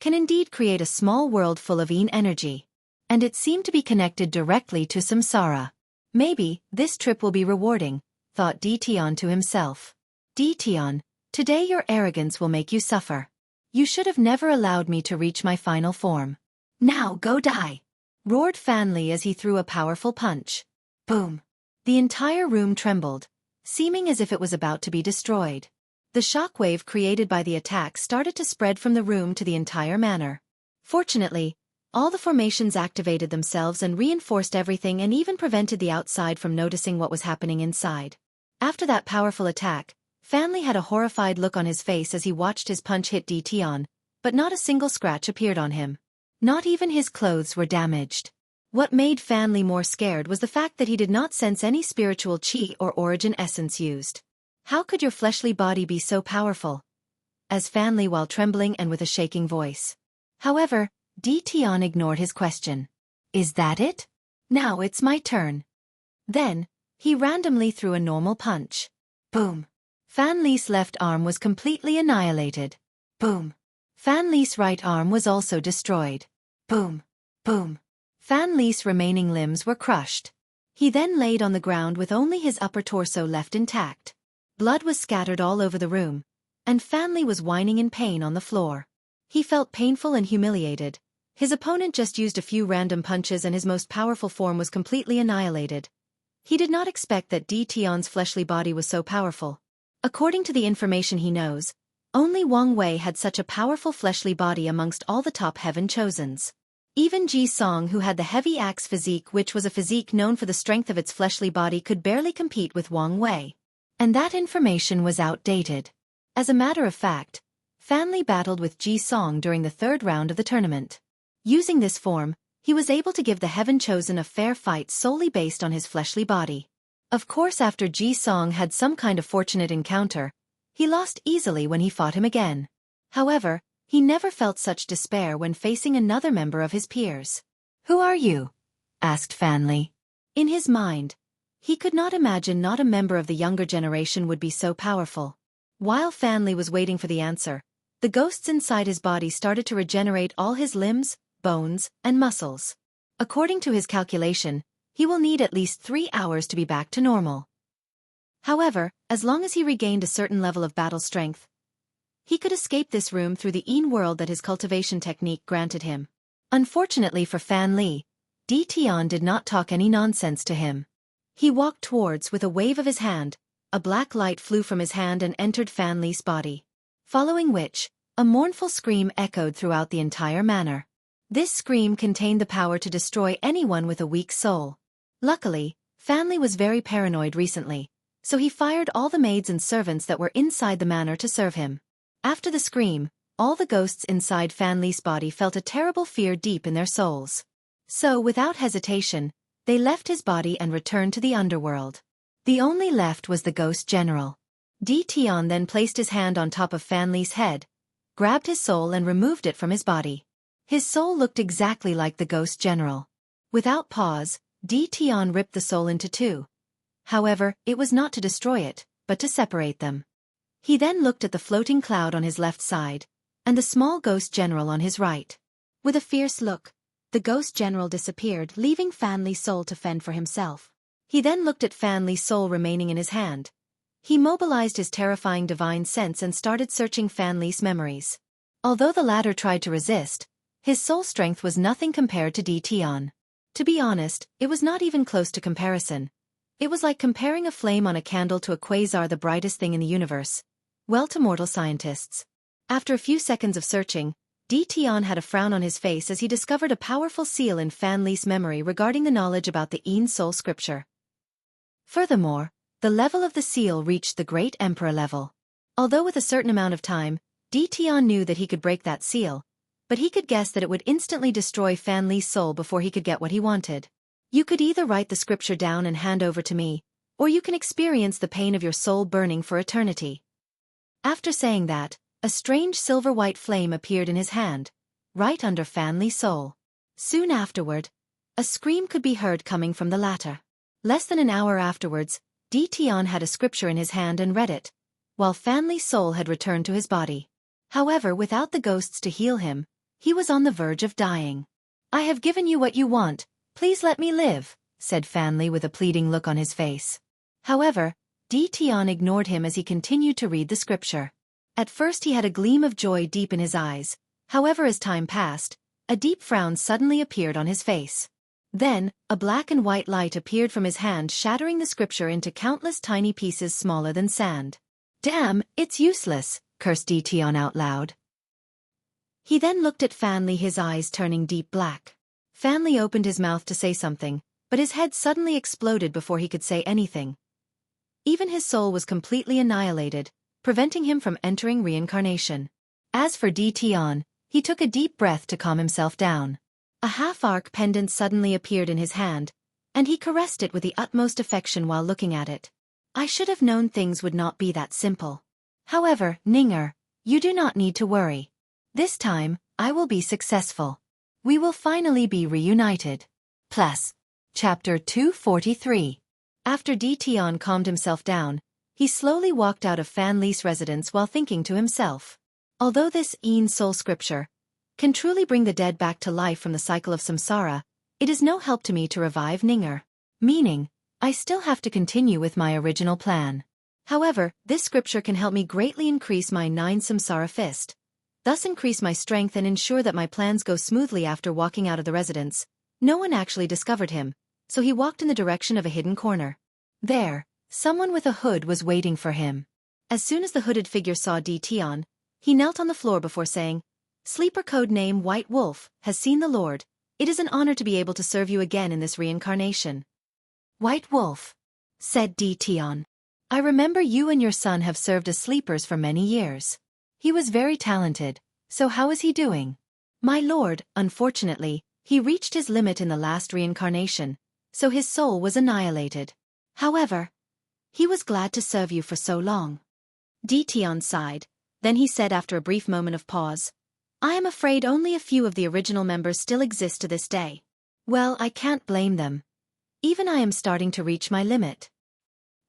can indeed create a small world full of Een energy, and it seemed to be connected directly to Samsara. Maybe, this trip will be rewarding, thought D Tion to himself. D Tion, today your arrogance will make you suffer. You should have never allowed me to reach my final form. Now go die! Roared Fan Li as he threw a powerful punch. Boom! The entire room trembled, seeming as if it was about to be destroyed. The shockwave created by the attack started to spread from the room to the entire manor. Fortunately, all the formations activated themselves and reinforced everything and even prevented the outside from noticing what was happening inside. After that powerful attack, Fan Li had a horrified look on his face as he watched his punch hit D Tion, but not a single scratch appeared on him. Not even his clothes were damaged. What made Fan Li more scared was the fact that he did not sense any spiritual chi or origin essence used. How could your fleshly body be so powerful? Asked Fan Li while trembling and with a shaking voice. However, D Tion ignored his question. Is that it? Now it's my turn. Then, he randomly threw a normal punch. Boom. Fan Li's left arm was completely annihilated. Boom. Fan Li's right arm was also destroyed. Boom. Boom. Fan Li's remaining limbs were crushed. He then laid on the ground with only his upper torso left intact. Blood was scattered all over the room, and Fan Li was whining in pain on the floor. He felt painful and humiliated. His opponent just used a few random punches and his most powerful form was completely annihilated. He did not expect that D Tion's fleshly body was so powerful. According to the information he knows, only Wang Wei had such a powerful fleshly body amongst all the top heaven chosens. Even Ji Song, who had the heavy axe physique, which was a physique known for the strength of its fleshly body, could barely compete with Wang Wei. And that information was outdated. As a matter of fact, Fan Li battled with Ji Song during the 3rd round of the tournament. Using this form, he was able to give the Heaven Chosen a fair fight solely based on his fleshly body. Of course, after Ji Song had some kind of fortunate encounter, he lost easily when he fought him again. However, he never felt such despair when facing another member of his peers. Who are you? Asked Fan Li. In his mind, he could not imagine not a member of the younger generation would be so powerful. While Fan Li was waiting for the answer, the ghosts inside his body started to regenerate all his limbs, bones, and muscles. According to his calculation, he will need at least 3 hours to be back to normal. However, as long as he regained a certain level of battle strength, He could escape this room through the Een world that his cultivation technique granted him. Unfortunately for Fan Li, Di Tian did not talk any nonsense to him. He walked towards with a wave of his hand, a black light flew from his hand and entered Fan Li's body. Following which, a mournful scream echoed throughout the entire manor. This scream contained the power to destroy anyone with a weak soul. Luckily, Fan Li was very paranoid recently, so he fired all the maids and servants that were inside the manor to serve him. After the scream, all the ghosts inside Fan Li's body felt a terrible fear deep in their souls. So, without hesitation, they left his body and returned to the underworld. The only left was the ghost general. Di Tian then placed his hand on top of Fan Li's head, grabbed his soul and removed it from his body. His soul looked exactly like the ghost general. Without pause, Di Tian ripped the soul into two. However, it was not to destroy it, but to separate them. He then looked at the floating cloud on his left side, and the small ghost general on his right. With a fierce look, the ghost general disappeared, leaving Fan Li's soul to fend for himself. He then looked at Fan Li's soul remaining in his hand. He mobilized his terrifying divine sense and started searching Fan Li's memories. Although the latter tried to resist, his soul strength was nothing compared to Di Tian. To be honest, it was not even close to comparison. It was like comparing a flame on a candle to a quasar, the brightest thing in the universe. Well, to mortal scientists. After a few seconds of searching, Di Tian had a frown on his face as he discovered a powerful seal in Fan Li's memory regarding the knowledge about the Een soul scripture. Furthermore, the level of the seal reached the Great Emperor level. Although with a certain amount of time, Di Tian knew that he could break that seal, but he could guess that it would instantly destroy Fan Li's soul before he could get what he wanted. You could either write the scripture down and hand over to me, or you can experience the pain of your soul burning for eternity. After saying that, a strange silver-white flame appeared in his hand, right under Fan Li's soul. Soon afterward, a scream could be heard coming from the latter. Less than an hour afterwards, Di Tian had a scripture in his hand and read it, while Fan Li's soul had returned to his body. However, without the ghosts to heal him, he was on the verge of dying. "I have given you what you want, please let me live," said Fan Li with a pleading look on his face. However, Di Tian ignored him as he continued to read the scripture. At first he had a gleam of joy deep in his eyes, however as time passed, a deep frown suddenly appeared on his face. Then, a black and white light appeared from his hand, shattering the scripture into countless tiny pieces smaller than sand. "Damn, it's useless," cursed Di Tian out loud. He then looked at Fan Li, his eyes turning deep black. Fan Li opened his mouth to say something, but his head suddenly exploded before he could say anything. Even his soul was completely annihilated, preventing him from entering reincarnation. As for Di Tian, he took a deep breath to calm himself down. A half-arc pendant suddenly appeared in his hand, and he caressed it with the utmost affection while looking at it. "I should have known things would not be that simple. However, Ninger, you do not need to worry. This time, I will be successful. We will finally be reunited." Plus. Chapter 243. After Di Tian calmed himself down, he slowly walked out of Fan Li's residence while thinking to himself. Although this Een soul scripture can truly bring the dead back to life from the cycle of samsara, it is no help to me to revive Ninger. Meaning, I still have to continue with my original plan. However, this scripture can help me greatly increase my 9 samsara fist, thus increase my strength and ensure that my plans go smoothly. After walking out of the residence, no one actually discovered him, so he walked in the direction of a hidden corner. There, someone with a hood was waiting for him. As soon as the hooded figure saw Di Tian, he knelt on the floor before saying, "Sleeper code name White Wolf, has seen the Lord. It is an honor to be able to serve you again in this reincarnation." "White Wolf," said Di Tian. "I remember you and your son have served as sleepers for many years. He was very talented, so how is he doing?" "My lord, unfortunately, he reached his limit in the last reincarnation, so his soul was annihilated. However, he was glad to serve you for so long." Di Tian sighed, then he said after a brief moment of pause, "I am afraid only a few of the original members still exist to this day. Well, I can't blame them. Even I am starting to reach my limit."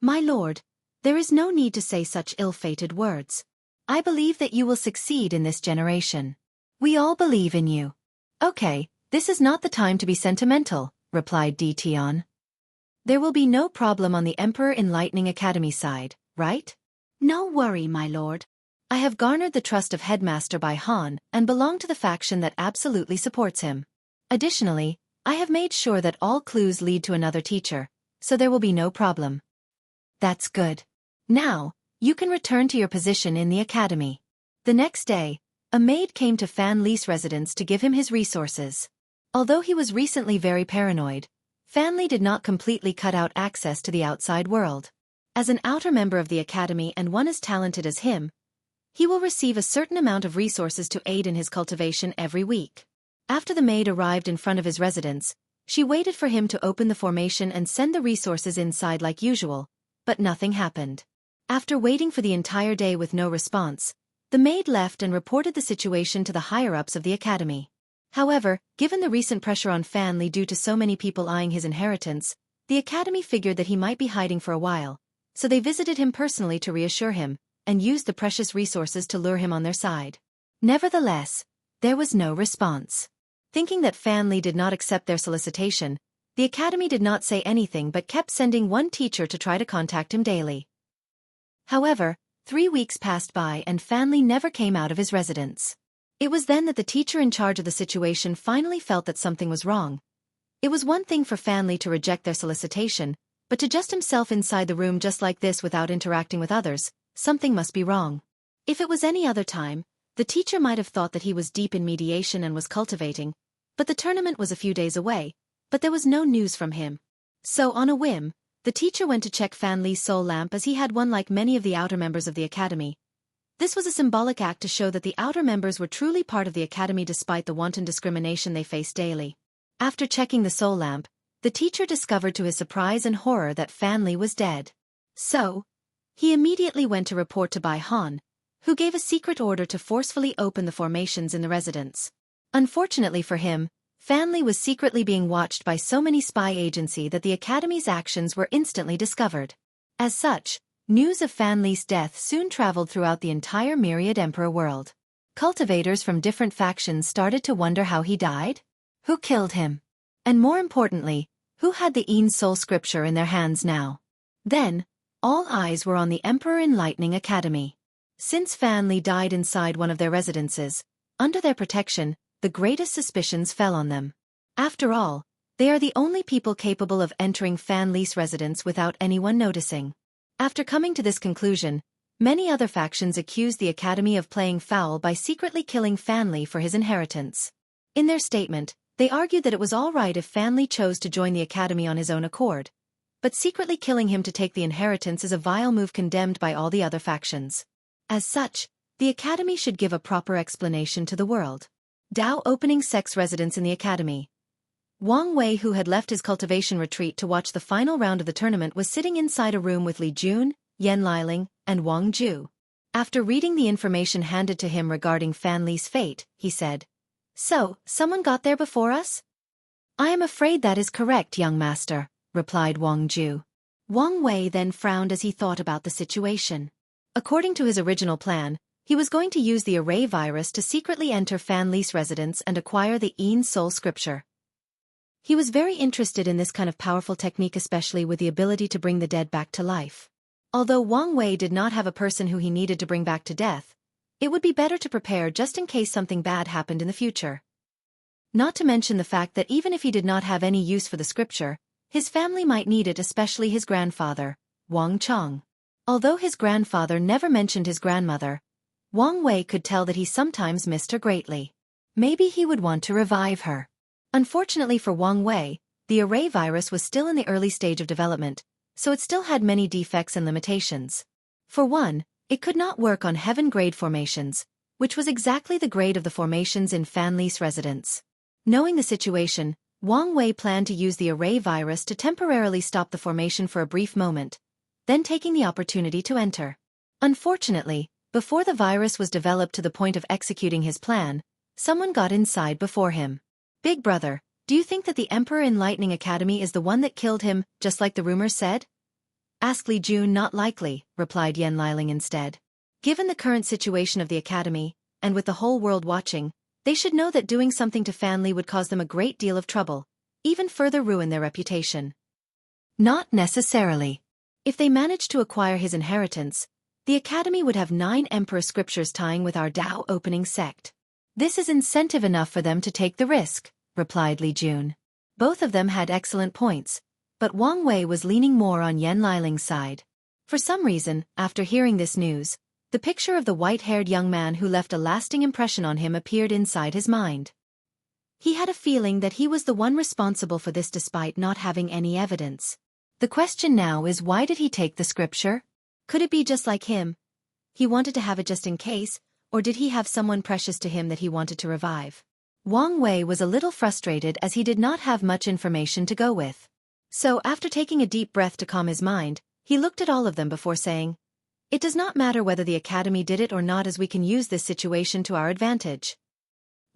"My lord, there is no need to say such ill-fated words. I believe that you will succeed in this generation. We all believe in you." "Okay, this is not the time to be sentimental," replied Di Tian. "There will be no problem on the Emperor Enlightening Academy side, right?" "No worry, my lord. I have garnered the trust of Headmaster Bai Han and belong to the faction that absolutely supports him. Additionally, I have made sure that all clues lead to another teacher, so there will be no problem. That's good. Now, you can return to your position in the academy. The next day, a maid came to Fan Li's residence to give him his resources. Although he was recently very paranoid, Fan Li did not completely cut out access to the outside world. As an outer member of the academy and one as talented as him, he will receive a certain amount of resources to aid in his cultivation every week. After the maid arrived in front of his residence, she waited for him to open the formation and send the resources inside like usual, but nothing happened. After waiting for the entire day with no response, the maid left and reported the situation to the higher-ups of the academy. However, given the recent pressure on Fan Li due to so many people eyeing his inheritance, the academy figured that he might be hiding for a while, so they visited him personally to reassure him, and used the precious resources to lure him on their side. Nevertheless, there was no response. Thinking that Fan Li did not accept their solicitation, the academy did not say anything but kept sending one teacher to try to contact him daily. However, 3 weeks passed by and Fan Li never came out of his residence. It was then that the teacher in charge of the situation finally felt that something was wrong. It was one thing for Fan Li to reject their solicitation, but to just himself inside the room just like this without interacting with others, something must be wrong. If it was any other time, the teacher might have thought that he was deep in mediation and was cultivating, but the tournament was a few days away, but there was no news from him. So on a whim, the teacher went to check Fan Li's soul lamp as he had one like many of the outer members of the academy. This was a symbolic act to show that the outer members were truly part of the academy despite the wanton discrimination they faced daily. After checking the soul lamp, the teacher discovered to his surprise and horror that Fan Li was dead. So, he immediately went to report to Bai Han, who gave a secret order to forcefully open the formations in the residence. Unfortunately for him, Fan Li was secretly being watched by so many spy agencies that the academy's actions were instantly discovered. As such, news of Fan Li's death soon traveled throughout the entire Myriad Emperor world. Cultivators from different factions started to wonder how he died, who killed him, and more importantly, who had the Een Soul Scripture in their hands now. Then, all eyes were on the Emperor Enlightening Academy. Since Fan Li died inside one of their residences, under their protection, the greatest suspicions fell on them. After all, they are the only people capable of entering Fan Li's residence without anyone noticing. After coming to this conclusion, many other factions accused the Academy of playing foul by secretly killing Fan Li for his inheritance. In their statement, they argued that it was all right if Fan Li chose to join the Academy on his own accord, but secretly killing him to take the inheritance is a vile move condemned by all the other factions. As such, the Academy should give a proper explanation to the world. Dao opening sex residence in the Academy. Wang Wei, who had left his cultivation retreat to watch the final round of the tournament, was sitting inside a room with Li Jun, Yan Liling, and Wang Ju. After reading the information handed to him regarding Fan Li's fate, he said, "So, someone got there before us?" "I am afraid that is correct, young master," replied Wang Ju. Wang Wei then frowned as he thought about the situation. According to his original plan, he was going to use the array virus to secretly enter Fan Li's residence and acquire the Een Soul Scripture. He was very interested in this kind of powerful technique, especially with the ability to bring the dead back to life. Although Wang Wei did not have a person who he needed to bring back to death, it would be better to prepare just in case something bad happened in the future. Not to mention the fact that even if he did not have any use for the scripture, his family might need it, especially his grandfather, Wang Chong. Although his grandfather never mentioned his grandmother, Wang Wei could tell that he sometimes missed her greatly. Maybe he would want to revive her. Unfortunately for Wang Wei, the array virus was still in the early stage of development, so it still had many defects and limitations. For one, it could not work on heaven-grade formations, which was exactly the grade of the formations in Fan Li's residence. Knowing the situation, Wang Wei planned to use the array virus to temporarily stop the formation for a brief moment, then taking the opportunity to enter. Unfortunately, before the virus was developed to the point of executing his plan, someone got inside before him. "Big brother, do you think that the Emperor Enlightening Academy is the one that killed him, just like the rumors said?" asked Li Jun. "Not likely," replied Yan Liling instead. "Given the current situation of the Academy, and with the whole world watching, they should know that doing something to Fan Li would cause them a great deal of trouble, even further ruin their reputation." "Not necessarily. If they manage to acquire his inheritance, the Academy would have 9 emperor scriptures tying with our Dao opening sect. This is incentive enough for them to take the risk, replied Li Jun. Both of them had excellent points, but Wang Wei was leaning more on Yan Liling's side. For some reason, after hearing this news, the picture of the white-haired young man who left a lasting impression on him appeared inside his mind. He had a feeling that he was the one responsible for this despite not having any evidence. The question now is, why did he take the scripture? Could it be just like him? He wanted to have it just in case, or did he have someone precious to him that he wanted to revive? Wang Wei was a little frustrated as he did not have much information to go with. So after taking a deep breath to calm his mind, he looked at all of them before saying, "It does not matter whether the Academy did it or not, as we can use this situation to our advantage.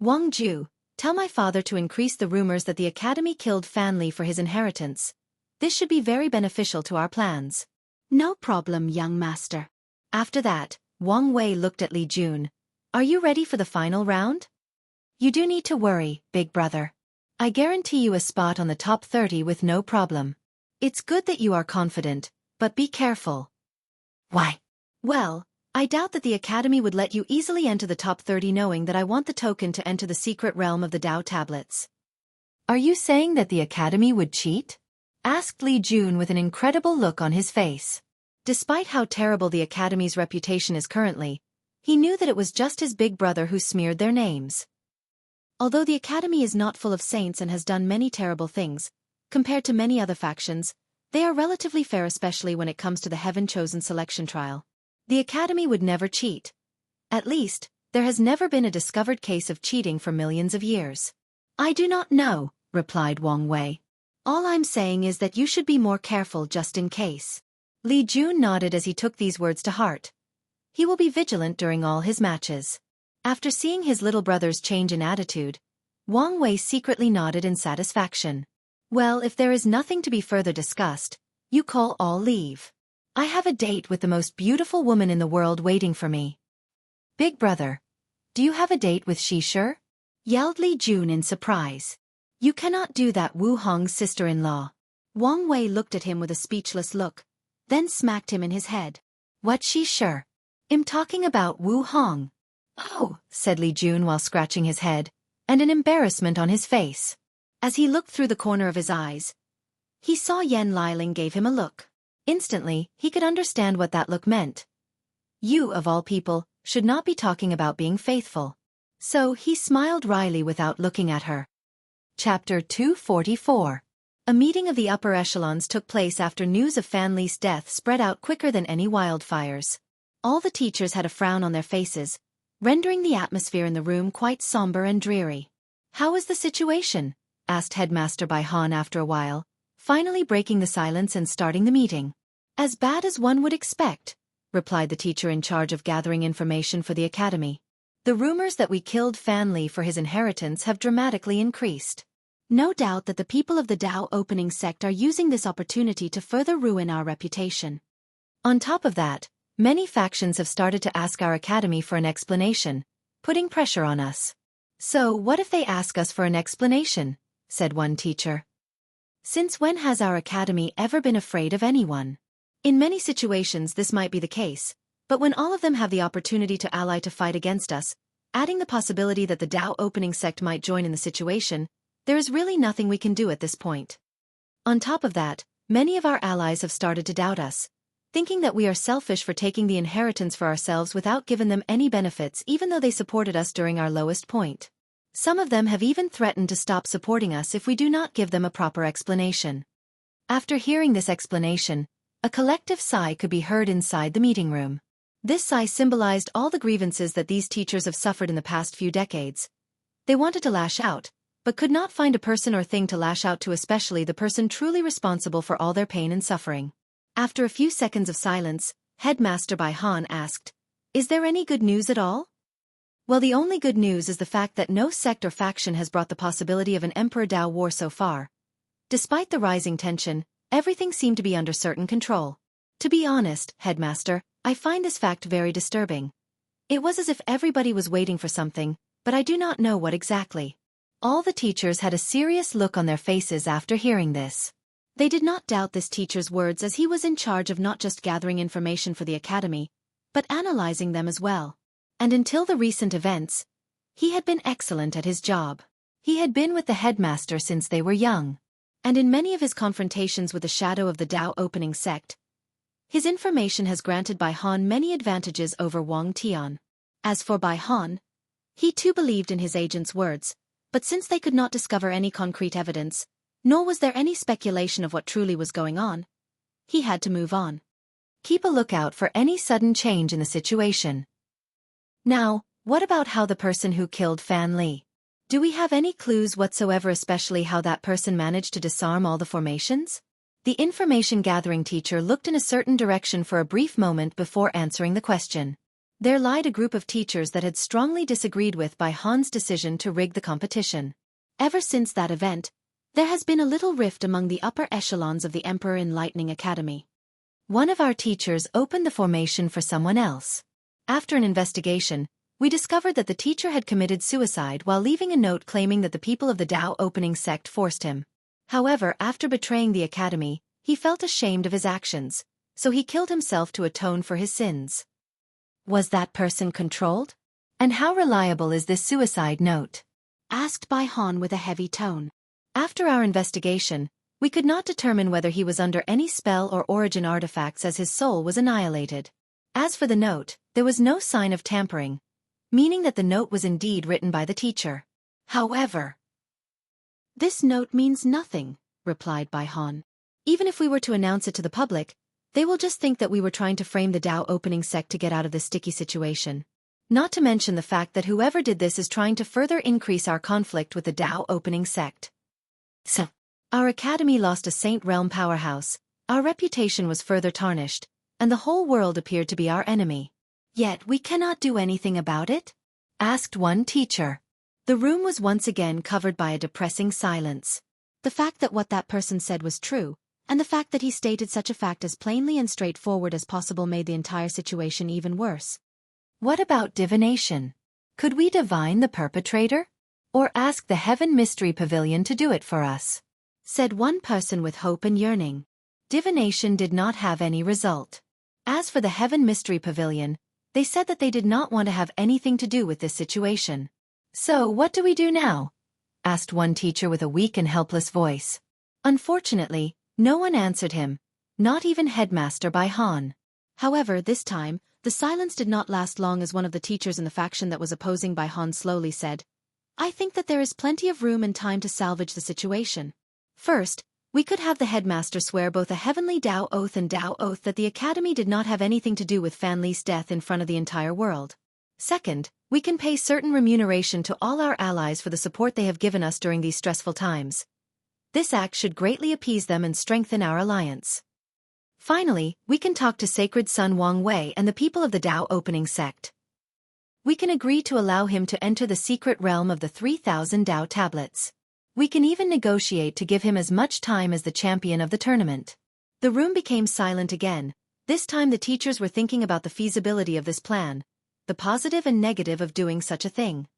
Wang Ju, tell my father to increase the rumors that the Academy killed Fan Li for his inheritance. This should be very beneficial to our plans." "No problem, young master." After that, Wang Wei looked at Li Jun. "Are you ready for the final round?" "You do need to worry, big brother. I guarantee you a spot on the top 30 with no problem. It's good that you are confident, but be careful." "Why?" "Well, I doubt that the Academy would let you easily enter the top 30 knowing that I want the token to enter the secret realm of the Dao tablets." "Are you saying that the Academy would cheat?" asked Li Jun with an incredible look on his face. Despite how terrible the Academy's reputation is currently, he knew that it was just his big brother who smeared their names. Although the Academy is not full of saints and has done many terrible things, compared to many other factions, they are relatively fair, especially when it comes to the heaven-chosen selection trial. The Academy would never cheat. At least, there has never been a discovered case of cheating for millions of years. "I do not know," replied Wang Wei. "All I'm saying is that you should be more careful just in case." Li Jun nodded as he took these words to heart. He will be vigilant during all his matches. After seeing his little brother's change in attitude, Wang Wei secretly nodded in satisfaction. "Well, if there is nothing to be further discussed, you call all leave. I have a date with the most beautiful woman in the world waiting for me." "Big brother, do you have a date with Xueqi?" yelled Li Jun in surprise. "You cannot do that, Wu Hong's sister-in-law." Wang Wei looked at him with a speechless look, then smacked him in his head. "What, Xueqi? I'm talking about Wu Hong." "Oh," said Li Jun while scratching his head, and an embarrassment on his face. As he looked through the corner of his eyes, he saw Yan Liling gave him a look. Instantly, he could understand what that look meant. You, of all people, should not be talking about being faithful. So he smiled wryly without looking at her. Chapter 244. A meeting of the upper echelons took place after news of Fan Li's death spread out quicker than any wildfires. All the teachers had a frown on their faces, rendering the atmosphere in the room quite somber and dreary. "How is the situation?" asked Headmaster Bai Han after a while, finally breaking the silence and starting the meeting. "As bad as one would expect," replied the teacher in charge of gathering information for the Academy. "The rumors that we killed Fan Li for his inheritance have dramatically increased. No doubt that the people of the Dao opening sect are using this opportunity to further ruin our reputation. On top of that, many factions have started to ask our Academy for an explanation, putting pressure on us." "So what if they ask us for an explanation?" said one teacher. "Since when has our Academy ever been afraid of anyone? In many situations this might be the case, but when all of them have the opportunity to ally to fight against us, adding the possibility that the Dao opening sect might join in the situation, there is really nothing we can do at this point. On top of that, many of our allies have started to doubt us, thinking that we are selfish for taking the inheritance for ourselves without giving them any benefits even though they supported us during our lowest point. Some of them have even threatened to stop supporting us if we do not give them a proper explanation." After hearing this explanation, a collective sigh could be heard inside the meeting room. This sigh symbolized all the grievances that these teachers have suffered in the past few decades. They wanted to lash out, but could not find a person or thing to lash out to, especially the person truly responsible for all their pain and suffering. After a few seconds of silence, Headmaster Bai Han asked, "Is there any good news at all?" "Well, the only good news is the fact that no sect or faction has brought the possibility of an Emperor Dao war so far. Despite the rising tension, everything seemed to be under certain control. To be honest, Headmaster, I find this fact very disturbing. It was as if everybody was waiting for something, but I do not know what exactly." All the teachers had a serious look on their faces after hearing this. They did not doubt this teacher's words, as he was in charge of not just gathering information for the Academy, but analyzing them as well. And until the recent events, he had been excellent at his job. He had been with the headmaster since they were young. And in many of his confrontations with the shadow of the Dao opening sect, his information has granted Bai Han many advantages over Wang Tian. As for Bai Han, he too believed in his agent's words, but since they could not discover any concrete evidence, nor was there any speculation of what truly was going on, he had to move on. Keep a lookout for any sudden change in the situation. Now, what about how the person who killed Fan Li? Do we have any clues whatsoever, especially how that person managed to disarm all the formations? The information-gathering teacher looked in a certain direction for a brief moment before answering the question. There lied a group of teachers that had strongly disagreed with Bai Han's decision to rig the competition. Ever since that event, there has been a little rift among the upper echelons of the Emperor Enlightening Academy. One of our teachers opened the formation for someone else. After an investigation, we discovered that the teacher had committed suicide while leaving a note claiming that the people of the Dao opening sect forced him. However, after betraying the academy, he felt ashamed of his actions, so he killed himself to atone for his sins. Was that person controlled? And how reliable is this suicide note? Asked Bai Han with a heavy tone. After our investigation, we could not determine whether he was under any spell or origin artifacts as his soul was annihilated. As for the note, there was no sign of tampering, meaning that the note was indeed written by the teacher. However, this note means nothing, replied Bai Han. Even if we were to announce it to the public, they will just think that we were trying to frame the Dao opening sect to get out of this sticky situation. Not to mention the fact that whoever did this is trying to further increase our conflict with the Dao opening sect. So, our academy lost a Saint Realm powerhouse, our reputation was further tarnished, and the whole world appeared to be our enemy. Yet we cannot do anything about it? Asked one teacher. The room was once again covered by a depressing silence. The fact that what that person said was true, and the fact that he stated such a fact as plainly and straightforward as possible made the entire situation even worse. What about divination? Could we divine the perpetrator? Or ask the Heaven Mystery Pavilion to do it for us? Said one person with hope and yearning. Divination did not have any result. As for the Heaven Mystery Pavilion, they said that they did not want to have anything to do with this situation. So what do we do now? Asked one teacher with a weak and helpless voice. Unfortunately, no one answered him, not even Headmaster Bai Han. However, this time, the silence did not last long as one of the teachers in the faction that was opposing Bai Han slowly said, I think that there is plenty of room and time to salvage the situation. First, we could have the headmaster swear both a heavenly Dao oath and Dao oath that the academy did not have anything to do with Fan Li's death in front of the entire world. Second, we can pay certain remuneration to all our allies for the support they have given us during these stressful times. This act should greatly appease them and strengthen our alliance. Finally, we can talk to Sacred Son Wang Wei and the people of the Dao opening sect. We can agree to allow him to enter the secret realm of the 3,000 Dao tablets. We can even negotiate to give him as much time as the champion of the tournament. The room became silent again. This time the teachers were thinking about the feasibility of this plan, the positive and negative of doing such a thing.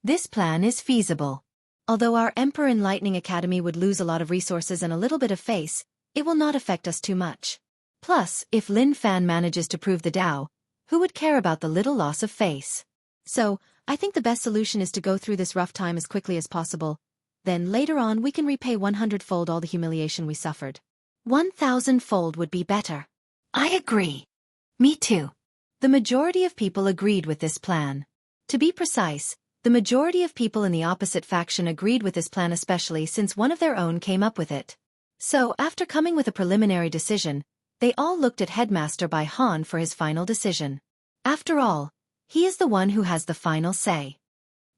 This plan is feasible. Although our Emperor Enlightening Academy would lose a lot of resources and a little bit of face, it will not affect us too much. Plus, if Lin Fan manages to prove the Dao, who would care about the little loss of face? So, I think the best solution is to go through this rough time as quickly as possible. Then later on we can repay 100-fold all the humiliation we suffered. 1,000-fold would be better. I agree. Me too. The majority of people agreed with this plan. To be precise, the majority of people in the opposite faction agreed with this plan, especially since one of their own came up with it. So, after coming with a preliminary decision, they all looked at Headmaster Bai Han for his final decision. After all, he is the one who has the final say.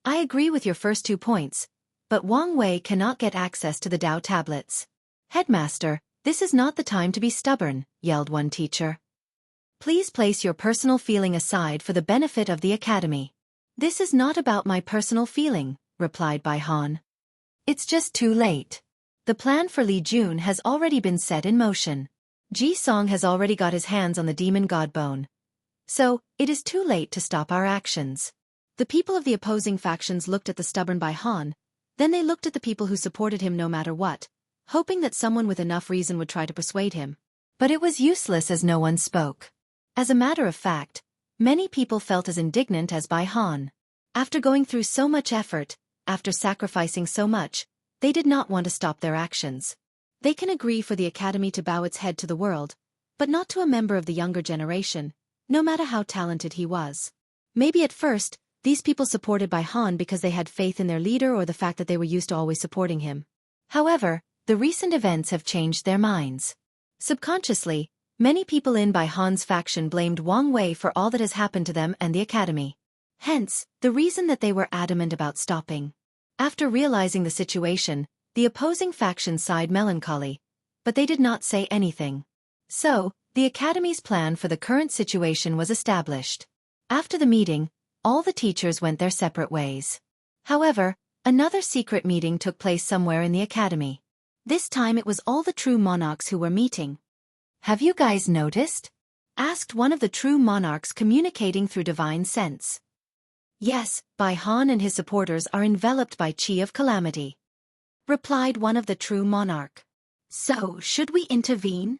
I agree with your first 2 points, but Wang Wei cannot get access to the Dao tablets. Headmaster, this is not the time to be stubborn, yelled one teacher. Please place your personal feeling aside for the benefit of the academy. This is not about my personal feeling, replied Bai Han. It's just too late. The plan for Li Jun has already been set in motion. Ji Song has already got his hands on the demon god bone. So, it is too late to stop our actions. The people of the opposing factions looked at the stubborn Bai Han, then they looked at the people who supported him no matter what, hoping that someone with enough reason would try to persuade him. But it was useless as no one spoke. As a matter of fact, many people felt as indignant as Bai Han. After going through so much effort, after sacrificing so much, they did not want to stop their actions. They can agree for the academy to bow its head to the world, but not to a member of the younger generation, no matter how talented he was. Maybe at first, these people supported Bai Han because they had faith in their leader or the fact that they were used to always supporting him. However, the recent events have changed their minds. Subconsciously, many people in Bai Han's faction blamed Wang Wei for all that has happened to them and the academy. Hence, the reason that they were adamant about stopping. After realizing the situation, the opposing faction sighed melancholy, but they did not say anything. So, the academy's plan for the current situation was established. After the meeting, all the teachers went their separate ways. However, another secret meeting took place somewhere in the academy. This time it was all the true monarchs who were meeting. "Have you guys noticed?" asked one of the true monarchs communicating through divine sense. "Yes, Bai Han and his supporters are enveloped by Qi of Calamity," replied one of the true monarch. "So, should we intervene?"